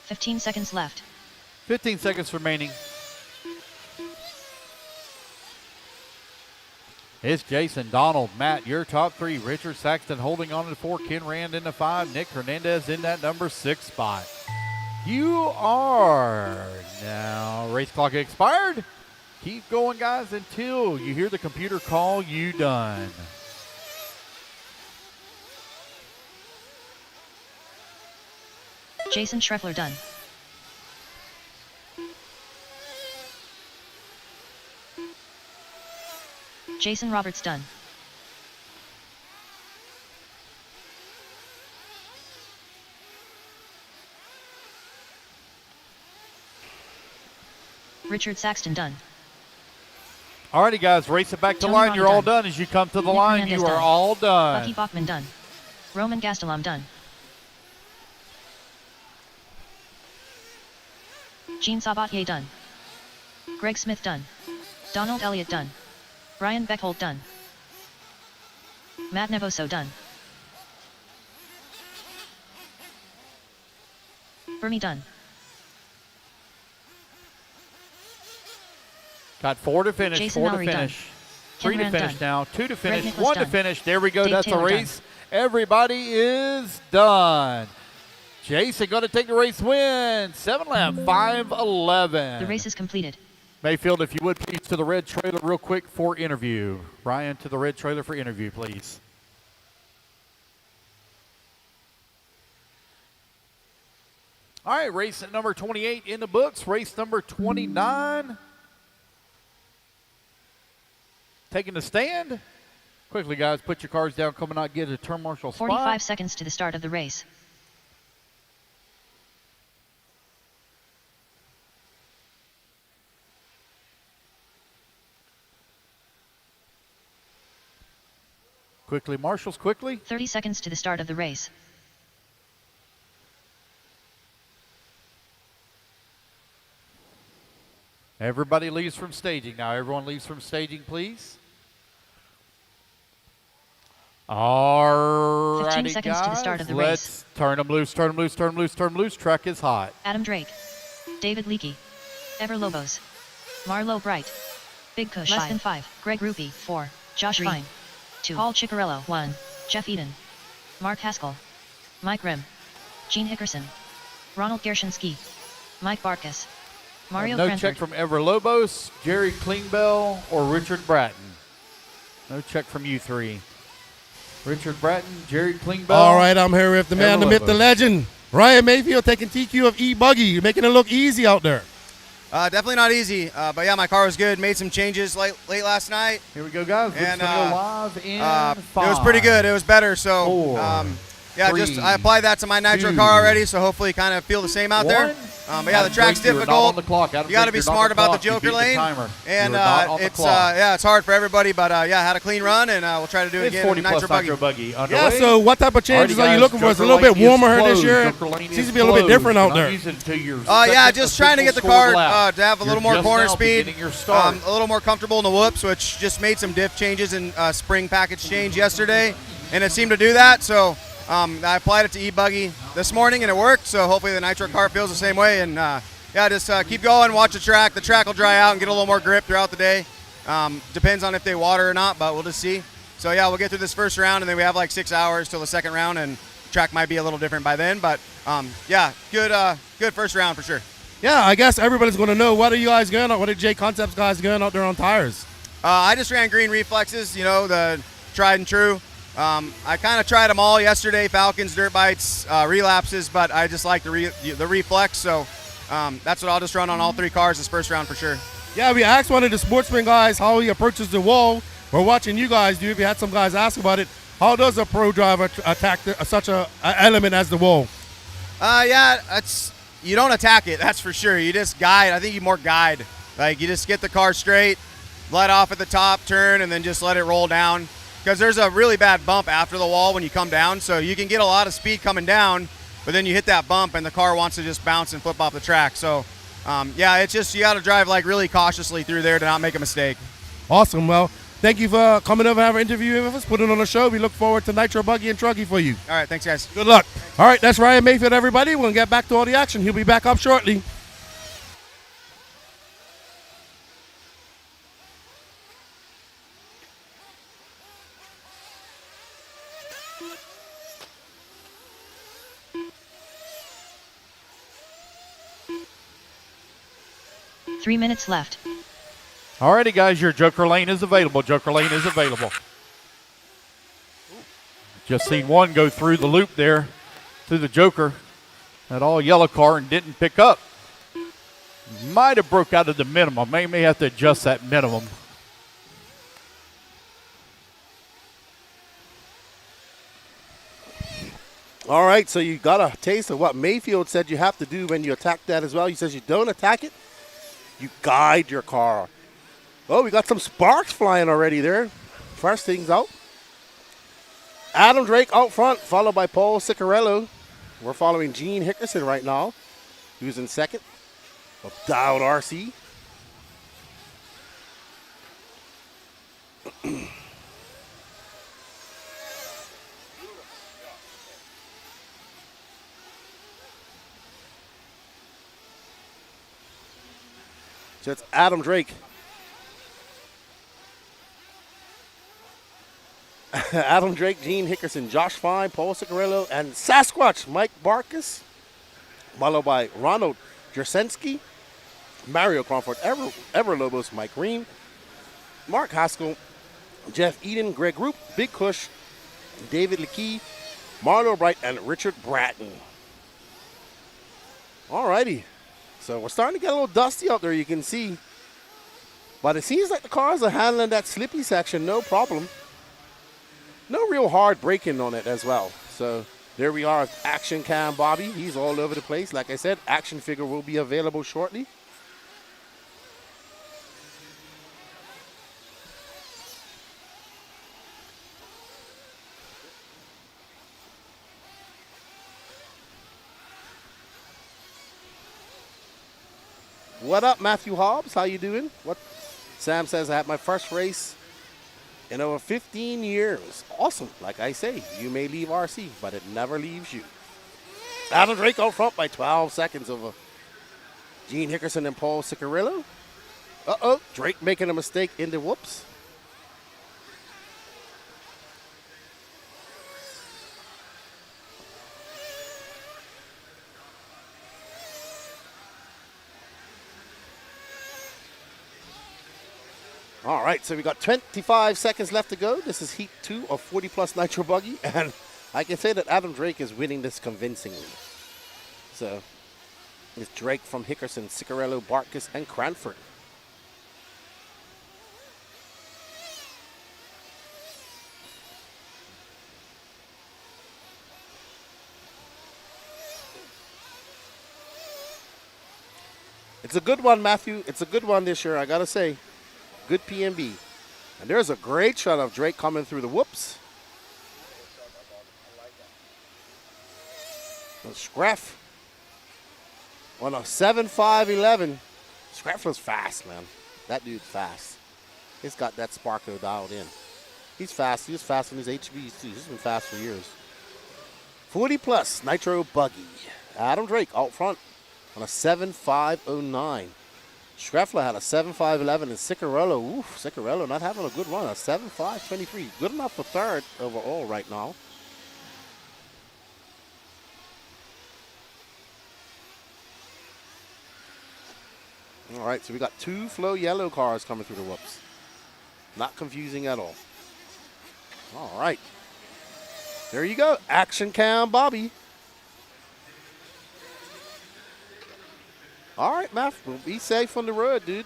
"15 seconds left. 15 seconds remaining. It's Jason, Donald, Matt, your top three. Richard Saxton holding on to 4. Ken Rand in the 5. Nick Hernandez in that number 6 spot. You are now race clock expired. Keep going, guys, until you hear the computer call you done. Jason Schreffler done. Jason Roberts done. Richard Saxton done. Alrighty, guys, race it back to Tony line. Ronnie You're all done. done. As you come to the Nick line, Hernandez you are done. all done. Bucky Bachman done. Roman Gastelum done. Gene Sabatier done. Greg Smith done. Donald Elliott done. Brian Beckholt done. Matt Nevoso done. Bernie done. Got 4 to finish, Jason 4 to Mallory done. finish. Ken 3 to Rand finish done. now, 2 to Greg finish, Nicholas 1 to done. finish. There we go, Dave that's Taylor the done. race. Everybody is done. Jason going to take the race win. 7 lap, 5:11. The race is completed. Mayfield, if you would please to the red trailer real quick for interview. Ryan, to the red trailer for interview, please. All right, race number 28 in the books. Race number 29. Taking the stand. Quickly, guys, put your cars down. Coming out, get a turn marshal spot. 45 seconds to the start of the race. Quickly, marshals, quickly. 30 seconds to the start of the race. Everybody leaves from staging. Now, everyone leaves from staging, please. All 15 right, seconds guys, to the start of the let's turn them loose, turn them loose, turn them loose, turn them loose. Track is hot. Adam Drake. David Leakey. Ever Lobos. Marlo Bright. Big Kush. Less than 5. Greg Rupie. 4. Josh Fine. 2. Paul Ciccarello. 1. Jeff Eden. Mark Haskell. Mike Rim. Gene Hickerson. Ronald Gershinsky. Mike Barkas. Mario No Cranford. check from Ever Lobos, Jerry Klingbeil, or Richard Bratton. No check from you three. Richard Bratton, Jerry Klingbeil. All right, I'm here with the man, the myth, the Lobos. legend. Ryan Mayfield taking TQ of E-Buggy. You're making it look easy out there. Definitely not easy, but yeah, my car was good. Made some changes late last night. Here we go, guys. And We're gonna go live in it was pretty good. It was better. So 4, Yeah, I applied that to my Nitro car already, so hopefully kind of feel the same out there. But yeah, the track's difficult. You got to be smart about the Joker lane, and it's hard for everybody. But yeah, had a clean run, and we'll try to do it again in the Nitro Buggy. Yeah. So what type of changes are you looking for? It's a little bit warmer here this year. Seems to be a little bit different out there. Yeah, just trying to get the car to have a little more corner speed, a little more comfortable in the whoops, which just made some diff changes in spring package change yesterday, and it seemed to do that. So I applied it to E-Buggy this morning, and it worked. So hopefully the Nitro car feels the same way. And yeah, just keep going, watch the track. The track will dry out and get a little more grip throughout the day. Depends on if they water or not, but we'll just see. So yeah, we'll get through this first round, and then we have like 6 hours till the second round, and track might be a little different by then. But yeah, good first round for sure. Yeah, I guess everybody's going to know, what are you guys going on? What are J Concepts guys going out there on tires? I just ran green reflexes, you know, the tried and true. I kind of tried them all yesterday, Falcons, dirt bikes, relapses, but I just like the reflex, so that's what I'll just run on all 3 cars this first round for sure. Yeah, we asked one of the Sportsman guys how he approaches the wall. We're watching you guys do it. We had some guys ask about it. How does a pro driver attack such a element as the wall? Yeah, you don't attack it, that's for sure. You just guide. I think you more guide. Like, you just get the car straight, let off at the top, turn, and then just let it roll down. Because there's a really bad bump after the wall when you come down, so you can get a lot of speed coming down, but then you hit that bump and the car wants to just bounce and flip off the track. So yeah, it's just, you got to drive like really cautiously through there to not make a mistake. Awesome. Well, thank you for coming over and having an interview with us, putting on a show. We look forward to Nitro Buggy and Truggy for you. All right, thanks guys. Good luck. All right, that's Ryan Mayfield, everybody. We'll get back to all the action. He'll be back up shortly. Three minutes left. Alrighty, guys, your Joker lane is available. Joker lane is available. Just seen one go through the loop there, through the Joker, that all yellow car, and didn't pick up. Might have broke out of the minimum. May have to adjust that minimum. All right, so you got a taste of what Mayfield said you have to do when you attack that as well. He says you don't attack it, you guide your car. Oh, we got some sparks flying already there. First things out. Adam Drake out front, followed by Paul Ciccarello. We're following Gene Hickerson right now, who's in second of Dowd RC. So it's Adam Drake. Adam Drake, Gene Hickerson, Josh Fine, Paul Ciccarello, and Sasquatch Mike Barkus, followed by Ronald Jersensky, Mario Crawford, Everlobos, Mike Ream, Mark Haskell, Jeff Eden, Greg Roop, Big Cush, David Leakey, Marlo Bright, and Richard Bratton. All righty. So we're starting to get a little dusty out there, you can see. But it seems like the cars are handling that slippy section no problem. No real hard braking on it as well. So there we are, Action Cam Bobby. He's all over the place. Like I said, action figure will be available shortly. What up, Matthew Hobbs? How you doing? What? Sam says, I had my first race in over 15 years. Awesome. Like I say, you may leave RC, but it never leaves you. Adam Drake out front by 12 seconds over Gene Hickerson and Paul Ciccarello. Uh-oh, Drake making a mistake in the whoops. All right, so we got 25 seconds left to go. This is Heat 2 of 40-plus Nitro Buggy, and I can say that Adam Drake is winning this convincingly. So it's Drake from Hickerson, Ciccarello, Barkus, and Cranford. It's a good one, Matthew. It's a good one this year, I got to say. Good PNB. And there's a great shot of Drake coming through the whoops. Scraff on a 7.511. Scraffler's fast, man. That dude's fast. He's got that Sparko dialed in. He's fast. He was fast in his HVs, too. He's been fast for years. 40 plus Nitro Buggy. Adam Drake out front on a 7.509. Scraffler had a 7.511 and Ciccarello. Oof, Ciccarello not having a good run. A 7.523. Good enough for third overall right now. All right, so we got 2 flow yellow cars coming through the whoops. Not confusing at all. All right. There you go. Action cam Bobby. All right, Math. We'll be safe on the road, dude.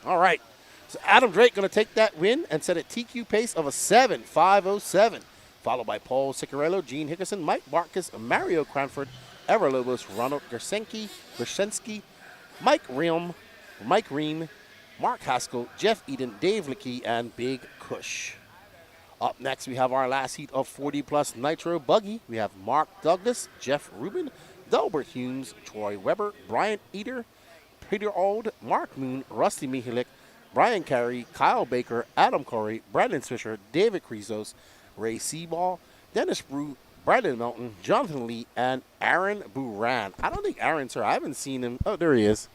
All right. So Adam Drake going to take that win and set a TQ pace of a 7.507. Followed by Paul Ciccarello, Gene Hickerson, Mike Barkus, Mario Cranford, Everlobos, Ronald Gershensky, Mike Ream, Mark Haskell, Jeff Eden, Dave Leakey, and Big Kush. Up next, we have our last heat of 40 plus Nitro Buggy. We have Mark Douglas, Jeff Rubin, Delbert Humes, Troy Weber, Brian Eder, Peter Auld, Mark Moon, Rusty Mihalik, Brian Carey, Kyle Baker, Adam Corey, Brandon Swisher, David Krizos, Ray Seaball, Dennis Brew, Brandon Melton, Jonathan Lee, and Aaron Buran. I don't think Aaron's here. I haven't seen him. Oh, there he is.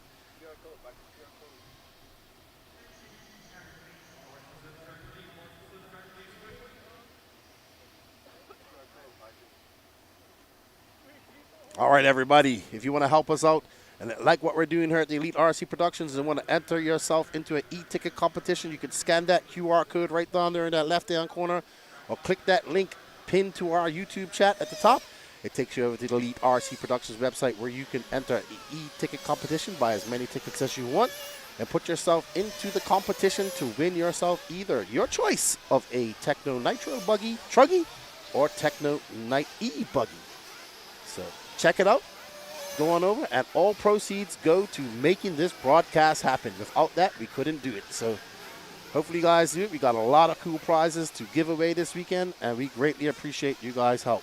All right, everybody. If you want to help us out and like what we're doing here at the Elite RC Productions and want to enter yourself into an e-ticket competition, you can scan that QR code right down there in that left-hand corner or click that link pinned to our YouTube chat at the top. It takes you over to the Elite RC Productions website where you can enter the e-ticket competition, buy as many tickets as you want, and put yourself into the competition to win yourself either your choice of a Techno Nitro Buggy Truggy or Techno E-Buggy. So check it out. Go on over, and all proceeds go to making this broadcast happen. Without that, we couldn't do it. So hopefully you guys do it. We got a lot of cool prizes to give away this weekend, and we greatly appreciate you guys' help.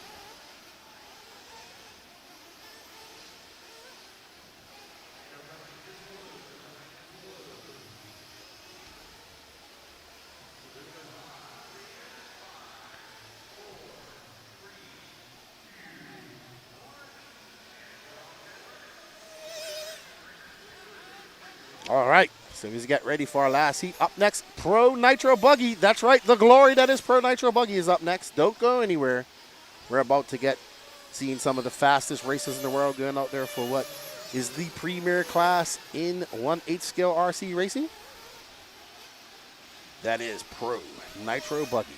All right, so let's get ready for our last heat. Up next, Pro Nitro Buggy. That's right, the glory that is Pro Nitro Buggy is up next. Don't go anywhere. We're about to get seeing some of the fastest racers in the world going out there for what is the premier class in 1/8 scale RC racing. That is Pro Nitro Buggy.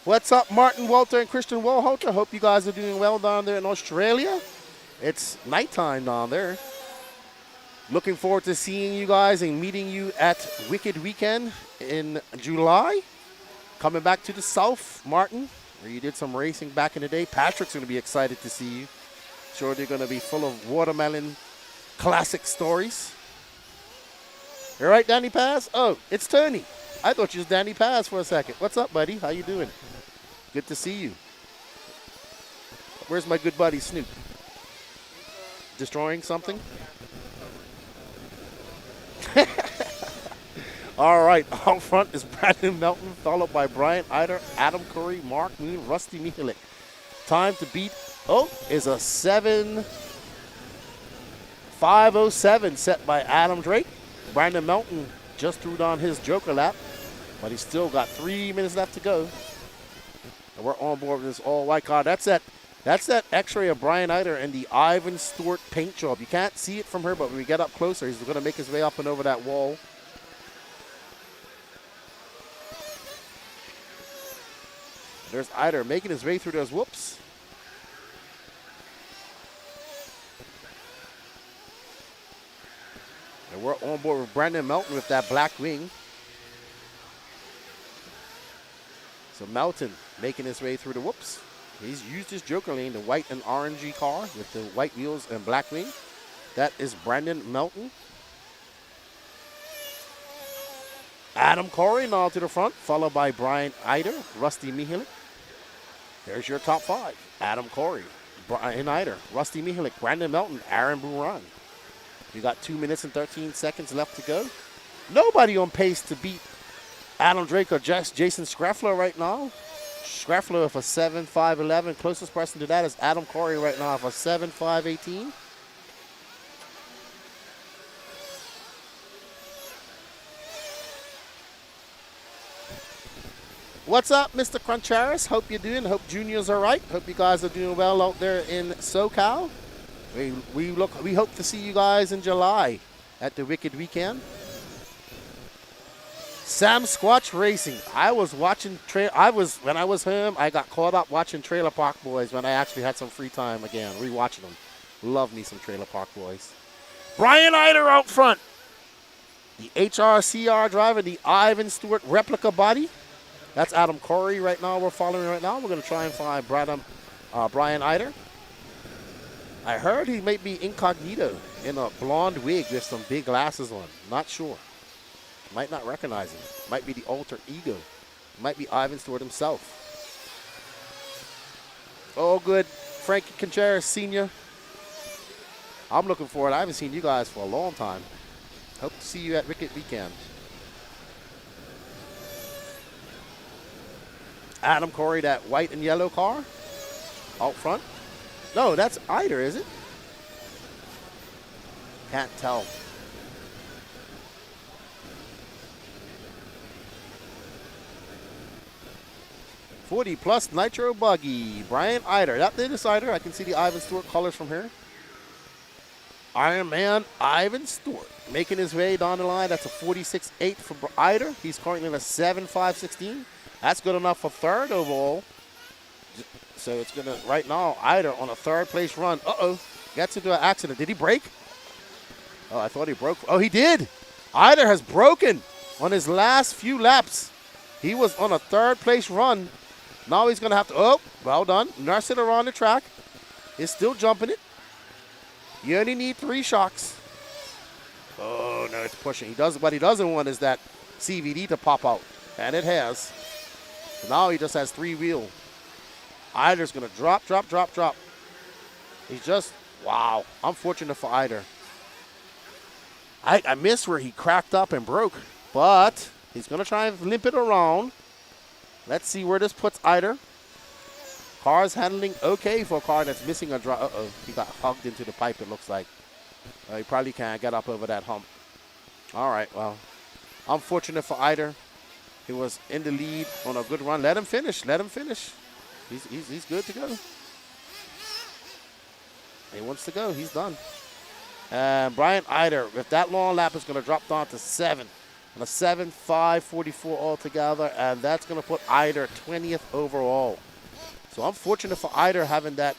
What's up, Martin Walter and Christian Walhalter? Hope you guys are doing well down there in Australia. It's nighttime down there. Looking forward to seeing you guys and meeting you at Wicked Weekend in July. Coming back to the south, Martin, where you did some racing back in the day. Patrick's going to be excited to see you. Sure, they're going to be full of watermelon classic stories. You all right, Danny Paz? Oh, it's Tony. I thought you was Danny Paz for a second. What's up, buddy? How you doing? Good to see you. Where's my good buddy Snoop? Destroying something? All right, out front is Brandon Melton, followed by Brian Eider, Adam Curry, Mark Moon, Rusty Mihalik. Time to beat, is a 7.507 set by Adam Drake. Brandon Melton just threw down his Joker lap, but he's still got 3 minutes left to go. And we're on board with this all-white car. That's at That's that X-ray of Brian Eider and the Ivan Stewart paint job. You can't see it from here, but when we get up closer, he's going to make his way up and over that wall. There's Eider making his way through those whoops. And we're on board with Brandon Melton with that black wing. So Melton making his way through the whoops. He's used his Joker lane, the white and orangey car with the white wheels and black wing. That is Brandon Melton. Adam Corey now to the front, followed by Brian Eider, Rusty Mihalik. There's your top 5. Adam Corey, Brian Eider, Rusty Mihalik, Brandon Melton, Aaron Buran. You got 2 minutes and 13 seconds left to go. Nobody on pace to beat Adam Drake or Jason Scraffler right now. Scraffler with a 7.5.11. Closest person to that is Adam Corey right now with a 7.5.18. What's up, Mr. Cruncharis? Hope you're doing. Hope Junior's all right. Hope you guys are doing well out there in SoCal. We hope to see you guys in July at the Wicked Weekend. Sam Squatch Racing. I was watching when I was home, I got caught up watching Trailer Park Boys when I actually had some free time again, rewatching them. Love me some Trailer Park Boys. Brian Eider out front. The HRCR driver, the Ivan Stewart replica body. That's Adam Corey right now. We're following right now. We're going to try and find Brian Eider. I heard he might be incognito in a blonde wig with some big glasses on. Not sure. Might not recognize him. Might be the alter ego. Might be Ivan Stewart himself. Oh, good. Frankie Contreras Sr. I'm looking forward. I haven't seen you guys for a long time. Hope to see you at Wicked Weekend. Adam Corey, that white and yellow car out front. No, that's Eider, is it? Can't tell. '40 plus Nitro Buggy. Brian Eider. That the decider. I can see the Ivan Stewart colors from here. Iron Man Ivan Stewart making his way down the line. That's a 46.8 for Eider. He's currently in a 7.5.16. That's good enough for third overall. So it's going to, right now, Eider on a third place run. Uh-oh. Gets into an accident. Did he break? Oh, I thought he broke. Oh, he did. Eider has broken on his last few laps. He was on a third place run. Now he's going to have to, oh, well done. Nurse it around the track. He's still jumping it. You only need 3 shocks. Oh, no, it's pushing. What he doesn't want is that CVD to pop out. And it has. So now he just has 3 wheel. Eider's going to drop. He's just, wow. Unfortunate for Eider. I missed where he cracked up and broke. But he's going to try and limp it around. Let's see where this puts Eider. Car's handling okay for a car that's missing a drive. Uh-oh. He got hugged into the pipe, it looks like. He probably can't get up over that hump. All right, well. Unfortunate for Eider. He was in the lead on a good run. Let him finish. He's good to go. He wants to go. He's done. And Brian Eider, with that long lap, is going to drop down to 7. And a 7.5.44 altogether. And that's going to put Eider 20th overall. So unfortunate for Eider having that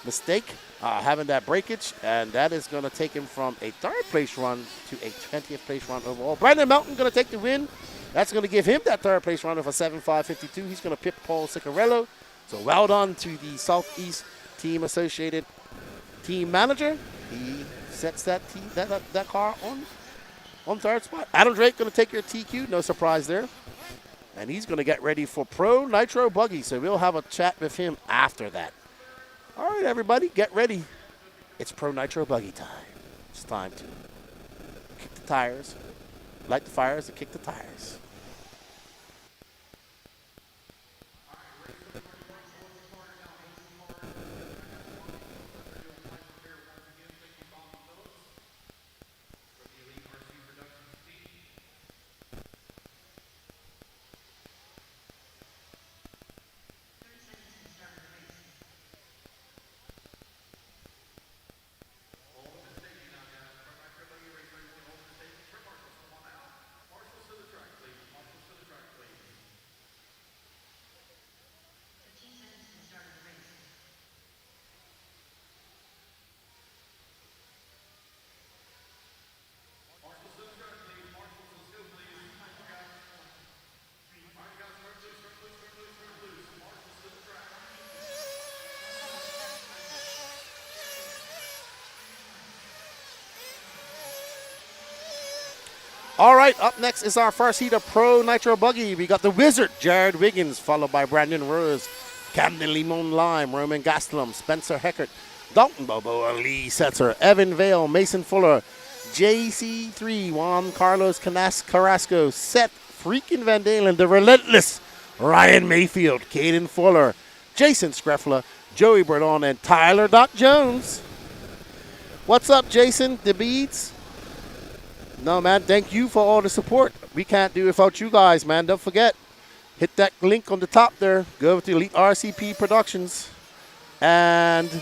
mistake, having that breakage. And that is going to take him from a third place run to a 20th place run overall. Brandon Melton going to take the win. That's going to give him that third place run of a 7.5.52. He's going to pip Paul Ciccarello. So well done to the Southeast Team Associated team manager. He sets that car on third spot. Adam Drake going to take your TQ. No surprise there. And he's going to get ready for Pro Nitro Buggy. So we'll have a chat with him after that. All right, everybody, get ready. It's Pro Nitro Buggy time. It's time to kick the tires, light the fires, and kick the tires. All right, up next is our first heat of Pro Nitro Buggy. We got the Wizard, Jared Wiggins, followed by Brandon Rose, Camden Limon Lime, Roman Gastelum, Spencer Heckert, Dalton Bobo, Lee Setzer, Evan Vale, Mason Fuller, JC3, Juan Carlos Carrasco, Seth freaking Van Dalen, the relentless Ryan Mayfield, Caden Fuller, Jason Screffler, Joey Burdon, and Tyler Doc Jones. What's up, Jason? The beads? No, man, thank you for all the support. We can't do it without you guys, man. Don't forget, hit that link on the top there. Go over to Elite RCP Productions and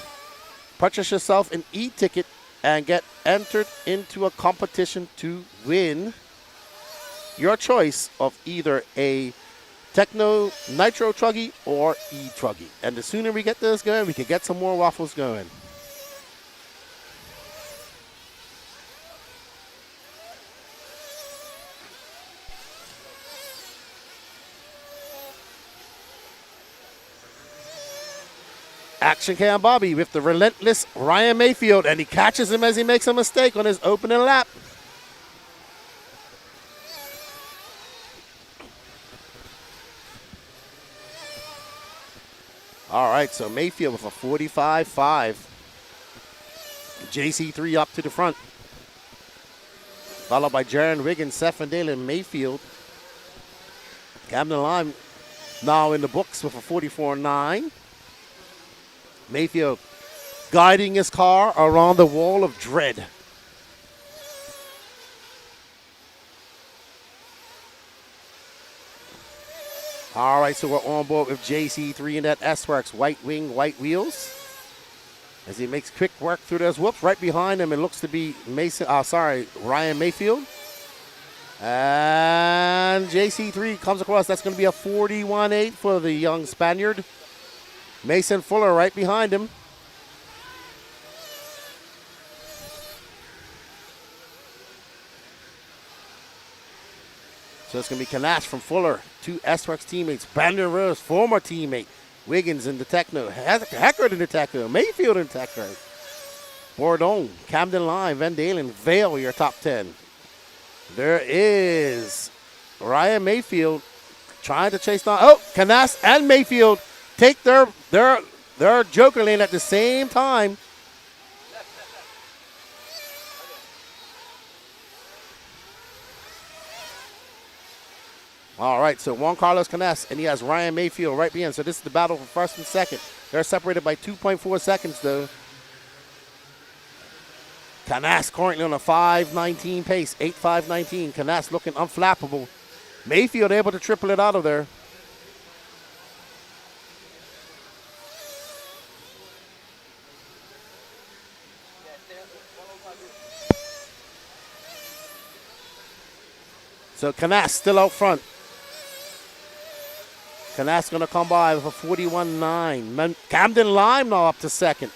purchase yourself an e-ticket and get entered into a competition to win your choice of either a Techno Nitro Truggy or E-Truggy. And the sooner we get this going, we can get some more waffles going. Action Cam Bobby with the relentless Ryan Mayfield, and he catches him as he makes a mistake on his opening lap. All right, so Mayfield with a 45.5. JC3 up to the front. Followed by Jaron Wiggins, Seth Van Dalen, Mayfield. Camden Lime now in the books with a 44.9. Mayfield guiding his car around the wall of dread. All right, so we're on board with JC3 in that S-Works white wing, white wheels. As he makes quick work through those whoops. Right behind him, it looks to be Ryan Mayfield. And JC3 comes across. That's going to be a 41.8 for the young Spaniard. Mason Fuller right behind him. So it's going to be Kanash from Fuller. Two S-Works teammates. Brandon Rose, former teammate. Wiggins in the Techno. Heckert in the Techno. Mayfield in Techno. Bourdon, Camden Lime, Van Dalen, Vale, your top 10. There is Ryan Mayfield trying to chase down. Oh, Kanash and Mayfield take their Joker lane at the same time. All right, so Juan Carlos Canas, and he has Ryan Mayfield right behind. So this is the battle for first and second. They're separated by 2.4 seconds, though. Canas currently on a 5.19 pace, 8.519. Canas looking unflappable. Mayfield able to triple it out of there. So Canas still out front. Canas going to come by with a 41.9. Camden Lime now up to second.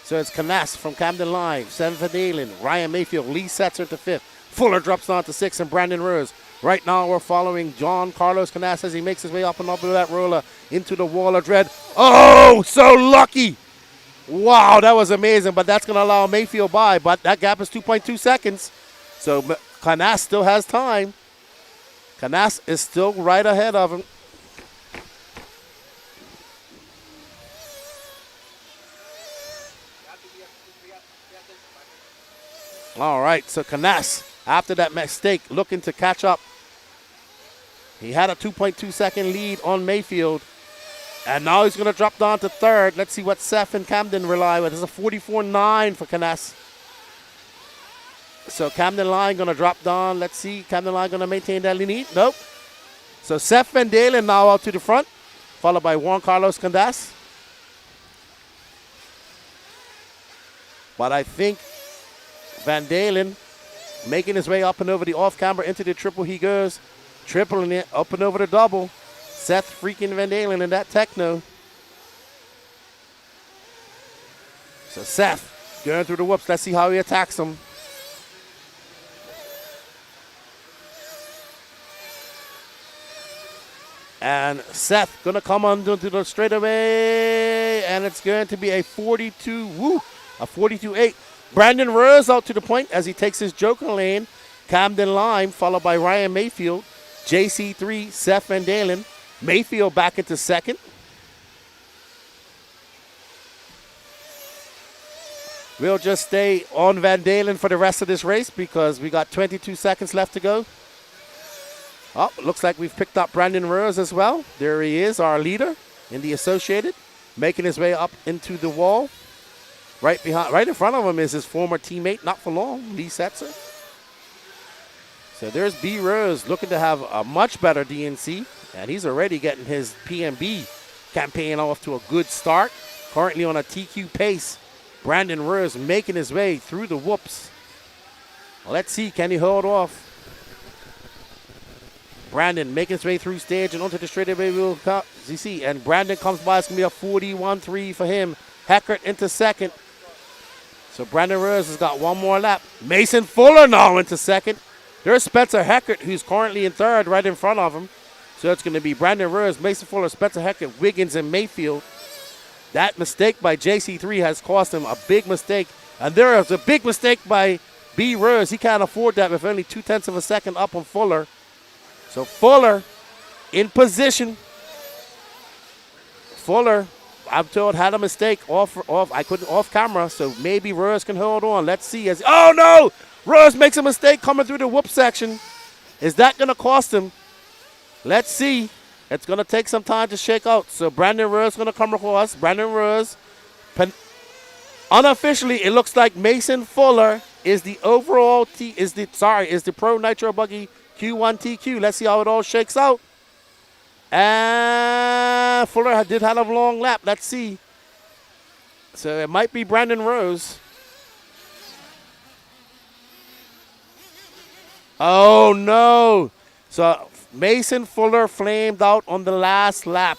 So it's Canas from Camden Lime, 7 Van Dalen, Ryan Mayfield, Lee Setzer to 5th. Fuller drops down to 6th, and Brandon Rose. Right now we're following John Carlos Canas as he makes his way up and up with that roller into the wall of dread. Oh, so lucky. Wow, that was amazing, but that's going to allow Mayfield by, but that gap is 2.2 seconds. So Canas still has time. Canas is still right ahead of him. All right, so Canas, after that mistake, looking to catch up. He had a 2.2 second lead on Mayfield. And now he's going to drop down to third. Let's see what Seth and Camden rely with. There's a 44.9 for Canas. So Camden Line going to drop down. Let's see, Camden Line going to maintain that lead. Nope. So Seth Van Dalen now out to the front, followed by Juan Carlos Canas. But I think Van Dalen making his way up and over the off-camber into the triple. He goes, tripling it, up and over the double. Seth freaking Van Dalen in that Techno. So Seth going through the whoops. Let's see how he attacks him. And Seth going to come onto the straightaway, and it's going to be a 42, a 42.8. Brandon Rose out to the point as he takes his Joker lane. Camden Lime, followed by Ryan Mayfield. JC3, Seth Van Dalen. Mayfield back into second. We'll just stay on Van Dalen for the rest of this race because we got 22 seconds left to go. Oh, looks like we've picked up Brandon Rose as well. There he is, our leader in the Associated, making his way up into the wall. Right in front of him is his former teammate, not for long, Lee Setzer. So there's B. Rose looking to have a much better DNC, and he's already getting his PNB campaign off to a good start. Currently on a TQ pace. Brandon Rose making his way through the whoops. Well, let's see, can he hold off? Brandon making his way through stage and onto the straightaway wheel. You see, and Brandon comes by. It's going to be a 41-3 for him. Heckert into second. So Brandon Rose has got one more lap. Mason Fuller now into second. There's Spencer Heckert, who's currently in third right in front of him. So it's going to be Brandon Rose, Mason Fuller, Spencer Heckert, Wiggins, and Mayfield. That mistake by JC3 has cost him a big mistake. And there is a big mistake by B. Rose. He can't afford that with only 0.2 of a second up on Fuller. So Fuller in position. Fuller, I'm told, had a mistake off camera, so maybe Rose can hold on. Let's see. Oh, no! Rose makes a mistake coming through the whoop section. Is that going to cost him? Let's see. It's going to take some time to shake out. So Brandon Rose going to come across. Brandon Rose. Unofficially, it looks like Mason Fuller is the overall is the Pro Nitro Buggy Q1 TQ. Let's see how it all shakes out. And Fuller did have a long lap. Let's see. So it might be Brandon Rose. Oh, no. So Mason Fuller flamed out on the last lap.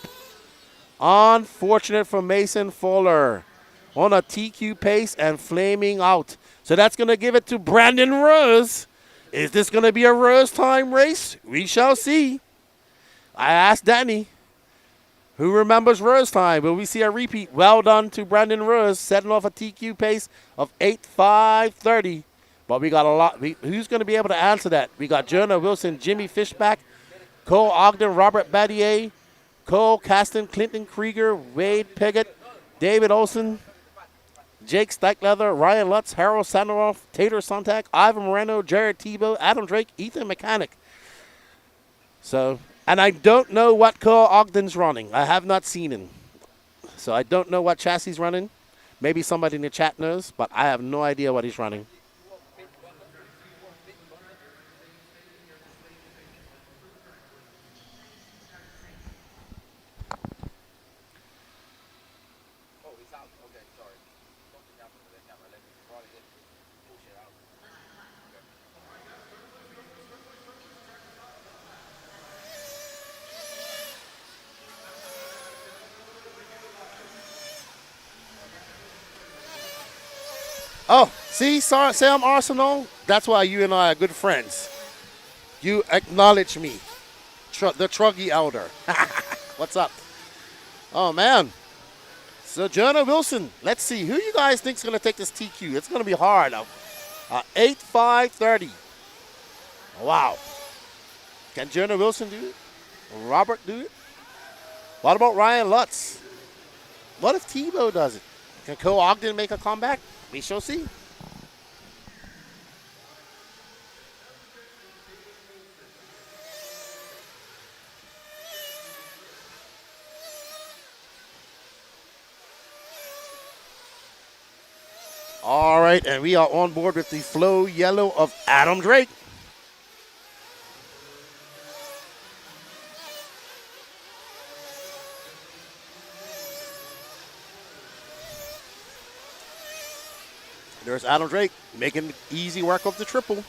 Unfortunate for Mason Fuller on a TQ pace and flaming out. So that's going to give it to Brandon Rose. Is this going to be a Rose time race? We shall see. I asked Danny, who remembers Rose time? Will we see a repeat? Well done to Brandon Rose, setting off a TQ pace of 8:5:30. But we got a lot. Who's going to be able to answer that? We got Jonah Wilson, Jimmy Fishback, Cole Ogden, Robert Battier, Cole Caston, Clinton Krieger, Wade Piggott, David Olson, Jake Steichleather, Ryan Lutz, Harold Sandoff, Tater Sontag, Ivan Moreno, Jared Tebow, Adam Drake, Ethan Mechanic. So, and I don't know what Cole Ogden's running. I have not seen him. So I don't know what chassis he's running. Maybe somebody in the chat knows, but I have no idea what he's running. Oh, see, Sam Arsenal? That's why you and I are good friends. You acknowledge me. The Truggy Elder. What's up? Oh, man. So, Jonah Wilson, let's see. Who you guys think is going to take this TQ? It's going to be hard. 8:5:30. Wow. Can Jonah Wilson do it? Robert do it? What about Ryan Lutz? What if Tebow does it? Can Cole Ogden make a comeback? We shall see. All right, and we are on board with the Flow Yellow of Adam Drake. There's Adam Drake making easy work of the triple.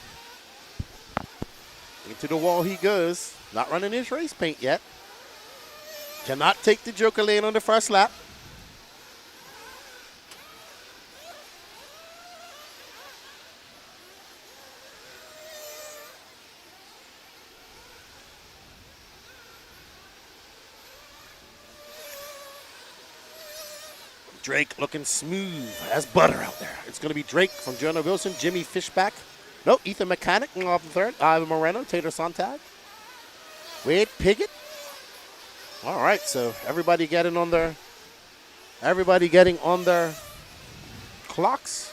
Into the wall he goes. Not running his race paint yet. Cannot take the Joker lane on the first lap. Drake looking smooth as butter out there. It's going to be Drake from Jonah Wilson, Jimmy Fishback, No, Ethan Mechanic off the third. Ivan Moreno, Tater Sontag. Wade Piggott. All right, so everybody getting on their clocks.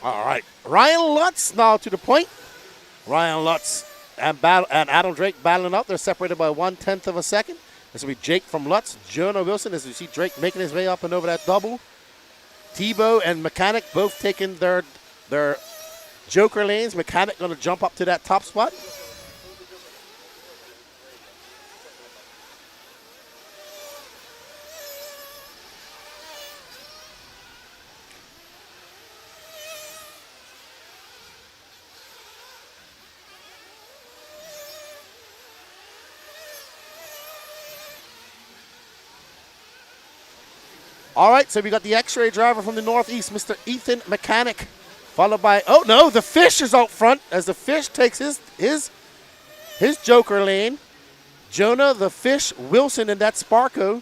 All right, Ryan Lutz now to the point. Ryan Lutz and Adam Drake battling out. They're separated by 1/10 of a second. This will be Jake from Lutz, Jonah Wilson, as you see Drake making his way up and over that double. Tebow and Mechanic both taking their joker lanes. Mechanic going to jump up to that top spot. All right, so we got the X-ray driver from the Northeast, Mr. Ethan Mechanic, followed by, oh no, the Fish is out front as the Fish takes his joker lane. Jonah, the Fish, Wilson, and that Sparko.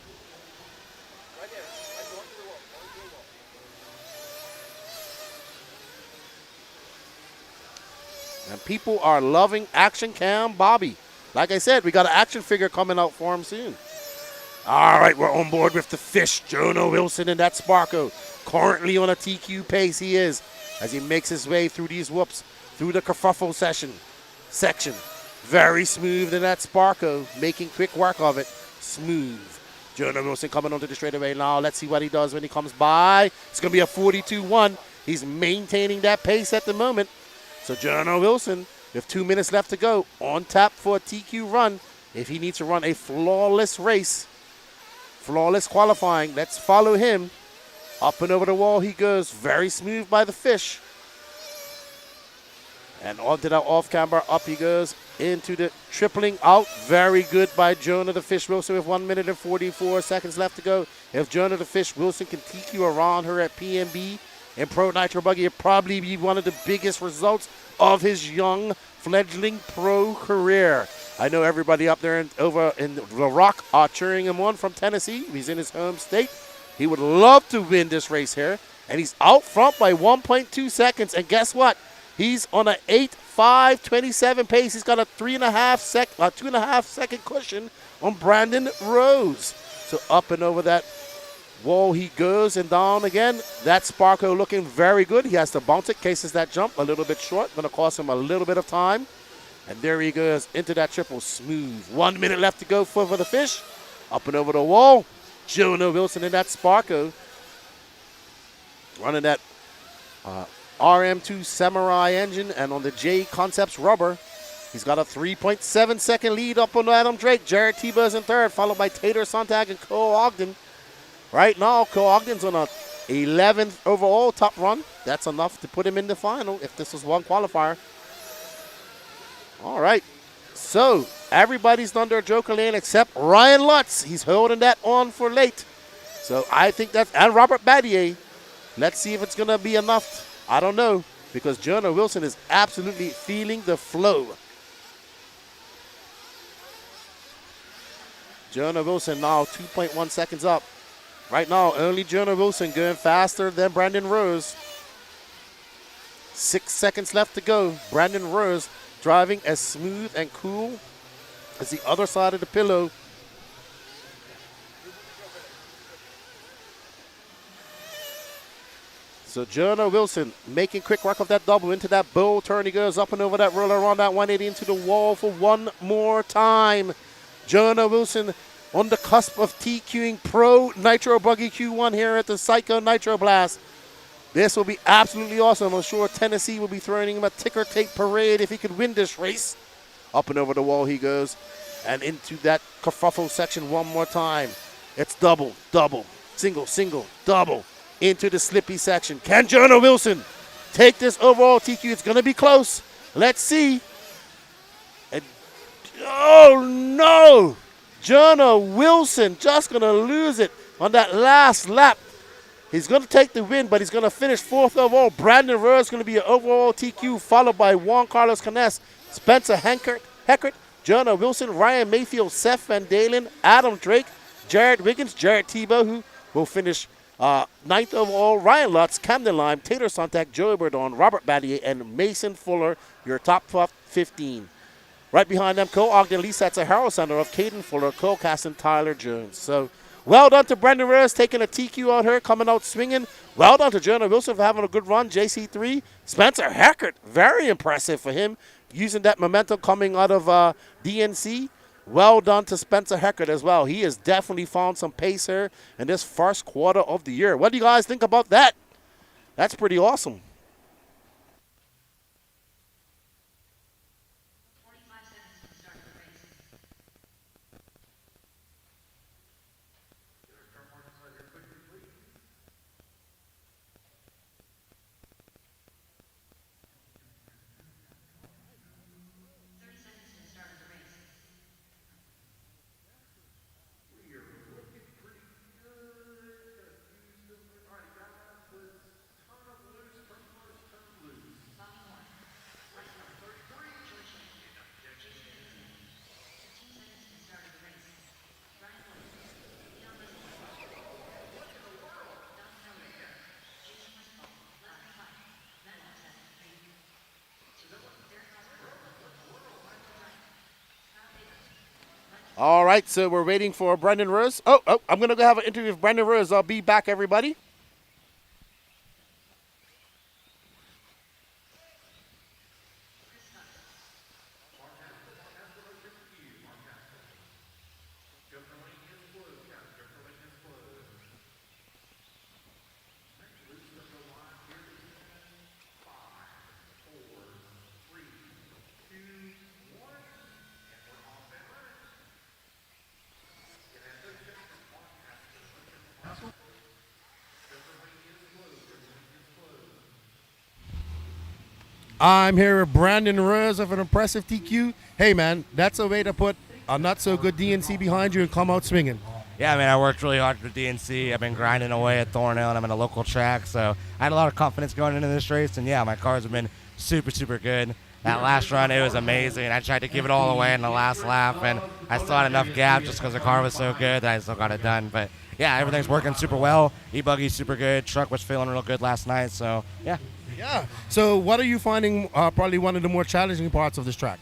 And people are loving Action Cam Bobby. Like I said, we got an action figure coming out for him soon. All right, we're on board with the Fish, Jonah Wilson, and that Sparko. Currently on a TQ pace he is as he makes his way through these whoops, through the kerfuffle section. Very smooth in that Sparko, making quick work of it. Smooth. Jonah Wilson coming onto the straightaway now. Let's see what he does when he comes by. It's going to be a 42-1. He's maintaining that pace at the moment. So Jonah Wilson, with 2 minutes left to go, on tap for a TQ run. If he needs to run a flawless race, flawless qualifying, let's follow him. Up and over the wall he goes, very smooth by the Fish. And onto that off-camber, up he goes into the tripling out. Very good by Jonah the Fish Wilson with 1 minute and 44 seconds left to go. If Jonah the Fish Wilson can TQ around her at PNB in Pro Nitro Buggy, it'd probably be one of the biggest results of his young fledgling pro career. I know everybody up there over in The Rock are cheering him on from Tennessee. He's in his home state. He would love to win this race here. And he's out front by 1.2 seconds. And guess what? He's on an 8.5.27 pace. He's got a 2.5 second cushion on Brandon Rose. So up and over that wall he goes and down again. That Sparko looking very good. He has to bounce it. Cases that jump a little bit short. Going to cost him a little bit of time. And there he goes into that triple smooth. 1 minute left to go for the Fish. Up and over the wall. Jonah Wilson in that Sparko. Running that RM2 Samurai engine and on the J Concepts rubber. He's got a 3.7 second lead up on Adam Drake. Jared Tebow's in third, followed by Tater Sontag and Cole Ogden. Right now, Cole Ogden's on a 11th overall top run. That's enough to put him in the final if this was one qualifier. All right, so everybody's done their joker lane except Ryan Lutz. He's holding that on for late. So I think that's, and Robert Battier. Let's see if it's going to be enough. I don't know, because Jonah Wilson is absolutely feeling the flow. Jonah Wilson now 2.1 seconds up. Right now, only Jonah Wilson going faster than Brandon Rose. 6 seconds left to go. Brandon Rose driving as smooth and cool as the other side of the pillow. So Jonah Wilson making quick work of that double into that bowl turn. He goes up and over that roller around that 180 into the wall for one more time. Jonah Wilson on the cusp of TQing Pro Nitro Buggy Q1 here at the Psycho Nitro Blast. This will be absolutely awesome. I'm sure Tennessee will be throwing him a ticker tape parade if he could win this race. Up and over the wall he goes and into that kerfuffle section one more time. It's double, double, single, single, double into the slippy section. Can Jonah Wilson take this overall TQ? It's going to be close. Let's see. And, oh, no. Jonah Wilson just going to lose it on that last lap. He's going to take the win, but he's going to finish fourth overall. Brandon Rose is going to be an overall TQ, followed by Juan Carlos Canes, Spencer Heckert, Jonah Wilson, Ryan Mayfield, Seth Van Dalen, Adam Drake, Jared Wiggins, Jared Tebow, who will finish 9th overall, Ryan Lutz, Camden Lime, Taylor Sonntag, Joey Burdon, Robert Battier, and Mason Fuller, your top 15. Right behind them, Cole Ogden, Lee Setzer, Harold Sandaroff, Caden Fuller, Cole Casson, Tyler Jones. So well done to Brendan Reyes taking a TQ on her, coming out swinging. Well done to Jonah Wilson for having a good run. JC3, Spencer Heckert, very impressive for him, using that momentum coming out of DNC. Well done to Spencer Heckert as well. He has definitely found some pace here in this first quarter of the year. What do you guys think about that? That's pretty awesome. All right, so we're waiting for Brendan Rose. Oh, I'm going to go have an interview with Brendan Rose. I'll be back, everybody. I'm here with Brandon Rose of an impressive TQ. Hey, man, that's a way to put a not-so-good DNC behind you and come out swinging. Yeah, man, I worked really hard for DNC. I've been grinding away at Thornhill, and I'm in a local track, so I had a lot of confidence going into this race, and yeah, my cars have been super, super good. That last run, it was amazing. I tried to give it all away in the last lap, and I still had enough gap just because the car was so good that I still got it done. But yeah, everything's working super well. E-Buggy's super good. Truck was feeling real good last night, so yeah. Yeah. So what are you finding probably one of the more challenging parts of this track?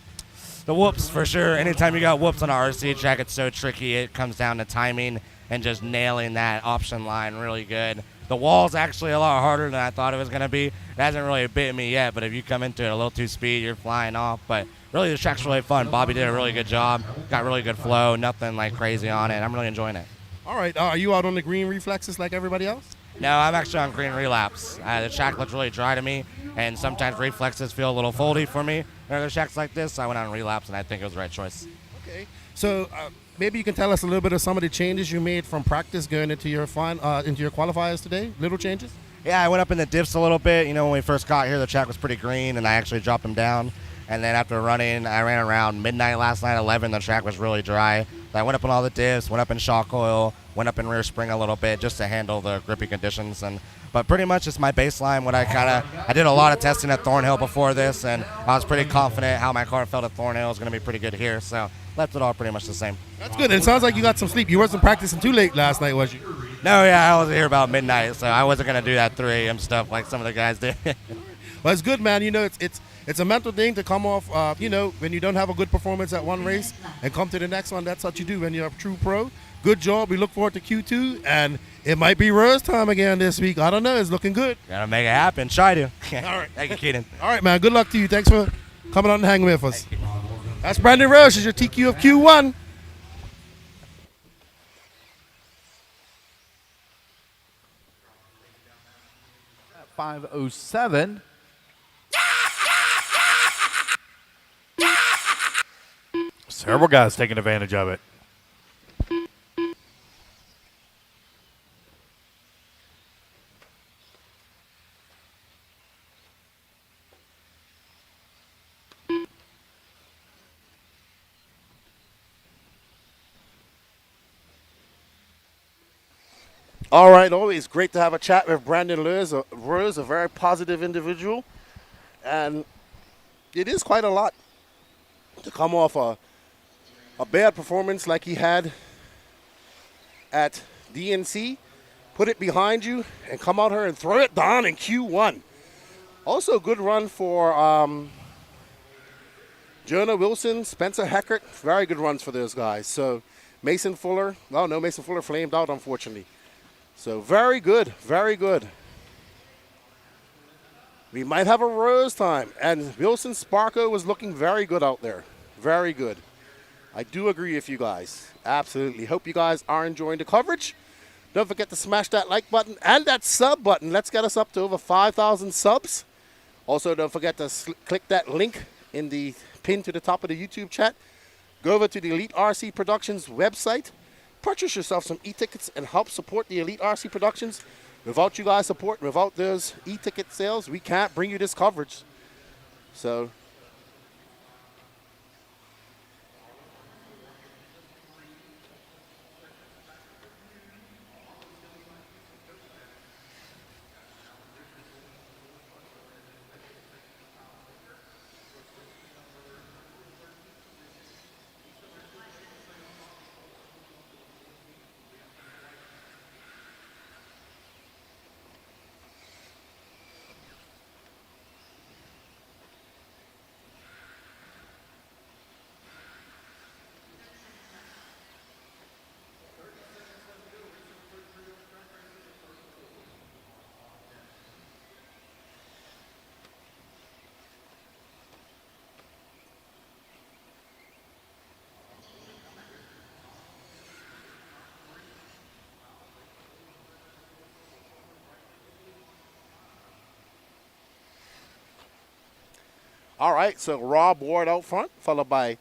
The whoops, for sure. Anytime you got whoops on an RC track, it's so tricky. It comes down to timing and just nailing that option line really good. The wall's actually a lot harder than I thought it was going to be. It hasn't really bit me yet, but if you come into it a little too speed, you're flying off. But really, the track's really fun. Bobby did a really good job. Got really good flow. Nothing like crazy on it. I'm really enjoying it. All right. Are you out on the green reflexes like everybody else? No, I'm actually on green relapse. The track looks really dry to me, and sometimes reflexes feel a little foldy for me. There are tracks like this, so I went on relapse, and I think it was the right choice. Okay. So maybe you can tell us a little bit of some of the changes you made from practice going into your qualifiers today. Little changes. Yeah, I went up in the diffs a little bit. You know, when we first got here, the track was pretty green, and I actually dropped them down. And then after running, I ran around midnight last night, 11. The track was really dry. So I went up in all the diffs, went up in shock oil, went up in rear spring a little bit just to handle the grippy conditions. But pretty much it's my baseline. I did a lot of testing at Thornhill before this, and I was pretty confident how my car felt at Thornhill was going to be pretty good here. So left it all pretty much the same. That's good. And it sounds like you got some sleep. You wasn't practicing too late last night, was you? No, yeah, I was here about midnight, so I wasn't going to do that 3 a.m. stuff like some of the guys did. Well, it's good, man. You know, it's a mental thing to come off, you know, when you don't have a good performance at one race and come to the next one. That's what you do when you're a true pro. Good job. We look forward to Q2, and it might be Rose time again this week. I don't know. It's looking good. Gotta make it happen. Try to. All right. Thank you, Keaton. All right, man. Good luck to you. Thanks for coming on and hanging with us. That's Brandon Rose. Is your TQ of Q1. At 5:07. Several guys taking advantage of it. All right, always great to have a chat with Brandon Rose, a very positive individual. And it is quite a lot to come off a a bad performance like he had at DNC, put it behind you and come out here and throw it down in Q1. Also, good run for Jonah Wilson, Spencer Heckert. Very good runs for those guys. So Mason Fuller, oh no, Mason Fuller flamed out, unfortunately. So very good, very good. We might have a rose time. And Wilson Sparko was looking very good out there. Very good. I do agree with you guys. Absolutely. Hope you guys are enjoying the coverage. Don't forget to smash that like button and that sub button. Let's get us up to over 5,000 subs. Also, don't forget to click that link in the pin to the top of the YouTube chat. Go over to the Elite RC Productions website. Purchase yourself some e-tickets and help support the Elite RC Productions. Without you guys' support, without those e-ticket sales, we can't bring you this coverage. So, all right, so Rob Ward out front, followed by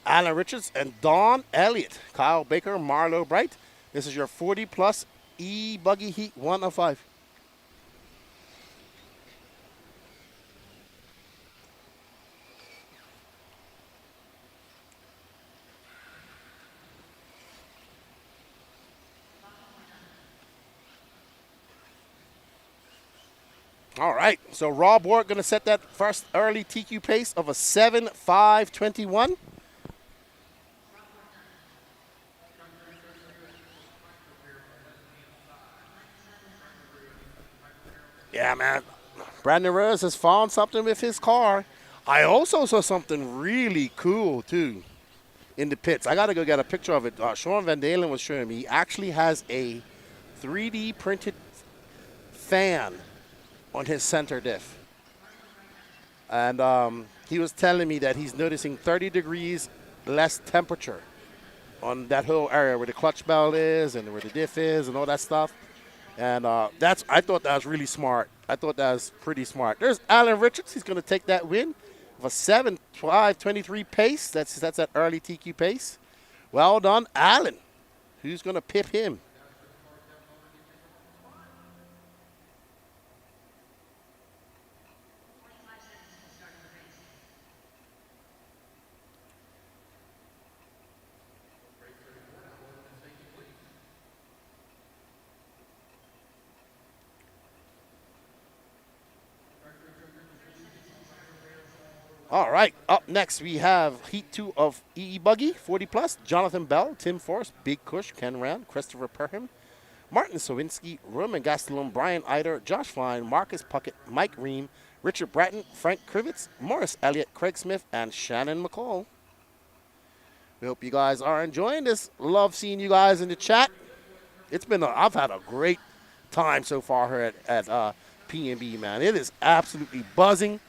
Alan Richards and Don Elliott. Kyle Baker, Marlo Bright. This is your 40-plus E-Buggy Heat 1 of 5. All right, so Rob Ward going to set that first early TQ pace of a 7.521. Yeah, man. Brandon Rose has found something with his car. I also saw something really cool, too, in the pits. I got to go get a picture of it. Sean Van Dalen was showing me. He actually has a 3D printed fan on his center diff. And he was telling me that he's noticing 30 degrees less temperature on that whole area where the clutch belt is and where the diff is and all that stuff. And I thought that was really smart. I thought that was pretty smart. There's Alan Richards. He's going to take that win of a 7.523 pace. That's that early TQ pace. Well done, Alan. Who's going to pip him? All right, up next we have Heat 2 of E-Buggy, 40+, Jonathan Bell, Tim Forrest, Big Kush, Ken Rand, Christopher Perham, Martin Sowinski, Roman Gastelum, Brian Eider, Josh Fine, Marcus Puckett, Mike Ream, Richard Bratton, Frank Krivitz, Morris Elliott, Craig Smith, and Shannon McCall. We hope you guys are enjoying this. Love seeing you guys in the chat. I've had a great time so far here at PNB, man. It is absolutely buzzing.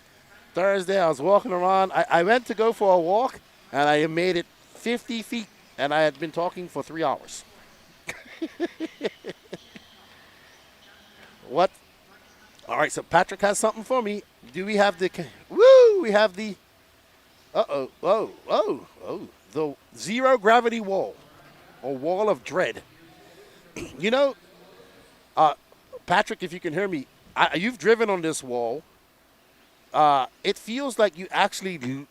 Thursday, I was walking around. I went to go for a walk, and I made it 50 feet, and I had been talking for 3 hours. What? All right, so Patrick has something for me. Do we have the – woo! We have the – the zero gravity wall, or wall of dread. You know, Patrick, if you can hear me, you've driven on this wall. It feels like you actually do,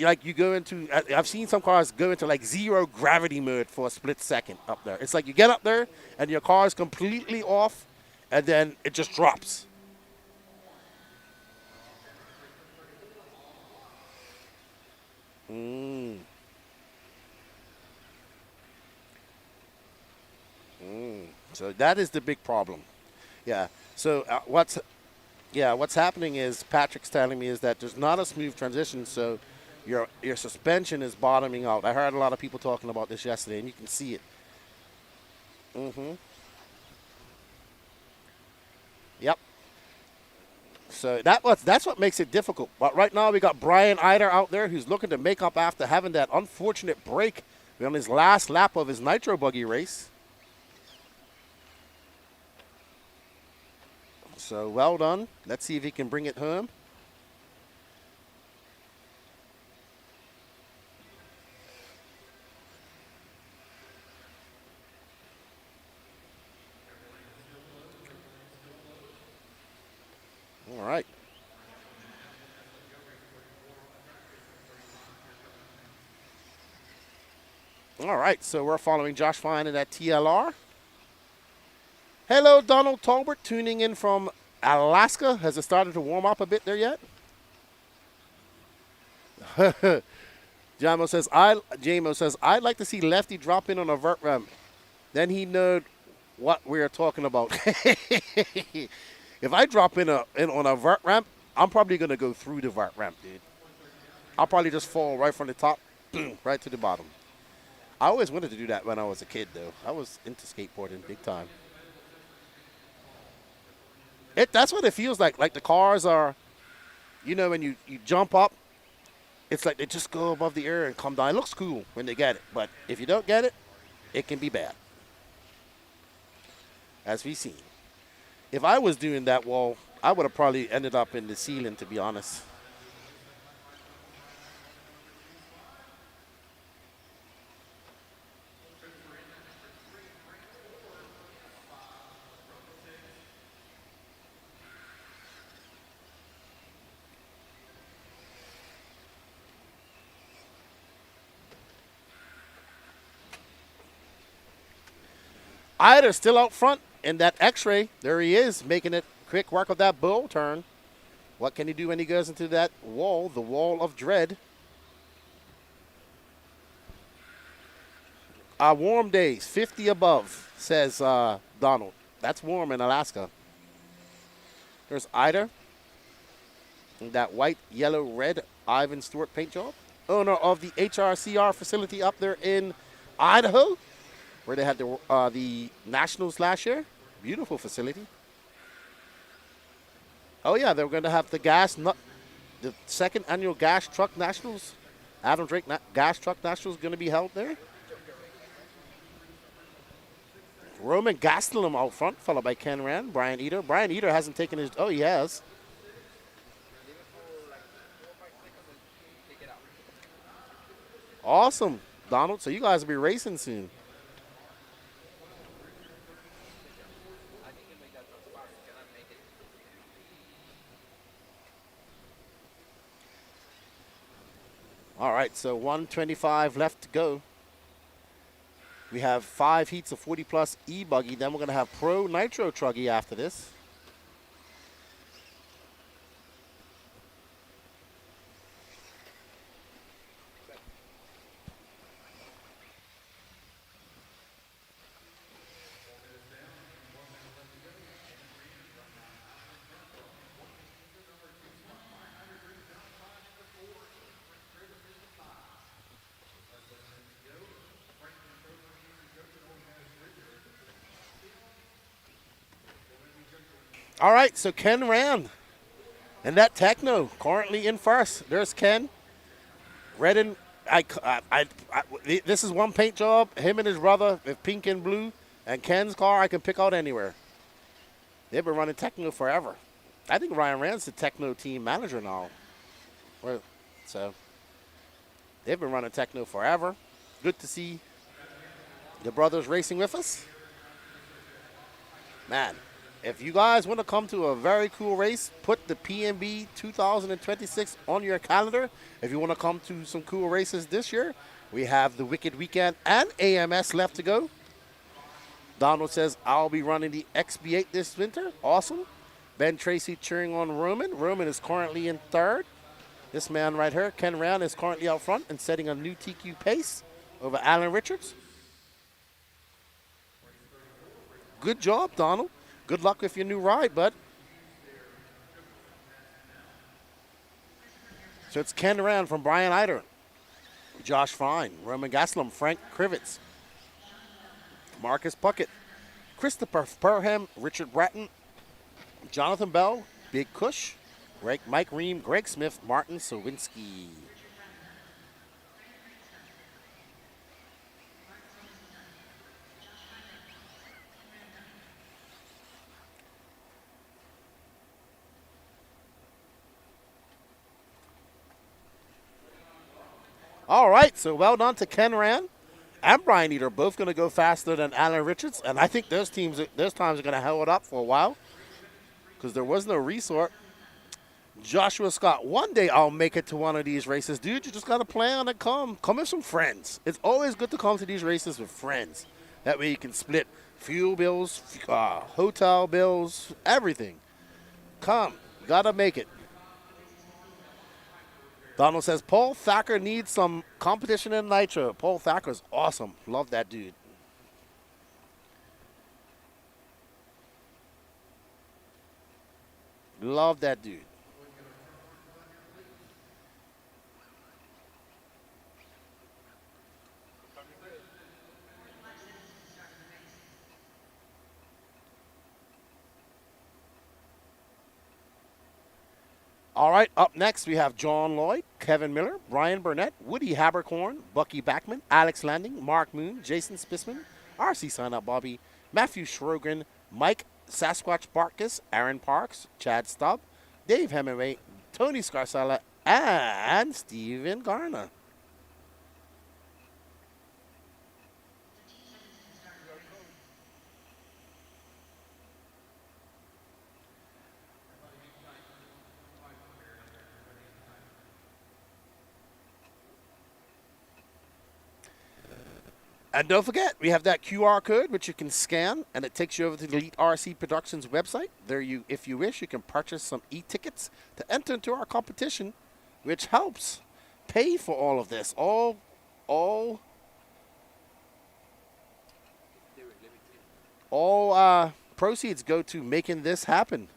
like you go into, I've seen some cars go into like zero gravity mode for a split second up there. It's like you get up there and your car is completely off and then it just drops. So that is the big problem. Yeah. So what's happening is Patrick's telling me is that there's not a smooth transition, so your suspension is bottoming out. I heard a lot of people talking about this yesterday, and you can see it. Yep. So that's what makes it difficult. But right now we got Brian Eider out there who's looking to make up after having that unfortunate break on his last lap of his Nitro Buggy race. So well done. Let's see if he can bring it home. All right. All right, so we're following Josh Fine in that TLR. Hello, Donald Talbert, tuning in from Alaska. Has it started to warm up a bit there yet? JMO says, I'd like to see Lefty drop in on a vert ramp. Then he know what we're talking about. If I drop in on a vert ramp, I'm probably going to go through the vert ramp, dude. I'll probably just fall right from the top, right to the bottom. I always wanted to do that when I was a kid, though. I was into skateboarding big time. That's what it feels like. Like the cars are, you know, when you jump up, it's like they just go above the air and come down. It looks cool when they get it, but if you don't get it, it can be bad. As we've seen. If I was doing that wall, I would have probably ended up in the ceiling, to be honest. Ida still out front in that X-ray. There he is, making it quick work of that bull turn. What can he do when he goes into that wall, the wall of dread? Warm days, 50 above, says Donald. That's warm in Alaska. There's Ida in that white, yellow, red Ivan Stewart paint job. Owner of the HRCR facility up there in Idaho, where they had the Nationals last year. Beautiful facility. Oh, yeah, they're going to have the second annual Gas Truck Nationals. Adam Drake Gas Truck Nationals going to be held there. Roman Gastelum out front, followed by Ken Rand, Brian Eder. Brian Eder hasn't taken his... Oh, he has. Awesome, Donald. So you guys will be racing soon. All right, so 125 left to go. We have 5 heats of 40 plus E-Buggy. Then we're going to have Pro Nitro Truggy after this. All right, so Ken Rand and that Techno currently in first. There's Ken. Redden, this is one paint job. Him and his brother, with pink and blue, and Ken's car I can pick out anywhere. They've been running Techno forever. I think Ryan Rand's the Techno team manager now. So they've been running Techno forever. Good to see the brothers racing with us. Man. If you guys want to come to a very cool race, put the PNB 2026 on your calendar. If you want to come to some cool races this year, we have the Wicked Weekend and AMS left to go. Donald says, I'll be running the XB8 this winter. Awesome. Ben Tracy cheering on Roman. Roman is currently in third. This man right here, Ken Rand, is currently out front and setting a new TQ pace over Alan Richards. Good job, Donald. Good luck with your new ride, bud. So it's Ken Rand from Brian Eider, Josh Fine, Roman Gaslam, Frank Krivitz, Marcus Puckett, Christopher Perham, Richard Bratton, Jonathan Bell, Big Cush, Mike Ream, Greg Smith, Martin Sowinski. All right, so well done to Ken Rand and Brian Eater, both going to go faster than Alan Richards, and I think those times are going to hold up for a while because there was no resort. Joshua Scott, one day I'll make it to one of these races. Dude, you just got to plan and come. Come with some friends. It's always good to come to these races with friends. That way you can split fuel bills, hotel bills, everything. Come. Got to make it. Donald says, Paul Thacker needs some competition in Nitro. Paul Thacker's awesome. Love that dude. Love that dude. All right, up next we have John Lloyd, Kevin Miller, Brian Burnett, Woody Habercorn, Bucky Backman, Alex Landing, Mark Moon, Jason Spisman, RC Sign Up Bobby, Matthew Schrogren, Mike Sasquatch Barkus, Aaron Parks, Chad Stubb, Dave Hemingway, Tony Scarsella, and Steven Garner. And don't forget, we have that QR code which you can scan, and it takes you over to the Elite RC Productions website. There, if you wish, you can purchase some e-tickets to enter into our competition, which helps pay for all of this. All proceeds go to making this happen.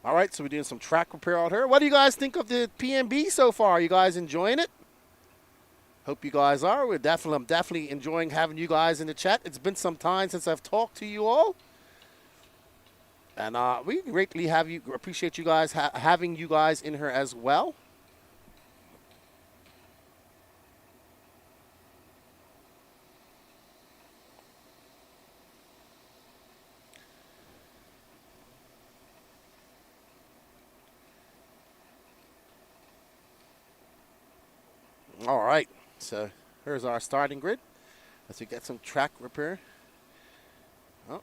All right, so we're doing some track repair out here. What do you guys think of the PNB so far? Are you guys enjoying it? Hope you guys are. I'm definitely enjoying having you guys in the chat. It's been some time since I've talked to you all. And we greatly appreciate you guys having you guys in here as well. All right, so here's our starting grid as we get some track repair. Oh.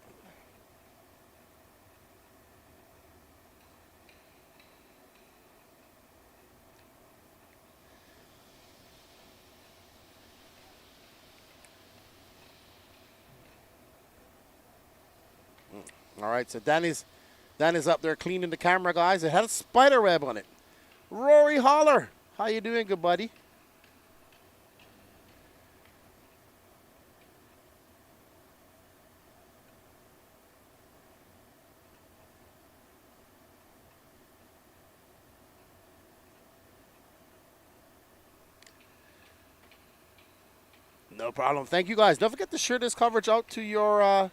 All right, so Danny's up there cleaning the camera, guys. It had a spider web on it. Rory Holler, how you doing, good buddy? No problem. Thank you, guys. Don't forget to share this coverage out to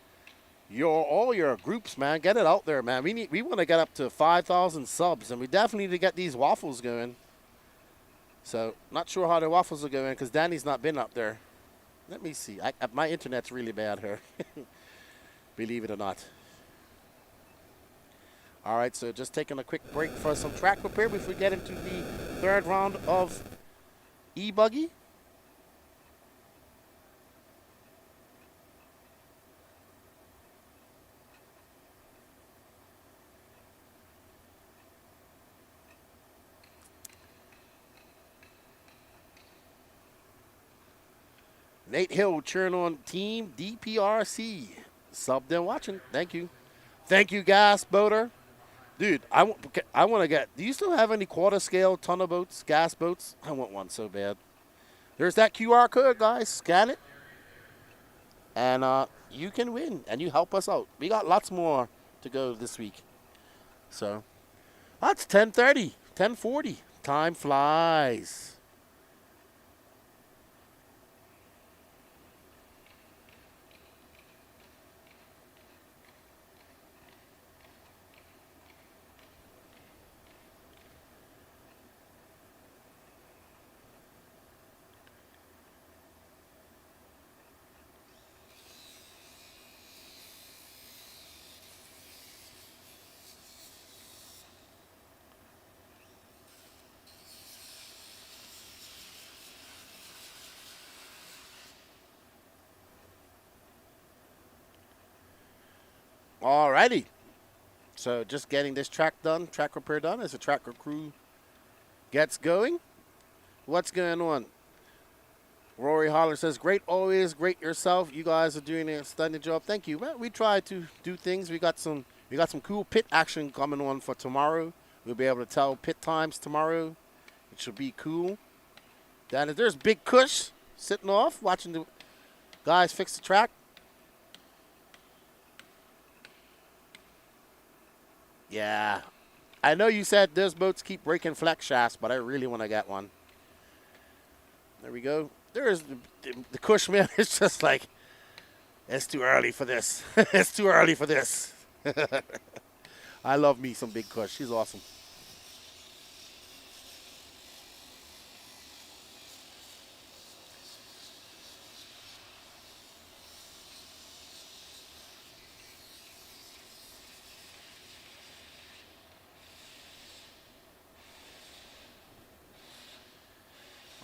all your groups, man. Get it out there, man. We want to get up to 5,000 subs, and we definitely need to get these waffles going. So, not sure how the waffles are going because Danny's not been up there. Let me see. My internet's really bad here. Believe it or not. All right, so just taking a quick break for some track repair before we get into the third round of E-Buggy. Nate Hill cheering on Team DPRC. Subbed and watching. Thank you. Thank you, Gas Boater. Dude, I want to get, do you still have any quarter scale tunnel boats, gas boats? I want one so bad. There's that QR code, guys. Scan it. And you can win, and you help us out. We got lots more to go this week. So, that's 10:30, 10:40. Time flies. Alrighty. So just getting this track done, track repair done as the tracker crew gets going. What's going on? Rory Holler says, great always, great yourself. You guys are doing a stunning job. Thank you. Well, we try to do things. We got some cool pit action coming on for tomorrow. We'll be able to tell pit times tomorrow. It should be cool. Then there's Big Kush sitting off watching the guys fix the track. Yeah, I know you said those boats keep breaking flex shafts, but I really want to get one. There we go. There's the Kush, man. It's just like, it's too early for this. It's too early for this. I love me some Big Kush. She's awesome.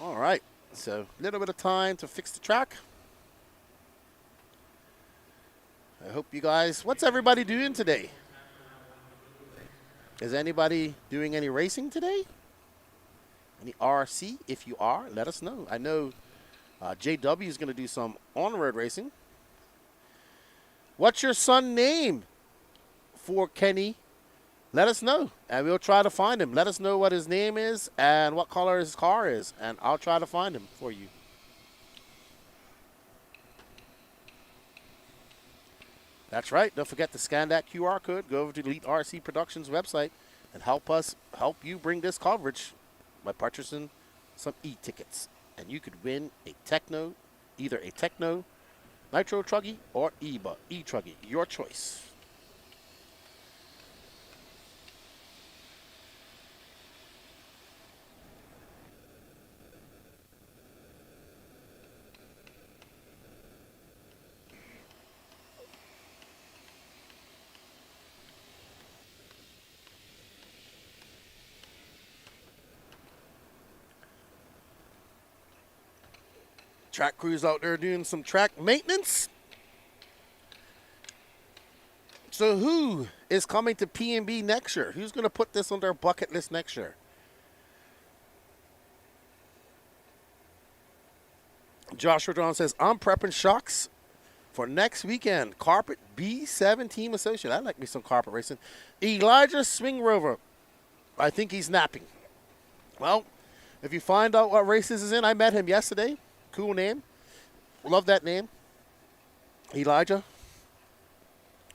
All right, so a little bit of time to fix the track. I hope you guys, what's everybody doing today? Is anybody doing any racing today? Any RC? If you are, let us know. I know JW is going to do some on-road racing. What's your son's name for Kenny? Let us know, and we'll try to find him. Let us know what his name is and what color his car is, and I'll try to find him for you. That's right. Don't forget to scan that QR code. Go over to Elite RC Productions website and help you bring this coverage by purchasing some e-tickets. And you could win a Techno, either a Techno, Nitro Truggy, or E-Truggy. Your choice. Track crews out there doing some track maintenance. So who is coming to PNB next year? Who's going to put this on their bucket list next year? Joshua John says, I'm prepping shocks for next weekend. Carpet B7 Team Associate. I like me some carpet racing. Elijah Swing Rover. I think he's napping. Well, if you find out what race this is in, I met him yesterday. Cool name. Love that name. Elijah.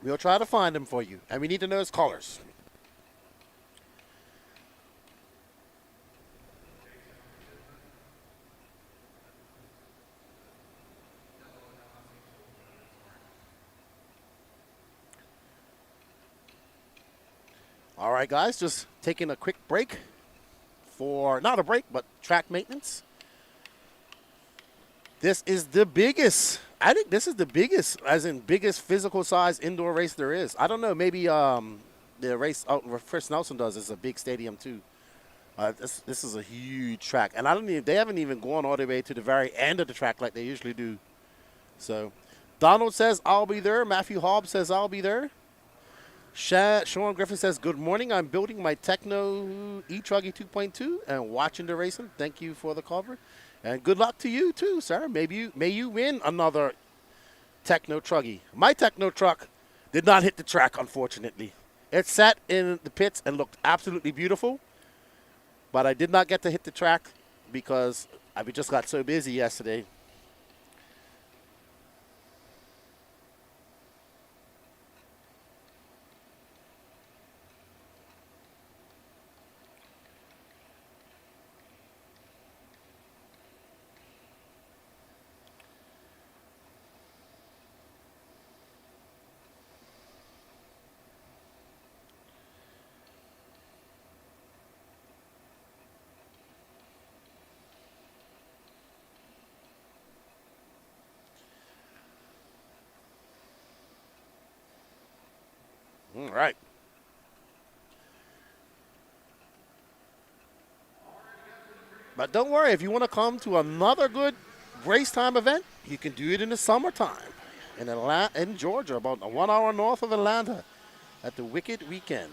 We'll try to find him for you. And we need to know his colors. All right, guys, just taking a quick break for, not a break, but track maintenance. This is the biggest, I think this is the biggest, as in biggest physical size indoor race there is. I don't know, maybe the race out where Chris Nelson does is a big stadium too. This is a huge track. And they haven't even gone all the way to the very end of the track like they usually do. So, Donald says, I'll be there. Matthew Hobbs says, I'll be there. Sean Griffin says, good morning. I'm building my Techno E-Truggy 2.2 and watching the racing. Thank you for the cover. And good luck to you too, sir. May you win another Techno Truggy. My Techno truck did not hit the track, unfortunately. It sat in the pits and looked absolutely beautiful, but I did not get to hit the track because I just got so busy yesterday. All right. But don't worry, if you want to come to another good race time event, you can do it in the summertime in Georgia, about 1 hour north of Atlanta at the Wicked Weekend.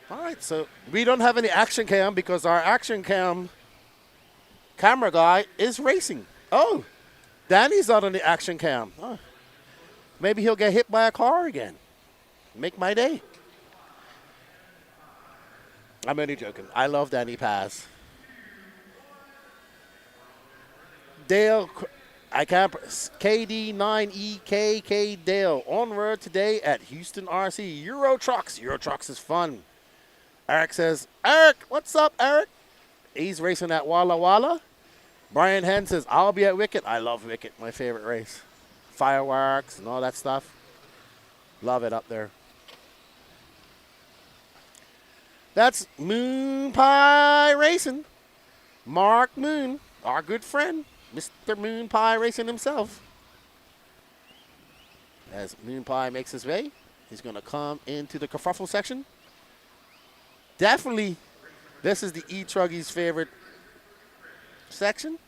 All right, so we don't have any action cam because our action cam camera guy is racing. Oh, Danny's not on the action cam. Oh, maybe he'll get hit by a car again. Make my day. I'm only joking. I love Danny Paz. Dale, I can't. KD9EKK Dale on road today at Houston RC. Euro Trucks. Euro Trucks is fun. Eric says, Eric, what's up, Eric? He's racing at Walla Walla. Brian Henn says, I'll be at Wicked. I love Wicked, my favorite race. Fireworks and all that stuff. Love it up there. That's Moon Pie Racing. Mark Moon, our good friend, Mr. Moon Pie Racing himself. As Moon Pie makes his way, he's going to come into the kerfuffle section. Definitely, this is the E-Truggy's favorite section.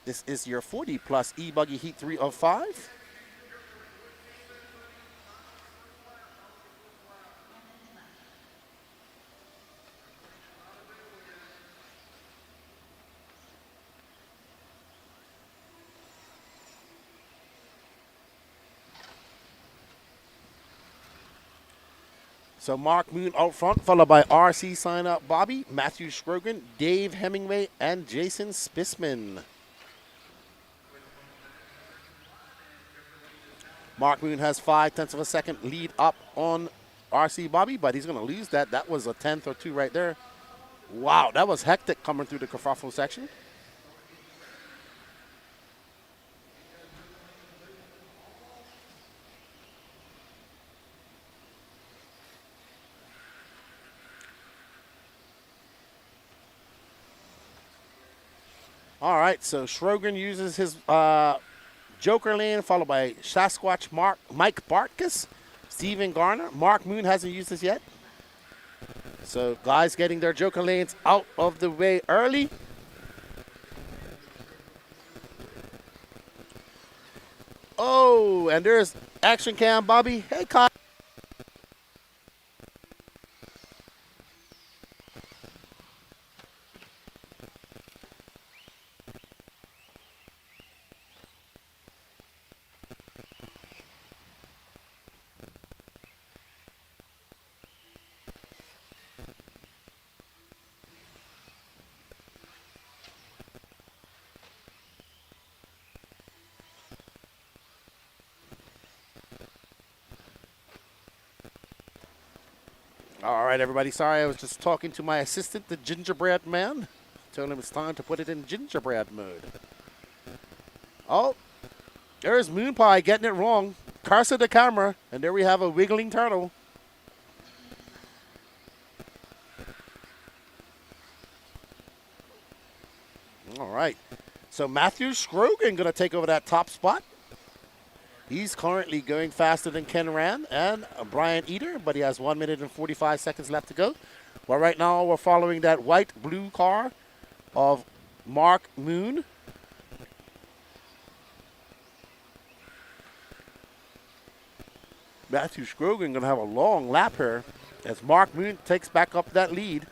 This is your 40 Plus E-Buggy Heat 3 of 5. So Mark Moon out front, followed by RC sign-up Bobby, Matthew Scrogan, Dave Hemingway, and Jason Spisman. Mark Moon has 0.5 of a second lead up on RC Bobby, but he's going to lose that. That was a 10th or 2 right there. Wow, that was hectic coming through the kerfuffle section. All right, so Schrogen uses his Joker lane, followed by Sasquatch Mike Bartkus, Steven Garner. Mark Moon hasn't used this yet. So guys getting their Joker lanes out of the way early. Oh, and there's Action Cam Bobby. Hey, Kyle. All right, everybody. Sorry, I was just talking to my assistant, the gingerbread man. Telling him it's time to put it in gingerbread mode. Oh, there's Moon Pie getting it wrong. Cursor the camera, and there we have a wiggling turtle. All right. So Matthew Scrogan going to take over that top spot. He's currently going faster than Ken Rand and Brian Eder, but he has 1 minute and 45 seconds left to go. Well, right now we're following that white-blue car of Mark Moon. Matthew Scrogan going to have a long lap here as Mark Moon takes back up that lead.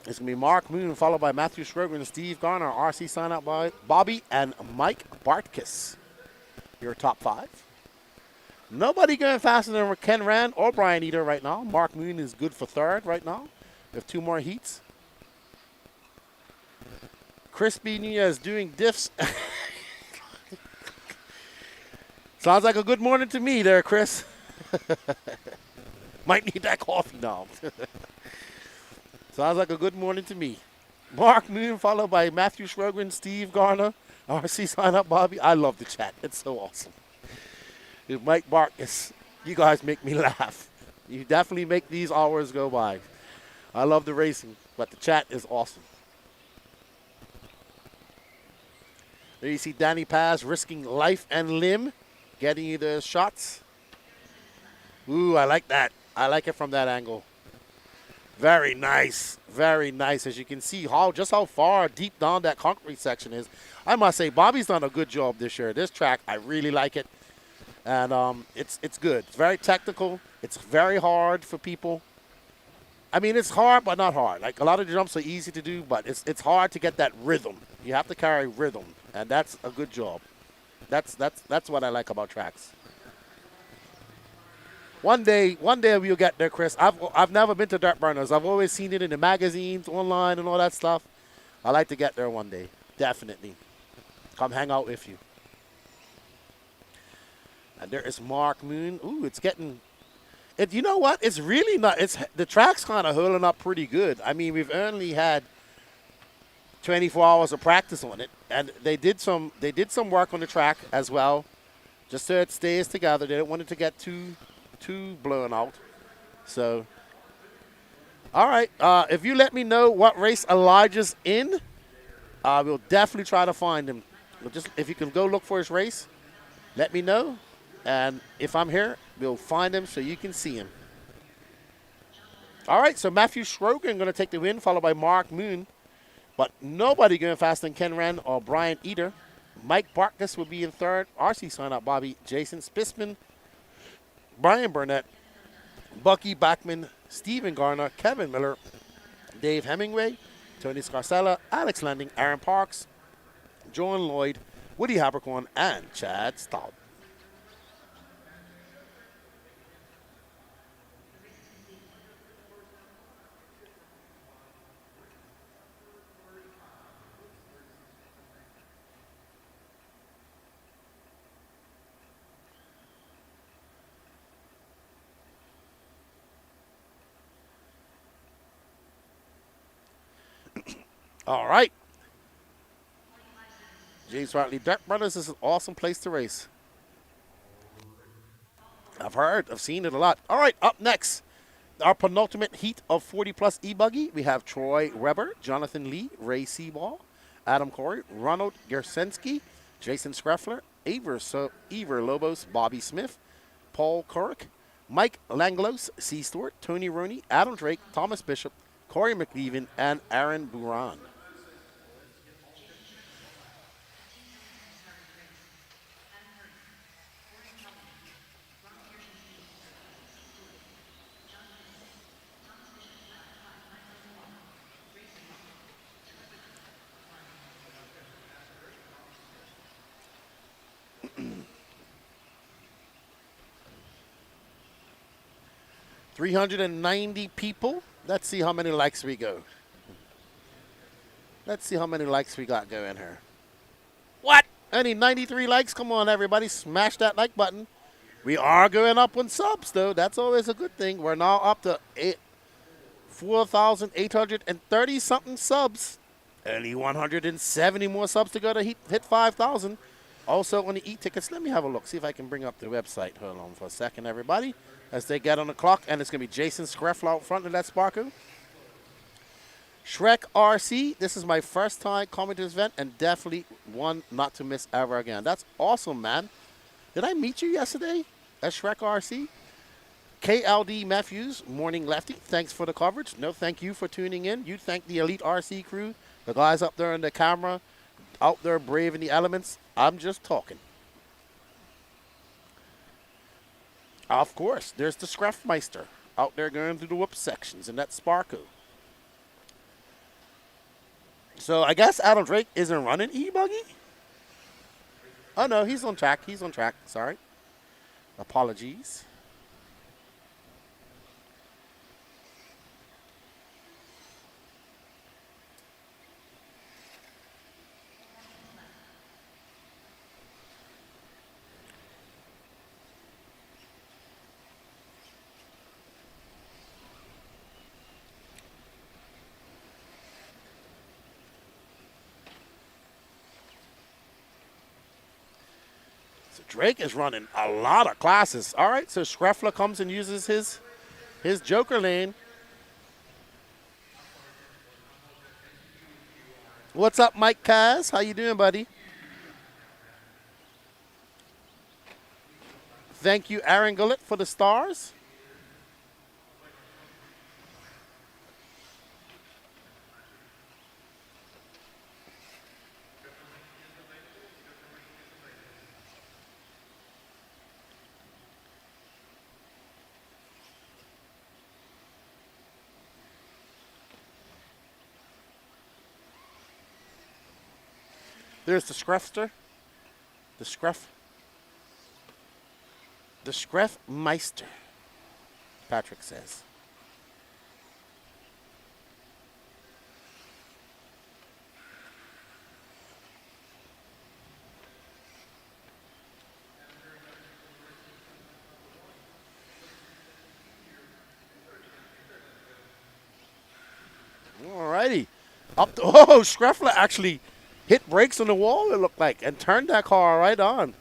It's going to be Mark Moon followed by Matthew Scrogan, Steve Garner, RC sign out by Bobby, and Mike Bartkus. Your top 5. Nobody going faster than Ken Rand or Brian Eder right now. Mark Moon is good for 3rd right now. We have 2 more heats. Crispy Nia is doing diffs. Sounds like a good morning to me there, Chris. Might need that coffee now. Sounds like a good morning to me. Mark Moon followed by Matthew Scrogan, Steve Garner, RC sign up Bobby. I love the chat. It's so awesome. Mike Bartkus, you guys make me laugh. You definitely make these hours go by. I love the racing, but the chat is awesome. There you see Danny Paz risking life and limb, getting you the shots. Ooh, I like that. I like it from that angle. Very nice. Very nice. As you can see just how far deep down that concrete section is. I must say, Bobby's done a good job this year. This track, I really like it. And it's good. It's very technical. It's very hard for people. I mean, it's hard, but not hard. Like, a lot of the jumps are easy to do, but it's hard to get that rhythm. You have to carry rhythm, and that's a good job. That's what I like about tracks. One day we'll get there, Chris. I've never been to Dirt Burners. I've always seen it in the magazines, online, and all that stuff. I like to get there one day, definitely. Come hang out with you. And there is Mark Moon. Ooh, it's getting. You know what? It's really not. The track's kind of holding up pretty good. I mean, we've only had 24 hours of practice on it, and they did some work on the track as well, just so it stays together. They didn't want it to get too blown out. So, all right. If you let me know what race Elijah's in, we'll definitely try to find him. If you can go look for his race, let me know. And if I'm here, we'll find him so you can see him. All right, so Matthew Scrogan going to take the win, followed by Mark Moon. But nobody going faster than Ken Rand or Brian Eder. Mike Bartkus will be in 3rd. RC sign up Bobby, Jason Spissman, Brian Burnett, Bucky Backman, Stephen Garner, Kevin Miller, Dave Hemingway, Tony Scarcella, Alex Landing, Aaron Parks, Joan Lloyd, Woody Habercorn, and Chad Stout. All right. James Hartley Dirt Brothers is an awesome place to race. I've seen it a lot. All right, up next, our penultimate heat of 40 Plus E-Buggy. We have Troy Weber, Jonathan Lee, Ray Seaball, Adam Corey, Ronald Gersensky, Jason Screffler, Ever Lobos, Bobby Smith, Paul Kurrick, Mike Langlos, C. Stewart, Tony Roney, Adam Drake, Thomas Bishop, Corey McLeavin, and Aaron Buran. $390 people. Let's see how many likes we go. Let's see how many likes we got going here. What? Only 93 likes? Come on, everybody. Smash that like button. We are going up on subs, though. That's always a good thing. We're now up to 4,830-something subs. Only 170 more subs to go to hit 5,000. Also on the e-tickets, let me have a look. See if I can bring up the website. Hold on for a second, everybody. As they get on the clock, and it's going to be Jason Screffler out front of that Sparko. Shrek RC, this is my first time coming to this event and definitely one not to miss ever again. That's awesome, man. Did I meet you yesterday at Shrek RC? KLD Matthews, Morning Lefty, thanks for the coverage. No, thank you for tuning in. You thank the Elite RC crew, the guys up there in the camera, out there braving the elements. I'm just talking. Of course, there's the Scruffmeister out there going through the whoop sections, and that's Sparko. So I guess Adam Drake isn't running E-Buggy? Oh, no, he's on track. He's on track. Sorry. Apologies. Drake is running a lot of classes. All right, so Screffler comes and uses his Joker lane. What's up, Mike Kaz? How you doing, buddy? Thank you, Aaron Gullett, for the stars. There's the Scruffster. The Scruffmeister, Patrick says. All righty. Up to, oh, Scruffler actually hit brakes on the wall, it looked like, and turned that car right on.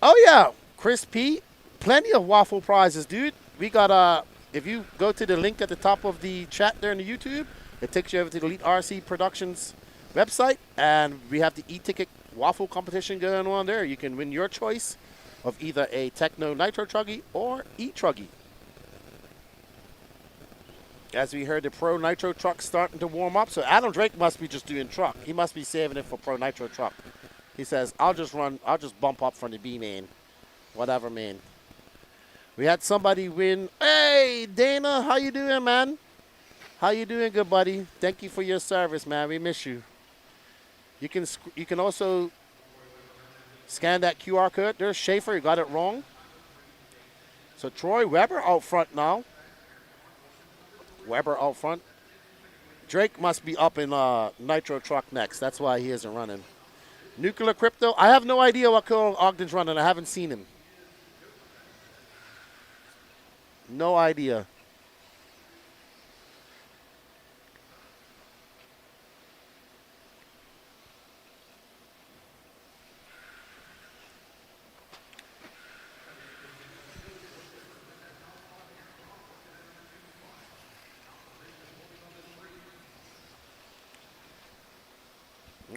Oh, yeah. Chris P, plenty of Waffle prizes, dude. We got, if you go to the link at the top of the chat there in the YouTube, it takes you over to the Elite RC Productions website, and we have the e-ticket Waffle competition going on there. You can win your choice of either a Techno Nitro Truggy or E-Truggy. As we heard, the Pro Nitro truck starting to warm up. So Adam Drake must be just doing truck. He must be saving it for Pro Nitro truck. He says, I'll just bump up from the B main. Whatever, man. We had somebody win. Hey, Dana, how you doing, man? How you doing, good buddy? Thank you for your service, man. We miss you. You can also scan that QR code. There's Schaefer. You got it wrong. So Troy Weber out front now. Weber out front. Drake must be up in Nitro truck next. That's why he isn't running. Nuclear Crypto. I have no idea what Cole Ogden's running. I haven't seen him. No idea.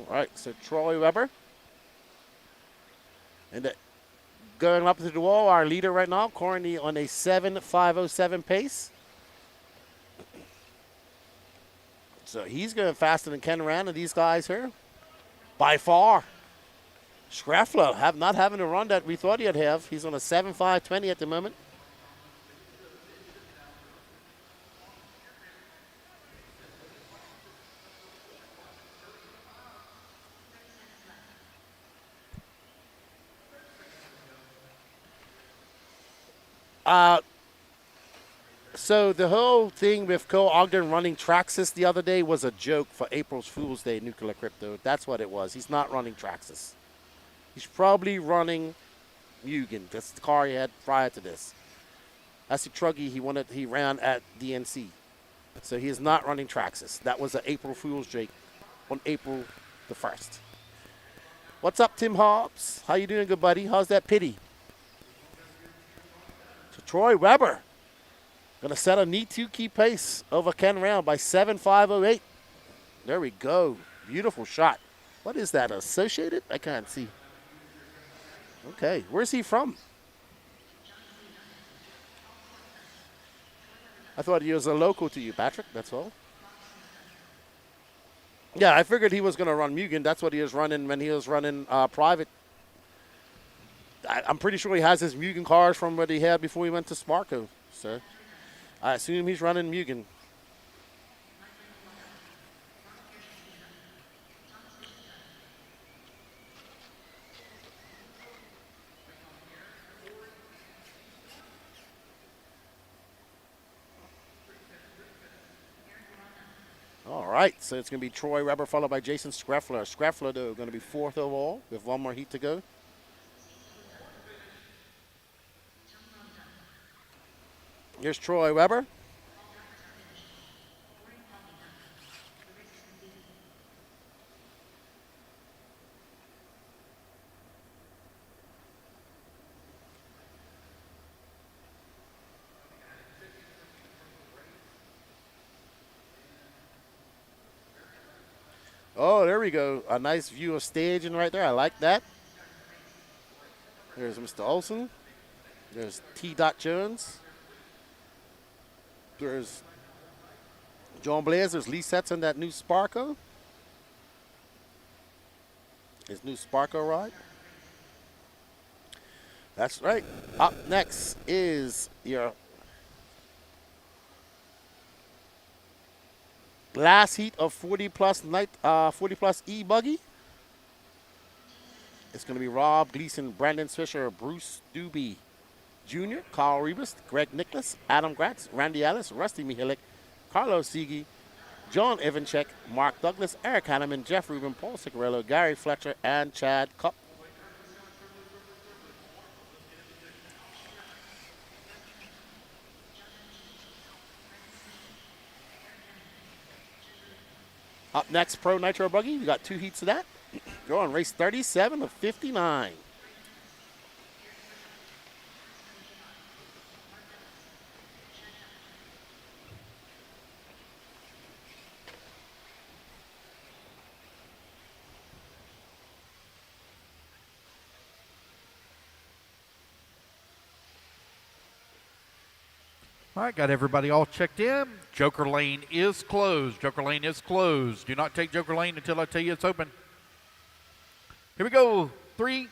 All right, so Troy Weber. And going up to the wall, our leader right now, currently on a 7.507 pace. So he's going faster than Ken Rand and these guys here. By far. Scruffler not having the run that we thought he'd have. He's on a 7.520 at the moment. So the whole thing with Cole Ogden running Traxxas the other day was a joke for April's Fool's Day, Nuclear Crypto. That's what it was. He's not running Traxxas. He's probably running Mugen. That's the car he had prior to this. That's the Truggy he ran at DNC. So he is not running Traxxas. That was an April Fool's joke on April the 1st. What's up, Tim Hobbs? How you doing, good buddy? How's that pity? So Troy Weber. Going to set a neat 2-key pace over Ken Round by 7.508. There we go. Beautiful shot. What is that, Associated? I can't see. Okay, where's he from? I thought he was a local to you, Patrick, that's all. Yeah, I figured he was going to run Mugen. That's what he was running when he was running private. I'm pretty sure he has his Mugen cars from what he had before he went to Sparco, so I assume he's running Mugen. All right, so it's going to be Troy Weber followed by Jason Screffler. Screffler, though, going to be 4th overall with 1 more heat to go. Here's Troy Weber. Oh, there we go. A nice view of staging right there. I like that. There's Mr. Olson. There's T. Jones. There's John Blaze. There's Lee Setz in that new Sparco. His new Sparco ride. That's right. Up next is your last heat of 40 plus E-Buggy. It's going to be Rob Gleason, Brandon Swisher, Bruce Doobie Jr., Carl Rebus, Greg Nicholas, Adam Gratz, Randy Ellis, Rusty Mihalik, Carlos Siegi, John Ivanchek, Mark Douglas, Eric Hanneman, Jeff Rubin, Paul Ciccarello, Gary Fletcher, and Chad Cup. Up next, Pro Nitro Buggy. We got 2 heats of that. Go on race 37 of 59. All right, got everybody all checked in. Joker Lane is closed. Joker Lane is closed. Do not take Joker Lane until I tell you it's open. Here we go. 3,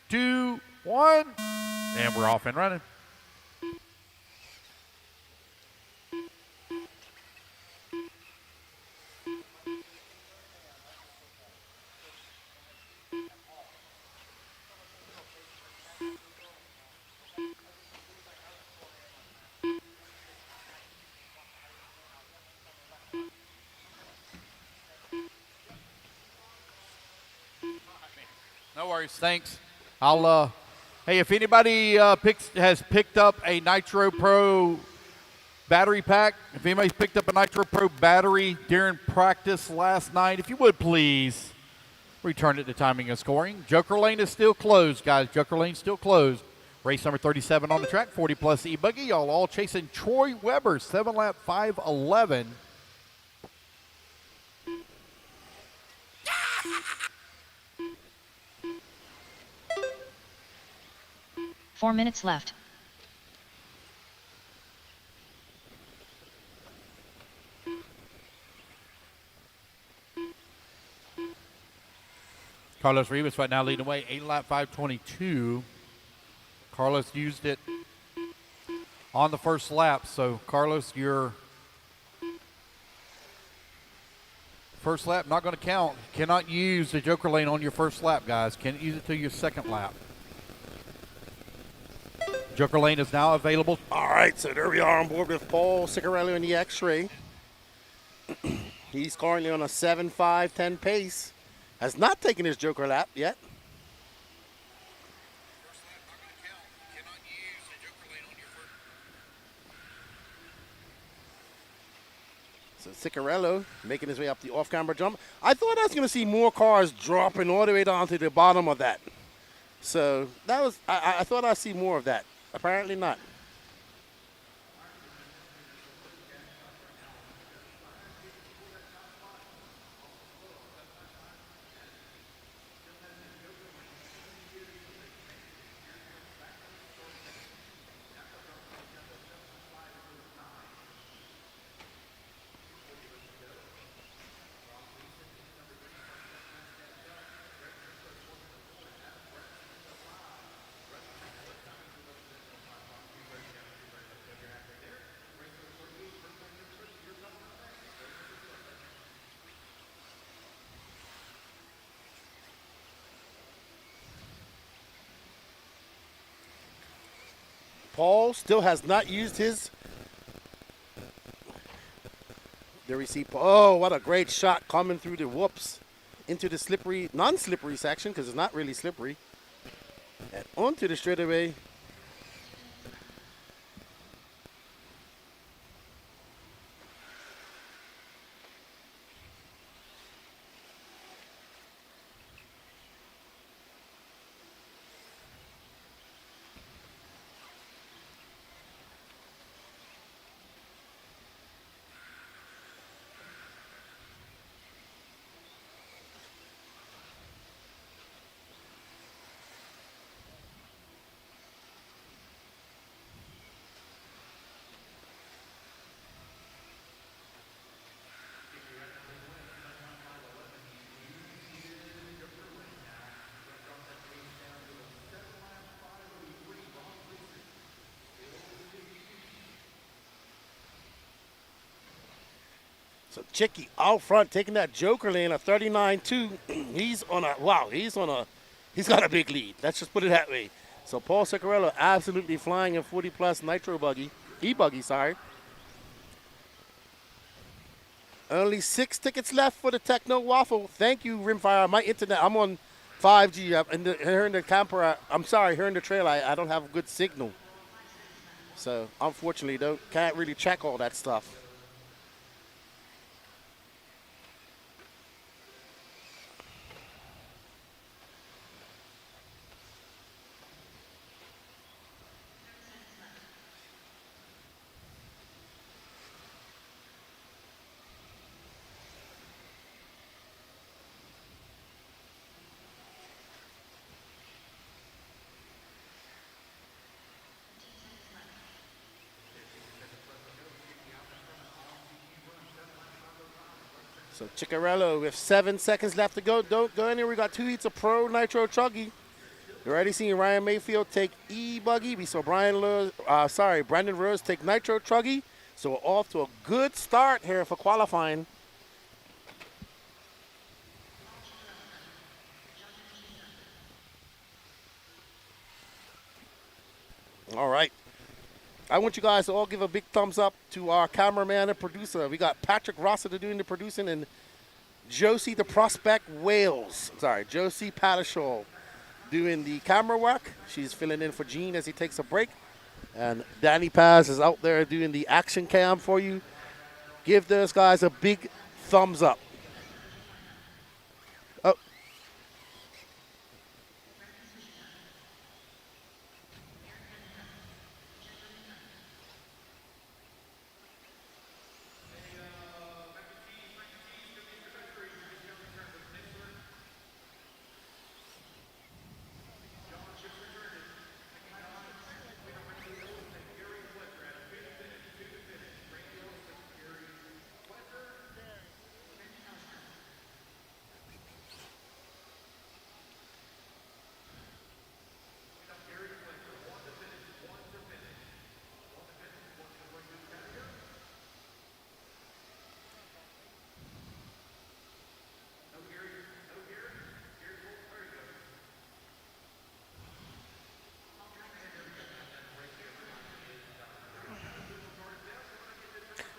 2, 1. And we're off and running. No worries, thanks. I'll, hey, if anybody has picked up a Nitro Pro battery pack, if anybody's picked up a Nitro Pro battery during practice last night, if you would please return it to timing and scoring. Joker Lane is still closed, guys. Joker Lane still closed. Race number 37 on the track, 40 plus E-Buggy. Y'all all chasing Troy Weber, 7-lap 5:11. Four minutes left. Carlos Rivas right now leading away, 8-lap 5:22. Carlos used it on the first lap, so Carlos, your first lap not going to count. Cannot use the Joker Lane on your first lap, guys. Can't use it till your second lap. Joker Lane is now available. All right, so there we are on board with Paul Ciccarello in the X-Ray. He's currently on a 7.510 pace. Has not taken his Joker lap yet. So Ciccarello making his way up the off-camera jump. I thought I was going to see more cars dropping all the way down to the bottom of that. So that was, I thought I'd see more of that. Apparently not. Paul still has not used his. There we see. Oh, what a great shot coming through the whoops into the slippery, non-slippery section because it's not really slippery. And onto the straightaway. So Chicky out front taking that joker lane, a 39-2. He's got a big lead. Let's just put it that way. So Paul Ciccarello absolutely flying in 40-plus Nitro Buggy, E-Buggy, sorry. Only 6 tickets left for the Techno Waffle. Thank you, Rimfire. My internet, I'm on 5G. Here in the camper, here in the trail, I don't have a good signal. So unfortunately, can't really check all that stuff. So Ciccarello with 7 seconds left to go. Don't go anywhere. We got 2 heats of Pro Nitro Truggy. You're already seeing Ryan Mayfield take E-Buggy. We saw Brandon Rose take Nitro Truggy. So we're off to a good start here for qualifying. All right. I want you guys to all give a big thumbs up to our cameraman and producer. We got Patrick Rossiter doing the producing and Josie the Prospect Wales. Josie Pattershaw doing the camera work. She's filling in for Gene as he takes a break. And Danny Paz is out there doing the action cam for you. Give those guys a big thumbs up. Oh.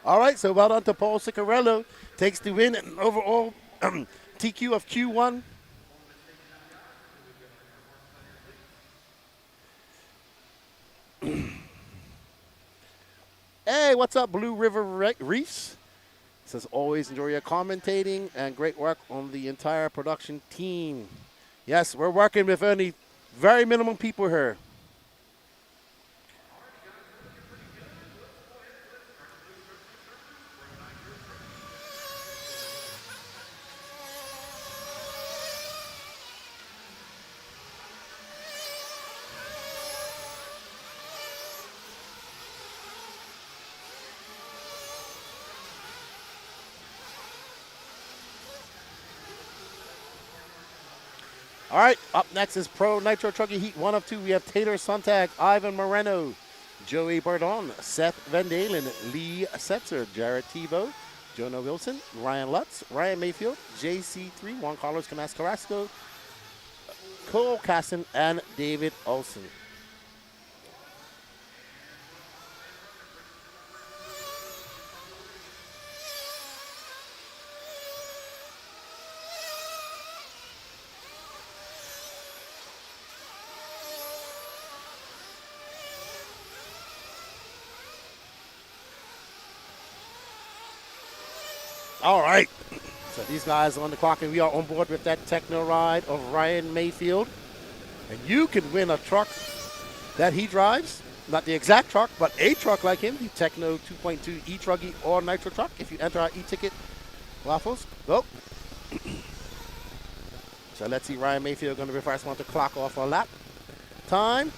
All right, so well done to Paul Ciccarello. Takes the win and overall TQ of Q1. Hey, what's up, Blue River Reefs? Says, always enjoy your commentating and great work on the entire production team. Yes, we're working with only very minimum people here. All right, up next is Pro Nitro Truggy Heat 1 of 2. We have Taylor Sontag, Ivan Moreno, Joey Bardon, Seth Van Dalen, Lee Setzer, Jared Tebow, Jonah Wilson, Ryan Lutz, Ryan Mayfield, JC3, Juan Carlos Canas Carrasco, Cole Casson, and David Olson. All right. So these guys are on the clock, and we are on board with that techno ride of Ryan Mayfield. And you can win a truck that he drives. Not the exact truck, but a truck like him. The Techno 2.2 E-Truggy or Nitro truck. If you enter our e-ticket, Waffles, go. So let's see, Ryan Mayfield going to be the first one to clock off a lap. Time.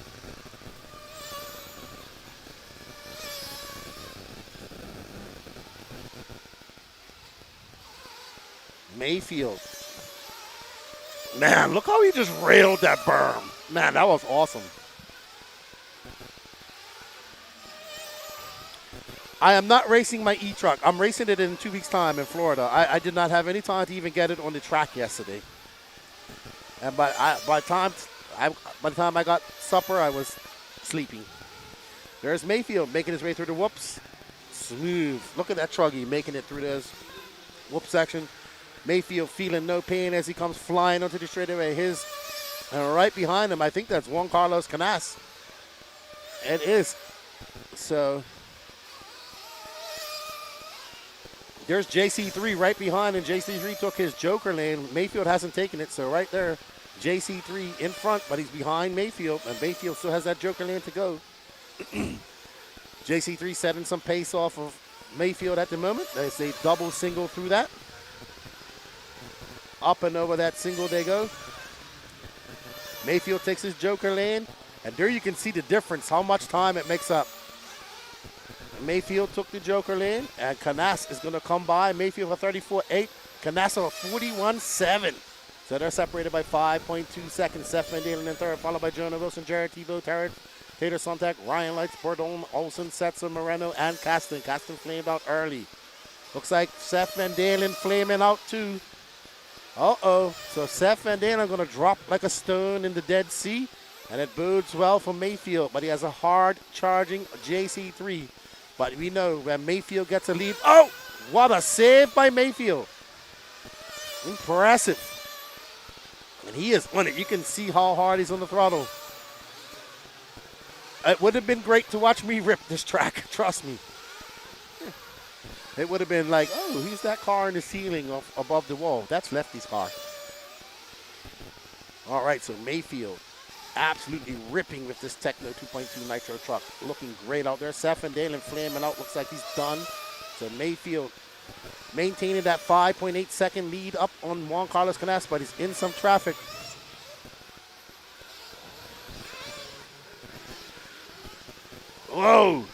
Mayfield. Man, look how he just railed that berm. Man, that was awesome. I am not racing my E-Truck. I'm racing it in 2 weeks' time in Florida. I did not have any time to even get it on the track yesterday. And by the time I got supper, I was sleeping. There's Mayfield making his way through the whoops. Smooth. Look at that Truggy making it through this whoop section. Mayfield feeling no pain as he comes flying onto the straightaway. And right behind him, I think that's Juan Carlos Canas. It is. So there's JC3 right behind, and JC3 took his Joker lane. Mayfield hasn't taken it, so right there, JC3 in front, but he's behind Mayfield, and Mayfield still has that Joker lane to go. JC3 setting some pace off of Mayfield at the moment. There's a double single through that. Up and over that single they go. Mayfield takes his Joker lane, and there you can see the difference, how much time it makes up. Mayfield took the Joker lane, and Canas is going to come by. Mayfield for 34.8, Canas for 41.7. So they're separated by 5.2 seconds. Seth Van Dalen in third, followed by Jonah Wilson, Jared Tebow, Tater Sonntag, Ryan Lights, Bordone, Olsen, Setzer, Moreno, and Kasten. Kasten flamed out early. Looks like Seth Van Dalen flaming out too. Uh-oh. So Seth Van Dalen going to drop like a stone in the Dead Sea, and it bodes well for Mayfield, but he has a hard charging JC3. But we know when Mayfield gets a lead. Oh, what a save by Mayfield. Impressive. And he is on it. You can see how hard he's on the throttle. It would have been great to watch me rip this track. Trust me. It would have been like, oh, who's that car in the ceiling above the wall? That's Lefty's car. All right, so Mayfield absolutely ripping with this Techno 2.2 Nitro truck. Looking great out there. Seth Van Dalen flaming out. Looks like he's done. So Mayfield maintaining that 5.8 second lead up on Juan Carlos Canas, but he's in some traffic. Whoa!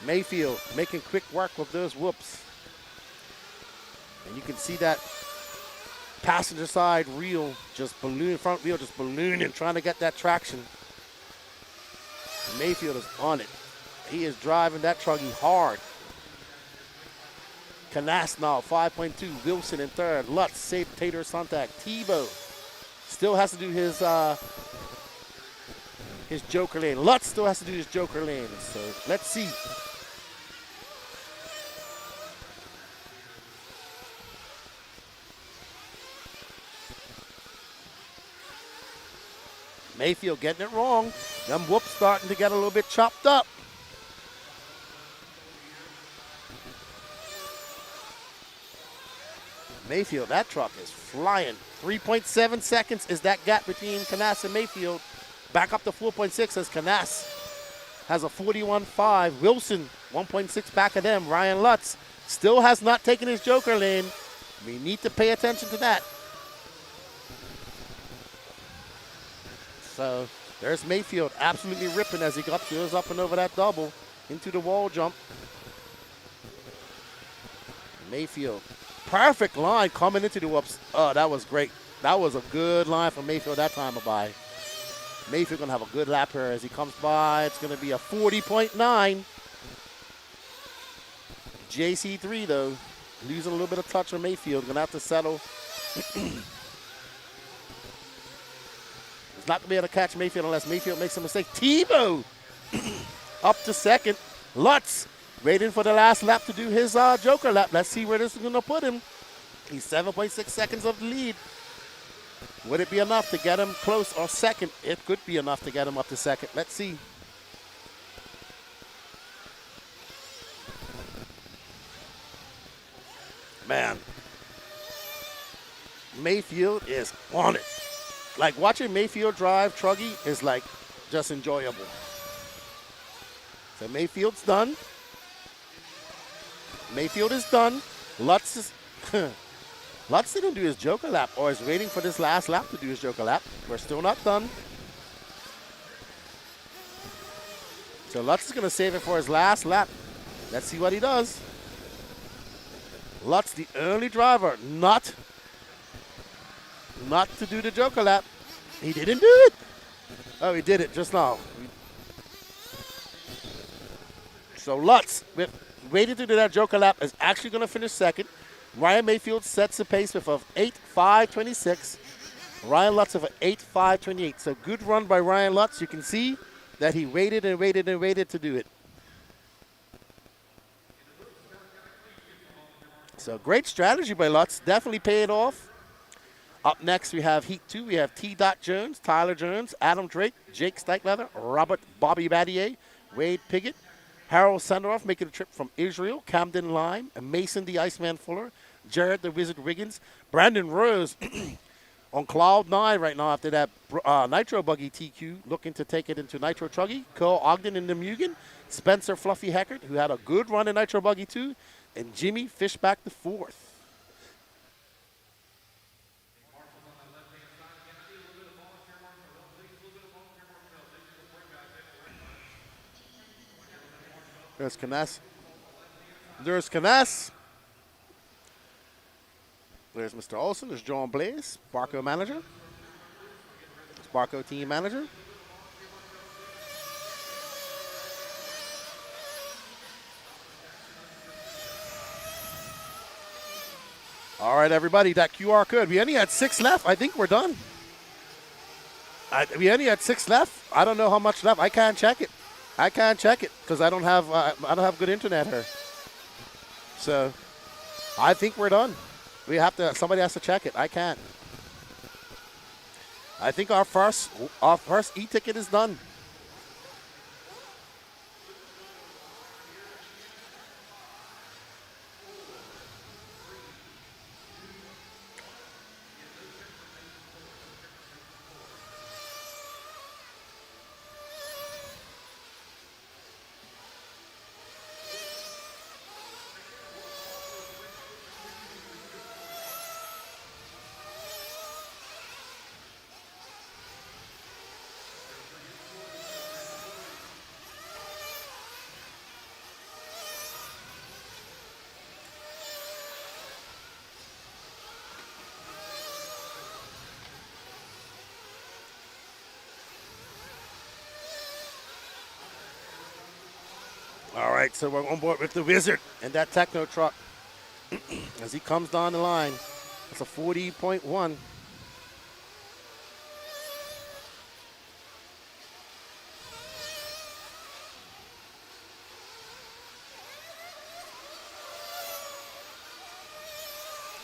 Mayfield making quick work with those whoops. And you can see that passenger side wheel just balloon, front wheel just ballooning, trying to get that traction. Mayfield is on it. He is driving that Truggy hard. Canas now, 5.2. Wilson in third. Lutz, Safe, Tater, Sonntag. Tebow still has to do his Joker lane. Lutz still has to do his Joker lane. So let's see. Mayfield getting it wrong. Them whoops starting to get a little bit chopped up. Mayfield, that truck is flying. 3.7 seconds is that gap between Canas and Mayfield. Back up to 4.6 as Canas has a 41.5. Wilson, 1.6 back of them. Ryan Lutz still has not taken his Joker lane. We need to pay attention to that. So there's Mayfield absolutely ripping as he goes up and over that double into the wall jump. Mayfield, perfect line coming into the whoops. Oh, that was great. That was a good line for Mayfield that time of by. Mayfield gonna have a good lap here as he comes by. It's gonna be a 40.9. JC3 though, losing a little bit of touch on Mayfield. Gonna have to settle. Not going to be able to catch Mayfield unless Mayfield makes a mistake. Tebow up to second. Lutz waiting for the last lap to do his Joker lap. Let's see where this is going to put him. He's 7.6 seconds of the lead. Would it be enough to get him close or second? It could be enough to get him up to second. Let's see. man, Mayfield is on it. Like watching Mayfield drive Truggy is like just enjoyable. So Mayfield's done. Mayfield is done. Lutz is Lutz didn't do his joker lap or is waiting for this last lap to do his joker lap. We're still not done. So Lutz is going to save it for his last lap. Let's see what he does. Lutz, the only driver not to do the joker lap. He didn't do it. Oh, he did it just now. So Lutz, waiting to do that joker lap, is actually going to finish second. Ryan Mayfield sets the pace with an 8.5.26. Ryan Lutz with an 8.5.28. So good run by Ryan Lutz. You can see that he waited and waited and waited to do it. So great strategy by Lutz. Definitely paid off. Up next, we have Heat 2. We have T. Jones, Tyler Jones, Adam Drake, Jake Steikleather, Robert Bobby Battier, Wade Piggott, Harold Sanderoff making a trip from Israel, Camden Lime, Mason the Iceman Fuller, Jared the Wizard Wiggins, Brandon Rose on cloud 9 right now after that Nitro Buggy TQ, looking to take it into Nitro Truggy, Cole Ogden in the Mugen, Spencer Fluffy Heckert, who had a good run in Nitro Buggy 2, and Jimmy Fishback the 4th. There's Kness. There's Kness. There's Mr. Olson. There's John Blaze, Barco manager. Barco team manager. All right, everybody, that QR code. We only had 6 left. I think we're done. We only had 6 left. I don't know how much left. I can't check it. I can't check it because I don't have good internet here. So I think we're done. Somebody has to check it. I can't. I think our first e-ticket is done. All right, so we're on board with the Wizard and that Techno truck as he comes down the line. It's a 40.1.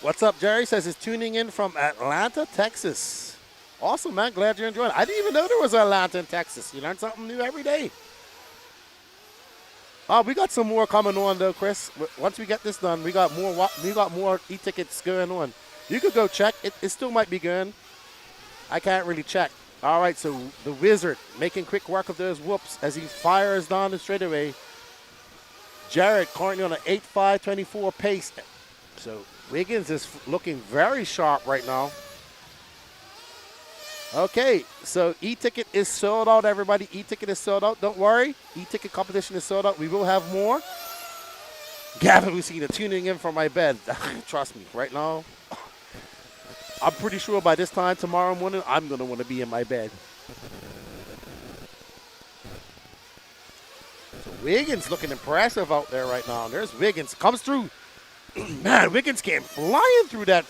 What's up, Jerry? Says he's tuning in from Atlanta, Texas. Awesome, man. Glad you're enjoying it. I didn't even know there was Atlanta in Texas. You learn something new every day. We got some more coming on though, Chris. Once we get this done, we got more e-tickets going on. You could go check. It still might be going. I can't really check. All right, so the Wizard making quick work of those whoops as he fires down the straightaway. Jared currently on an 8.5.24 pace. So Wiggins is looking very sharp right now. Okay, so e-ticket is sold out, everybody. E-ticket is sold out. Don't worry. E-ticket competition is sold out. We will have more. Gavin Lucina tuning in from my bed. Trust me, right now, I'm pretty sure by this time tomorrow morning, I'm going to want to be in my bed. So Wiggins looking impressive out there right now. There's Wiggins. Comes through. Man, Wiggins came flying through that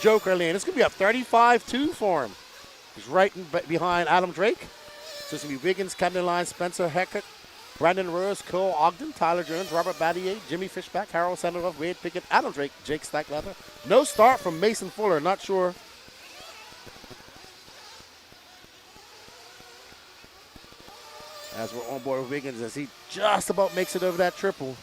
Joker lane. It's going to be a 35-2 for him. He's right behind Adam Drake. So it's going to be Wiggins, Camden Line, Spencer Heckert, Brandon Rose, Cole Ogden, Tyler Jones, Robert Battier, Jimmy Fishback, Harold Sanderoff, Wade Pickett, Adam Drake, Jake Steikleather. No start from Mason Fuller. Not sure. As we're on board with Wiggins as he just about makes it over that triple.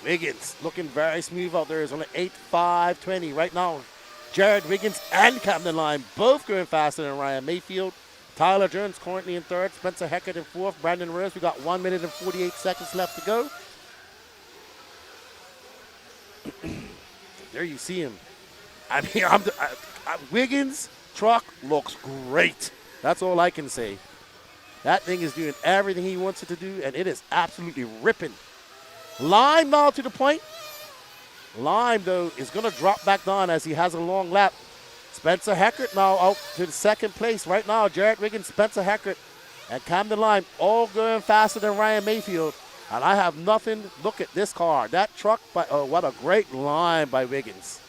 Wiggins looking very smooth out there. Is on an 8.520 right now. Jared Wiggins and Camden Line both going faster than Ryan Mayfield. Tyler Jones currently in third. Spencer Heckert in fourth. Brandon Rose, we got 1 minute and 48 seconds left to go. There you see him. I mean, Wiggins' truck looks great. That's all I can say. That thing is doing everything he wants it to do, and it is absolutely ripping. Lime now to the point. Lime, though, is going to drop back down as he has a long lap. Spencer Heckert now out to the second place. Right now, Jared Wiggins, Spencer Heckert, and Camden Lime all going faster than Ryan Mayfield. And I have nothing. Look at this car. That truck, oh, what a great line by Wiggins.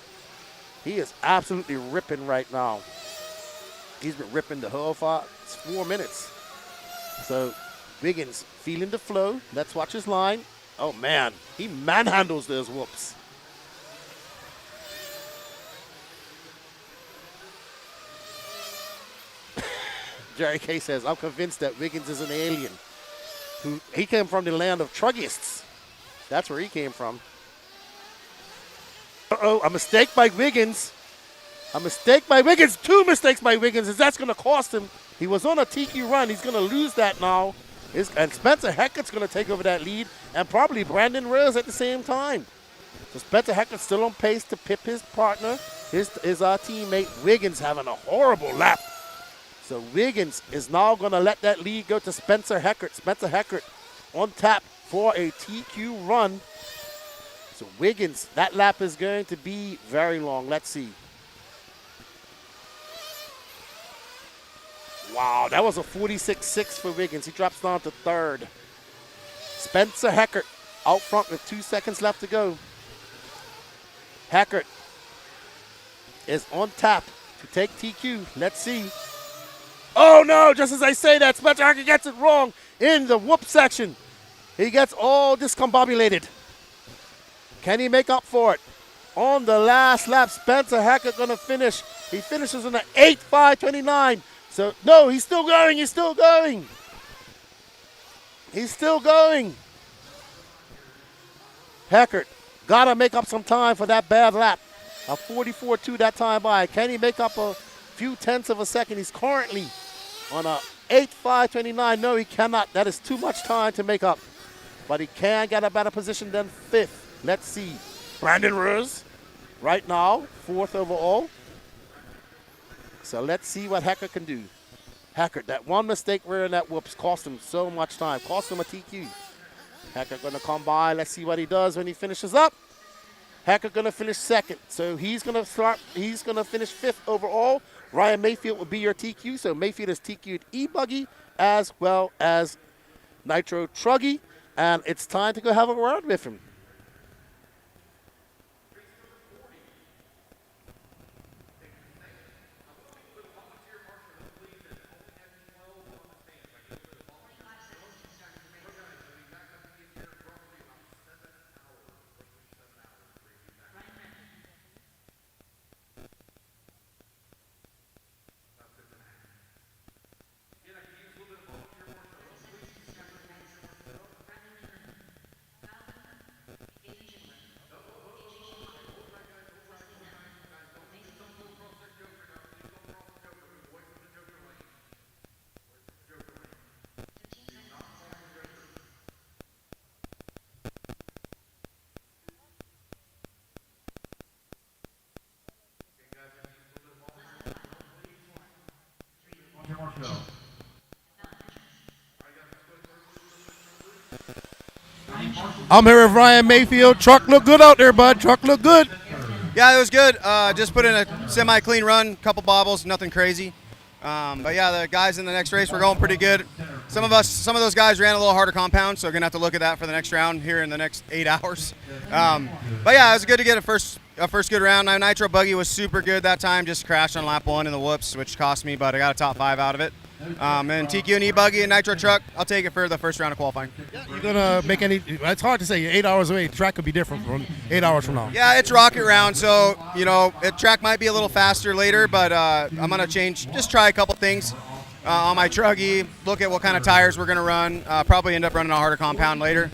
He is absolutely ripping right now. He's been ripping the whole 4 minutes. So Wiggins feeling the flow. Let's watch his line. Oh, man. He manhandles those whoops. Jerry K says, I'm convinced that Wiggins is an alien. He came from the land of Truggists. That's where he came from. Uh-oh, a mistake by Wiggins. A mistake by Wiggins. 2 mistakes by Wiggins, and that's going to cost him. He was on a TQ run. He's going to lose that now. And Spencer Heckert's going to take over that lead, and probably Brandon Rose at the same time. So Spencer Heckert's still on pace to pip his partner, his teammate Wiggins having a horrible lap. So Wiggins is now going to let that lead go to Spencer Heckert. Spencer Heckert on tap for a TQ run. So Wiggins, that lap is going to be very long. Let's see. Wow, that was a 46.6 for Wiggins. He drops down to third. Spencer Heckert out front with 2 seconds left to go. Heckert is on tap to take TQ. Let's see. Oh, no, just as I say that, Spencer Heckert gets it wrong in the whoop section. He gets all discombobulated. Can he make up for it? On the last lap, Spencer Heckert going to finish. He finishes on an 8.529. So, no, he's still going. He's still going. He's still going. Heckert got to make up some time for that bad lap. A 44.2 that time by. Can he make up a few tenths of a second? He's currently on a 8.529. No, he cannot. That is too much time to make up. But he can get a better position than fifth. Let's see. Brandon Rose right now, fourth overall. So let's see what Heckert can do. Heckert, that one mistake rear in that whoops cost him so much time. Cost him a TQ. Heckert going to come by. Let's see what he does when he finishes up. Heckert going to finish second. So he's going to finish fifth overall. Ryan Mayfield will be your TQ. So Mayfield has TQ'd E-Buggy as well as Nitro Truggy. And it's time to go have a word with him. I'm here with Ryan Mayfield. Truck look good out there, bud. Truck look good. Yeah, it was good. Just put in a semi-clean run, couple bobbles, nothing crazy. But yeah, the guys in the next race were going pretty good. Some of those guys ran a little harder compound, so we're gonna have to look at that for the next round here in the next 8 hours. But yeah, it was good to get a first good round. My Nitro Buggy was super good that time. Just crashed on lap 1 in the whoops, which cost me, but I got a top 5 out of it. And TQ and E-Buggy and Nitro Truck, I'll take it for the first round of qualifying. You gonna make any? It's hard to say. 8 hours away, the track could be different from 8 hours from now. Yeah, it's rocket round, so the track might be a little faster later, but I'm gonna just try a couple things. on my Truggy, look at what kind of tires we're going to run. Probably end up running a harder compound later.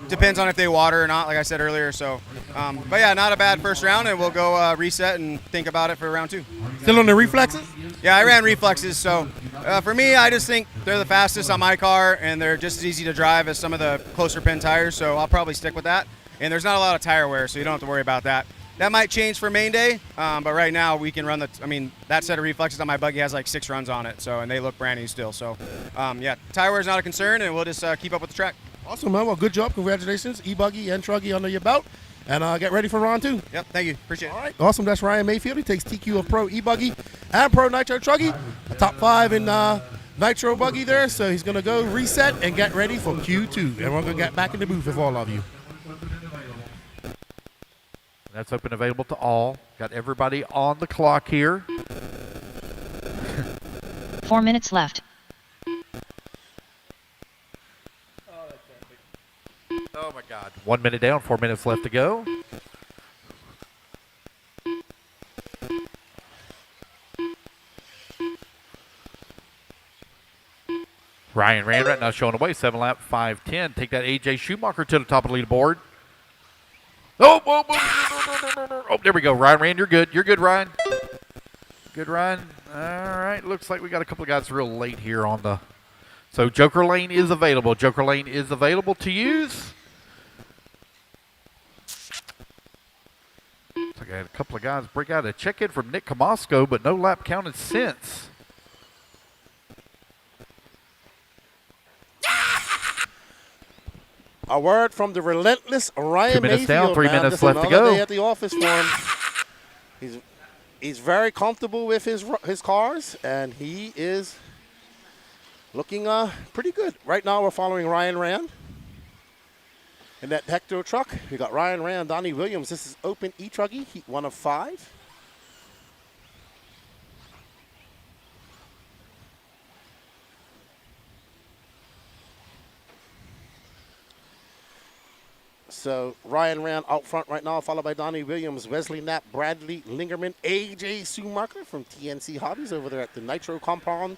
Depends on if they water or not, like I said earlier. So, but yeah, not a bad first round, and we'll go reset and think about it for round 2. Still on the reflexes? Yeah, I ran reflexes. So for me, I just think they're the fastest on my car, and they're just as easy to drive as some of the closer pin tires. So I'll probably stick with that. And there's not a lot of tire wear, so you don't have to worry about that. That might change for main day, but right now we can run that set of reflexes on my buggy has like 6 runs on it, so, and they look brand new still. So, yeah, tire wear is not a concern, and we'll just keep up with the track. Awesome, man. Well, good job. Congratulations. E-Buggy and Truggy under your belt. And get ready for round 2. Yep, thank you. Appreciate it. All right. Awesome. That's Ryan Mayfield. He takes TQ of Pro E-Buggy and Pro Nitro Truggy. Top 5 in Nitro Buggy there. So he's going to go reset and get ready for Q2. And we're going to get back in the booth with all of you. That's open available to all. Got everybody on the clock here. 4 minutes left. Oh my God. 1 minute down, 4 minutes left to go. Ryan Rand right now showing away, 7 lap, 5:10. Take that AJ Schumacher to the top of the leaderboard. Oh, there we go. Ryan Rand, you're good. You're good, Ryan. Good, Ryan. All right. Looks like we got a couple of guys real late here on the. So Joker Lane is available. Joker Lane is available to use. Looks like I had a couple of guys break out a check-in from Nick Comasco, but no lap counted since. A word from the relentless Ryan 2 minutes Mayfield, down, 3 man. minutes This left to another go. day at the office for him. He's very comfortable with his cars, and he is looking pretty good. Right now we're following Ryan Rand. In that Hector truck, we got Ryan Rand, Donnie Williams. This is Open E-Truggy, heat 1 of 5. So Ryan Rand out front right now, followed by Donnie Williams, Wesley Knapp, Bradley Lingerman, AJ Schumacher from TNC Hobbies over there at the Nitro Compound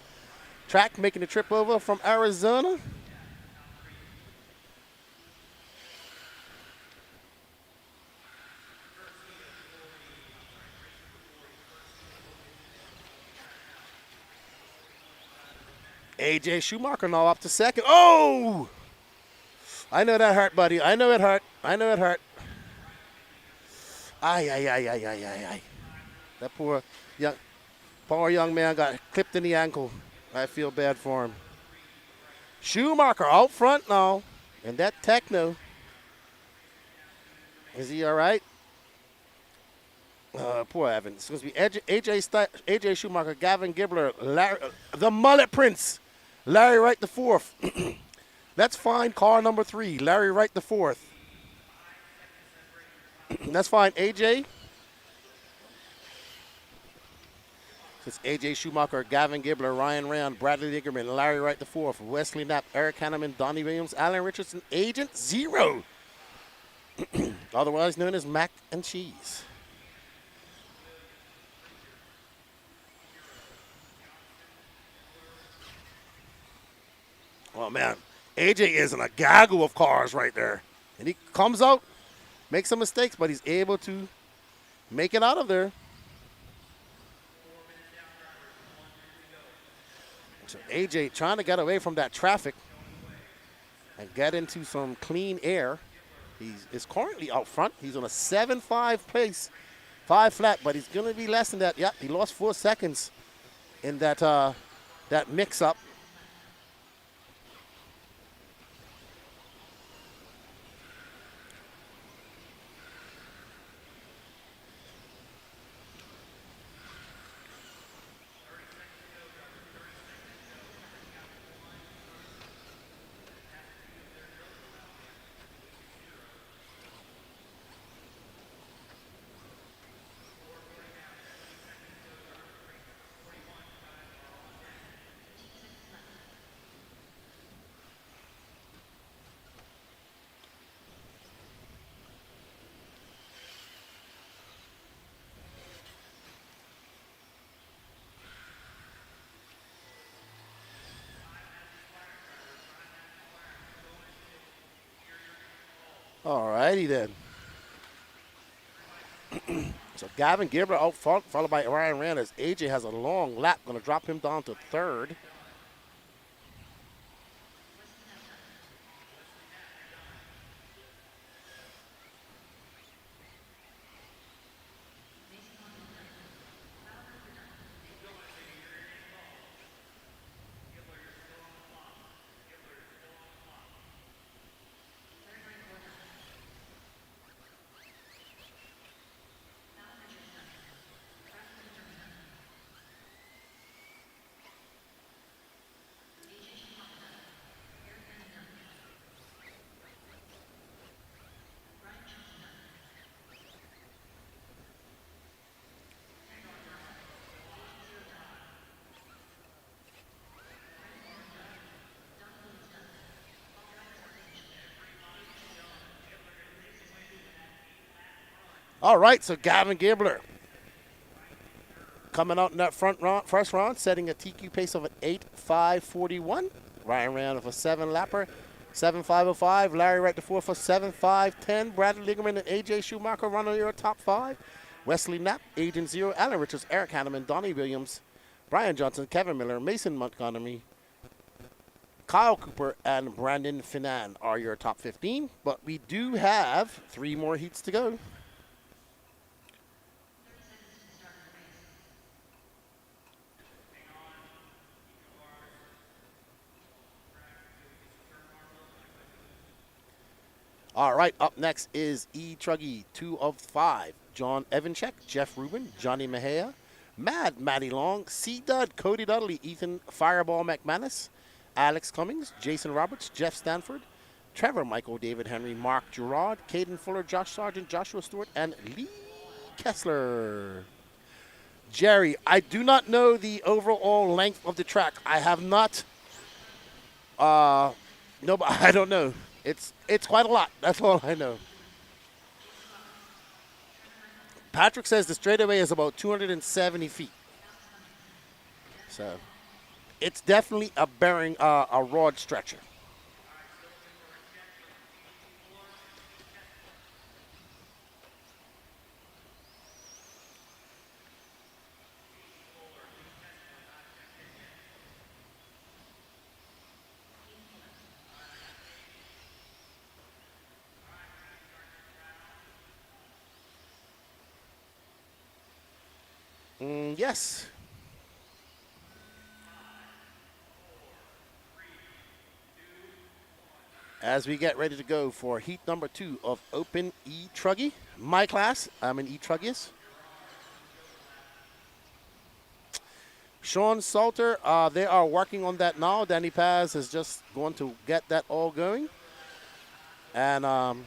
track, making the trip over from Arizona. AJ Schumacher now up to second. Oh! I know that hurt, buddy. I know it hurt. I know it hurt. Ay. That poor young man got clipped in the ankle. I feel bad for him. Schumacher out front now. And that Techno. Is he all right? Poor Evan. It's going to be AJ Schumacher, Gavin Gibbler, Larry, the Mullet Prince, Larry Wright the fourth. That's fine. Car number 3, Larry Wright the fourth. That's fine. AJ. It's AJ Schumacher, Gavin Gibbler, Ryan Rand, Bradley Diggerman, Larry Wright the fourth, Wesley Knapp, Eric Hanneman, Donnie Williams, Alan Richardson, Agent Zero, otherwise known as Mac and Cheese. Oh man, AJ is in a gaggle of cars right there, and he comes out, makes some mistakes, but he's able to make it out of there. So AJ trying to get away from that traffic and get into some clean air. He is currently out front. He's on a 7.5 pace, 5 flat, but he's going to be less than that. Yep, he lost 4 seconds in that that mix-up. All righty then. So Gavin Gibler out front, followed by Ryan Rand as AJ has a long lap. Going to drop him down to third. All right, so Gavin Gibler coming out in that first round, setting a TQ pace of an 8.541. Ryan Rand with a 7-lapper, 7.505. Larry right to 4 for 7.510. Bradley Liggerman and AJ Schumacher run on your top 5. Wesley Knapp, Agent Zero, Alan Richards, Eric Hanneman, Donnie Williams, Brian Johnson, Kevin Miller, Mason Montgomery, Kyle Cooper, and Brandon Finan are your top 15. But we do have 3 more heats to go. All right, up next is E-Truggy, 2 of 5. John Evanchek, Jeff Rubin, Johnny Mejia, Matty Long, C-Dud, Cody Dudley, Ethan Fireball McManus, Alex Cummings, Jason Roberts, Jeff Stanford, Trevor Michael, David Henry, Mark Gerard, Caden Fuller, Josh Sargent, Joshua Stewart, and Lee Kessler. Jerry, I do not know the overall length of the track. I have not, no, I don't know. It's quite a lot. That's all I know. Patrick says the straightaway is about 270 feet. So it's definitely a bearing, a rod stretcher. Yes. As we get ready to go for heat number 2 of Open E-Truggy. My class, I'm an E-Truggiest. Sean Salter, they are working on that now. Danny Paz is just going to get that all going. And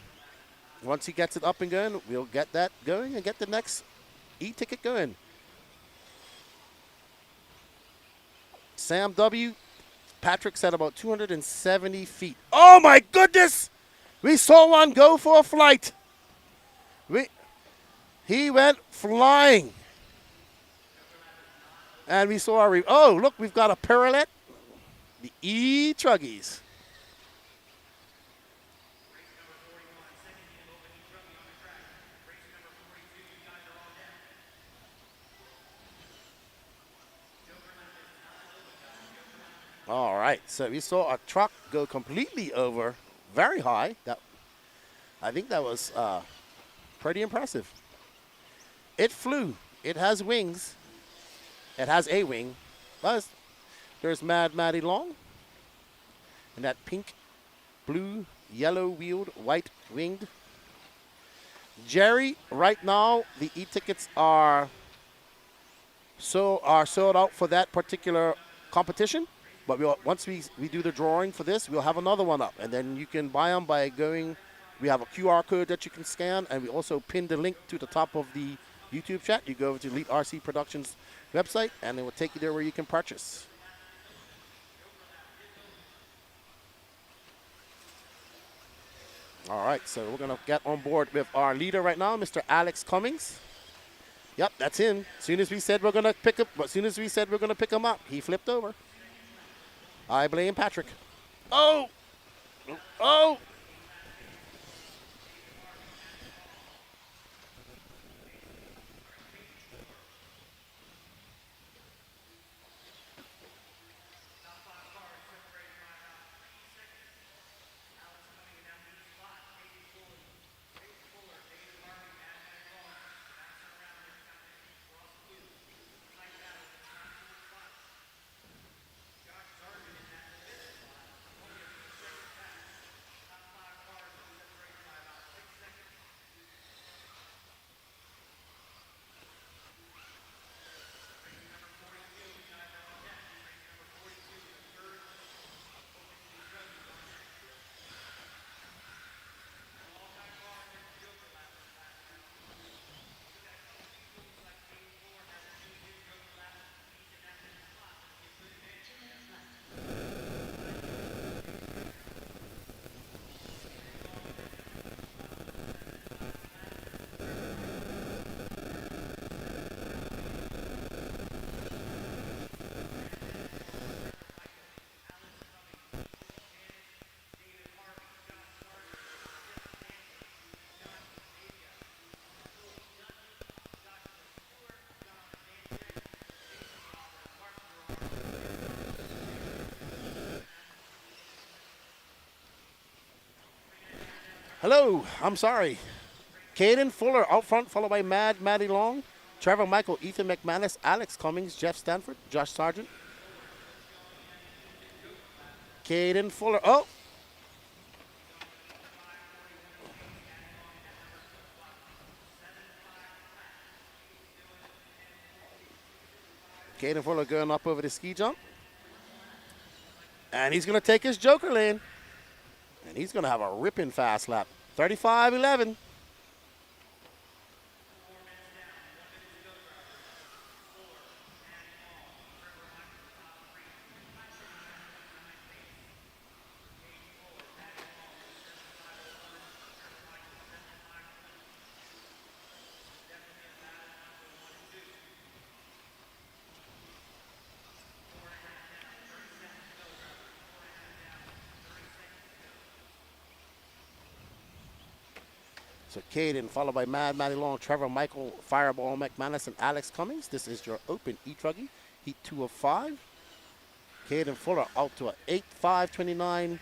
once he gets it up and going, we'll get that going and get the next E-ticket going. Sam W. Patrick said about 270 feet. Oh my goodness! We saw one go for a flight. He went flying. And we saw oh, look, we've got a parallel. The E-Truggies. All right, so we saw a truck go completely over, very high. I think that was pretty impressive. It flew. It has wings. It has a wing. There's Matty Long. And that pink, blue, yellow wheeled, white winged. Jerry, right now the e-tickets are sold out for that particular competition. But once we do the drawing for this, we'll have another one up. And then you can buy them by going, we have a QR code that you can scan, and we also pinned the link to the top of the YouTube chat. You go over to Elite RC Productions website, and it will take you there where you can purchase. All right, so we're going to get on board with our leader right now, Mr. Alex Cummings. Yep, that's him. As soon as we said we're going to pick him up, he flipped over. I blame Patrick. Oh! Hello, I'm sorry. Caden Fuller out front, followed by Maddie Long, Trevor Michael, Ethan McManus, Alex Cummings, Jeff Stanford, Josh Sargent. Caden Fuller. Oh! Caden Fuller going up over the ski jump. And he's going to take his joker lane. And he's going to have a ripping fast lap. 35-11. So Caden, followed by Maddie Long, Trevor Michael, Fireball McManus, and Alex Cummings. This is your open E-Truggy, heat 2 of 5. Caden Fuller out to an 8.529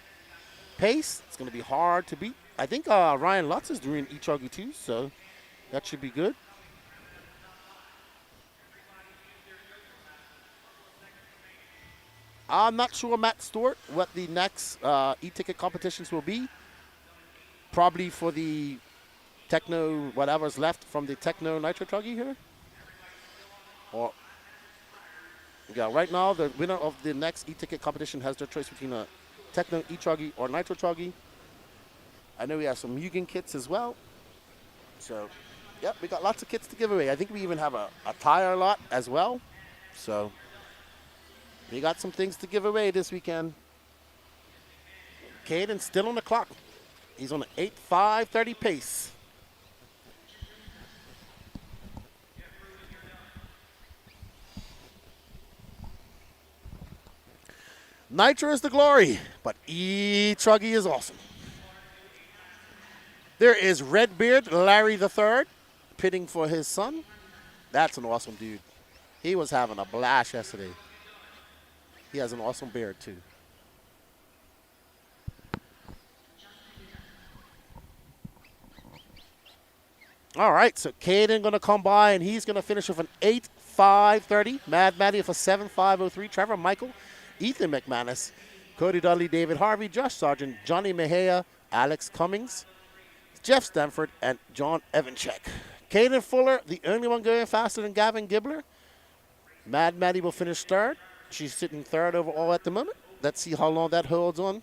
pace. It's going to be hard to beat. I think Ryan Lutz is doing E-Truggy too, so that should be good. I'm not sure, Matt Stewart, what the next e-ticket competitions will be. Probably for the Techno, whatever's left from the Techno Nitro Truggy here. Or, yeah, right now the winner of the next e-ticket competition has their choice between a Techno E-Truggy or Nitro Truggy. I know we have some Mugen kits as well. So, yep, we got lots of kits to give away. I think we even have a tire lot as well. So, we got some things to give away this weekend. Caden still on the clock. He's on an 8.530 pace. Nitro is the glory, but E-Truggy is awesome. There is Redbeard Larry III pitting for his son. That's an awesome dude. He was having a blast yesterday. He has an awesome beard too. All right, so Caden going to come by, and he's going to finish with an 8.530. Mad Maddie with a 7.503. Trevor Michael, Ethan McManus, Cody Dudley, David Harvey, Josh Sargent, Johnny Mejia, Alex Cummings, Jeff Stanford, and John Evanchek. Caden Fuller, the only one going faster than Gavin Gibbler. Mad Maddie will finish third. She's sitting third overall at the moment. Let's see how long that holds on.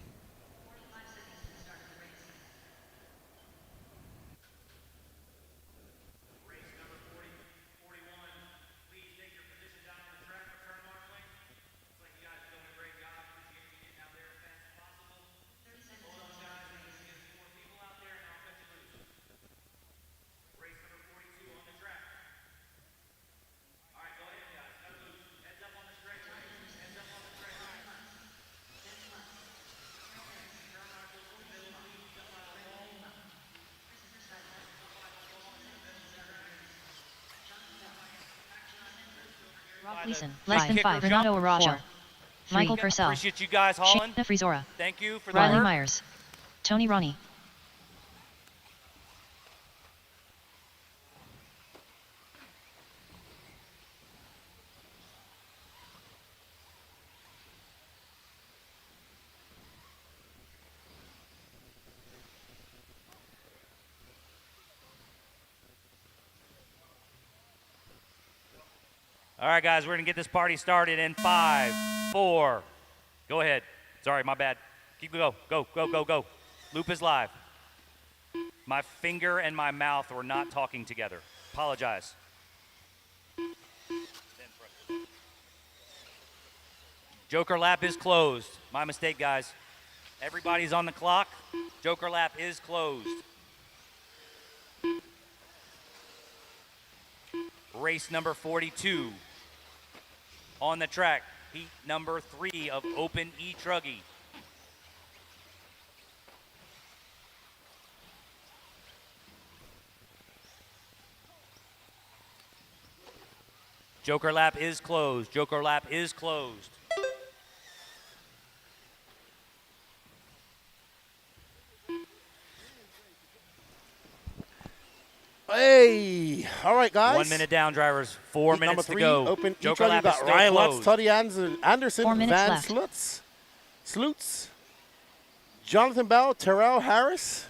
Gleason, less than 5. Renato Araja. Michael Purcell. Appreciate you guys hauling. Shayna Frizora. Thank you for the Riley work. Myers. Tony Ronnie. All right, guys, we're going to get this party started in 5, 4. Go ahead. Sorry, my bad. Keep go. Go, go, go, go. Loop is live. My finger and my mouth were not talking together. Apologize. Joker lap is closed. My mistake, guys. Everybody's on the clock. Joker lap is closed. Race number 42 on the track, heat number 3 of Open E-Truggy. Joker lap is closed. Joker lap is closed. All right, guys. 1 minute down, drivers. 4 Heat minutes number to 3, go. Open Joker E-Truggy lap is got still Ryan Lutz, closed. Toddy Anderson, 4 minutes Van left. Slutz, Jonathan Bell, Terrell Harris.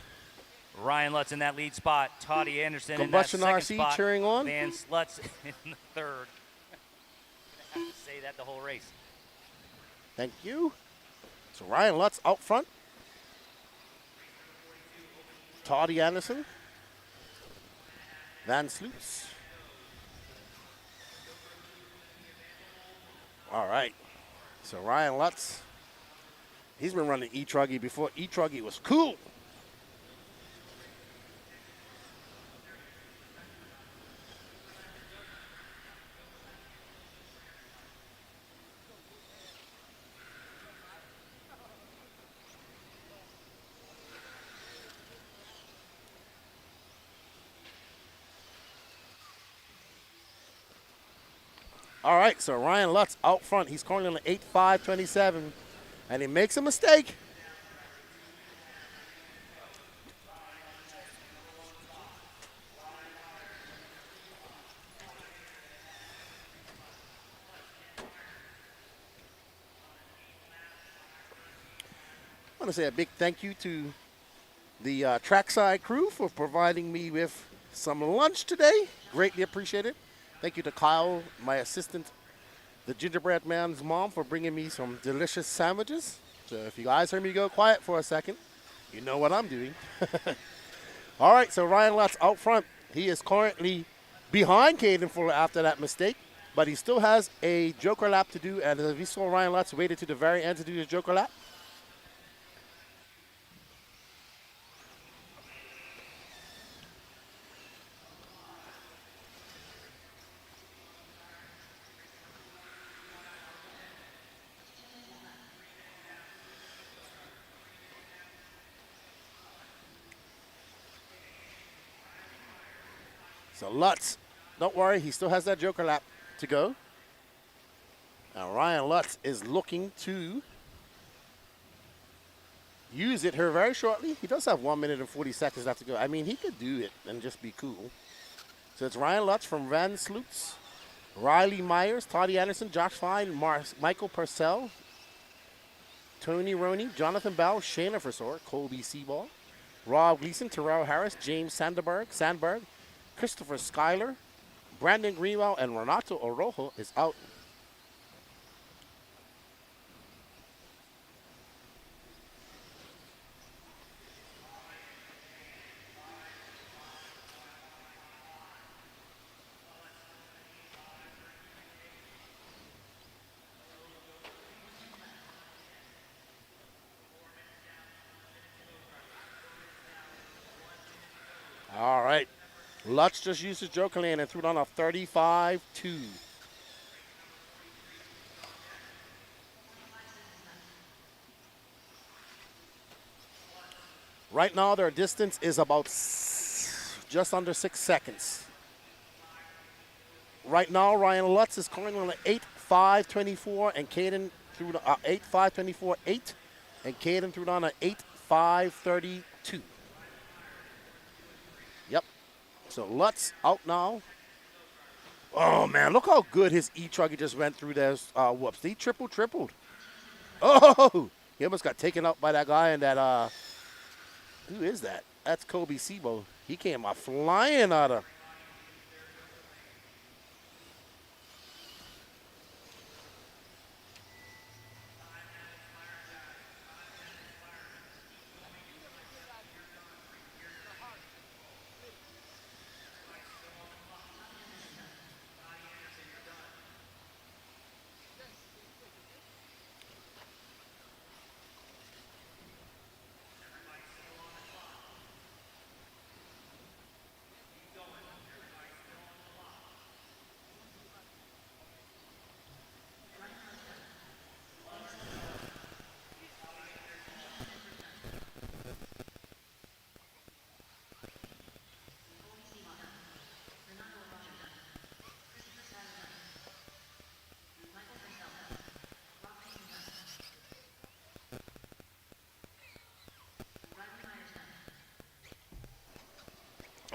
Ryan Lutz in that lead spot. Toddy Anderson Combustion in that RC second spot. cheering on. Van Slutz in the third. I have to say that the whole race. Thank you. So Ryan Lutz out front. Toddy Anderson. Van Slutz. All right. So Ryan Lutz, he's been running E-Truggy before E-Truggy was cool. All right, so Ryan Lutz out front. He's currently on an 8.527, and he makes a mistake. I want to say a big thank you to the trackside crew for providing me with some lunch today. Greatly appreciated. Thank you to Kyle, my assistant, the gingerbread man's mom, for bringing me some delicious sandwiches. So if you guys heard me go quiet for a second, you know what I'm doing. All right, so Ryan Lutz out front. He is currently behind Caden Fuller after that mistake, but he still has a joker lap to do. And if you saw Ryan Lutz waited to the very end to do his joker lap. So Lutz, don't worry, he still has that joker lap to go. Now Ryan Lutz is looking to use it here very shortly. He does have 1 minute and 40 seconds left to go. I mean, he could do it and just be cool. So it's Ryan Lutz from Van Slutz, Riley Myers, Toddy Anderson, Josh Fine, Michael Purcell, Tony Roney, Jonathan Bell, Shayna Versor, Colby Seaball, Rob Gleason, Terrell Harris, James Sandberg, Christopher Schuyler, Brandon Greenwell, and Renato Orojo is out. All right. Lutz just used his joker lane and threw it on a 35-2. Right now, their distance is about just under 6 seconds. Right now, Ryan Lutz is currently on an 8.524, and Caden threw 8.524.8, and Caden threw it on an 8.532. Yep. So Lutz out now. Oh, man, look how good his E-Truggy just went through those whoops. He tripled. Oh, he almost got taken out by that guy in that, who is that? That's Kobe Sebo. He came out flying out of.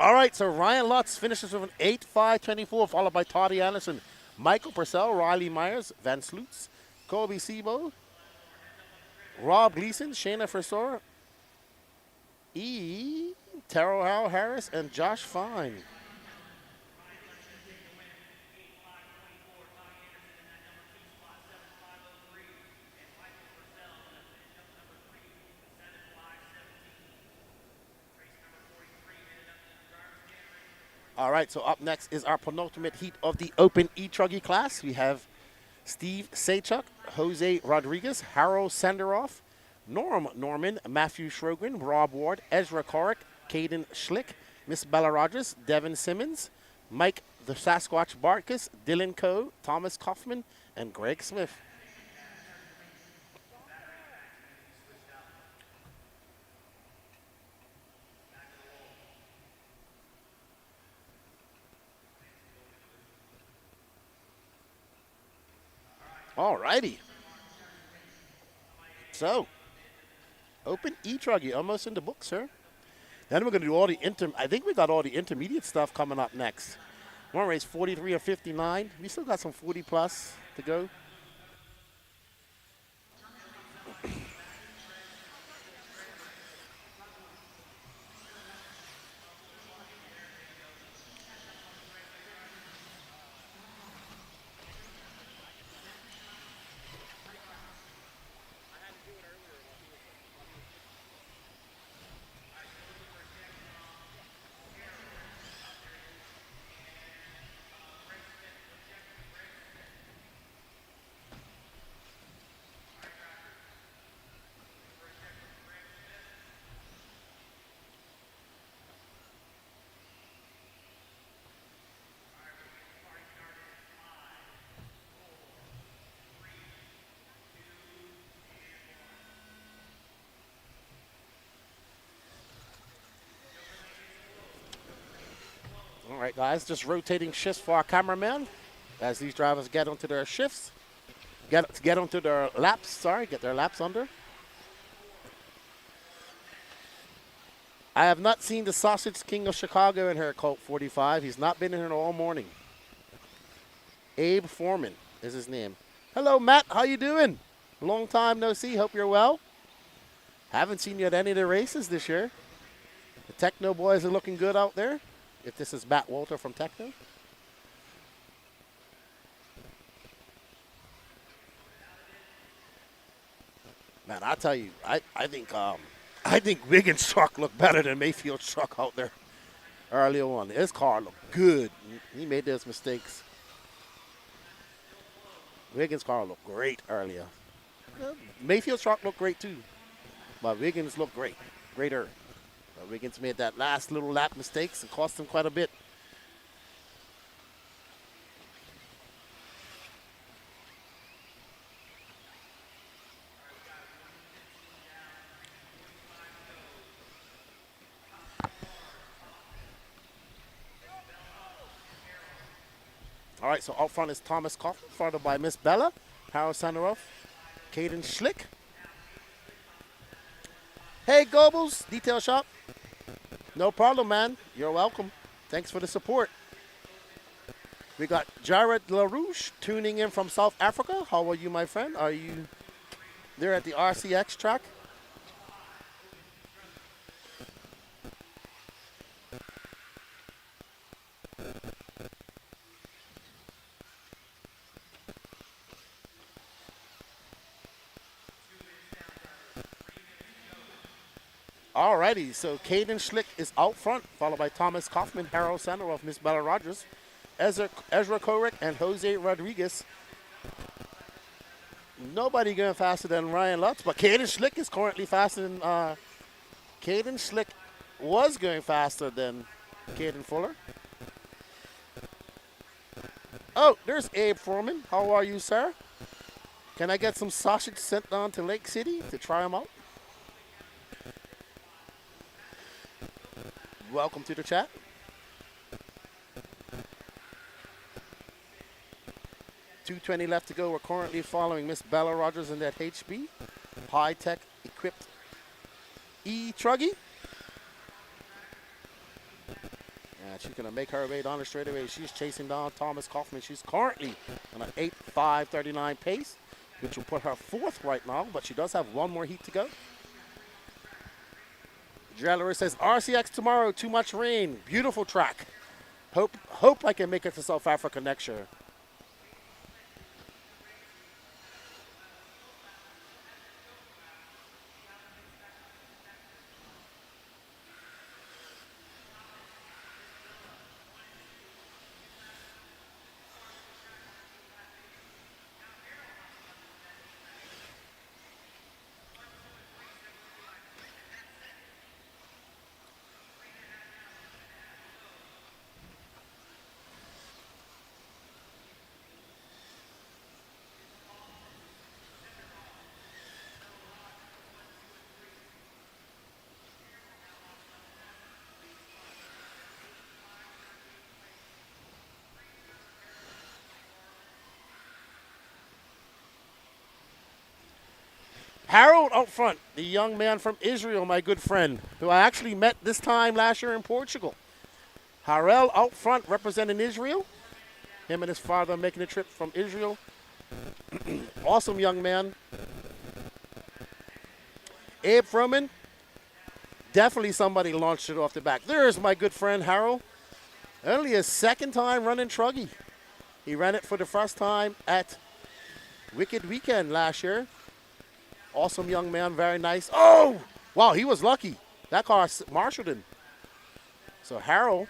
All right, so Ryan Lutz finishes with an 8.524, followed by Toddy Anderson, Michael Purcell, Riley Myers, Van Slutz, Colby Sebo, Rob Gleason, Shayna Frisor, Taro Hal Harris, and Josh Fine. All right, so up next is our penultimate heat of the Open E-Truggy class. We have Steve Saychuk, Jose Rodriguez, Harold Senderoff, Norm Norman, Matthew Schrogren, Rob Ward, Ezra Korick, Caden Schlick, Miss Bella Rogers, Devin Simmons, Mike the Sasquatch Barkus, Dylan Coe, Thomas Kaufman, and Greg Smith. All righty. So, Open E-Truggy, almost in the book, sir. Then we're going to do all the I think we got all the intermediate stuff coming up next. One race 43 or 59. We still got some 40 plus to go. All right, guys, just rotating shifts for our cameraman as these drivers get onto their shifts, get onto their laps, sorry, get their laps under. I have not seen the Sausage King of Chicago in here at Colt 45. He's not been in here all morning. Abe Foreman is his name. Hello, Matt. How you doing? Long time no see. Hope you're well. Haven't seen you at any of the races this year. The Techno boys are looking good out there. If this is Matt Walter from Techno. Man, I tell you, I think Wiggins' truck looked better than Mayfield's truck out there earlier on. His car looked good. He made those mistakes. Wiggins' car looked great earlier. Mayfield's truck looked great too, but Wiggins looked great, greater. Wiggins made that last little lap mistakes and cost him quite a bit. All right, so out front is Thomas Kaufman, followed by Miss Bella, Harold Sanderoff, Caden Schlick. Hey, Goebbels, Detail Shop. No problem, man. You're welcome. Thanks for the support. We got Jared LaRouche tuning in from South Africa. How are you, my friend? Are you there at the RCX track? Alrighty, so Caden Schlick is out front, followed by Thomas Kaufman, Harold Sanderoff, Miss Bella Rogers, Ezra Korick, and Jose Rodriguez. Nobody going faster than Ryan Lutz, but Caden Schlick is currently faster than Caden Schlick was going faster than Caden Fuller. Oh, there's Abe Foreman. How are you, sir? Can I get some sausage sent down to Lake City to try them out? Welcome to the chat. $2:20 left to go. We're currently following Miss Bella Rogers in that HB. High-tech equipped E-Truggy. And she's going to make her way down the straightaway. She's chasing down Thomas Kaufman. She's currently on an 8.539 pace, which will put her 4th right now, but she does have one more heat to go. Dreller says, RCX tomorrow, too much rain. Beautiful track. Hope I can make it to South Africa next year. Harold out front, the young man from Israel, my good friend, who I actually met this time last year in Portugal. Harold out front representing Israel. Him and his father making a trip from Israel. Awesome young man. Abe Froman, definitely somebody launched it off the back. There's my good friend Harold. Only his 2nd time running Truggy. He ran it for the first time at Wicked Weekend last year. Awesome young man, very nice. Oh, wow, he was lucky. That car marshaled him. So Harold,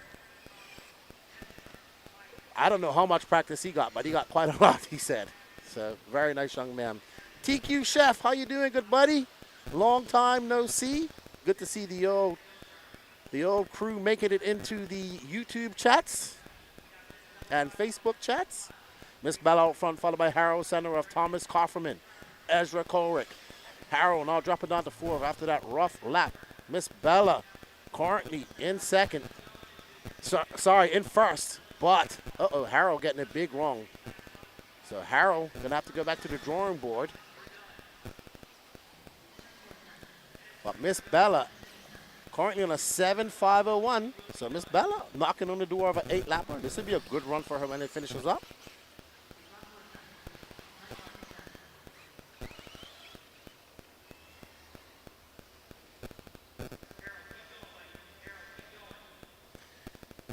I don't know how much practice he got, but he got quite a lot, he said. So very nice young man. TQ Chef, how you doing, good buddy? Long time no see. Good to see the old crew making it into the YouTube chats and Facebook chats. Miss Bella out front, followed by Harold, center of Thomas Kofferman, Ezra Colrick. Harold now dropping down to 4th after that rough lap. Miss Bella currently in 2nd. Sorry, in 1st. But, Harold getting it big wrong. So Harold going to have to go back to the drawing board. But Miss Bella currently on a 7.501. So Miss Bella knocking on the door of an 8-lapper. This would be a good run for her when it finishes up.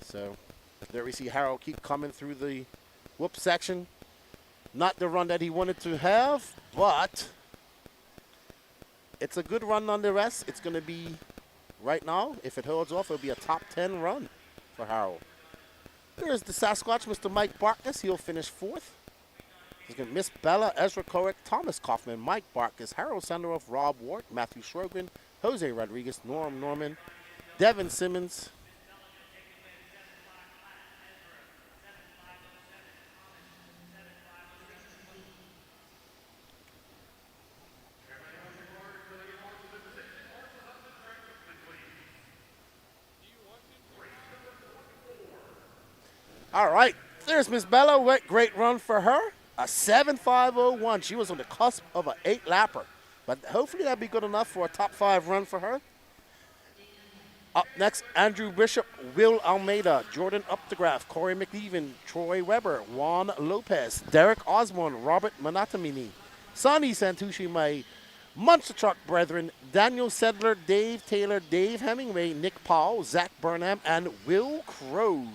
So there we see Harold keep coming through the whoop section. Not the run that he wanted to have, but it's a good run nonetheless. It's going to be, right now, if it holds off, it'll be a top 10 run for Harold. There's the Sasquatch, Mr. Mike Barkus. He'll finish 4th. He's going to Miss Bella, Ezra Corrick, Thomas Kaufman, Mike Barkus, Harold Sanderoff, Rob Ward, Matthew Schrogen, Jose Rodriguez, Norm Norman, Devin Simmons, all right, there's Miss Bella. Great run for her. A 7.501. She was on the cusp of an 8-lapper. But hopefully that'll be good enough for a top 5 run for her. Up next, Andrew Bishop, Will Almeida, Jordan Updegraff, Corey McEwen, Troy Weber, Juan Lopez, Derek Osborne, Robert Manatamini, Sonny Santucci, my Monster Truck brethren, Daniel Sedler, Dave Taylor, Dave Hemingway, Nick Powell, Zach Burnham, and Will Crow.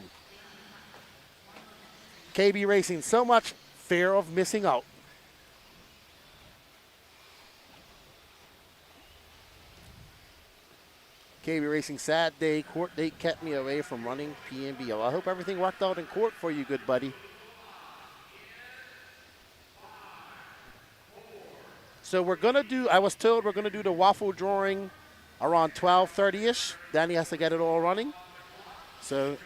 KB Racing, so much fear of missing out. KB Racing, sad day. Court date kept me away from running PNB. Well, I hope everything worked out in court for you, good buddy. So we're going to do, I was told we're going to do the waffle drawing around 12:30-ish. Danny has to get it all running. So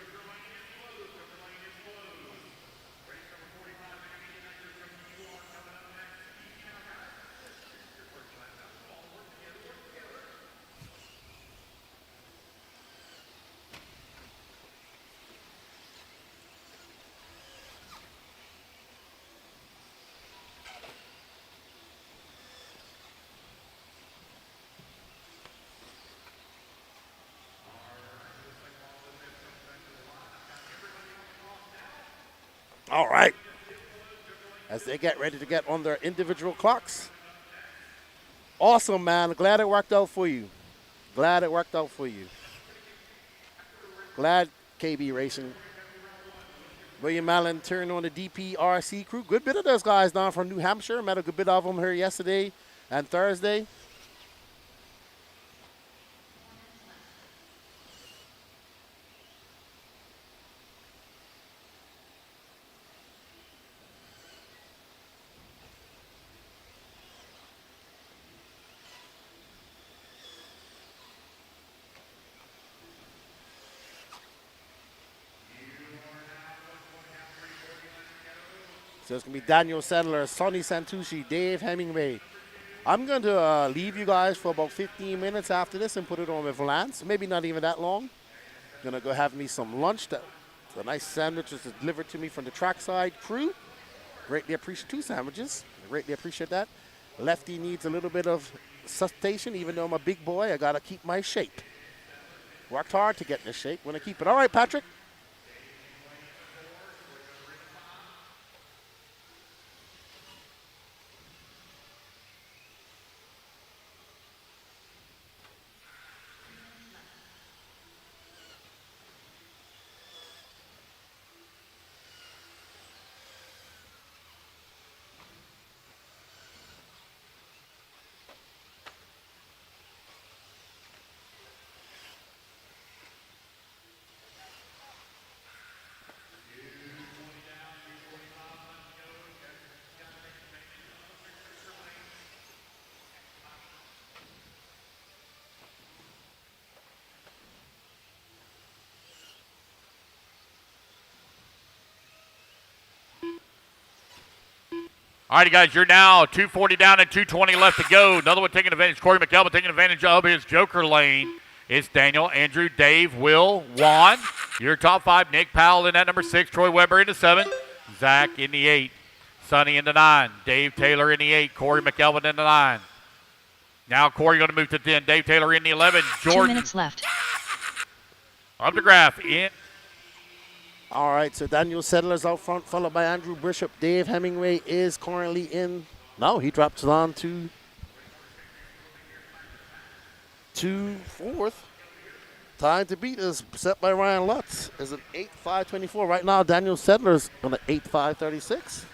All right. As they get ready to get on their individual clocks. Awesome, man. Glad it worked out for you. Glad it worked out for you. Glad KB Racing. William Allen turned on the DPRC crew. Good bit of those guys down from New Hampshire. Met a good bit of them here yesterday and Thursday. So it's going to be Daniel Settler, Sonny Santucci, Dave Hemingway. I'm going to leave you guys for about 15 minutes after this and put it on with Lance. Maybe not even that long. Going to go have me some lunch. It's a nice sandwich that's delivered to me from the trackside crew. Greatly appreciate 2 sandwiches. Greatly appreciate that. Lefty needs a little bit of sustentation. Even though I'm a big boy, I got to keep my shape. Worked hard to get in this shape. Want to keep it. All right, Patrick. All righty, guys, you're now 240 down and 220 left to go. Another one taking advantage. Corey McElvin taking advantage of his Joker lane. It's Daniel, Andrew, Dave, Will, Juan. Your top 5. Nick Powell in at number 6. Troy Weber in the 7. Zach in the 8. Sonny in the 9. Dave Taylor in the 8. Corey McElvin in the 9. Now Corey going to move to 10. Dave Taylor in the 11. Jordan. 2 minutes left. Up the graph in. All right, so Daniel Settler's out front, followed by Andrew Bishop. Dave Hemingway is currently in. No, he drops on to 4th. Time to beat is set by Ryan Lutz. Is an 8.524. Right now, Daniel Settler's on an 8.536.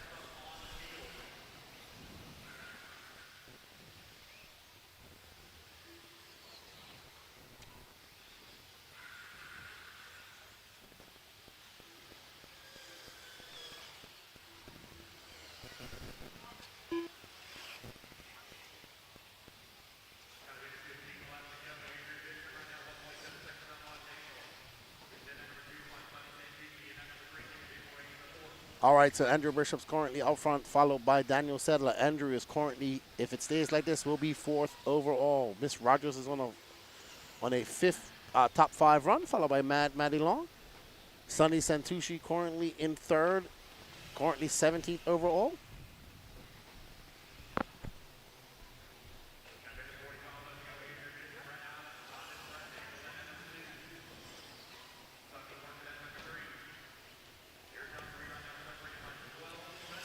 All right, so Andrew Bishop's currently out front, followed by Daniel Settler. Andrew is currently, if it stays like this, will be 4th overall. Miss Rogers is on a 5th top 5 run, followed by Maddie Long. Sonny Santucci currently in 3rd, currently 17th overall.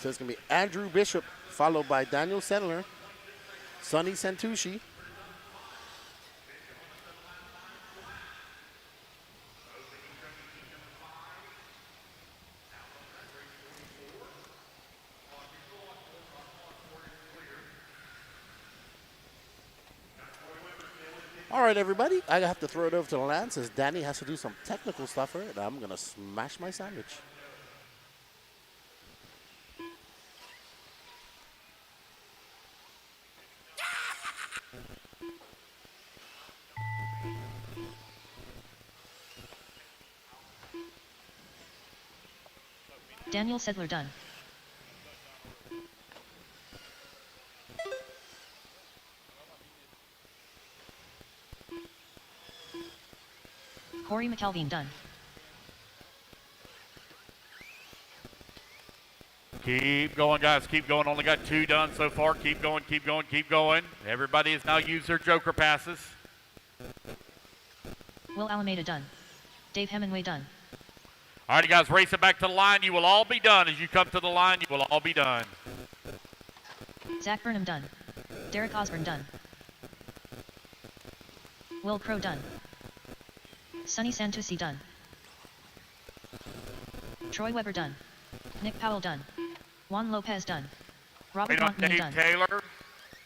So it's going to be Andrew Bishop, followed by Daniel Settler, Sonny Santucci. All right, everybody. I have to throw it over to Lance as Danny has to do some technical stuff for it. And I'm going to smash my sandwich. Daniel Settler done. Corey McElveen done. Keep going, guys. Keep going. Only got 2 done so far. Keep going, keep going, keep going. Everybody has now used their Joker passes. Will Alameda done. Dave Hemingway done. All right, guys, race it back to the line. You will all be done. As you come to the line, you will all be done. Zach Burnham done. Derek Osborne done. Will Crow done. Sonny Santucci done. Troy Weber done. Nick Powell done. Juan Lopez done. Robert Wait on Montmany Dave done. Taylor.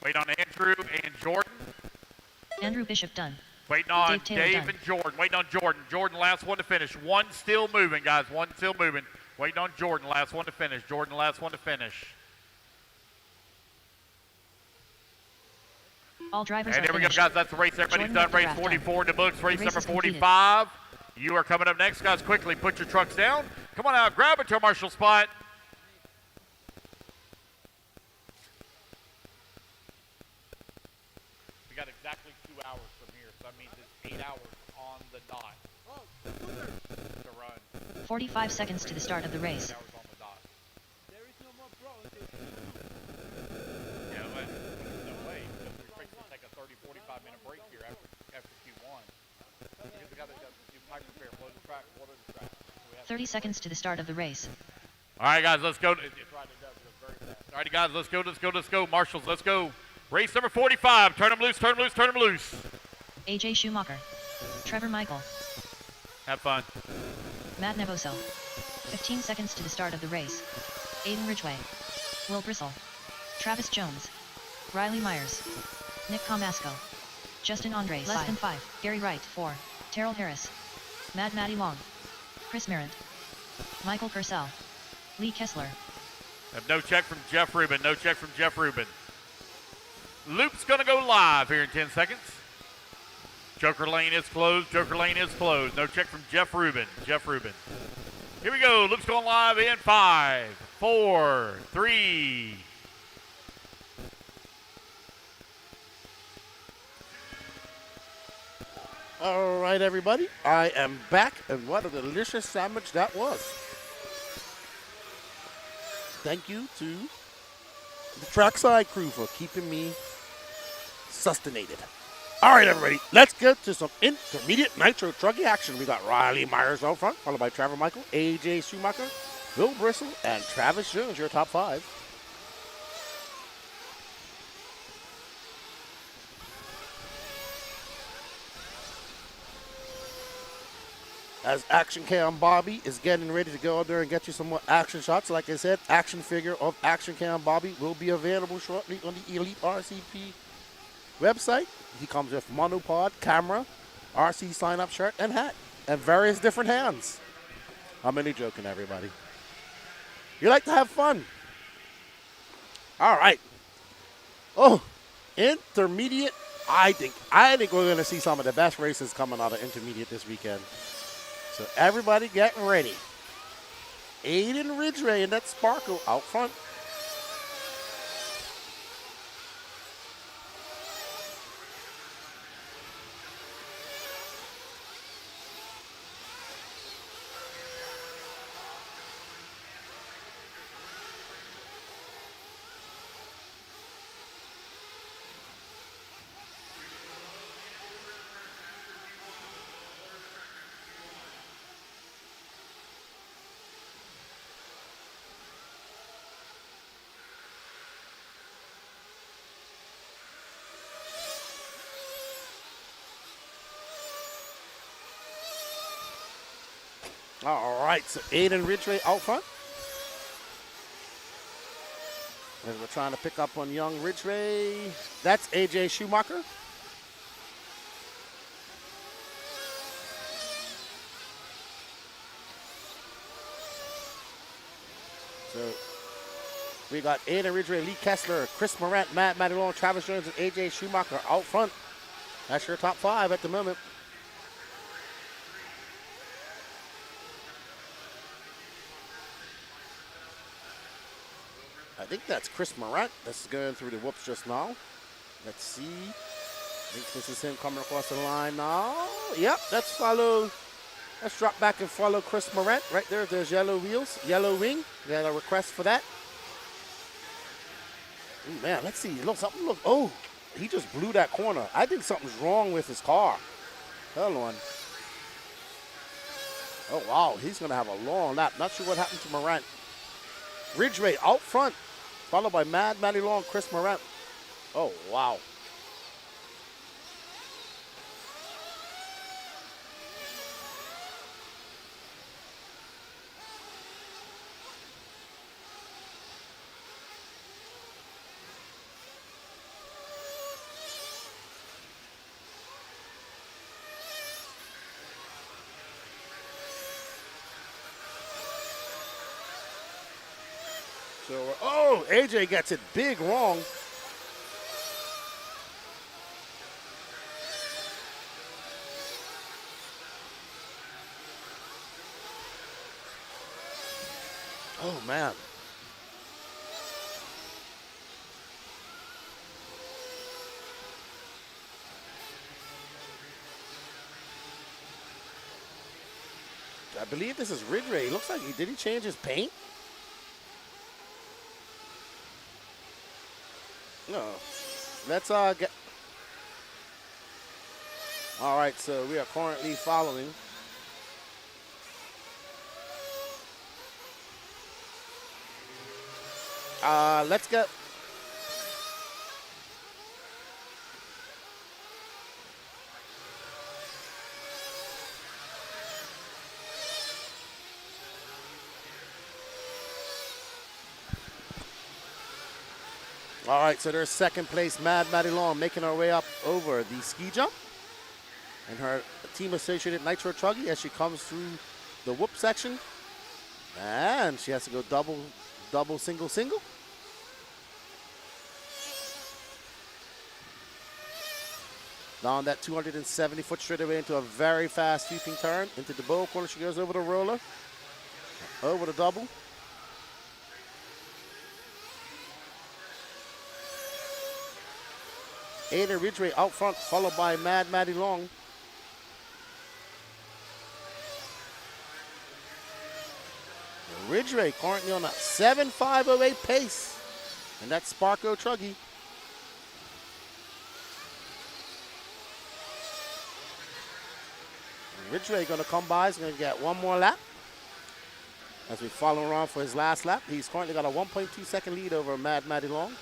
Wait on Andrew and Jordan. Andrew Bishop done. Waiting on Dave Taylor Dave done. and Jordan. Waiting on Jordan. Jordan, last one to finish. One still moving, guys. One still moving. Waiting on Jordan, last one to finish. Jordan, last one to finish. All drivers And are there we go, finished. guys. That's the race. Everybody's Jordan done. with the Race draft 44 in the books. Race The race number is completed. 45. You are coming up next, guys. Quickly put your trucks down. Come on out. Grab a tour marshal spot. We got exactly 2 hours from here, so that means it's 8 hours on the dot to run. 45 seconds to the start of the race. Yeah, but there's no way, because we're fixing to take a 30, 45-minute break here after Q1. Because we got to do pipe repair, blow the track, water the track. 30 seconds to the start of the race. All right, guys, let's go. It's right, it does. It goes very fast. All right, guys, let's go, let's go, let's go. Marshals, let's go. Race number 45. Turn them loose, turn them loose, turn them loose. AJ Schumacher. Trevor Michael. Have fun. Matt Nevoso. 15 seconds to the start of the race. Aiden Ridgway. Will Bristle. Travis Jones. Riley Myers. Nick Comasco. Justin Andres. Less than 5. Gary Wright. 4. Terrell Harris. Maddie Long. Chris Merritt. Michael Purcell. Lee Kessler. Have no check from Jeff Rubin. No check from Jeff Rubin. Loop's going to go live here in 10 seconds. Joker lane is closed. Joker lane is closed. No check from Jeff Rubin. Jeff Rubin. Here we go. Loop's going live in 5, 4, 3. All right, everybody. I am back, and what a delicious sandwich that was. Thank you to the trackside crew for keeping me sustainated. All right, everybody, let's get to some intermediate Nitro Truggy action. We got Riley Myers out front, followed by Trevor Michael, AJ Schumacher, Bill Bristle, and Travis Jones, your top 5. As Action Cam Bobby is getting ready to go out there and get you some more action shots. Like I said, action figure of Action Cam Bobby will be available shortly on the Elite RCP website. He comes with monopod, camera, RC sign-up shirt, and hat, and various different hands. I'm only joking, everybody. You like to have fun. All right. Oh, intermediate. I think we're going to see some of the best races coming out of intermediate this weekend. So everybody get ready. Aiden Ridgway and that Sparkle out front. All right, so Aiden Ridgway out front. As we're trying to pick up on young Ridgway. That's AJ Schumacher. So we got Aiden Ridgway, Lee Kessler, Chris Morant, Matt Madelon, Travis Jones, and AJ Schumacher out front. That's your top 5 at the moment. I think that's Chris Morant that's going through the whoops just now. Let's see. I think this is him coming across the line now. Yep, let's follow. Let's drop back and follow Chris Morant. Right there, there's yellow wheels, yellow wing. Got a request for that. Ooh, man, let's see. Look, something look. Oh, he just blew that corner. I think something's wrong with his car. Hold on. Oh, wow. He's going to have a long lap. Not sure what happened to Morant. Ridgway out front, followed by Matty Long, Chris Morant. Oh, wow. So, oh, AJ gets it big wrong. Oh, man. I believe this is Ridgway. Looks like did he change his paint? No. Let's get. All right, so we are currently following. Let's get. All right, so there's second place, Maddie Long, making her way up over the ski jump. And her team associated Nitro Truggy as she comes through the whoop section. And she has to go double, single. Down that 270-foot straightaway into a very fast sweeping turn. Into the bow corner, she goes over the roller. Over the double. Ada Ridgway out front, followed by Maddie Long. Ridgway currently on a 7.508 pace. And that's Sparko Truggy. Ridgway going to come by. He's going to get one more lap. As we follow around for his last lap. He's currently got a 1.2 second lead over Maddie Long.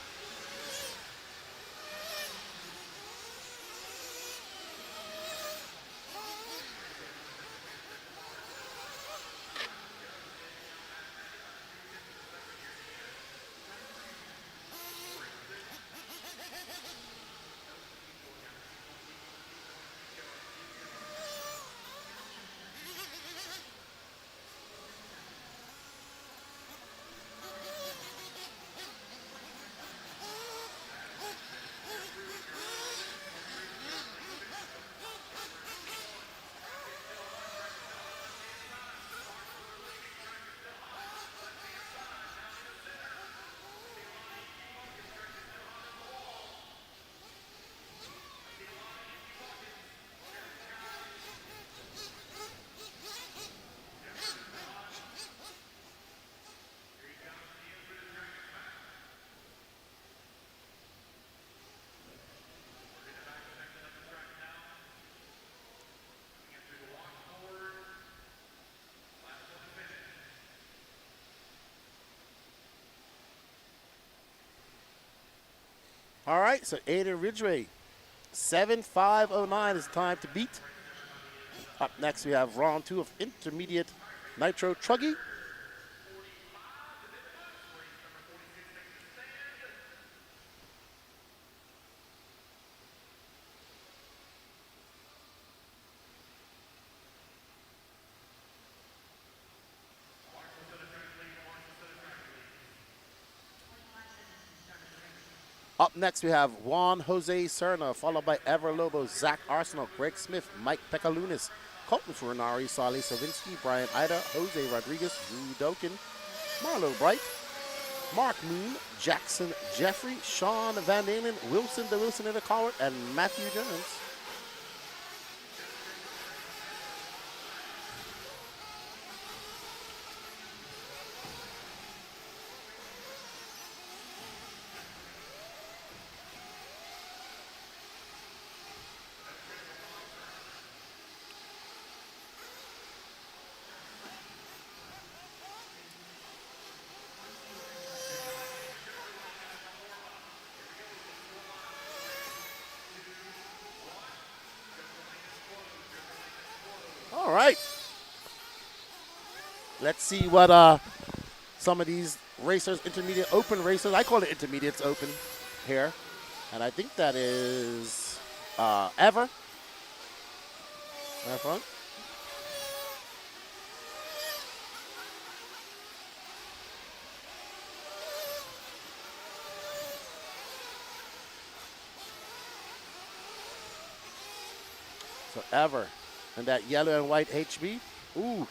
All right, so Ada Ridgway, 7.509 is time to beat. Up next, we have round 2 of intermediate Nitro Truggy. Up next, we have Juan Jose Serna, followed by Ever Lobo, Zach Arsenal, Greg Smith, Mike Pekalunas, Colton Furinari, Sally Savinsky, Brian Ida, Jose Rodriguez, Drew Doken, Marlo Bright, Mark Moon, Jackson Jeffrey, Sean Van Dalen, Wilson the Wilson in the Collar, and Matthew Jones. let's see what some of these racers, intermediate open racers, I call it intermediates open here. And I think that is Ever. Right front. So Ever and that yellow and white HB. Ooh.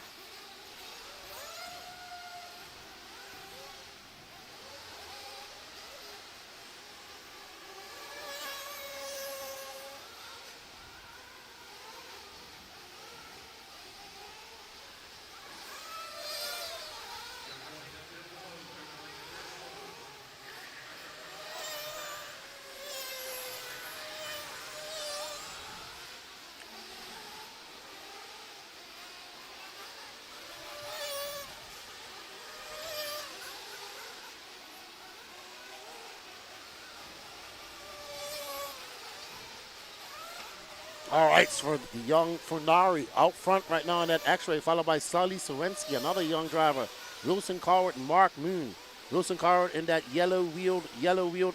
All right, so for the young Funari out front right now in that X-ray, followed by Sully Sawinski, another young driver. Wilson Coward and Mark Moon. Wilson Coward in that yellow-wheeled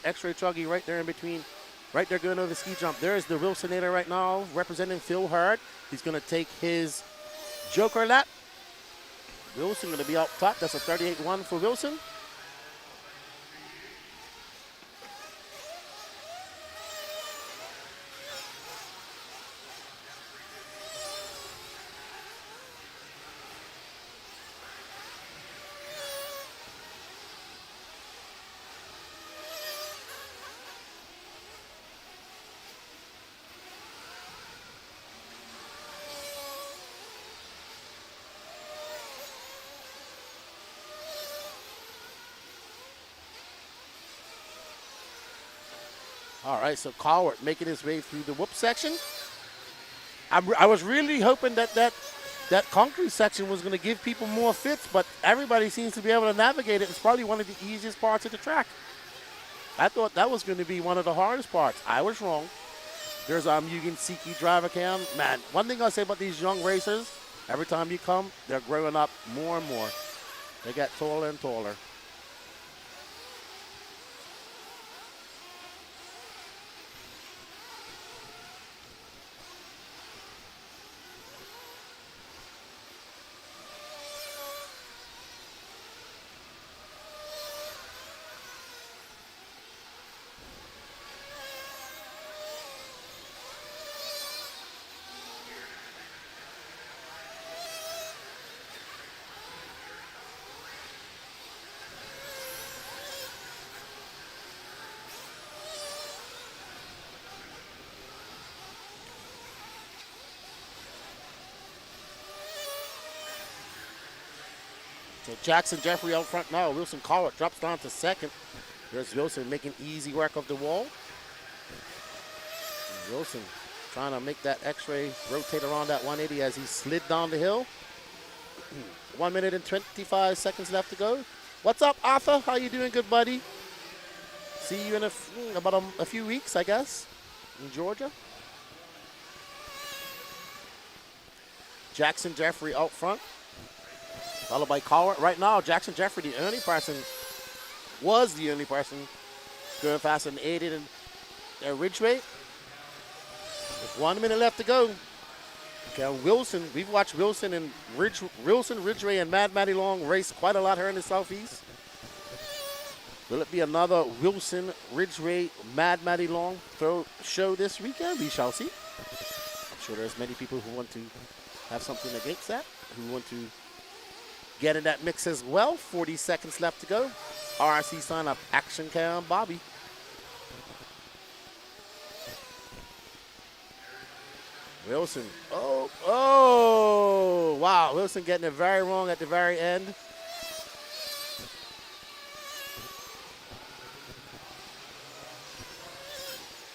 X-ray Truggy right there in between, right there going over the ski jump. There's the Wilsonator right now representing Phil Hurd. He's going to take his Joker lap. Wilson going to be out top. That's a 38-1 for Wilson. All right, so Coward making his way through the whoop section. I was really hoping that concrete section was going to give people more fits, but everybody seems to be able to navigate it. It's probably one of the easiest parts of the track. I thought that was going to be one of the hardest parts. I was wrong. There's Mugen Siki driver cam. Man, one thing I'll say about these young racers, every time you come, they're growing up more and more. They get taller and taller. So Jackson Jeffrey out front now. Wilson Coward drops down to second. There's Wilson making easy work of the wall. And Wilson trying to make that X-ray rotate around that 180 as he slid down the hill. 1 minute and 25 seconds left to go. What's up, Arthur? How you doing, good buddy? See you in about a few weeks, I guess, in Georgia. Jackson Jeffrey out front, followed by Coward. Right now, Jackson Jeffrey, was the only person going faster than 80 in Ridgeway. With 1 minute left to go. Okay, Wilson, we've watched Wilson and Ridgeway and Mad Matty Long race quite a lot here in the Southeast. Will it be another Wilson, Ridgeway, Mad Matty Long show this weekend? We shall see. I'm sure there's many people who want to have something against that, who want to get in that mix as well. 40 seconds left to go. RC sign up, Action Cam Bobby. Wilson, oh, wow. Wilson getting it very wrong at the very end.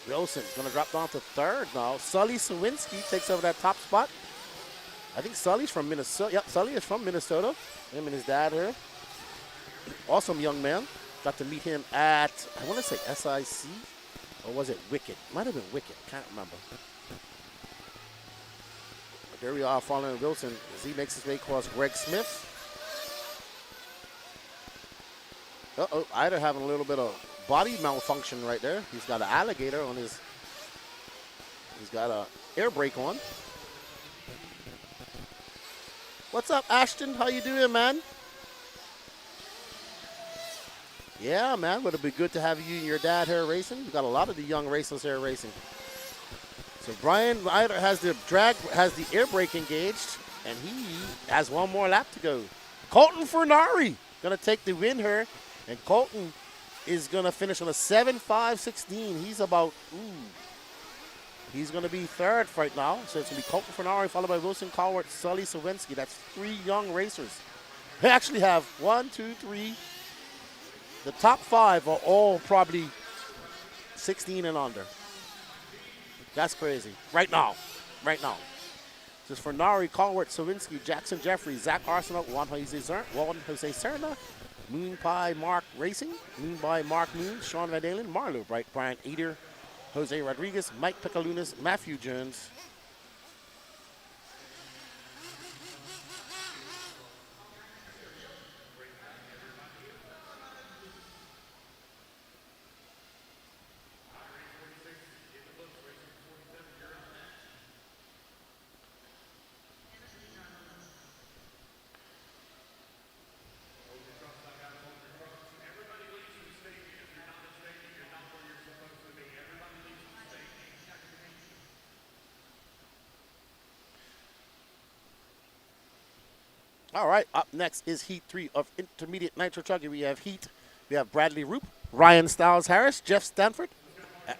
Wilson gonna drop down to third now. Sully Sawinski takes over that top spot. I think Sully's from Minnesota. Yep, Sully is from Minnesota. Him and his dad here. Awesome young man. Got to meet him at, I want to say SIC, or was it Wicked? Might have been Wicked, can't remember. But there we are following Wilson as he makes his way across Greg Smith. Uh-oh, Ida having a little bit of body malfunction right there. He's got an alligator on his, he's got a air brake on. What's up, Ashton? How you doing, man? Yeah, man, would it be good to have you and your dad here racing? We got a lot of the young racers here racing. So Brian Ryder has the air brake engaged, and he has one more lap to go. Colton Fernari gonna take the win here, and Colton is gonna finish on a 7.5.16. He's about, he's gonna be third right now. So it's gonna be Colton Fernari followed by Wilson Cowart, Sully Sawinski. That's 3 young racers. They actually have 1, 2, 3. The top 5 are all probably 16 and under. That's crazy. Right now. Right now. This is Fernari, Colwart, Sawinski, Jackson Jeffries, Zach Arsenault, Juan Jose Serna, Moon Pie Mark Racing, Moon Pie Mark Moon, Sean Van Dalen, Marlo Bright, Brian Eder, Jose Rodriguez, Mike Picalunas, Matthew Jones. All right, up next is Heat 3 of Intermediate Nitro Truggy. We have Bradley Roop, Ryan Stiles Harris, Jeff Stanford,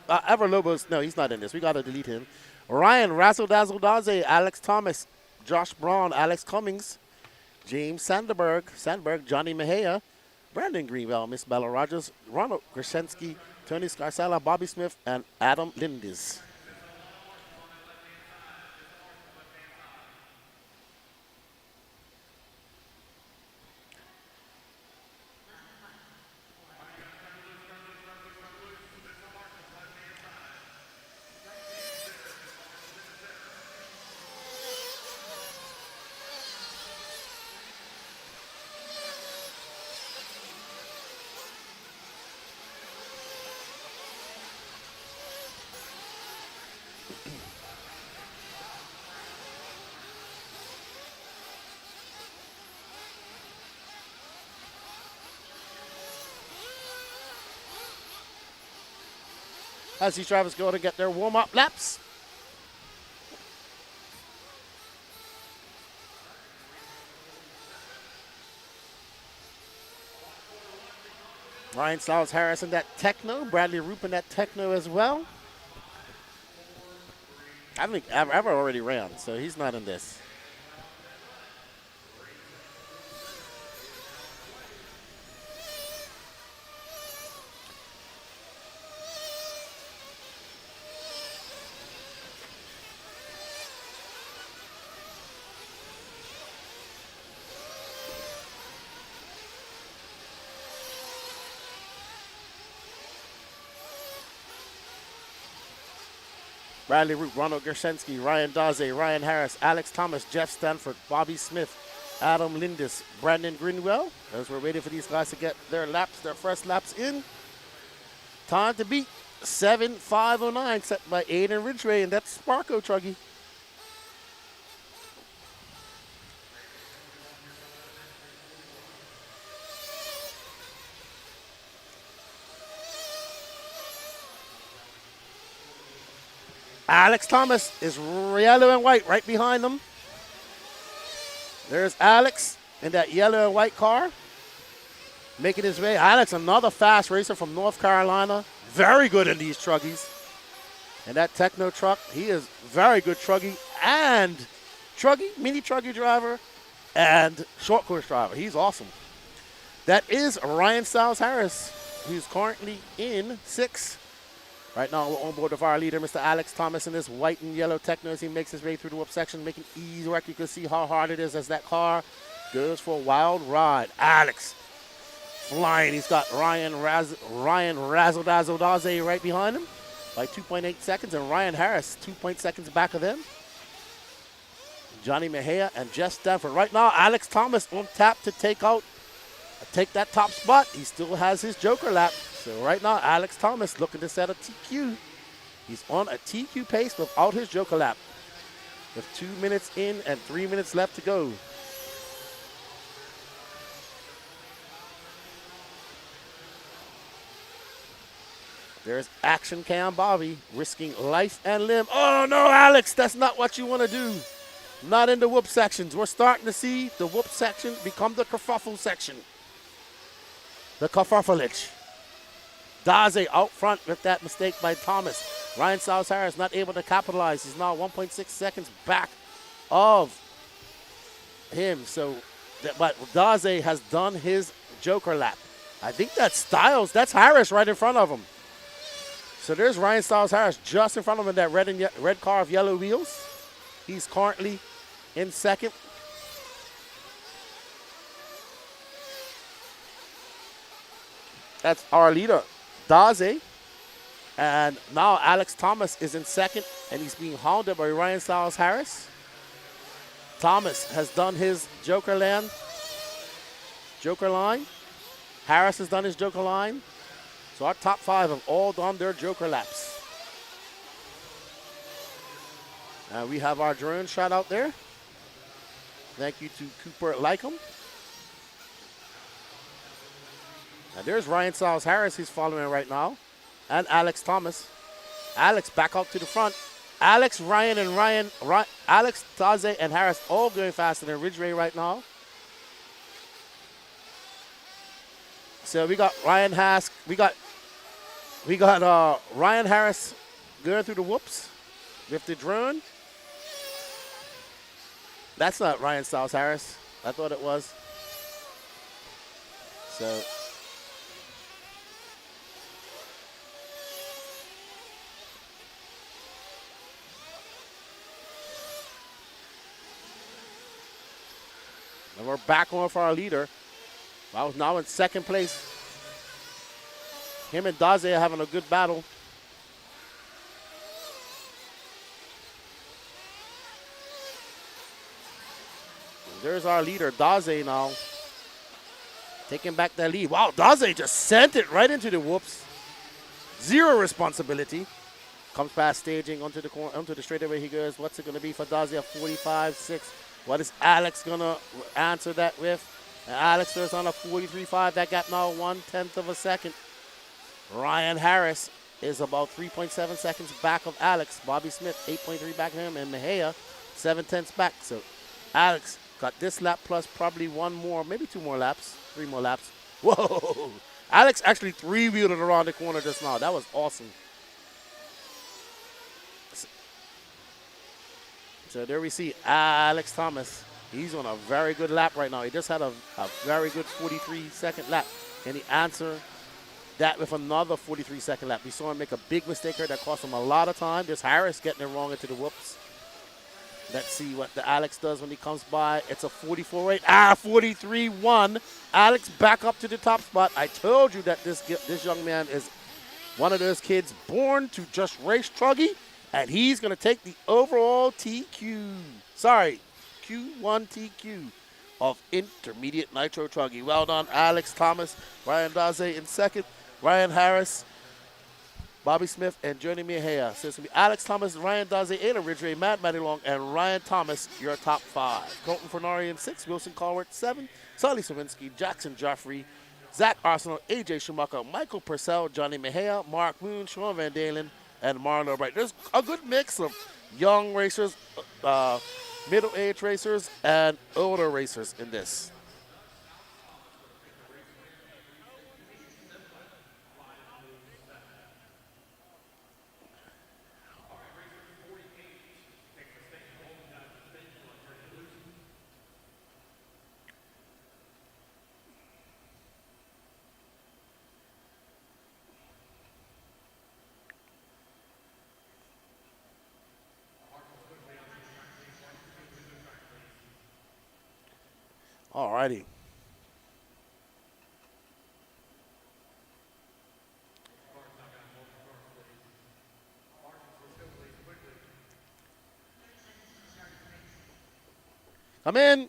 Everlobos. No, he's not in this. We got to delete him. Ryan Razzle Dazzle Daze, Alex Thomas, Josh Braun, Alex Cummings, James Sandberg, Johnny Mejia, Brandon Greenwell, Miss Bella Rogers, Ronald Krasensky, Tony Scarcella, Bobby Smith, and Adam Lindis. As these drivers go to get their warm-up laps. Ryan Stiles Harris in that Techno, Bradley Roop in that Techno as well. I think Ever already ran, so he's not in this. Bradley Root, Ronald Gershenski, Ryan Daze, Ryan Harris, Alex Thomas, Jeff Stanford, Bobby Smith, Adam Lindis, Brandon Greenwell. As we're waiting for these guys to get their first laps in. Time to beat 7.509 set by Aiden Ridgway, and that's Sparko Truggy. Alex Thomas is yellow and white right behind them. There's Alex in that yellow and white car making his way. Alex, another fast racer from North Carolina. Very good in these truggies. And that Techno truck, he is very good truggy and mini truggy driver and short course driver. He's awesome. That is Ryan Stiles Harris, who's currently in 6th. Right now, we're on board with our leader, Mr. Alex Thomas, in this white and yellow Techno as he makes his way through the whoop section, making easy work. You can see how hard it is as that car goes for a wild ride. Alex flying. He's got Ryan Razzle Dazzle Daze right behind him by 2.8 seconds, and Ryan Harris 2 seconds back of them. Johnny Mejia and Jeff Stanford. Right now, Alex Thomas on tap to take out take that top spot. He still has his joker lap. So right now, Alex Thomas looking to set a TQ. He's on a TQ pace without his joker lap. With 2 minutes in and 3 minutes left to go. There's Action Cam Bobby risking life and limb. Oh no, Alex, that's not what you want to do. Not in the whoop sections. We're starting to see the whoop section become the kerfuffle section. The kerfuffleage. Daze out front with that mistake by Thomas. Ryan Stiles-Harris not able to capitalize. He's now 1.6 seconds back of him. So, but Daze has done his joker lap. I think that's Stiles. That's Harris right in front of him. So there's Ryan Stiles-Harris just in front of him in that red car of yellow wheels. He's currently in second. That's our leader, Daze. And now Alex Thomas is in second, and he's being hounded by Ryan Stiles-Harris. Thomas has done his joker line. Harris has done his joker line. So our top 5 have all done their joker laps. And we have our drone shot out there. Thank you to Cooper Lycom. And there's Ryan Stiles-Harris, he's following right now. And Alex Thomas. Alex back out to the front. Alex, Alex, Daze, and Harris all going faster than Ridge Ray right now. So we got Ryan Hask. We got Ryan Harris going through the whoops with the drone. That's not Ryan Stiles-Harris. I thought it was. So. And we're back on for our leader. I was now in second place. Him and Daze are having a good battle. And there's our leader, Daze now. Taking back that lead. Wow, Daze just sent it right into the whoops. Zero responsibility. Comes past staging onto the straightaway he goes. What's it going to be for Daze? A 45.6. What is Alex going to answer that with? And Alex is on a 43.5. That gap now 1/10 of a second. Ryan Harris is about 3.7 seconds back of Alex. Bobby Smith, 8.3 back of him. And Mejia, 7/10 back. So Alex got this lap plus probably one more, maybe 2 more laps, 3 more laps. Whoa! Alex actually 3-wheeled it around the corner just now. That was awesome. So there we see Alex Thomas. He's on a very good lap right now. He just had a very good 43-second lap. Can he answer that with another 43-second lap? We saw him make a big mistake here that cost him a lot of time. There's Harris getting it wrong into the whoops. Let's see what the Alex does when he comes by. It's a 44.8. 43.1. Alex back up to the top spot. I told you that this young man is one of those kids born to just race Truggy. And he's going to take the overall TQ. Sorry, Q1 TQ of Intermediate Nitro Truggy. Well done, Alex Thomas, Ryan Daze in second, Ryan Harris, Bobby Smith, and Johnny Mejia. So it's going to be Alex Thomas, Ryan Daze, Ada Ridgway, Matt Mattilong, and Ryan Thomas, your top 5. Colton Fernari in 6, Wilson Colwart 7, Sully Sawinski, Jackson Joffrey, Zach Arsenal, AJ Schumacher, Michael Purcell, Johnny Mejia, Mark Moon, Sean Van Dalen, and Marlo Bright. There's a good mix of young racers, middle-aged racers, and older racers in this. All righty. Come in.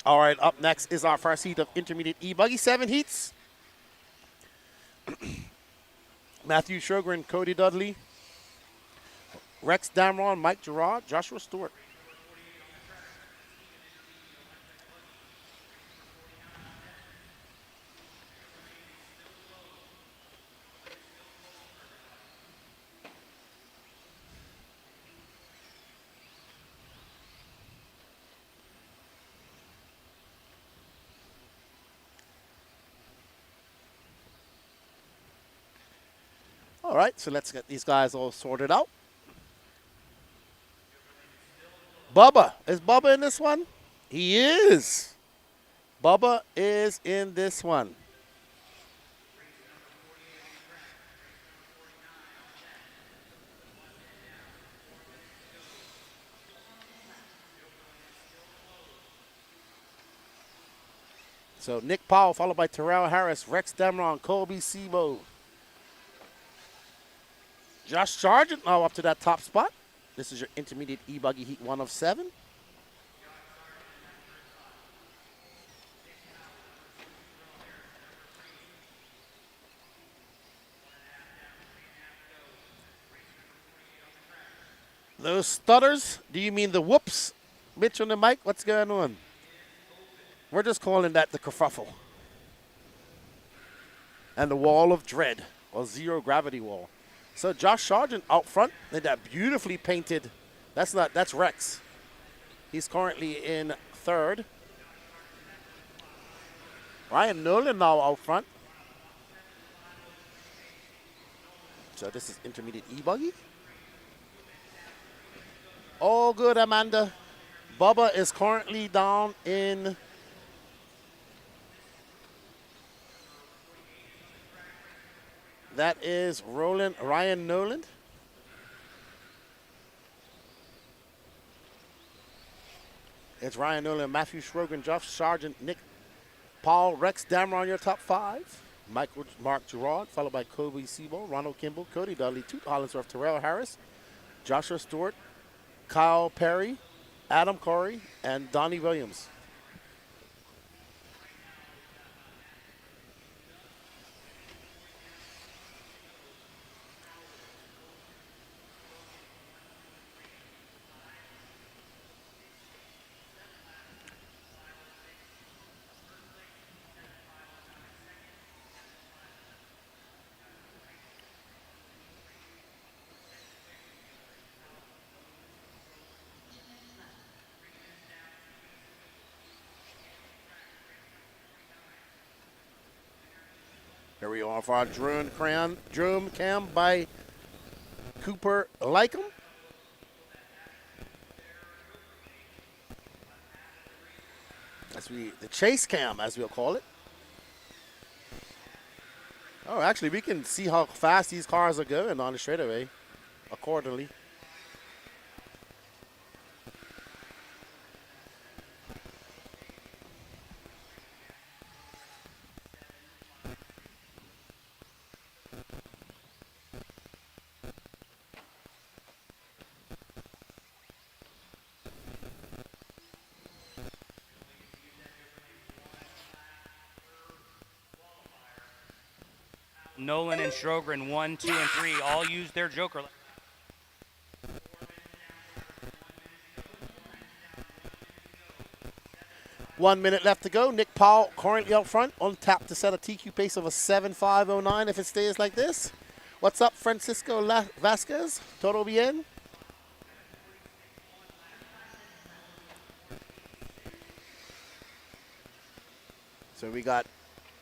All right, up next is our first heat of intermediate E-Buggy. 7 heats. Matthew Sjogren, Cody Dudley, Rex Damron, Mike Gerard, Joshua Stewart. All right, so let's get these guys all sorted out. Bubba. Is Bubba in this one? He is. Bubba is in this one. So Nick Powell, followed by Terrell Harris, Rex Damron, Colby Sebo. Josh Sargent now up to that top spot. This is your intermediate E-Buggy heat 1 of 7. Those stutters, do you mean the whoops? Mitch on the mic, what's going on? We're just calling that the kerfuffle. And the wall of dread, or zero gravity wall. So Josh Sargent out front in that beautifully painted, that's Rex. He's currently in 3rd. Ryan Nolan now out front. So this is intermediate E-Buggy. All good, Amanda. Bubba is currently down in that is Ryan Noland. It's Ryan Noland, Matthew Sjogren, Josh Sargent, Nick Paul, Rex Damron, your top 5. Mark Gerard, followed by Kobe Sebo, Ronald Kimball, Cody Dudley, Toot Hollinsworth, Terrell Harris, Joshua Stewart, Kyle Perry, Adam Corey, and Donnie Williams. Here we are for our drone cam by Cooper Lycum. The chase cam, as we'll call it. Oh, actually, we can see how fast these cars are going on the straightaway accordingly. Nolan and Sjogren, 1, 2, and 3, all use their joker. One minute left to go. Nick Powell currently out front, on tap to set a TQ pace of a 7.509 if it stays like this. What's up, Francisco Vasquez? Todo bien? So we got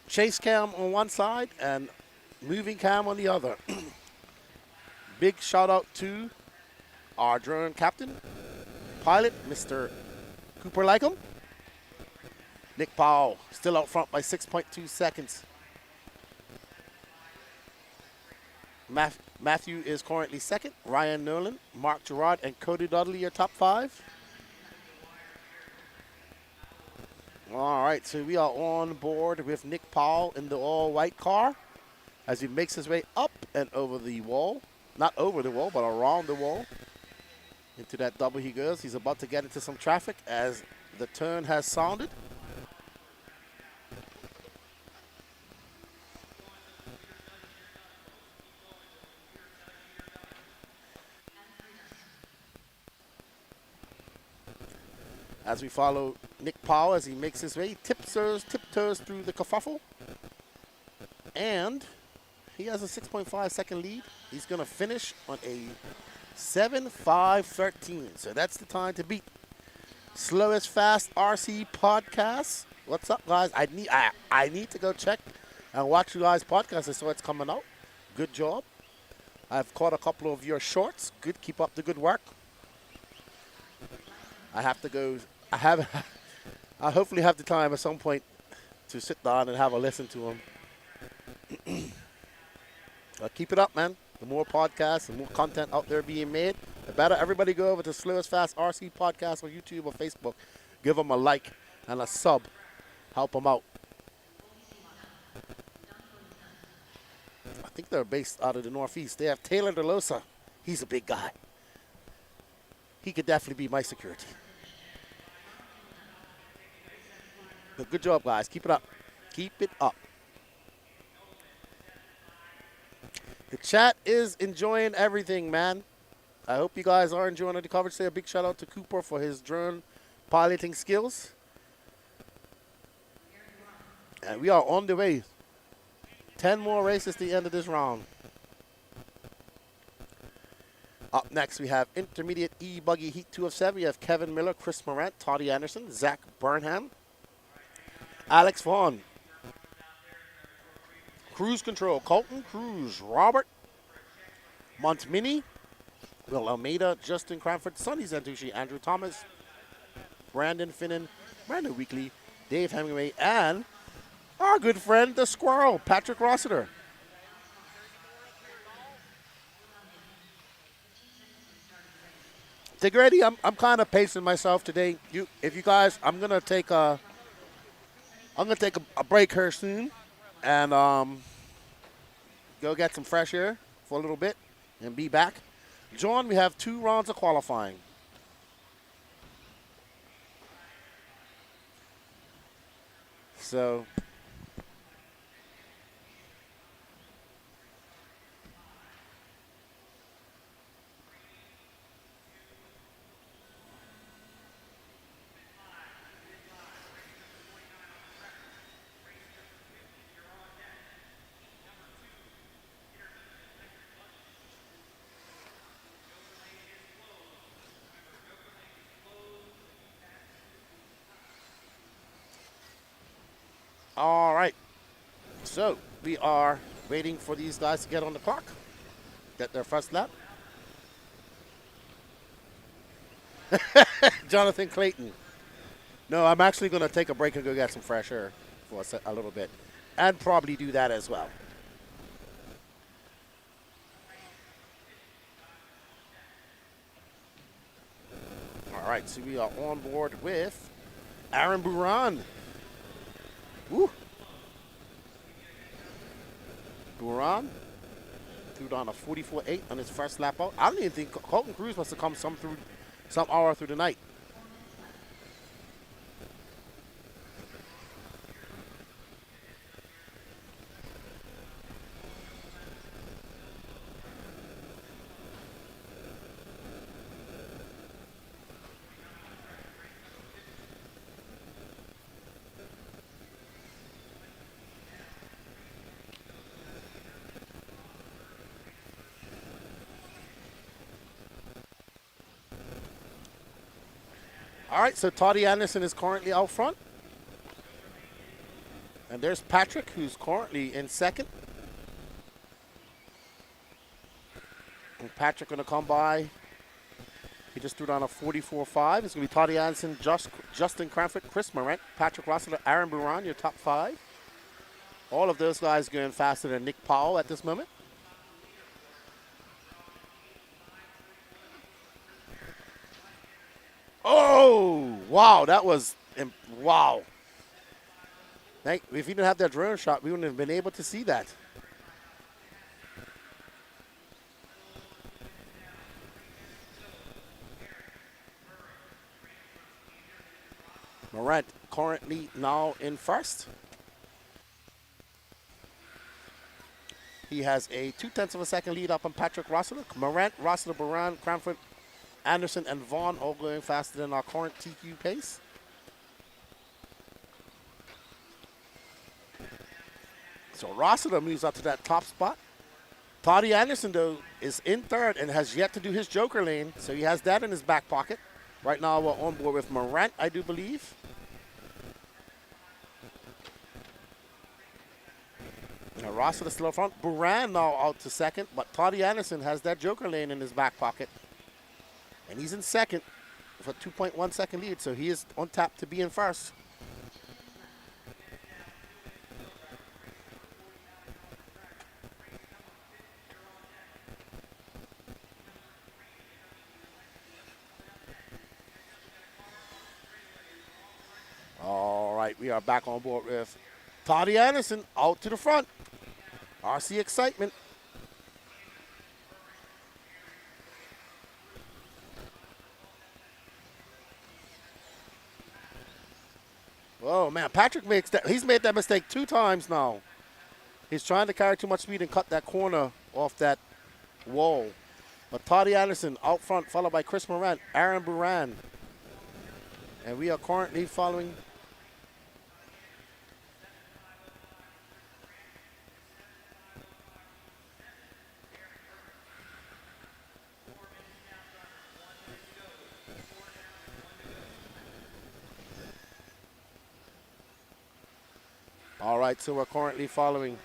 chase cam on one side and moving cam on the other. Big shout out to our drone captain, pilot, Mr. Cooper Lycum. Nick Powell still out front by 6.2 seconds. Matthew is currently 2nd. Ryan Nolan, Mark Gerard, and Cody Dudley, your top 5. All right, so we are on board with Nick Powell in the all-white car as he makes his way up and over the wall. Not over the wall, but around the wall. Into that double he goes. He's about to get into some traffic as the turn has sounded. as we follow Nick Powell as he makes his way, tiptoes through the kerfuffle. And he has a 6.5 second lead. He's going to finish on a 7.5.13. So that's the time to beat. Slowest Fast RC podcast. What's up, guys? I need to go check and watch you guys' podcast. I saw it's coming out. Good job. I've caught a couple of your shorts. Good. Keep up the good work. I have to go. I hopefully have the time at some point to sit down and have a listen to them. Keep it up, man. The more podcasts, the more content out there being made, the better. Everybody go over to Slowest Fast RC Podcast on YouTube or Facebook. Give them a like and a sub. Help them out. I think they're based out of the Northeast. They have Taylor DeLosa. He's a big guy. He could definitely be my security. But good job, guys. Keep it up. Keep it up. The chat is enjoying everything, man. I hope you guys are enjoying the coverage. Say a big shout out to Cooper for his drone piloting skills. And we are on the way. 10 more races to the end of this round. Up next, we have Intermediate E-Buggy Heat 2 of 7. We have Kevin Miller, Chris Morant, Toddy Anderson, Zach Burnham, Alex Vaughn. Cruise Control, Colton Cruz, Robert Montmini, Will Almeida, Justin Cranford, Sonny Zantucci, Andrew Thomas, Brandon Finnan, Brandon Weekly, Dave Hemingway, and our good friend, the Squirrel, Patrick Rossiter. Grady, I'm kind of pacing myself today. If you guys, I'm gonna take a break here soon, and go get some fresh air for a little bit, and be back. John, we have 2 rounds of qualifying. So. All right, so we are waiting for these guys to get on the clock, get their first lap. Jonathan Clayton. No, I'm actually going to take a break and go get some fresh air for a little bit, and probably do that as well. All right, so we are on board with Aaron Buran. Woo. Buran threw down a 44.8 on his first lap out. I don't even think Colton Cruz must have come some hour through the night. All right, so Toddy Anderson is currently out front. And there's Patrick, who's currently in second. And Patrick going to come by. He just threw down a 44.5. It's going to be Toddy Anderson, Justin Cranford, Chris Morant, Patrick Rossiter, Aaron Buran, your top 5. All of those guys going faster than Nick Powell at this moment. Oh, wow, that was, wow. If you didn't have that drone shot, we wouldn't have been able to see that. Morant currently now in first. He has a 0.2 of a second lead up on Patrick Rossiter. Morant, Rossiter, Buran, Cranford, Anderson, and Vaughn all going faster than our current TQ pace. So Rossiter moves up to that top spot. Toddy Anderson, though, is in third and has yet to do his joker lane, so he has that in his back pocket. Right now we're on board with Morant, I do believe. Now Rossiter still up front. Buran now out to second, but Toddy Anderson has that joker lane in his back pocket. And he's in second with a 2.1 second lead, so he is on tap to be in first. All right, we are back on board with Toddy Anderson out to the front. RC excitement. Oh man, Patrick makes that. He's made that mistake 2 times now. He's trying to carry too much speed and cut that corner off that wall. But Toddy Anderson out front, followed by Chris Morant, Aaron Buran. And we are currently following. All right, so we're currently following.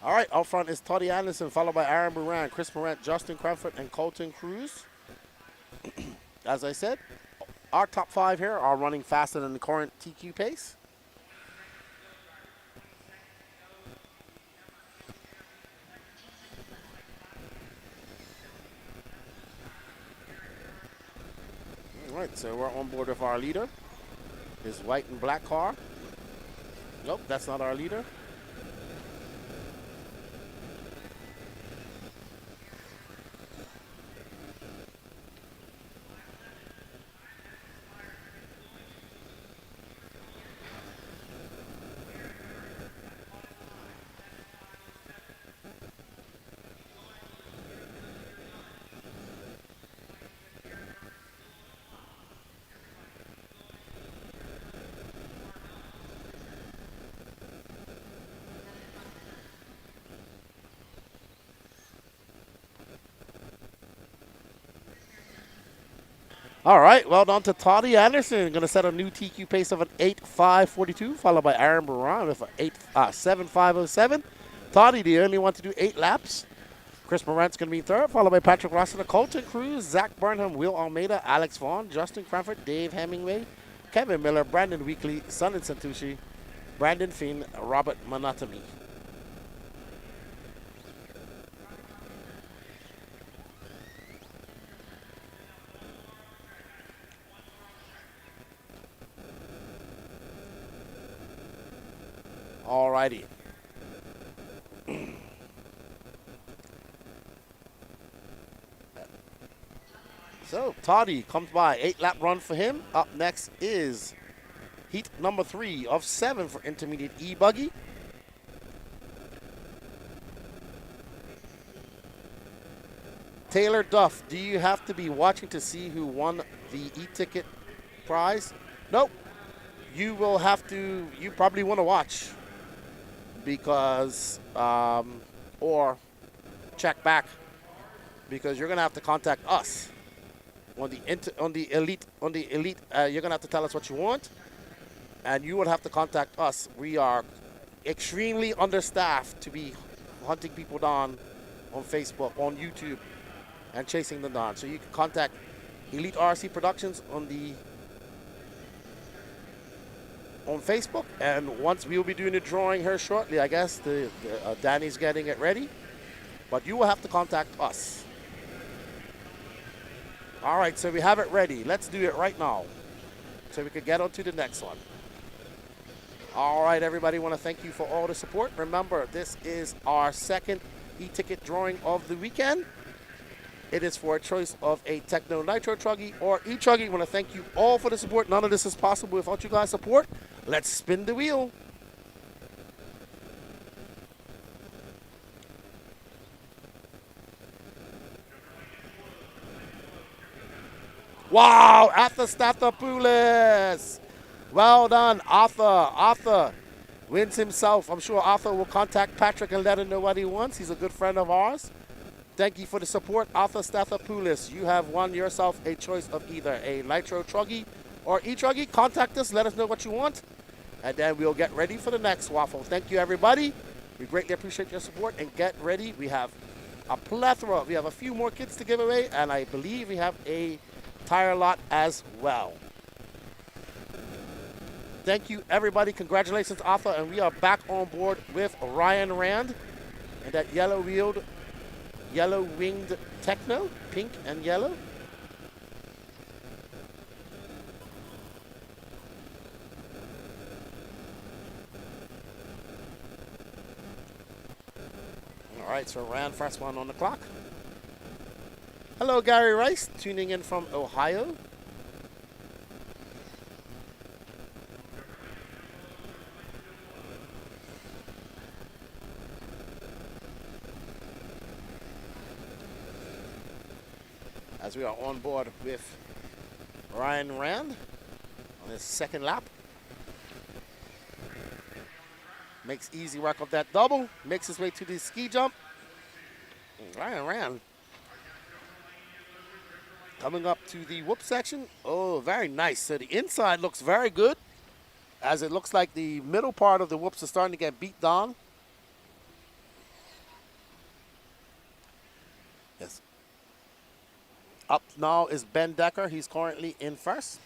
All right, out front is Toddy Anderson, followed by Aaron Buran, Chris Morant, Justin Cranford, and Colton Cruz. As I said, our top 5 here are running faster than the current TQ pace. All right, so we're on board with our leader. His white and black car. Nope, that's not our leader. All right, well done to Toddy Anderson. Going to set a new TQ pace of an 8.542, followed by Aaron Buran with an 7.507. Toddy, the only one to do 8 laps. Chris Morant's going to be third, followed by Patrick Rossiter, Colton Cruz, Zach Burnham, Will Almeida, Alex Vaughn, Justin Cranford, Dave Hemingway, Kevin Miller, Brandon Weekly, Sonnen Santucci, Brandon Finn, Robert Monatomy. Alrighty. So Toddy comes by, 8-lap run for him. Up next is heat number 3 of 7 for intermediate E-Buggy. Taylor Duff, do you have to be watching to see who won the e-ticket prize? Nope. You will have to, you probably want to watch because, or check back because you're going to have to contact us on the elite. You're going to have to tell us what you want and you would have to contact us. We are extremely understaffed to be hunting people down on Facebook, on YouTube, and chasing them down. So you can contact Elite RC Productions on Facebook, and once we will be doing the drawing here shortly, I guess Danny's getting it ready, but you will have to contact us. All right, so we have it ready. Let's do it right now so we can get on to the next one. All right, everybody, want to thank you for all the support. Remember, this is our second e-ticket drawing of the weekend. It is for a choice of a Techno Nitro Truggy or E-Truggy. Want to thank you all for the support. None of this is possible without you guys' support. Let's spin the wheel. Wow, Arthur Stathopoulos. Well done, Arthur. Arthur wins himself. I'm sure Arthur will contact Patrick and let him know what he wants. He's a good friend of ours. Thank you for the support, Arthur Stathopoulos. You have won yourself a choice of either a Nitro Truggy or E-Truggy. Contact us, let us know what you want, and then we'll get ready for the next Waffle. Thank you, everybody. We greatly appreciate your support, and get ready. We have a plethora. We have a few more kits to give away, and I believe we have a tire lot as well. Thank you, everybody. Congratulations, Arthur. And we are back on board with Ryan Rand and that yellow-winged Techno, pink and yellow. All right, so Rand, first one on the clock. Hello, Gary Rice, tuning in from Ohio. As we are on board with Ryan Rand on his second lap. Makes easy work of that double. Makes his way to the ski jump. Ryan Rand coming up to the whoop section. Oh, very nice. So the inside looks very good, as it looks like the middle part of the whoops is starting to get beat down. Yes. Up now is Ben Decker. He's currently in first.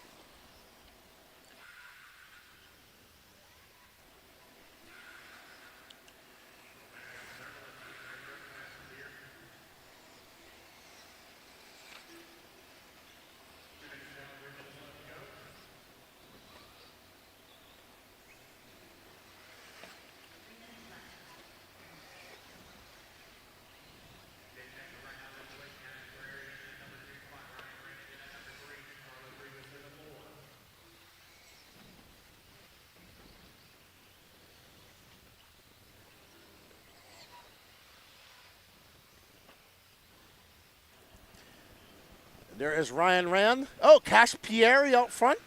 There is Ryan Rand. Oh, Cash Pieri out front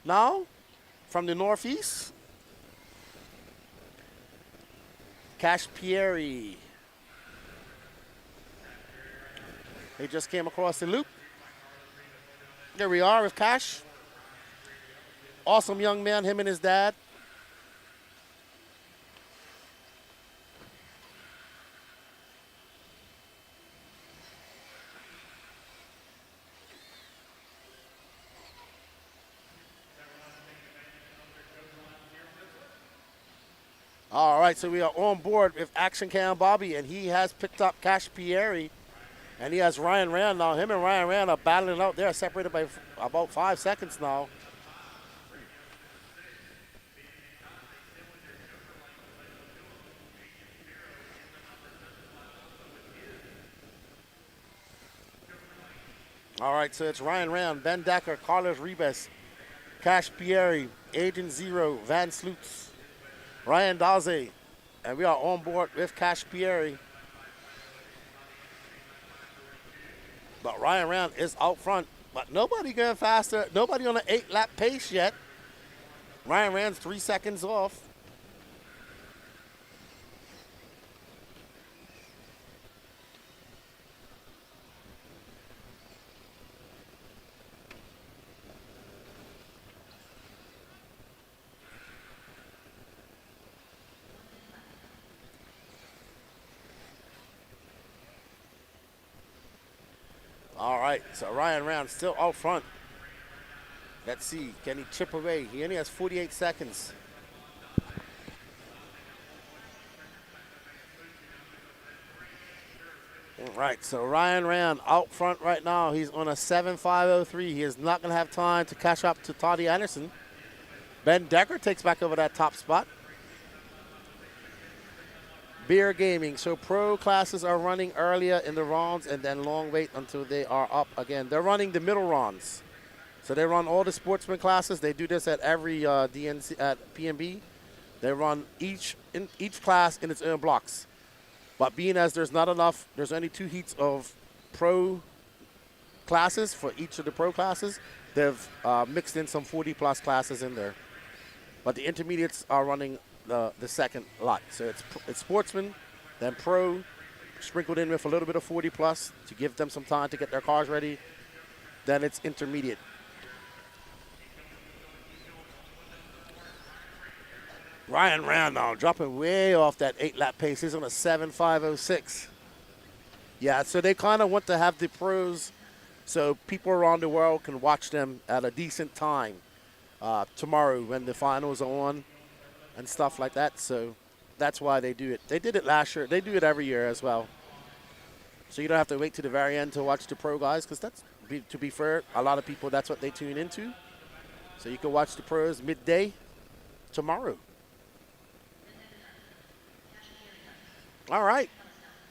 now from the Northeast. Cash Pieri. He just came across the loop. There we are with Cash. Awesome young man, him and his dad. All right, so we are on board with Action Cam Bobby, and he has picked up Cash Pieri, and he has Ryan Rand now. Him and Ryan Rand are battling out there, separated by about 5 seconds now. All right, so it's Ryan Rand, Ben Decker, Carlos Ribes, Cash Pieri, Agent Zero, Van Sloots, Ryan Daze, and we are on board with Cash Pieri. But Ryan Rand is out front, but nobody going faster. Nobody on an 8-lap pace yet. Ryan Rand's 3 seconds off. All right, so Ryan Rand still out front. Let's see, can he chip away? He only has 48 seconds. All right, so Ryan Rand out front right now. He's on a 7.503. He is not going to have time to catch up to Toddy Anderson. Ben Decker takes back over that top spot. Beer Gaming. So pro classes are running earlier in the rounds and then long wait until they are up again. They're running the middle rounds. So they run all the Sportsman classes. They do this at every DNC at PNB. They run each class in its own blocks. But being as there's not enough, there's only 2 heats of pro classes for each of the pro classes. They've mixed in some 40-plus classes in there. But the intermediates are running the second lot. So it's Sportsman, then pro, sprinkled in with a little bit of 40-plus to give them some time to get their cars ready. Then it's intermediate. Ryan Randall dropping way off that 8-lap pace. He's on a 7.506. Yeah, so they kind of want to have the pros so people around the world can watch them at a decent time tomorrow when the finals are on and stuff like that. So that's why they do it. They did it last year. They do it every year as well. So you don't have to wait to the very end to watch the pro guys because that's, to be fair, a lot of people, that's what they tune into. So you can watch the pros midday tomorrow. All right.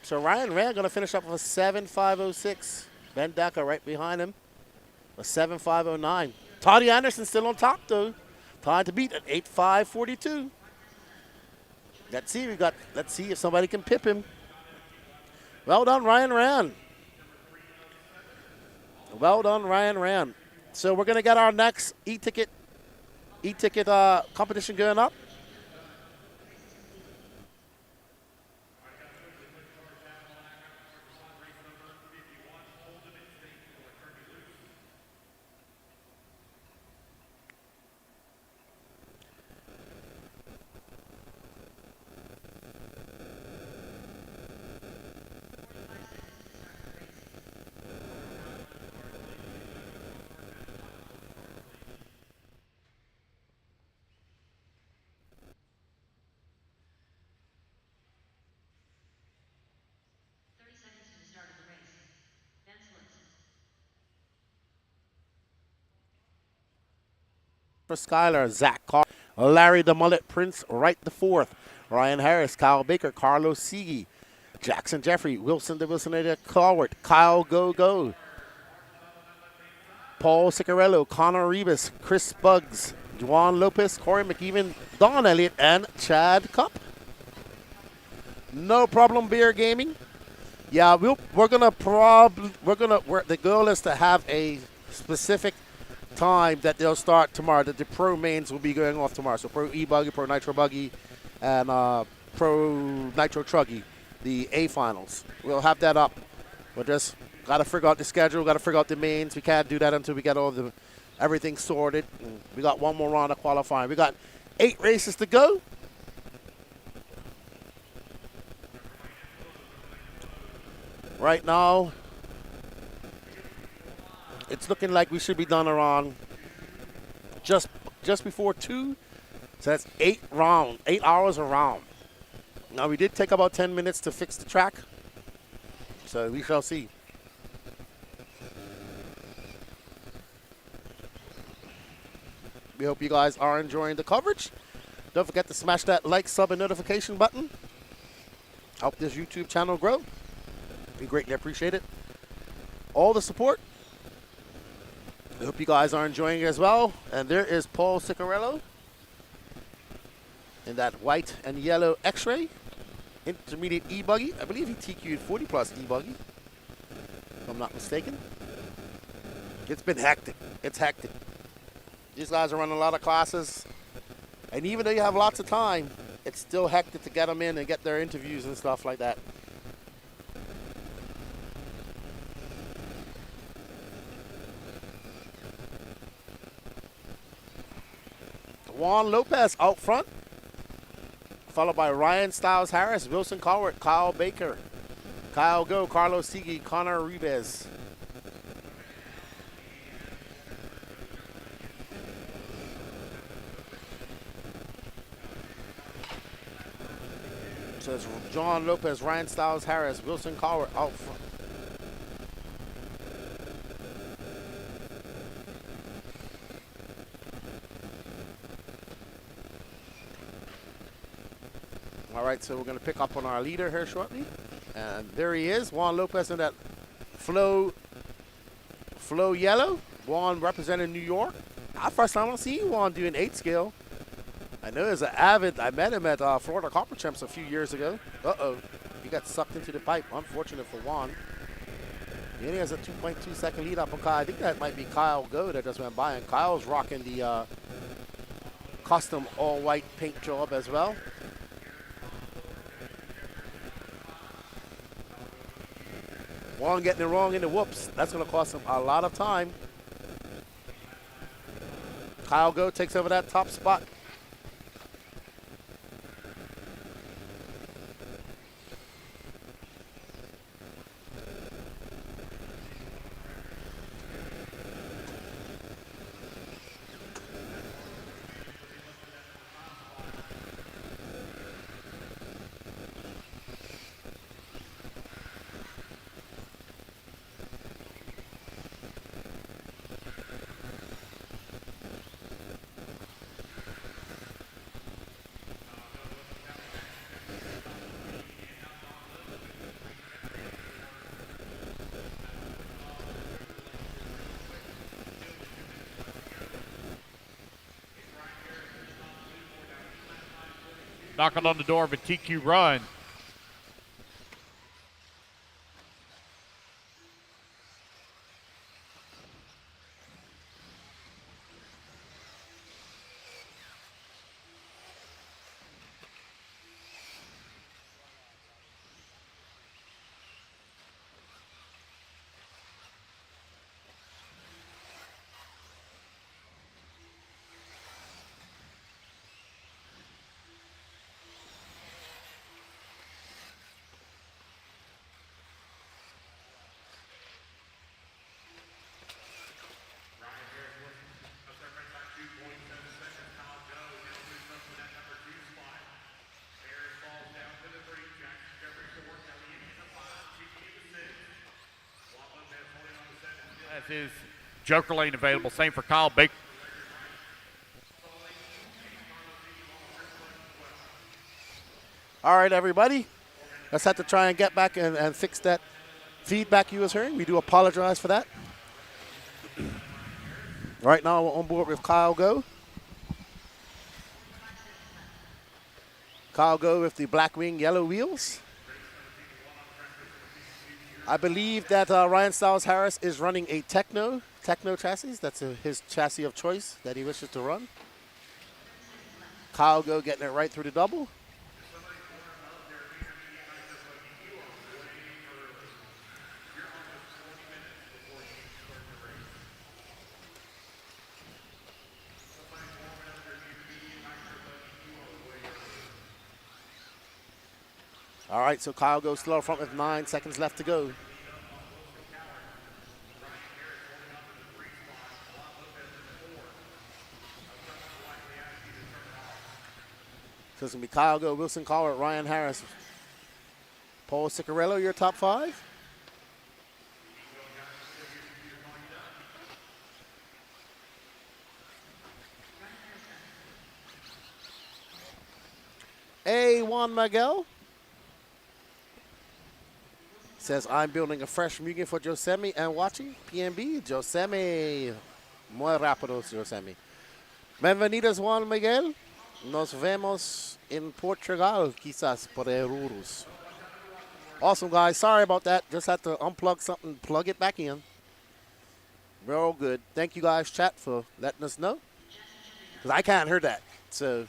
So Ryan Rand going to finish up with a 7.506. Ben Decker right behind him, a 7.509. Toddy Anderson still on top, though. Time to beat at 8.542. Let's see if somebody can pip him. Well done, Ryan Rand. Well done, Ryan Rand. So we're going to get our next e-ticket competition going up. For Skylar, Zach Carr, Larry the Mullet, Prince Wright the fourth, Ryan Harris, Kyle Baker, Carlos Siegi, Jackson Jeffrey, Wilson the Wilsonator, Cowart, Kyle Go, Paul Ciccarello, Connor Rebus, Chris Buggs, Juan Lopez, Corey McEwen, Don Elliott, and Chad Cup. No problem, Beer Gaming. Yeah, the goal is to have a specific time that they'll start tomorrow, that the pro mains will be going off tomorrow. So pro E-Buggy, pro Nitro Buggy, and pro Nitro Truggy, the A finals. We'll have that up. We'll just got to figure out the schedule, got to figure out the mains. We can't do that until we get everything sorted. And we got one more round of qualifying. We got 8 races to go. Right now, it's looking like we should be done around just before 2. So that's 8 hours a round. Now, we did take about 10 minutes to fix the track. So we shall see. We hope you guys are enjoying the coverage. Don't forget to smash that like, sub, and notification button. Help this YouTube channel grow. We greatly appreciate it. All the support. I hope you guys are enjoying it as well. And there is Paul Ciccarello in that white and yellow X-ray intermediate E-Buggy. I believe he TQ'd 40-plus E-Buggy, if I'm not mistaken. It's been hectic. It's hectic. These guys are running a lot of classes. And even though you have lots of time, it's still hectic to get them in and get their interviews and stuff like that. Juan Lopez out front, followed by Ryan Styles Harris, Wilson Cowart, Kyle Baker, Kyle Go, Carlos Siegi, Connor Rebez. So it's John Lopez, Ryan Styles Harris, Wilson Cowart out front. All right, so we're going to pick up on our leader here shortly. And there he is, Juan Lopez in that flow yellow. Juan representing New York. First time I see Juan doing 8 scale. I know as an avid, I met him at Florida Copper Champs a few years ago. Uh-oh, he got sucked into the pipe. Unfortunate for Juan. He only has a 2.2 second lead up on Kyle. I think that might be Kyle Go that just went by. And Kyle's rocking the custom all-white paint job as well. Juan getting it wrong in the whoops. That's going to cost him a lot of time. Kyle Go takes over that top spot. Knocking on the door of a TQ run. As is Joker lane available. Same for Kyle Baker. All right, everybody. Let's have to try and get back and fix that feedback you was hearing. We do apologize for that. Right now we're on board with Kyle Go. Kyle Go with the black wing, yellow wheels. I believe that Ryan Styles Harris is running a Techno chassis. That's his chassis of choice that he wishes to run. Kyle Go getting it right through the double. All right, so Kyle goes still up front with 9 seconds left to go. So it's going to be Kyle Go, Wilson Collard, Ryan Harris. Paul Ciccarello, your top 5. Juan Miguel says, I'm building a fresh Mugen for Josemi and watching PNB. Josemi, muy rápido, Josemi. Bienvenidos, Juan Miguel. Nos vemos en Portugal, quizás por euros. Awesome, guys. Sorry about that. Just had to unplug something, plug it back in. We're all good. Thank you guys, chat, for letting us know. Because I can't hear that. So,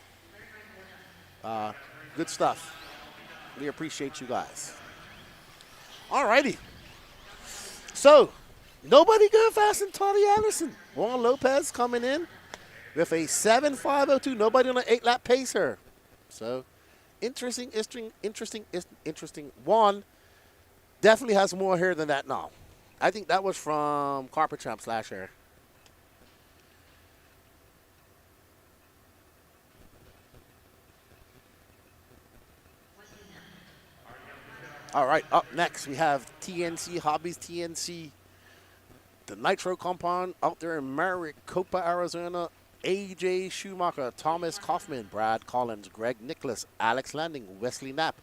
good stuff. We appreciate you guys. All righty. So, nobody going faster than Toddy Anderson. Juan Lopez coming in with a 7.502. Nobody on an 8-lap pace here. So, interesting. Juan definitely has more hair than that now. I think that was from Carpet Champs last year. All right, up next we have TNC Hobbies TNC, the Nitro compound out there in Maricopa, Arizona. A.J. Schumacher, Thomas Kaufman, Brad Collins, Greg Nicholas, Alex Landing, Wesley Knapp,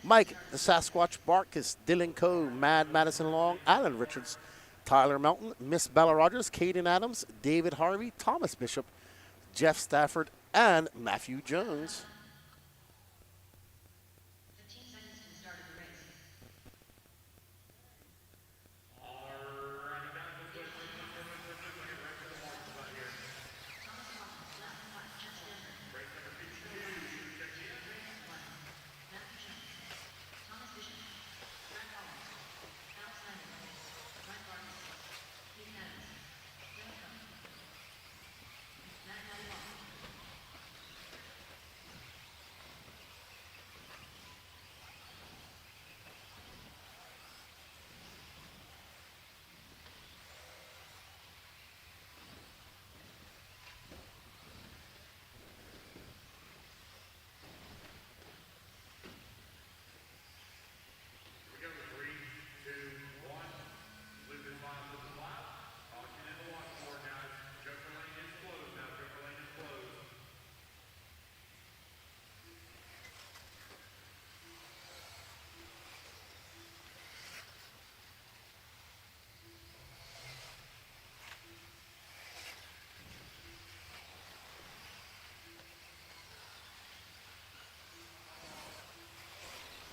Mike the Sasquatch Barkus, Dylan Coe, Mad Madison Long, Alan Richards, Tyler Melton, Miss Bella Rogers, Caden Adams, David Harvey, Thomas Bishop, Jeff Stafford, and Matthew Jones.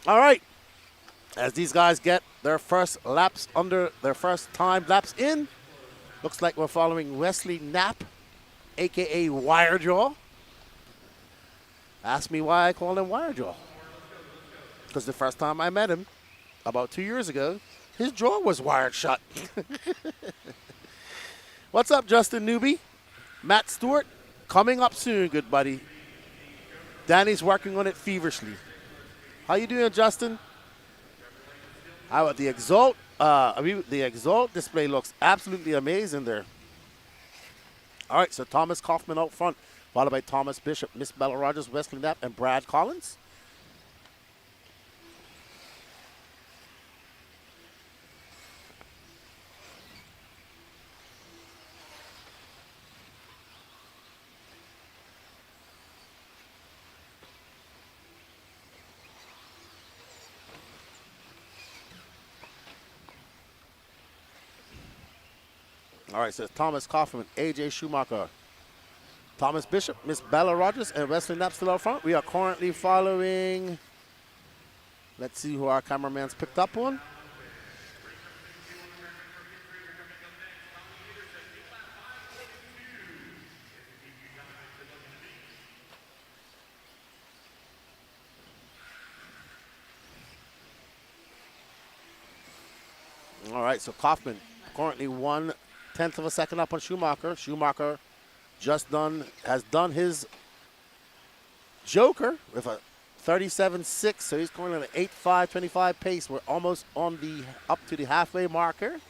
All right, as these guys get their first laps under their first time laps in, looks like we're following Wesley Knapp, a.k.a. Wirejaw. Ask me why I call him Wirejaw. Because the first time I met him, about 2 years ago, his jaw was wired shut. What's up, Justin Newby? Matt Stewart, coming up soon, good buddy. Danny's working on it feverishly. How you doing, Justin? How about the Exalt? The Exalt display looks absolutely amazing there. All right, so Thomas Kaufman out front, followed by Thomas Bishop, Miss Bella Rogers, Wesley Knapp, and Brad Collins. All right, so Thomas Kaufman, A.J. Schumacher, Thomas Bishop, Miss Bella Rogers, and Wesley Knapp still out front. We are currently following, let's see who our cameraman's picked up on. All right, so Kaufman currently 1/10 of a second up on Schumacher. Schumacher has done his Joker with a 37.6, so he's going at an 8.525 pace. We're almost on up to the halfway marker.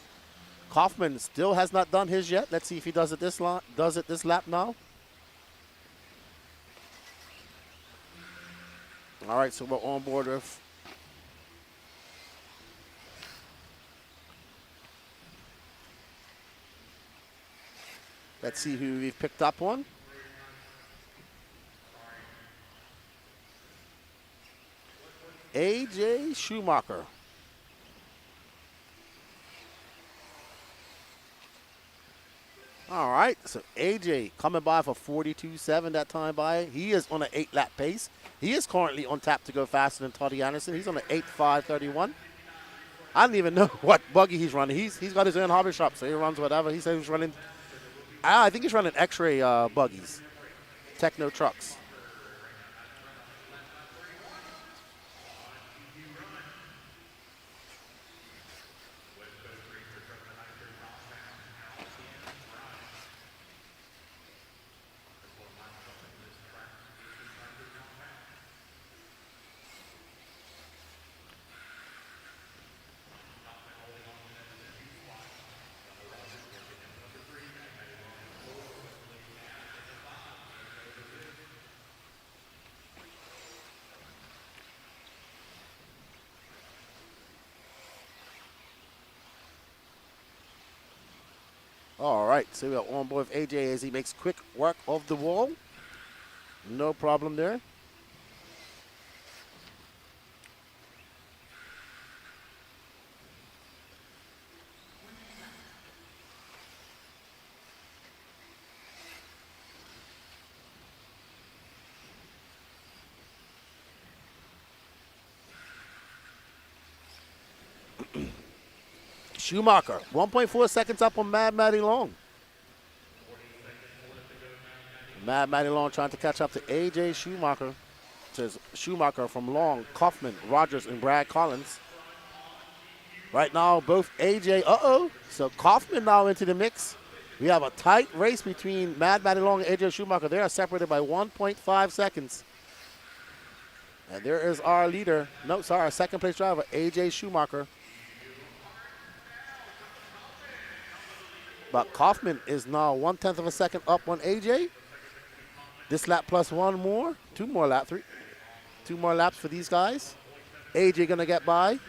Kaufman still has not done his yet. Let's see if he does it this lap now. All right, so we're on board with let's see who we've picked up on. A.J. Schumacher. All right, so A.J. coming by for 42.7 that time by. He is on an 8-lap pace. He is currently on tap to go faster than Toddy Anderson. He's on an 8.531. I don't even know what buggy he's running. He's got his own hobby shop, so he runs whatever. He said he's running, I think he's running X-ray buggies, techno trucks. All right, so we are on board with AJ as he makes quick work of the wall. No problem there. Schumacher, 1.4 seconds up on Mad Matty Long. Mad Matty Long trying to catch up to AJ Schumacher. Says Schumacher from Long, Kaufman, Rogers, and Brad Collins. Right now, both AJ, so Kaufman now into the mix. We have a tight race between Mad Matty Long and AJ Schumacher. They are separated by 1.5 seconds. And there is our leader, our second place driver, AJ Schumacher. But Kaufman is now 1/10 of a second up on AJ. This lap plus one more, two more laps for these guys. AJ gonna get by.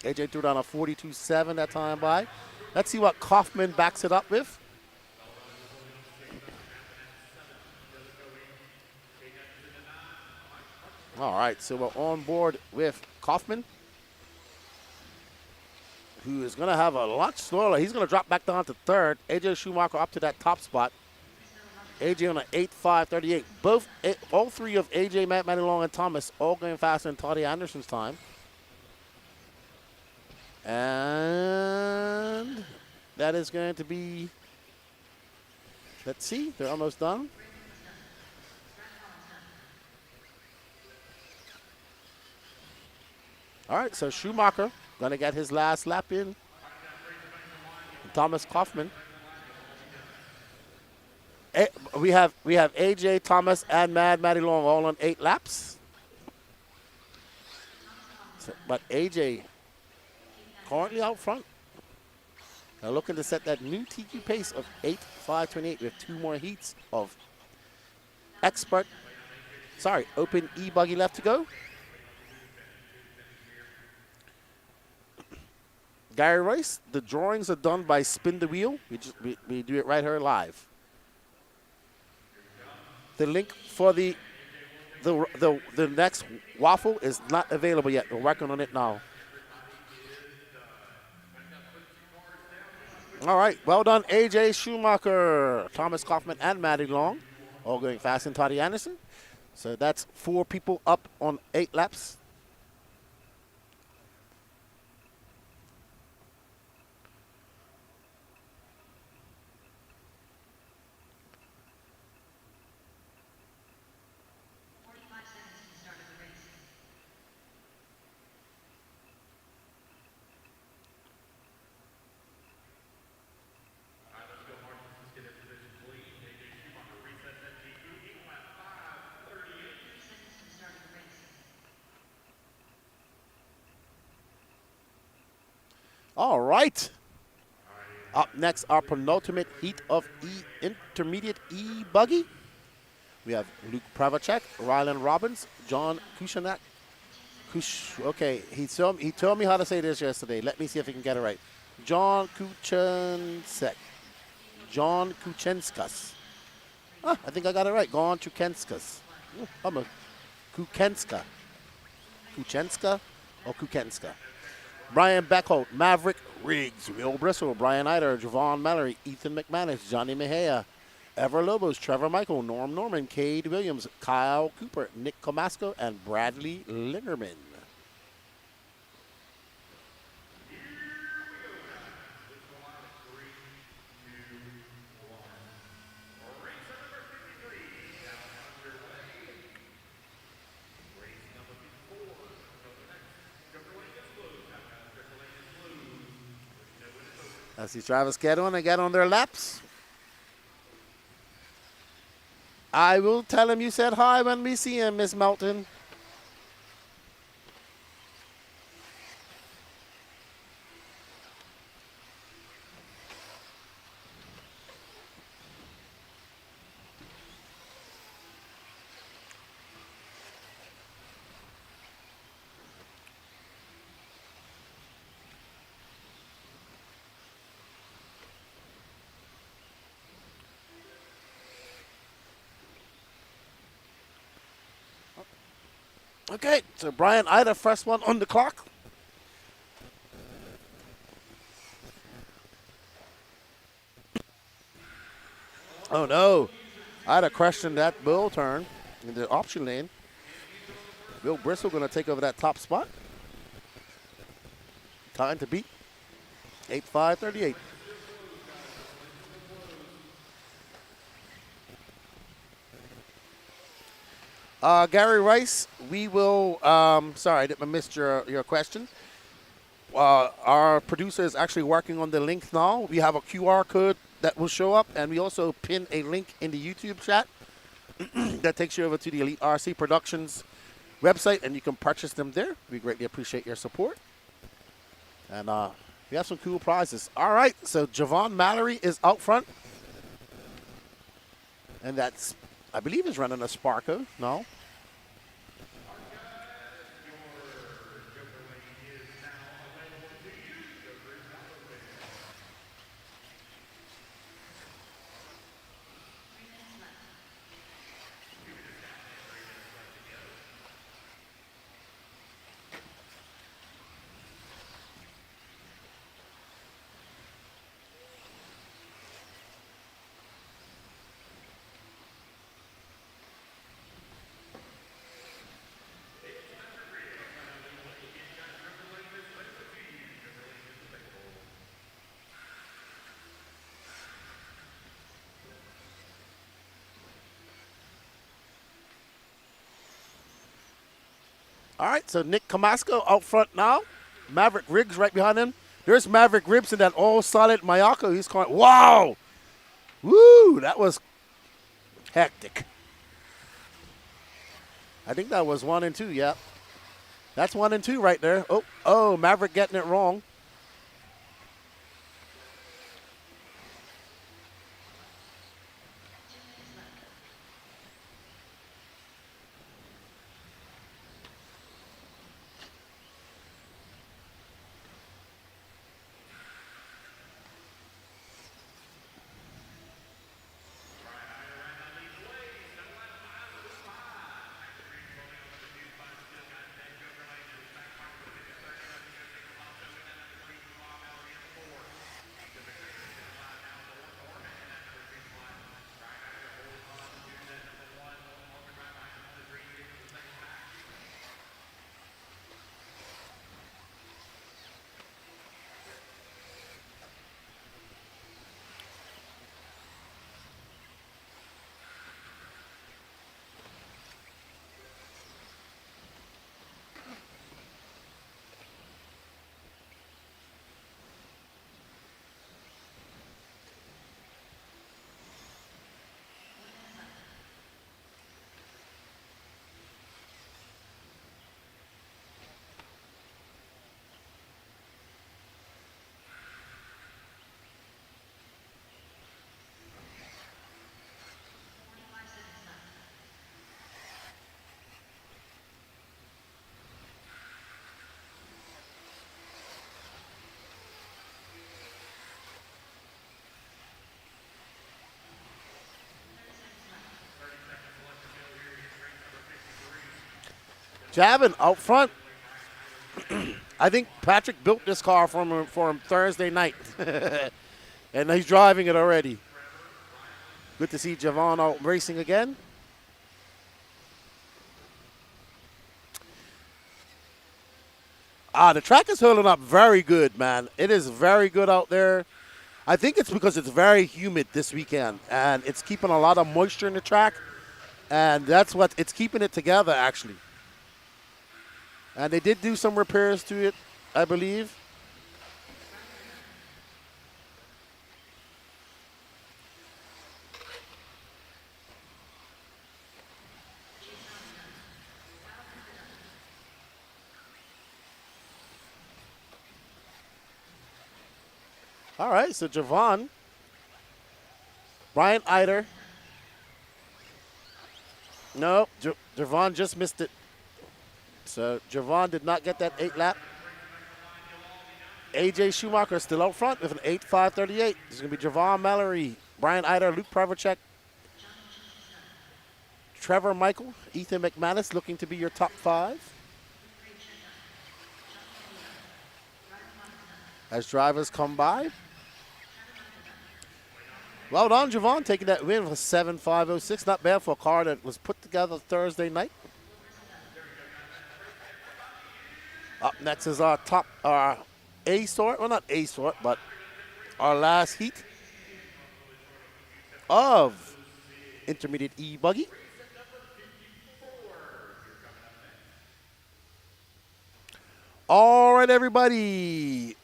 AJ threw down a 42.7 that time by. Let's see what Kaufman backs it up with. All right, so we're on board with Kaufman, who is going to have a lot slower. He's going to drop back down to third. AJ Schumacher up to that top spot. AJ on an 8.5.38. All three of AJ, Matt Matty Long, and Thomas all going faster than Toddy Anderson's time. And that is going to be, let's see, they're almost done. All right, so Schumacher going to get his last lap in. And Thomas Kaufman. We have AJ, Thomas, and Mad Matty Long all on 8 laps. But AJ currently out front. They're looking to set that new TQ pace of 8.528 with 2 more heats of open E-Buggy left to go. Gary Rice, the drawings are done by Spin the Wheel. We do it right here live. The link for the next Waffle is not available yet. We're working on it now. All right, well done, AJ Schumacher, Thomas Kaufman, and Matty Long, all going fast in Toddy Anderson. So that's 4 people up on 8 laps. All right. Up next, our penultimate heat of intermediate E-Buggy. We have Luke Pravacek, Rylan Robbins, John Kushanak. Okay, he told me how to say this yesterday. Let me see if I can get it right. John Kuchensek. John Kuchenskas. I think I got it right. John Kuchenskas. I'm a Kuchenska. Kuchenska or Kukenska. Brian Beckholt, Maverick Riggs, Will Bristol, Brian Eider, Javon Mallory, Ethan McManus, Johnny Mejia, Ever Lobos, Trevor Michael, Norm Norman, Cade Williams, Kyle Cooper, Nick Comasco, and Bradley Lingerman. As these drivers get on and get on their laps. I will tell him you said hi when we see him, Miss Melton. Okay, so Brian Ida, first one on the clock. Oh no, Ida questioned that bull turn in the option lane. Bill Bristol going to take over that top spot. Time to beat 8:5:38. Gary Rice, we will, sorry, I missed your question. Our producer is actually working on the link now. We have a QR code that will show up, and we also pin a link in the YouTube chat that takes you over to the Elite RC Productions website, and you can purchase them there. We greatly appreciate your support. And we have some cool prizes. All right, so Javon Mallory is out front. And that's, I believe, is running a Sparko. No? All right, so Nick Camasco out front now. Maverick Riggs right behind him. There's Maverick Riggs in that all-solid Mayako. He's calling, wow! Woo, that was hectic. I think that was 1 and 2, yeah. That's 1 and 2 right there. Oh, Maverick getting it wrong. Javin out front. I think Patrick built this car for him Thursday night. And he's driving it already. Good to see Javon out racing again. The track is holding up very good, man. It is very good out there. I think it's because it's very humid this weekend, and it's keeping a lot of moisture in the track, and that's what it's keeping it together, actually. And they did do some repairs to it, I believe. All right, so Javon, Brian Eider. No, Javon just missed it. So Javon did not get that 8 lap. AJ Schumacher still out front with an 8:5:38. This is going to be Javon Mallory, Brian Eider, Luke Pravacek, Trevor Michael, Ethan McManus looking to be your top 5. As drivers come by. Well done, Javon, taking that win for 7.506. Not bad for a car that was put together Thursday night. Up next is our A sort. Well, not A sort, but our last heat of intermediate E-Buggy. All right, everybody.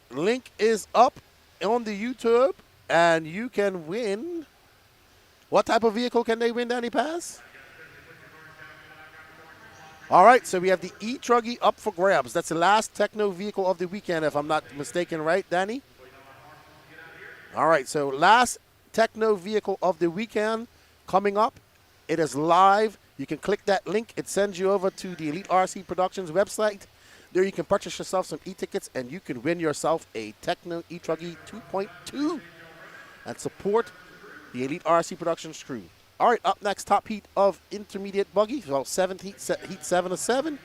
Link is up on the YouTube, and you can win. What type of vehicle can they win, Danny Paz? All right, so we have the E-Truggy up for grabs. That's the last techno vehicle of the weekend, if I'm not mistaken, right, Danny? All right, so last techno vehicle of the weekend coming up. It is live. You can click that link. It sends you over to the Elite RC Productions website. There you can purchase yourself some e-tickets, and you can win yourself a Techno E-Truggy 2.2 and support the Elite RC Productions crew. All right, up next, top heat of intermediate buggy. So 7th heat 7 of 7.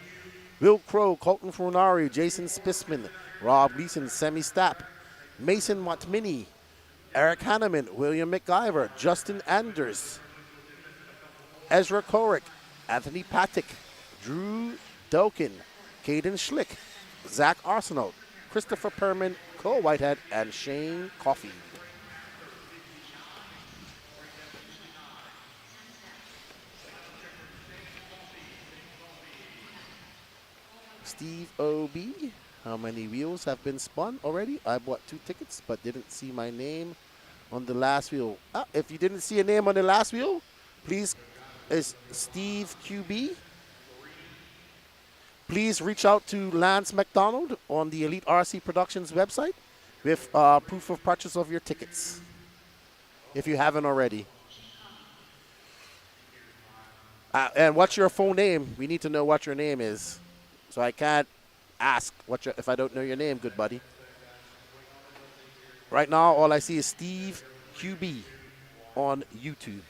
Will Crow, Colton Fornari, Jason Spissman, Rob Gleason, Semi Stapp, Mason Watmini, Eric Hanneman, William McIver, Justin Anders, Ezra Korick, Anthony Patik, Drew Dokin, Caden Schlick, Zach Arsenault, Christopher Perman, Cole Whitehead, and Shane Coffey. Steve O.B., how many wheels have been spun already? I bought 2 tickets, but didn't see my name on the last wheel. If you didn't see a name on the last wheel, please, is Steve QB. Please reach out to Lance McDonald on the Elite RC Productions website with proof of purchase of your tickets, if you haven't already. And what's your full name? We need to know what your name is. So I can't ask if I don't know your name, good buddy. Right now, all I see is Steve QB on YouTube.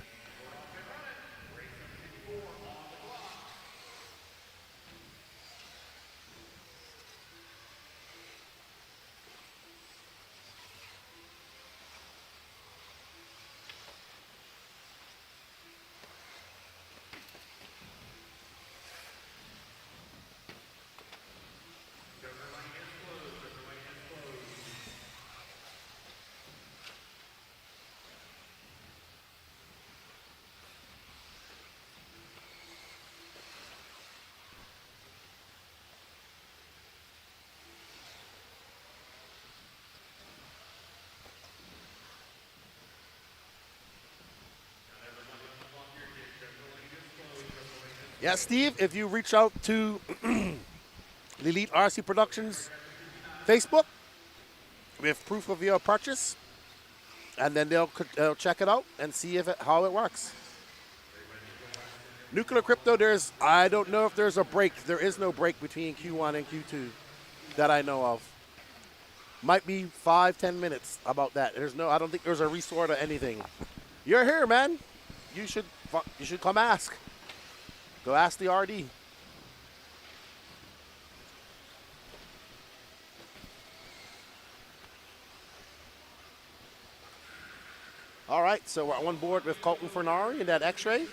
Yeah, Steve, if you reach out to the Elite RC Productions Facebook with proof of your purchase, and then they'll check it out and see how it works. Nuclear Crypto, I don't know if there's a break. There is no break between Q1 and Q2 that I know of. Might be 5-10 minutes about that. I don't think there's a resort or anything. You're here, man. You should come ask. Go ask the RD. All right, so we're on board with Colton Fornari in that X-ray.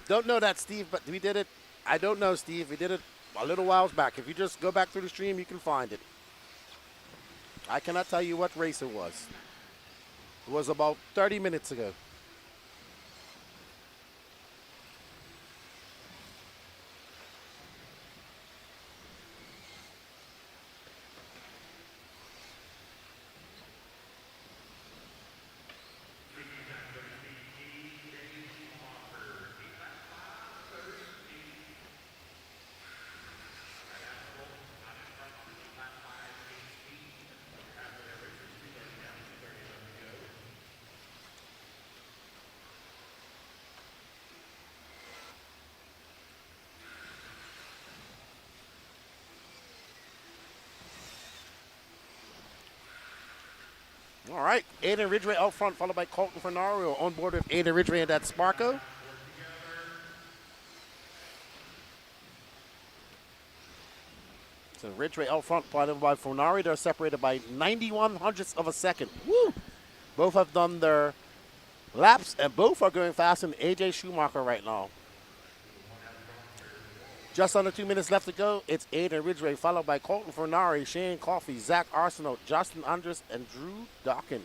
Don't know that, Steve, but we did it. I don't know, Steve. We did it a little whiles back. If you just go back through the stream, you can find it. I cannot tell you what race it was. It was about 30 minutes ago. All right, Aiden Ridgway out front, followed by Colton Fernario on board with Aiden Ridgway and that Sparko. So Ridgway out front, followed by Fernario. They're separated by 91 hundredths of a second. Woo! Both have done their laps, and both are going faster than AJ Schumacher right now. Just under 2 minutes left to go. It's Aiden Ridgway, followed by Colton Fernario, Shane Coffey, Zach Arsenault, Justin Andrus, and Drew Dawkins.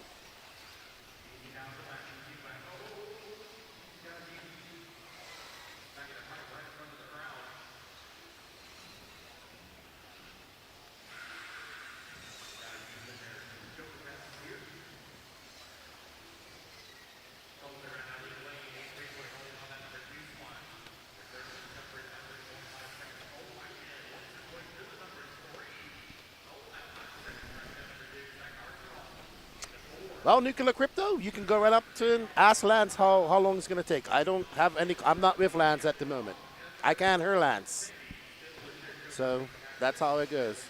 Well, Nuclear Crypto, you can go right up to and ask Lance how long it's going to take. I don't have any, I'm not with Lance at the moment. I can't hear Lance. So that's how it goes.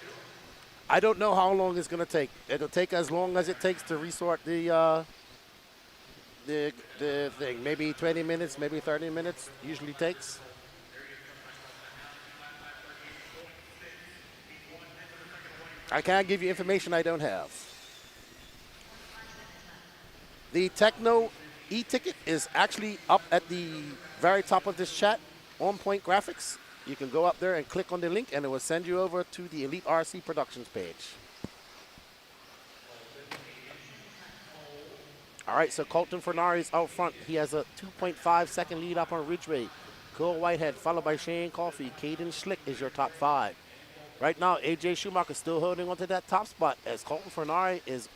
I don't know how long it's going to take. It'll take as long as it takes to resort the thing. Maybe 20 minutes, maybe 30 minutes usually takes. I can't give you information I don't have. The Techno e-ticket is actually up at the very top of this chat, On Point Graphics. You can go up there and click on the link, and it will send you over to the Elite RC Productions page. All right, so Colton Fernario is out front. He has a 2.5-second lead up on Ridgway. Cole Whitehead, followed by Shane Coffey. Caden Schlick is your top 5. Right now, AJ Schumacher still holding on to that top spot as Colton Fernario is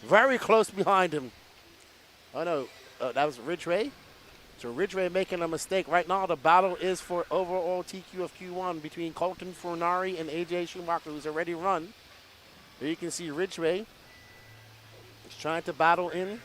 very close behind him. Oh, no, that was Ridgway. So Ridgway making a mistake. Right now, the battle is for overall TQ of Q1 between Colton Fernario and AJ Schumacher, who's already run. There you can see Ridgway is trying to battle in.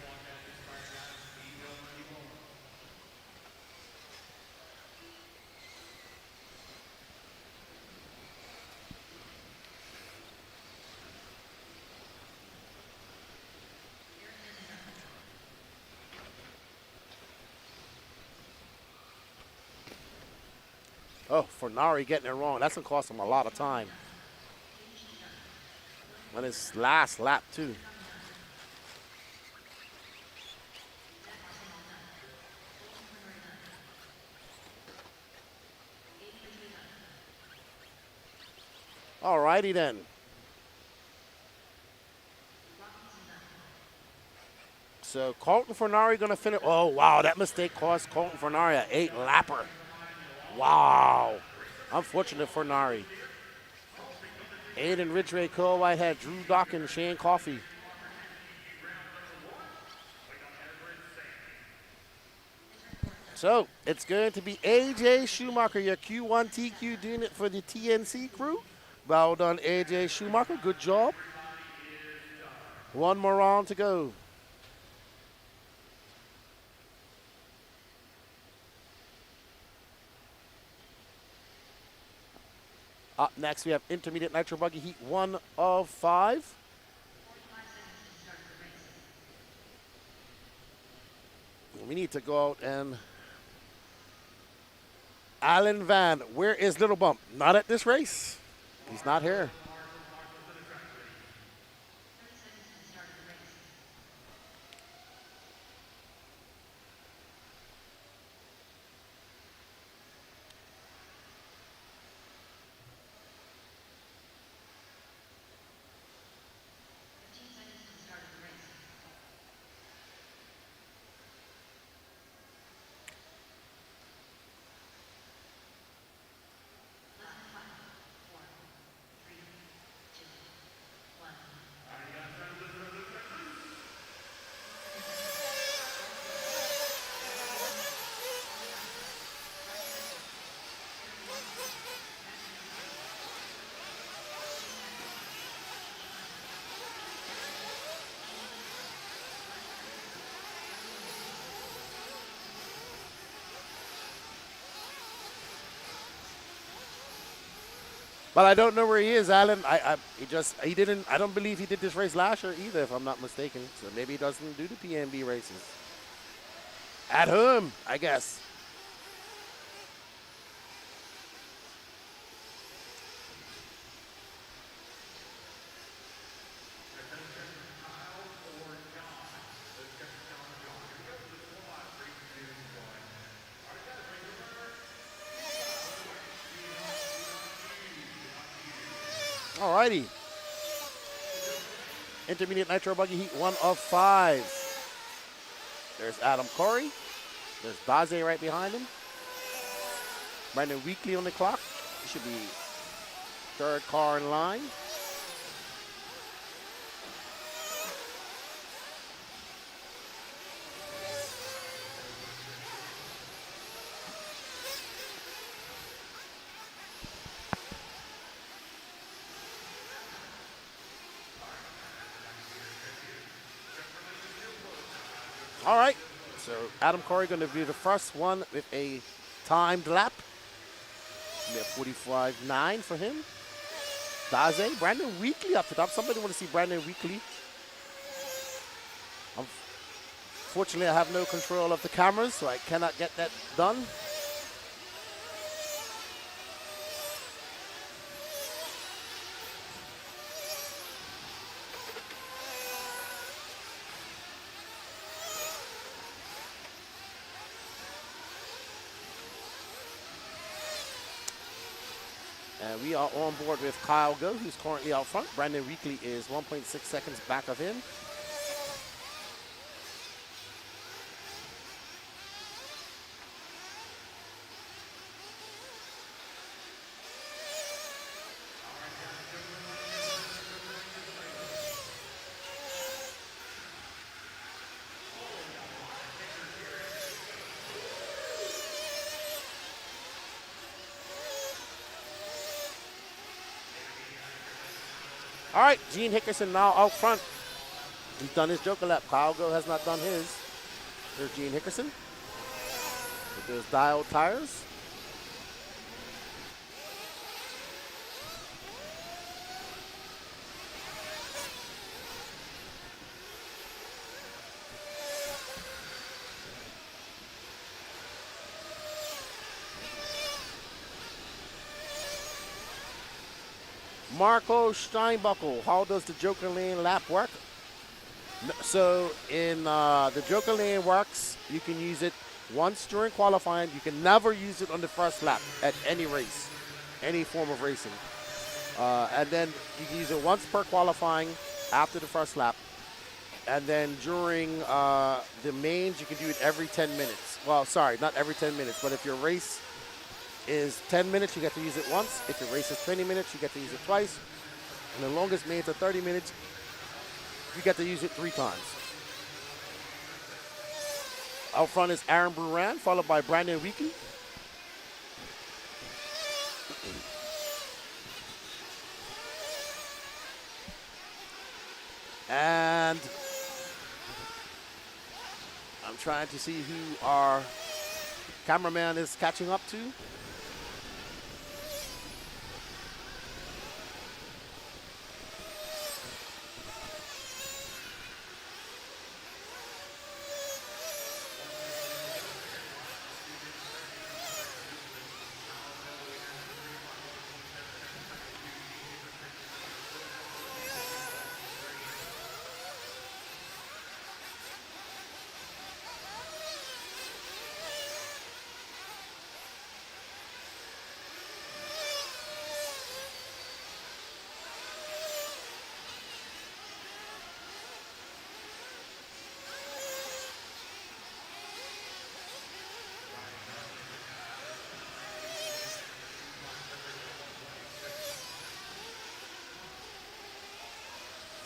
Oh, Fernario getting it wrong. That's going to cost him a lot of time. On his last lap, too. All righty then. So Colton Fernario going to finish. Oh, wow, that mistake cost Colton Fernario an 8-lapper. Wow. Unfortunate for Nari. Aiden Ridgway, Cole Whitehead, Drew Dawkins, Shane Coffey. So it's going to be AJ Schumacher, your Q1 TQ doing it for the TNC crew. Well done, AJ Schumacher. Good job. One more round to go. Up next, we have Intermediate Nitro Buggy Heat 1 of 5. We need to go out and... Alan Van, where is Little Bump? Not at this race. He's not here. But I don't know where he is, Alan. He didn't. I don't believe he did this race last year either, if I'm not mistaken. So maybe he doesn't do the PNB races. At home, I guess. Alrighty. Intermediate Nitro Buggy Heat 1 of 5. There's Adam Corey. There's Daze right behind him. Brandon Weekly on the clock. He should be third car in line. All right, so Adam Corey going to be the first one with a timed lap. Be a 45.9 for him. Daze, Brandon Weekly up to top. Somebody want to see Brandon Weekly. Unfortunately, I have no control of the cameras, so I cannot get that done. And we are on board with Kyle Go, who's currently out front. Brandon Weekly is 1.6 seconds back of him. All right, Gene Hickerson now out front. He's done his Joker lap. Kyle Go has not done his. There's Gene Hickerson with those dialed tires. Marco Steinbuckle, how does the Joker lane lap work? So in the Joker lane works, you can use it once during qualifying. You can never use it on the first lap at any race, any form of racing. And then you can use it once per qualifying after the first lap. And then during the mains, you can do it every 10 minutes. Well, sorry, not every 10 minutes, but if your race is 10 minutes, you get to use it once. If your race is 20 minutes, you get to use it twice. And the longest mains are 30 minutes, you get to use it 3 times. Out front is Aaron Bruran, followed by Brandon Weekly. And I'm trying to see who our cameraman is catching up to.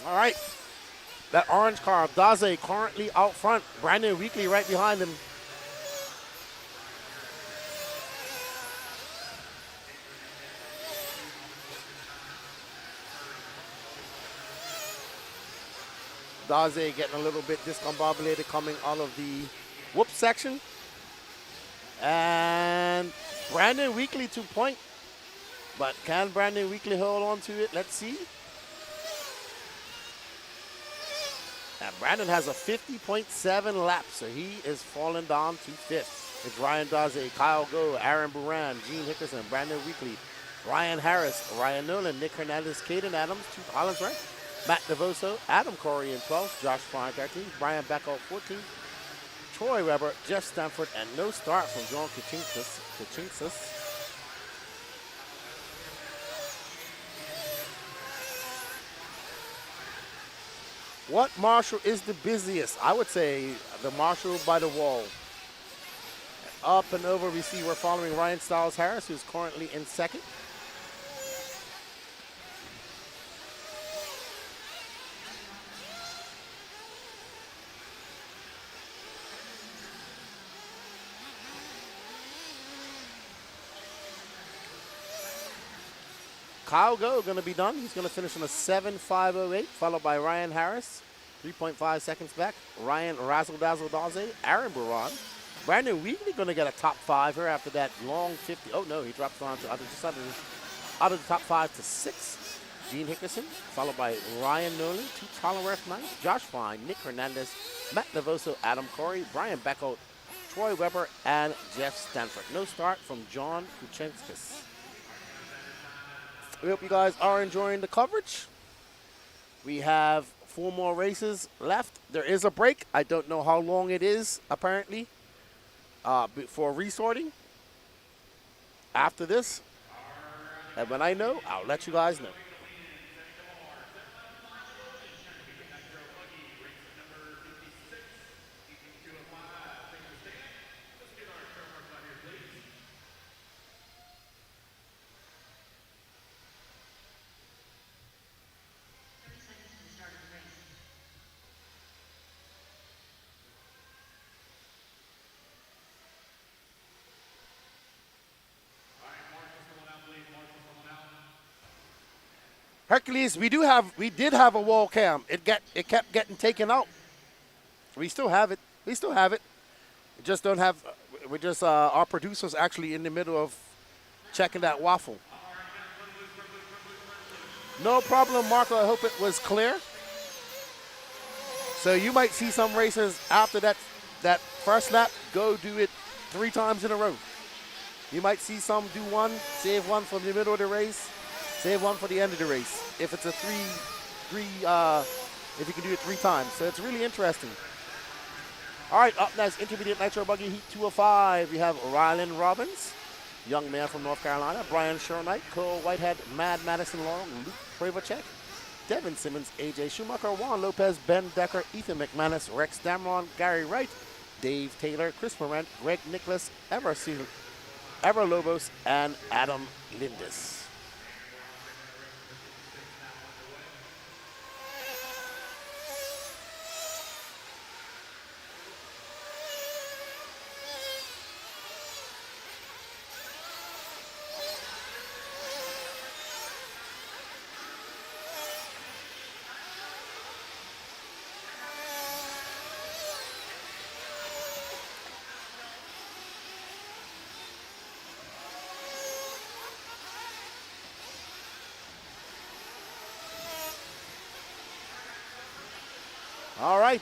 All right, that orange car, Daze, currently out front. Brandon Weekly right behind him. Daze getting a little bit discombobulated coming out of the whoop section. And Brandon Weekly to point. But can Brandon Weekly hold on to it? Let's see. And Brandon has a 50.7 lap, so he is falling down to 5th. It's Ryan Daze, Kyle Go, Aaron Buran, Gene Hickerson, Brandon Weekly, Ryan Harris, Ryan Nolan, Nick Hernandez, Caden Adams, 2 Collins right, Matt DeVoso, Adam Corey in 12th, Josh Fine 13th, Brian Beckel 14th, Troy Weber, Jeff Stanford, and no start from John Kachinksis. What marshal is the busiest? I would say the marshal by the wall. Up and over, we see we're following Ryan Stiles Harris, who's currently in 2nd. Kyle Go going to be done. He's going to finish on a 7.508, followed by Ryan Harris, 3.5 seconds back. Ryan Razzle Dazzle Daze, Aaron Buran. Brandon Weekly going to get a top 5 here after that long 50. Oh no, he drops down to out of the top 5 to 6. Gene Hickerson, followed by Ryan Nolan, 2 Collinworth 9, Josh Fine, Nick Hernandez, Matt Devoso, Adam Corey, Brian Beckel, Troy Weber, and Jeff Stanford. No start from John Kuchenskis. We hope you guys are enjoying the coverage. We have 4 more races left. There is a break. I don't know how long it is, apparently, for resorting after this. And when I know, I'll let you guys know. Hercules, we did have a wall cam. It kept getting taken out. We still have it. We just don't have. We just our producer's actually in the middle of checking that waffle. No problem, Marco. I hope it was clear. So you might see some racers after that first lap go do it 3 times in a row. You might see some do one, save one from the middle of the race. Save one for the end of the race. If it's a if you can do it 3 times. So it's really interesting. All right, up next, Intermediate Nitro Buggy Heat 205. We have Rylan Robbins, young man from North Carolina, Brian Sherknight, Cole Whitehead, Mad Madison Long, Luke Pravacek, Devin Simmons, AJ Schumacher, Juan Lopez, Ben Decker, Ethan McManus, Rex Damron, Gary Wright, Dave Taylor, Chris Morant, Greg Nicholas, Ever Lobos, and Adam Lindis. All right.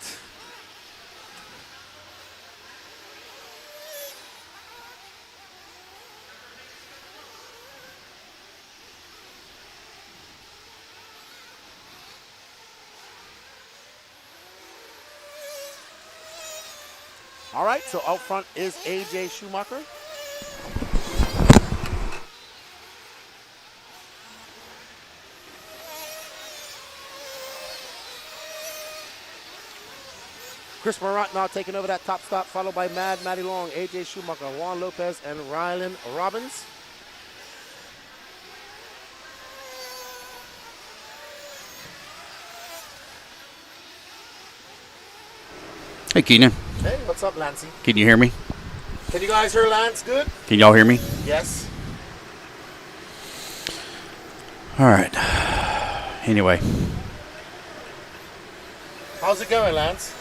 All right, so out front is AJ Schumacher. Chris Morant now taking over that top stop, followed by Matty Long, AJ Schumacher, Juan Lopez, and Rylan Robbins. Hey, Keenan. Hey, what's up, Lancey? Can you hear me? Can you guys hear Lance good? Can y'all hear me? Yes. All right. Anyway, How's it going, Lance?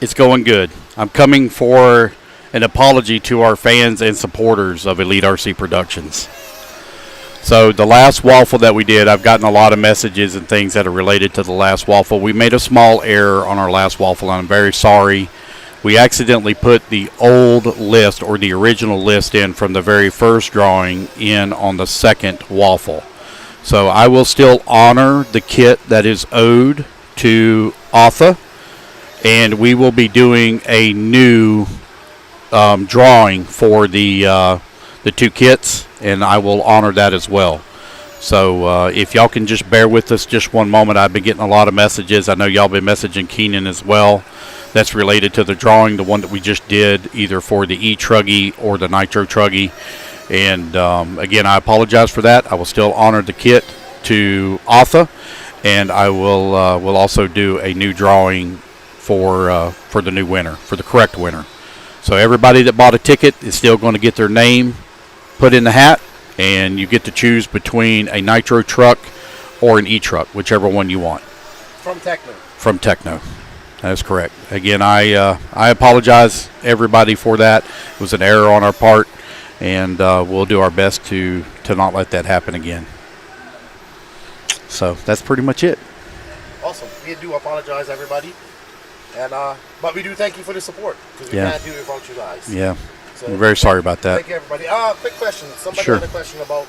it's going good. I'm coming for an apology to our fans and supporters of Elite RC Productions. So the last waffle that we did, I've gotten a lot of messages and things that are related to the last waffle. We made a small error on our last waffle, and I'm very sorry. We accidentally put the old list or the original list in from the very first drawing in on the second waffle. So I will still honor the kit that is owed to Arthur, and we will be doing a new drawing for the 2 kits, and I will honor that as well. So if y'all can just bear with us just one moment. I've been getting a lot of messages. I know y'all been messaging Keenan as well. That's related to the drawing, the one that we just did, either for the E-Truggy or the Nitro Truggy. And again, I apologize for that. I will still honor the kit to Arthur, and I will also do a new drawing for the new winner, for the correct winner. So everybody that bought a ticket is still going to get their name put in the hat, and you get to choose between a Nitro truck or an E-Truck, whichever one you want. From Techno. From Techno. That is correct. Again, I apologize, everybody, for that. It was an error on our part, and we'll do our best to not let that happen again. So that's pretty much it. Awesome. We do apologize, everybody. And but we do thank you for the support, because we can't do it without you guys. Yeah. So We're very sorry about that. Thank you, everybody. Quick question. Somebody Sure. had a question about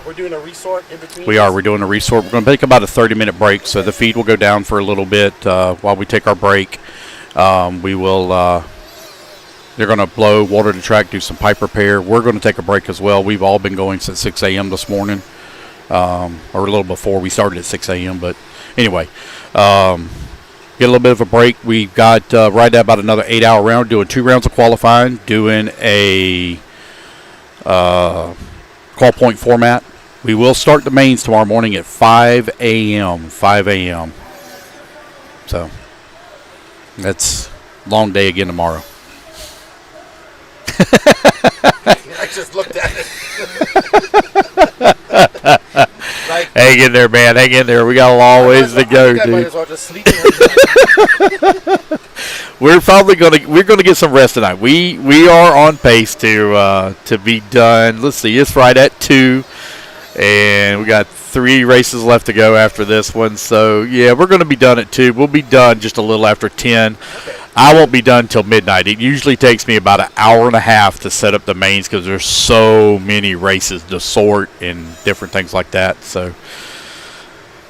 we're doing a resort in between. We are. We're doing a resort. We're going to take about a 30-minute break, so the feed will go down for a little bit while we take our break. We will. They're going to blow, water the track, do some pipe repair. We're going to take a break as well. We've all been going since 6 a.m. this morning, or a little before. We started at 6 a.m., but anyway. Get a little bit of a break. We've got right at about another 8-hour round, doing 2 rounds of qualifying, doing a call point format. We will start the mains tomorrow morning at 5 a.m. 5 a.m. So that's a long day again tomorrow. I just looked at it. Hang in there, man. Hang in there. We got a long ways to go, dude. Might as well just sleep. We're gonna get some rest tonight. We are on pace to be done. Let's see, it's right at 2, and we got 3 races left to go after this one. So yeah, we're gonna be done at 2. We'll be done just a little after 10. Okay. I won't be done till midnight. It usually takes me about an hour and a half to set up the mains because there's so many races to sort and different things like that. So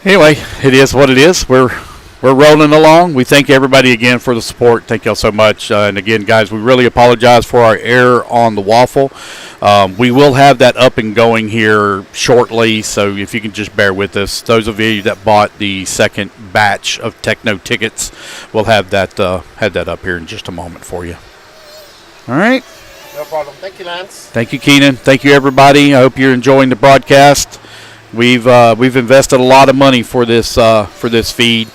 anyway, it is what it is. We're rolling along. We thank everybody again for the support. Thank y'all so much. And again, guys, we really apologize for our error on the waffle. We will have that up and going here shortly, so if you can just bear with us. Those of you that bought the second batch of Techno tickets, we'll have that up here in just a moment for you. All right. No problem. Thank you, Lance. Thank you, Keenan. Thank you, everybody. I hope you're enjoying the broadcast. We've invested a lot of money for this feed.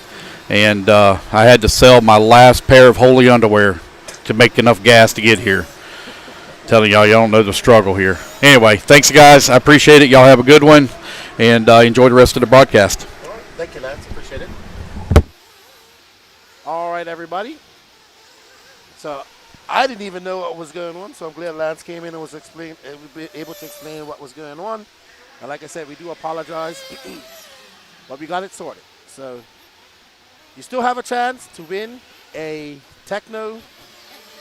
And I had to sell my last pair of Holy underwear to make enough gas to get here. Telling y'all don't know the struggle here. Anyway, thanks, guys. I appreciate it. Y'all have a good one, and enjoy the rest of the broadcast. All right. Thank you, Lance. Appreciate it. All right, everybody. So I didn't even know what was going on, so I'm glad Lance came in and was able to explain what was going on. And like I said, we do apologize, but we got it sorted. So you still have a chance to win a Techno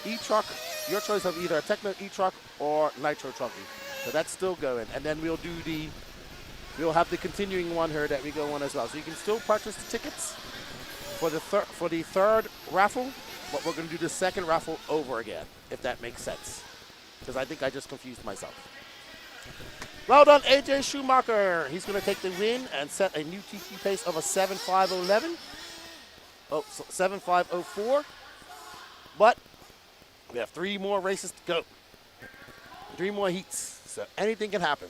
E-Truck, your choice of either a Techno E-Truck or Nitro Truggy. So that's still going. And then we'll have the continuing one here that we go on as well. So you can still purchase the tickets for the third raffle, but we're going to do the second raffle over again, if that makes sense. Because I think I just confused myself. Well done, AJ Schumacher. He's going to take the win and set a new TT pace of a 7.511. Oh, 7.504. But we have 3 more races to go. 3 more heats. So anything can happen.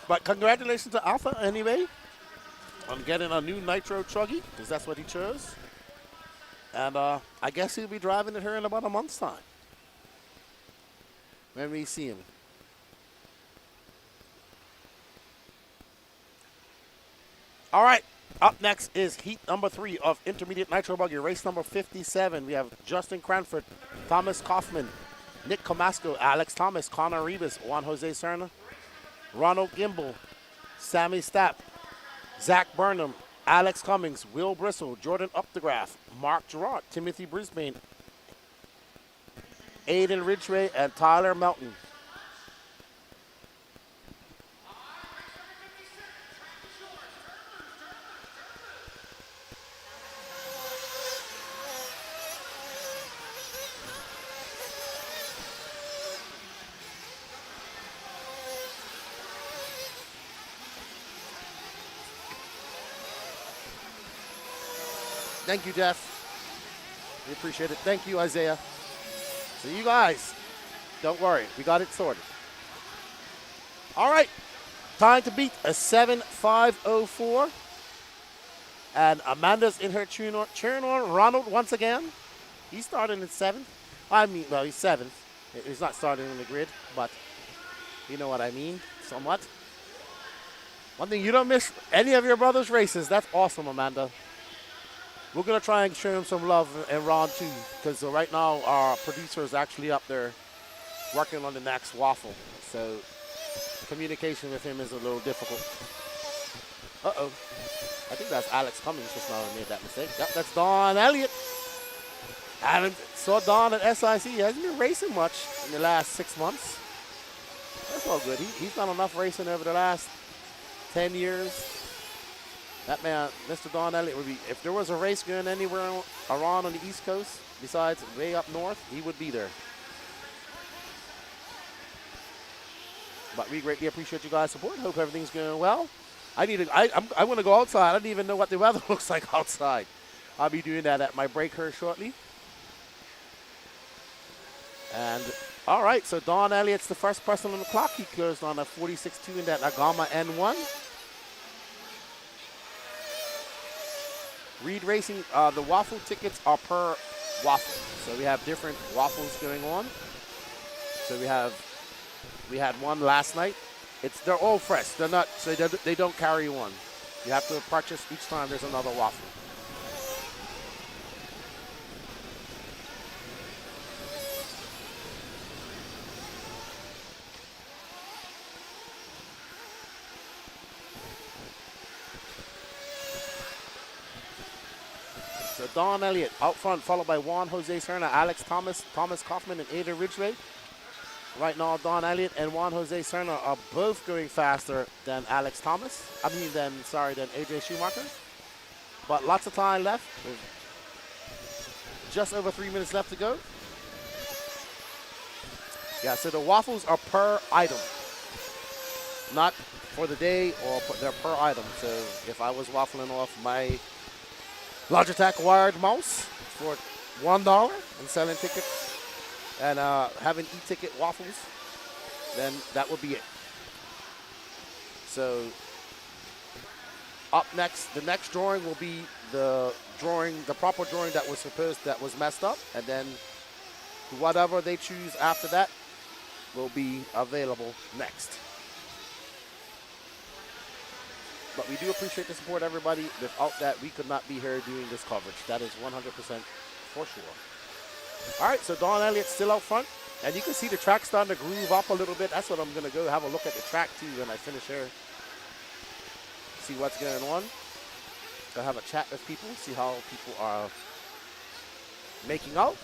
But congratulations to Alpha anyway on getting a new Nitro Truggy, because that's what he chose. And I guess he'll be driving it here in about a month's time when we see him. All right, up next is heat number 3 of Intermediate Nitro Buggy, race number 57. We have Justin Cranford, Thomas Kaufman, Nick Comasco, Alex Thomas, Connor Rebus, Juan Jose Serna, Ronald Gimbel, Sammy Stapp, Zach Burnham, Alex Cummings, Will Bristle, Jordan Updegraff, Mark Gerard, Timothy Brisbane, Aiden Ridgway, and Tyler Melton. Thank you, Jeff. We appreciate it. Thank you, Isaiah. So you guys, don't worry. We got it sorted. All right. Time to beat a 7:5:04. And Amanda's in her cheering on Ronald once again. He's starting in 7th. I mean, well, he's 7th. He's not starting on the grid, but you know what I mean, somewhat. One thing, you don't miss any of your brother's races. That's awesome, Amanda. We're going to try and show him some love in round 2, because right now our producer is actually up there working on the next Waffle. So communication with him is a little difficult. Uh-oh. I think that's Alex Cummings just now who made that mistake. Yep, that's Don Elliott. I saw Don at SIC. He hasn't been racing much in the last 6 months. That's all good. He's done enough racing over the last 10 years. That man, Mr. Don Elliott, would be, if there was a race going anywhere around on the East Coast, besides way up north, he would be there. But we greatly appreciate you guys' support. Hope everything's going well. I want to go outside. I don't even know what the weather looks like outside. I'll be doing that at my break here shortly. And all right, so Don Elliott's the first person on the clock. He closed on a 46.2 in that Agama N1. Reed Racing, the Waffle tickets are per Waffle. So we have different Waffles going on. So we had one last night. They're all fresh. They're not, so they don't carry one. You have to purchase each time there's another Waffle. So Don Elliott out front, followed by Juan Jose Serna, Alex Thomas, Thomas Kaufman, and Ada Ridgway. Right now, Don Elliott and Juan Jose Serna are both going faster than Alex Thomas. than AJ Schumacher. But lots of time left. Just over 3 minutes left to go. Yeah, so the Waffles are per item. Not for the day, or they're per item. So if I was waffling off my Logitech wired mouse for $1 and selling tickets and having e-ticket Waffles, then that would be it. So up next, the next drawing will be the proper drawing that was messed up, and then whatever they choose after that will be available next. But we do appreciate the support, everybody. Without that, we could not be here doing this coverage. That is 100% for sure. All right, so Don Elliott's still out front. And you can see the track starting to groove up a little bit. That's what I'm going to go have a look at the track, too, when I finish here. See what's going on. Go have a chat with people, see how people are making out.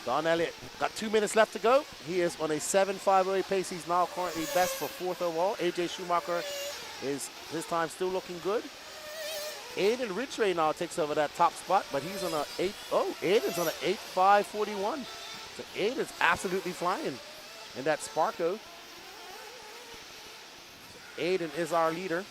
Don Elliott got 2 minutes left to go. He is on a 7.508 pace. He's now currently best for 4th overall. AJ Schumacher is his time still looking good. Aiden Ridgway now takes over that top spot, but he's on Aiden's on an 8.541. So Aiden's absolutely flying in that Sparko. So Aiden is our leader.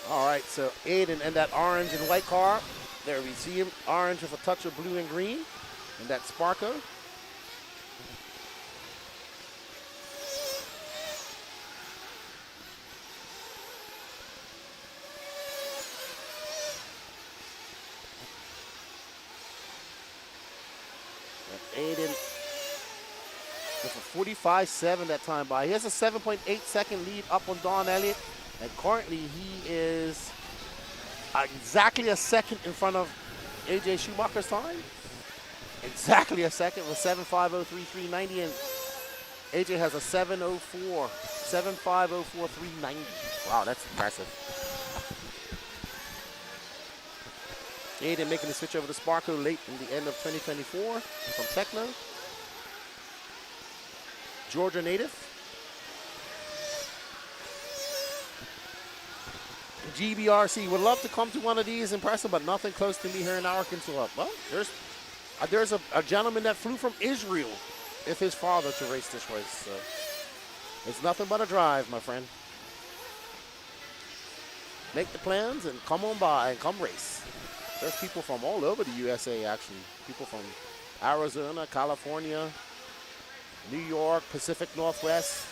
All right, so Aiden and that orange and white car. There we see him, orange with a touch of blue and green. And that Sparko. And Aiden with a 45.7 that time by. He has a 7.8 second lead up on Don Elliott. And currently he is exactly a second in front of AJ Schumacher's time. Exactly a second with 7.503.390, and AJ has a 7.504.390. Wow, that's impressive. Aiden making the switch over to Sparko late in the end of 2024 from Techno. Georgia native. GBRC would love to come to one of these in person, but nothing close to me here in Arkansas. Well, there's a gentleman that flew from Israel with his father to race this race. So it's nothing but a drive, my friend. Make the plans and come on by and come race. There's people from all over the USA, actually. People from Arizona, California, New York, Pacific Northwest,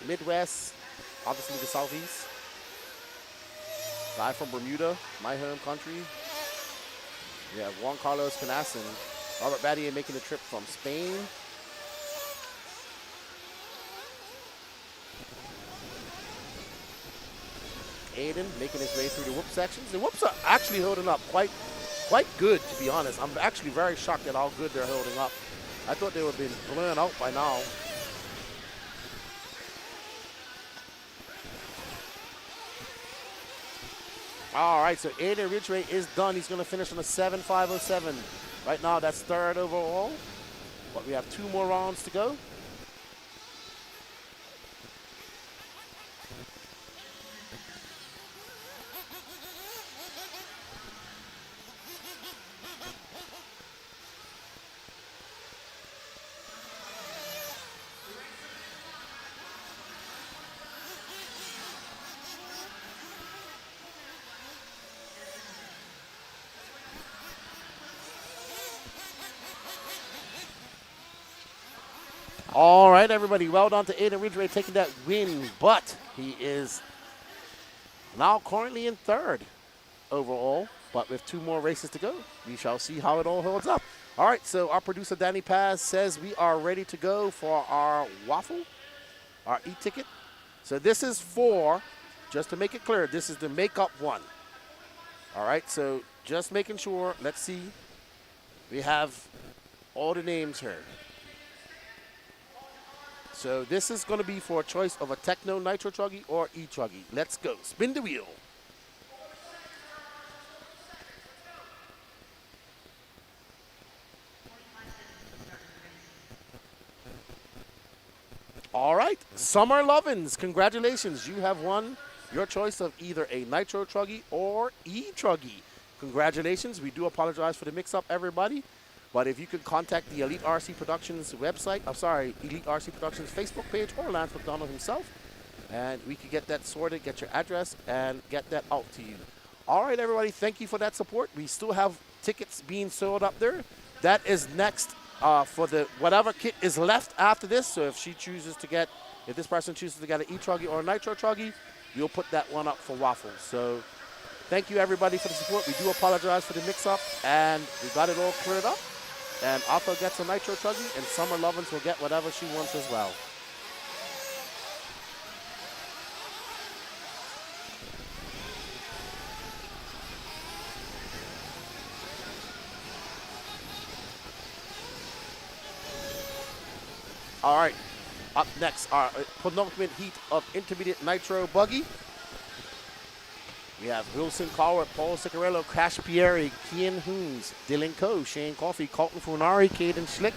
Midwest, obviously the Southeast. Guy from Bermuda, my home country. We have Juan Carlos Canasson, Robert Battier making the trip from Spain. Aiden making his way through the whoop sections. The whoops are actually holding up quite good, to be honest. I'm actually very shocked at how good they're holding up. I thought they would have been blown out by now. All right, so Aiden Ridgway is done. He's going to finish on a 7.507. Right now, that's third overall. But we have 2 more rounds to go. All right, everybody. Well done to Aiden Ridgway taking that win, but he is now currently in third overall, but with 2 more races to go. We shall see how it all holds up. All right, so our producer, Danny Paz, says we are ready to go for our Waffle, our e-ticket. So this is for, just to make it clear, this is the makeup one. All right, so just making sure, let's see. We have all the names here. So this is going to be for a choice of a Techno Nitro Truggy or E-Truggy. Let's go. Spin the wheel. All right. Summer Lovins, congratulations. You have won your choice of either a Nitro Truggy or E-Truggy. Congratulations. We do apologize for the mix-up, everybody. But if you could contact the Elite RC Productions website, Elite RC Productions Facebook page or Lance McDonald himself, and we could get that sorted, get your address, and get that out to you. All right, everybody, thank you for that support. We still have tickets being sold up there. That is next for the whatever kit is left after this. So if this person chooses to get an E-Truggy or a Nitro Truggy, we'll put that one up for Waffle. So thank you, everybody, for the support. We do apologize for the mix-up, and we got it all cleared up. And Arthur gets a Nitro Truggy, and Summer Lovins will get whatever she wants as well. All right, up next, our penultimate heat of intermediate Nitro Buggy. We have Wilson Cowart, Paul Ciccarello, Crash Pieri, Kian Hoons, Dylan Coe, Shane Coffey, Colton Funari, Caden Schlick,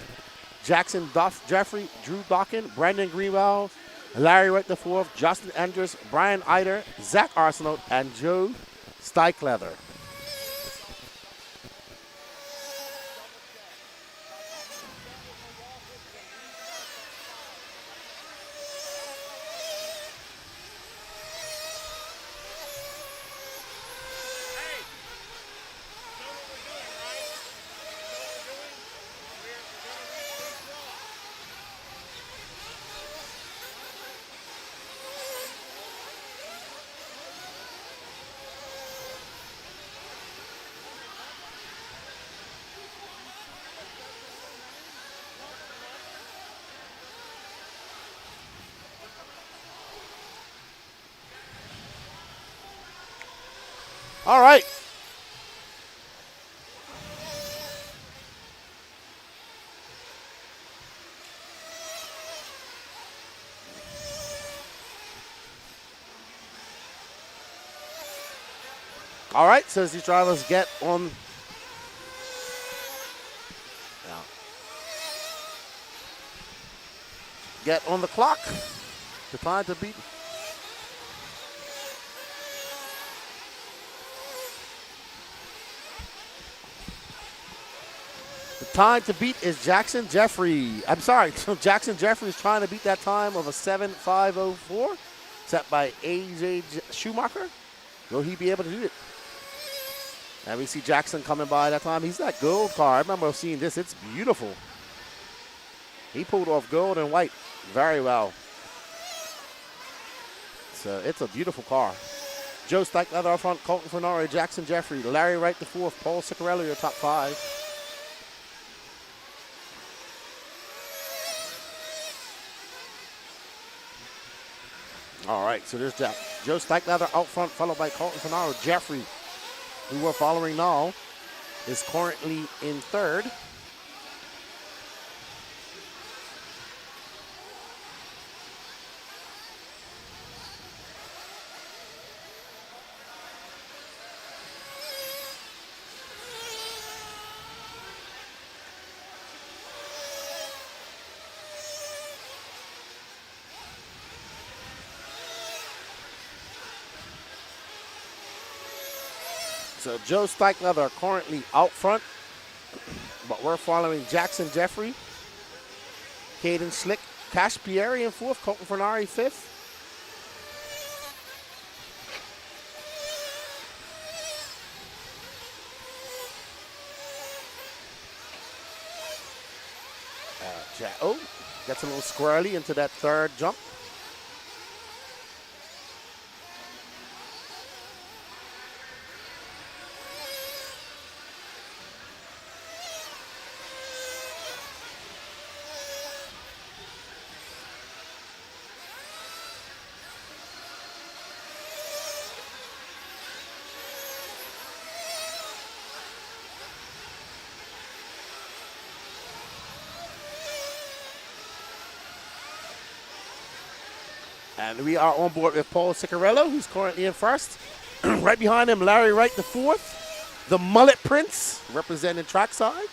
Jackson Jeffrey, Drew Dawkin, Brandon Greenwell, Larry Wright IV, Justin Andrews, Brian Eider, Zach Arsenault, and Joe Steichleather. All right. All right, so as these drivers get on the clock, the time to beat. The time to beat is Jackson Jeffrey. I'm sorry, Jackson Jeffrey is trying to beat that time of a 7:5:04 set by AJ Schumacher. Will he be able to do it? And we see Jackson coming by that time. He's that gold car. I remember seeing this. It's beautiful. He pulled off gold and white very well. So it's a beautiful car. Joe Stike, leather up front, Colton Fernari, Jackson Jeffrey, Larry Wright the fourth, Paul Ciccarello, your top five. All right, so there's Joe Stike, leather out front, followed by Colton Fernari. Jeffrey, who we're following now, is currently in third. So Joe Stike leather currently out front, but we're following Jackson Jeffrey, Caden Slick, Cash Pieri in fourth, Colton Fernari fifth. Gets a little squirrely into that third jump. And we are on board with Paul Ciccarello, who's currently in first. Right behind him, Larry Wright the fourth. The Mullet Prince, representing trackside.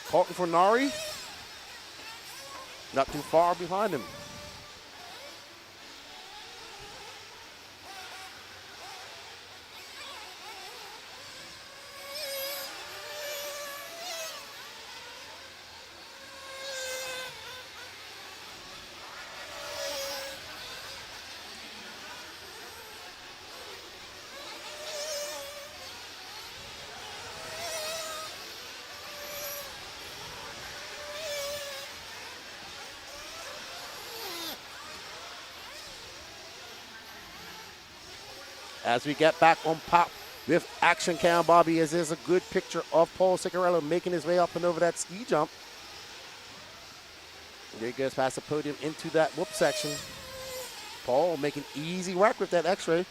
Colton Fernari, not too far behind him. As we get back on pop with Action Cam Bobby, as there's a good picture of Paul Ciccarello making his way up and over that ski jump. There he goes past the podium into that whoop section. Paul making easy work with that x-ray.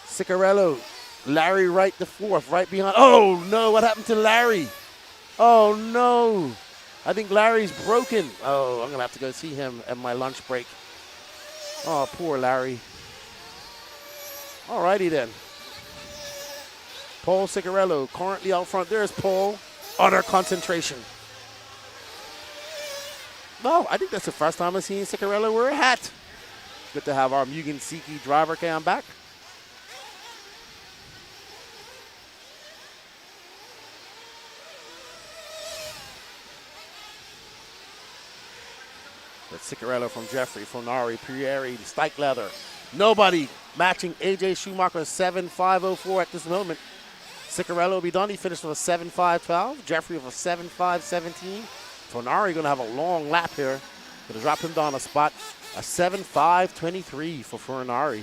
Ciccarello, Larry Wright the fourth, right behind. Oh no, what happened to Larry? Oh no. I think Larry's broken. Oh, I'm going to have to go see him at my lunch break. Oh, poor Larry. All righty then. Paul Ciccarello currently out front. There's Paul. Utter concentration. No, I think that's the first time I've seen Ciccarello wear a hat. Good to have our Mugen Siki driver cam back. That's Ciccarello from Jeffrey, Fernari, Pieri, Stike Leather. Nobody matching AJ Schumacher's 7:5:04 at this moment. Ciccarello will be done. He finished with a 7:5:12. Jeffrey with a 7:5:17. Fernari going to have a long lap here. Going to drop him down a spot. A 7:5:23 for Fernari.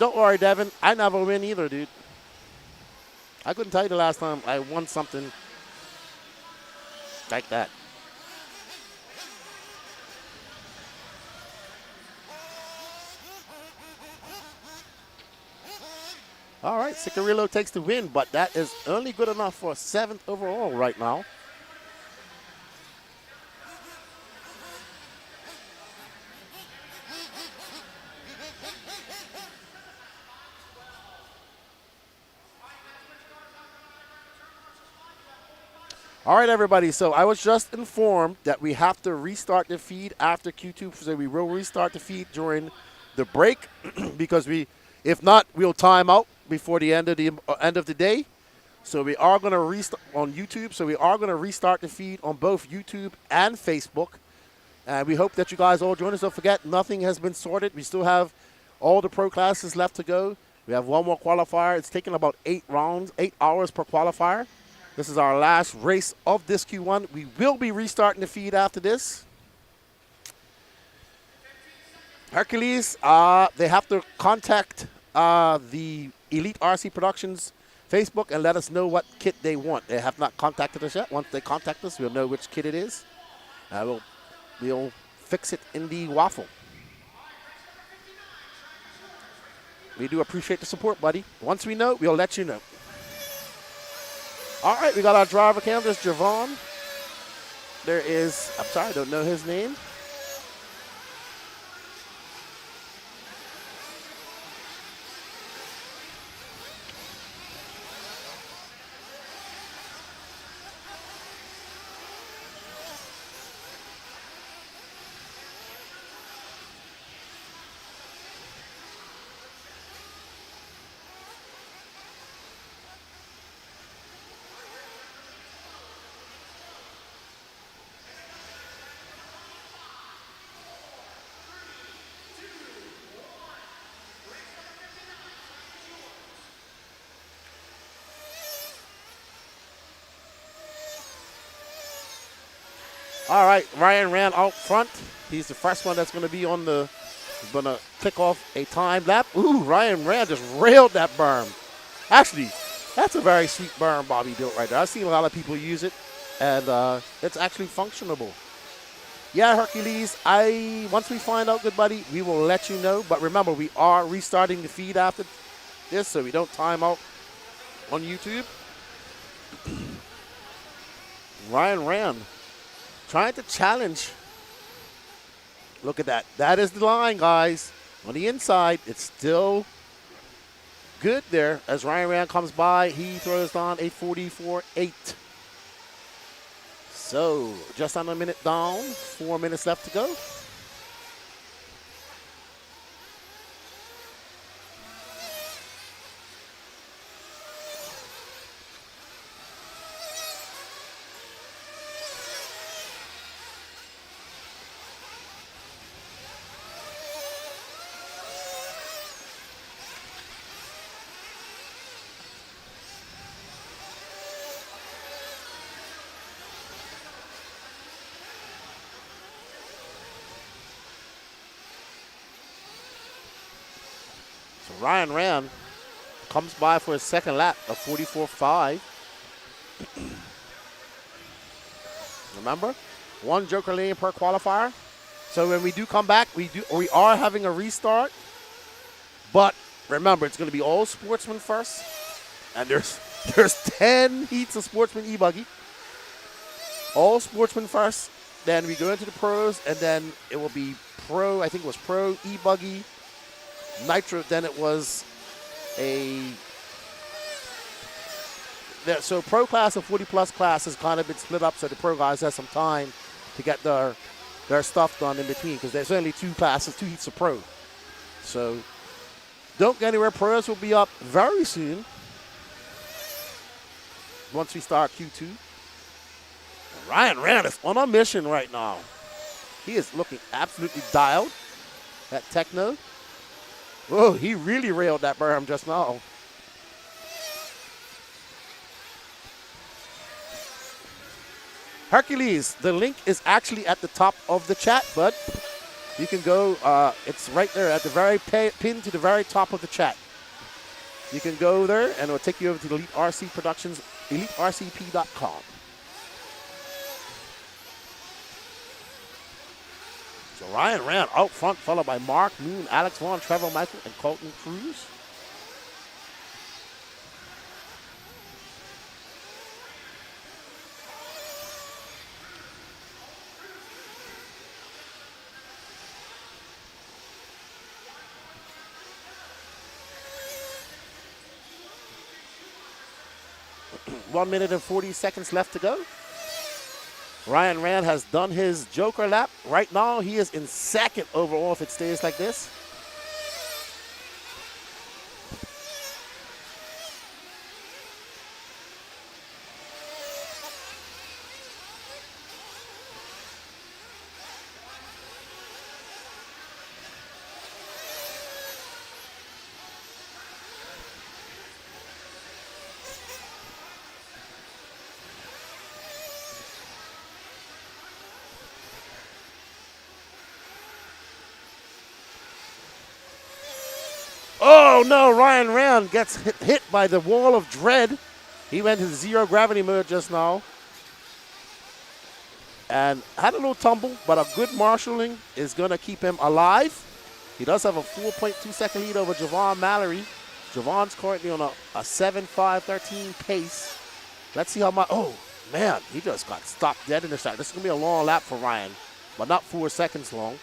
Don't worry, Devin. I never win either, dude. I couldn't tell you the last time I won something Like that. All right, Cicarillo takes the win, but that is only good enough for 7th overall right now. All right, everybody, so I was just informed that we have to restart the feed after Q2, so we will restart the feed during the break because if not, we'll time out before the end of the day. So we are going to restart on YouTube. So we are going to restart the feed on both YouTube and Facebook. And we hope that you guys all join us. Don't forget, nothing has been sorted. We still have all the pro classes left to go. We have one more qualifier. It's taking about 8 hours per qualifier. This is our last race of this Q1. We will be restarting the feed after this. Hercules, they have to contact the Elite RC Productions Facebook and let us know what kit they want. They have not contacted us yet. Once they contact us, we'll know which kit it is. We'll fix it in the Waffle. We do appreciate the support, buddy. Once we know, we'll let you know. All right, we got our driver cam. There's Javon. There is, I'm sorry, I don't know his name. All right, Ryan ran out front. He's the first one that's going to be on the, going to kick off a time lap. Ooh, Ryan Rand just railed that berm. Actually, that's a very sweet berm Bobby built right there. I've seen a lot of people use it, and it's actually functionable. Yeah, Hercules, once we find out, good buddy, we will let you know. But remember, we are restarting the feed after this, so we don't time out on YouTube. Ryan Rand trying to challenge. Look at that. That is the line, guys. On the inside, it's still good there. As Ryan Rand comes by, he throws on a 44.8. So, just under a minute down. 4 minutes left to go. Ryan Rand comes by for his second lap of 44.5. Remember, 1 Joker lane per qualifier. So when we do come back, we are having a restart. But remember, it's going to be all Sportsman first, and there's 10 heats of Sportsman E-Buggy. All Sportsman first. Then we go into the pros, and then it will be pro. I think it was pro E-Buggy. Nitro, then it was so pro class and 40-plus class has kind of been split up, so the pro guys have some time to get their stuff done in between, because there's only 2 classes, 2 heats of pro. So don't get anywhere. Pros will be up very soon once we start Q2. Ryan Rand is on a mission right now. He is looking absolutely dialed. That Techno. Whoa, he really railed that berm just now. Hercules, the link is actually at the top of the chat, bud. You can go, it's right there at the very pin to the very top of the chat. You can go there, and it'll take you over to the Elite RC Productions, EliteRCP.com. So Ryan ran out front, followed by Mark Moon, Alex Vaughn, Trevor Michael, and Colton Cruz. One minute and 40 seconds left to go. Ryan Rand has done his Joker lap. Right now, he is in second overall if it stays like this. Oh no, Ryan Rand gets hit by the wall of dread. He went into zero gravity mode just now. And had a little tumble, but a good marshalling is going to keep him alive. He does have a 4.2 second lead over Javon Mallory. Javon's currently on a 7.5.13 pace. Let's see how much. Oh man, he just got stopped dead in the start. This is going to be a long lap for Ryan, but not 4 seconds long.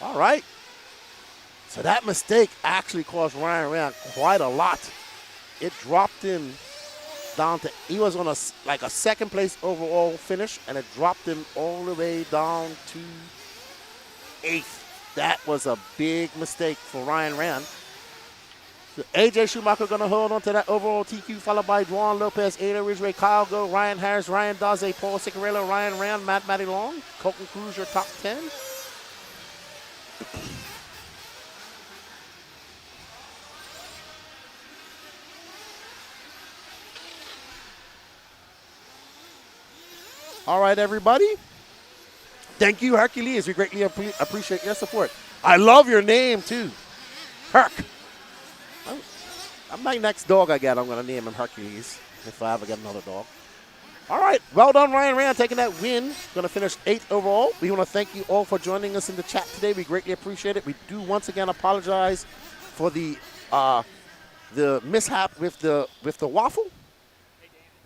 All right. So that mistake actually cost Ryan Rand quite a lot. It dropped him down to, he was on a second place overall finish, and it dropped him all the way down to 8th. That was a big mistake for Ryan Rand. So AJ Schumacher going to hold on to that overall TQ, followed by Juan Lopez, Ada Ridgeway, Kyle Go, Ryan Harris, Ryan Daze, Paul Ciccarello, Ryan Rand, Matty Long, Colton Cruz, your top 10. All right, everybody. Thank you, Hercules. We greatly appreciate your support. I love your name, too. Herc. I'm my next dog I get, I'm going to name him Hercules if I ever get another dog. All right. Well done, Ryan Rand, taking that win. Going to finish 8th overall. We want to thank you all for joining us in the chat today. We greatly appreciate it. We do once again apologize for the mishap with the waffle.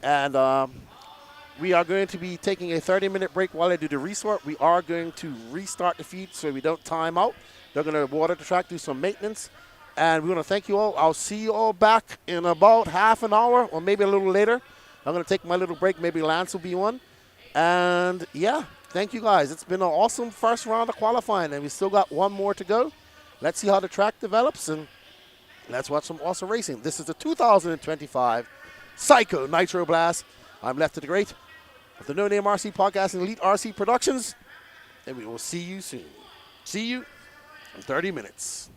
And we are going to be taking a 30-minute break while I do the restart. We are going to restart the feed so we don't time out. They're going to water the track, do some maintenance. And we want to thank you all. I'll see you all back in about half an hour or maybe a little later. I'm going to take my little break. Maybe Lance will be on. And, yeah, thank you guys. It's been an awesome first round of qualifying, and we still got one more to go. Let's see how the track develops, and let's watch some awesome racing. This is the 2025 Psycho Nitro Blast. I'm Left to the Great of the No Name RC Podcast and Elite RC Productions, and we will see you soon. See you in 30 minutes.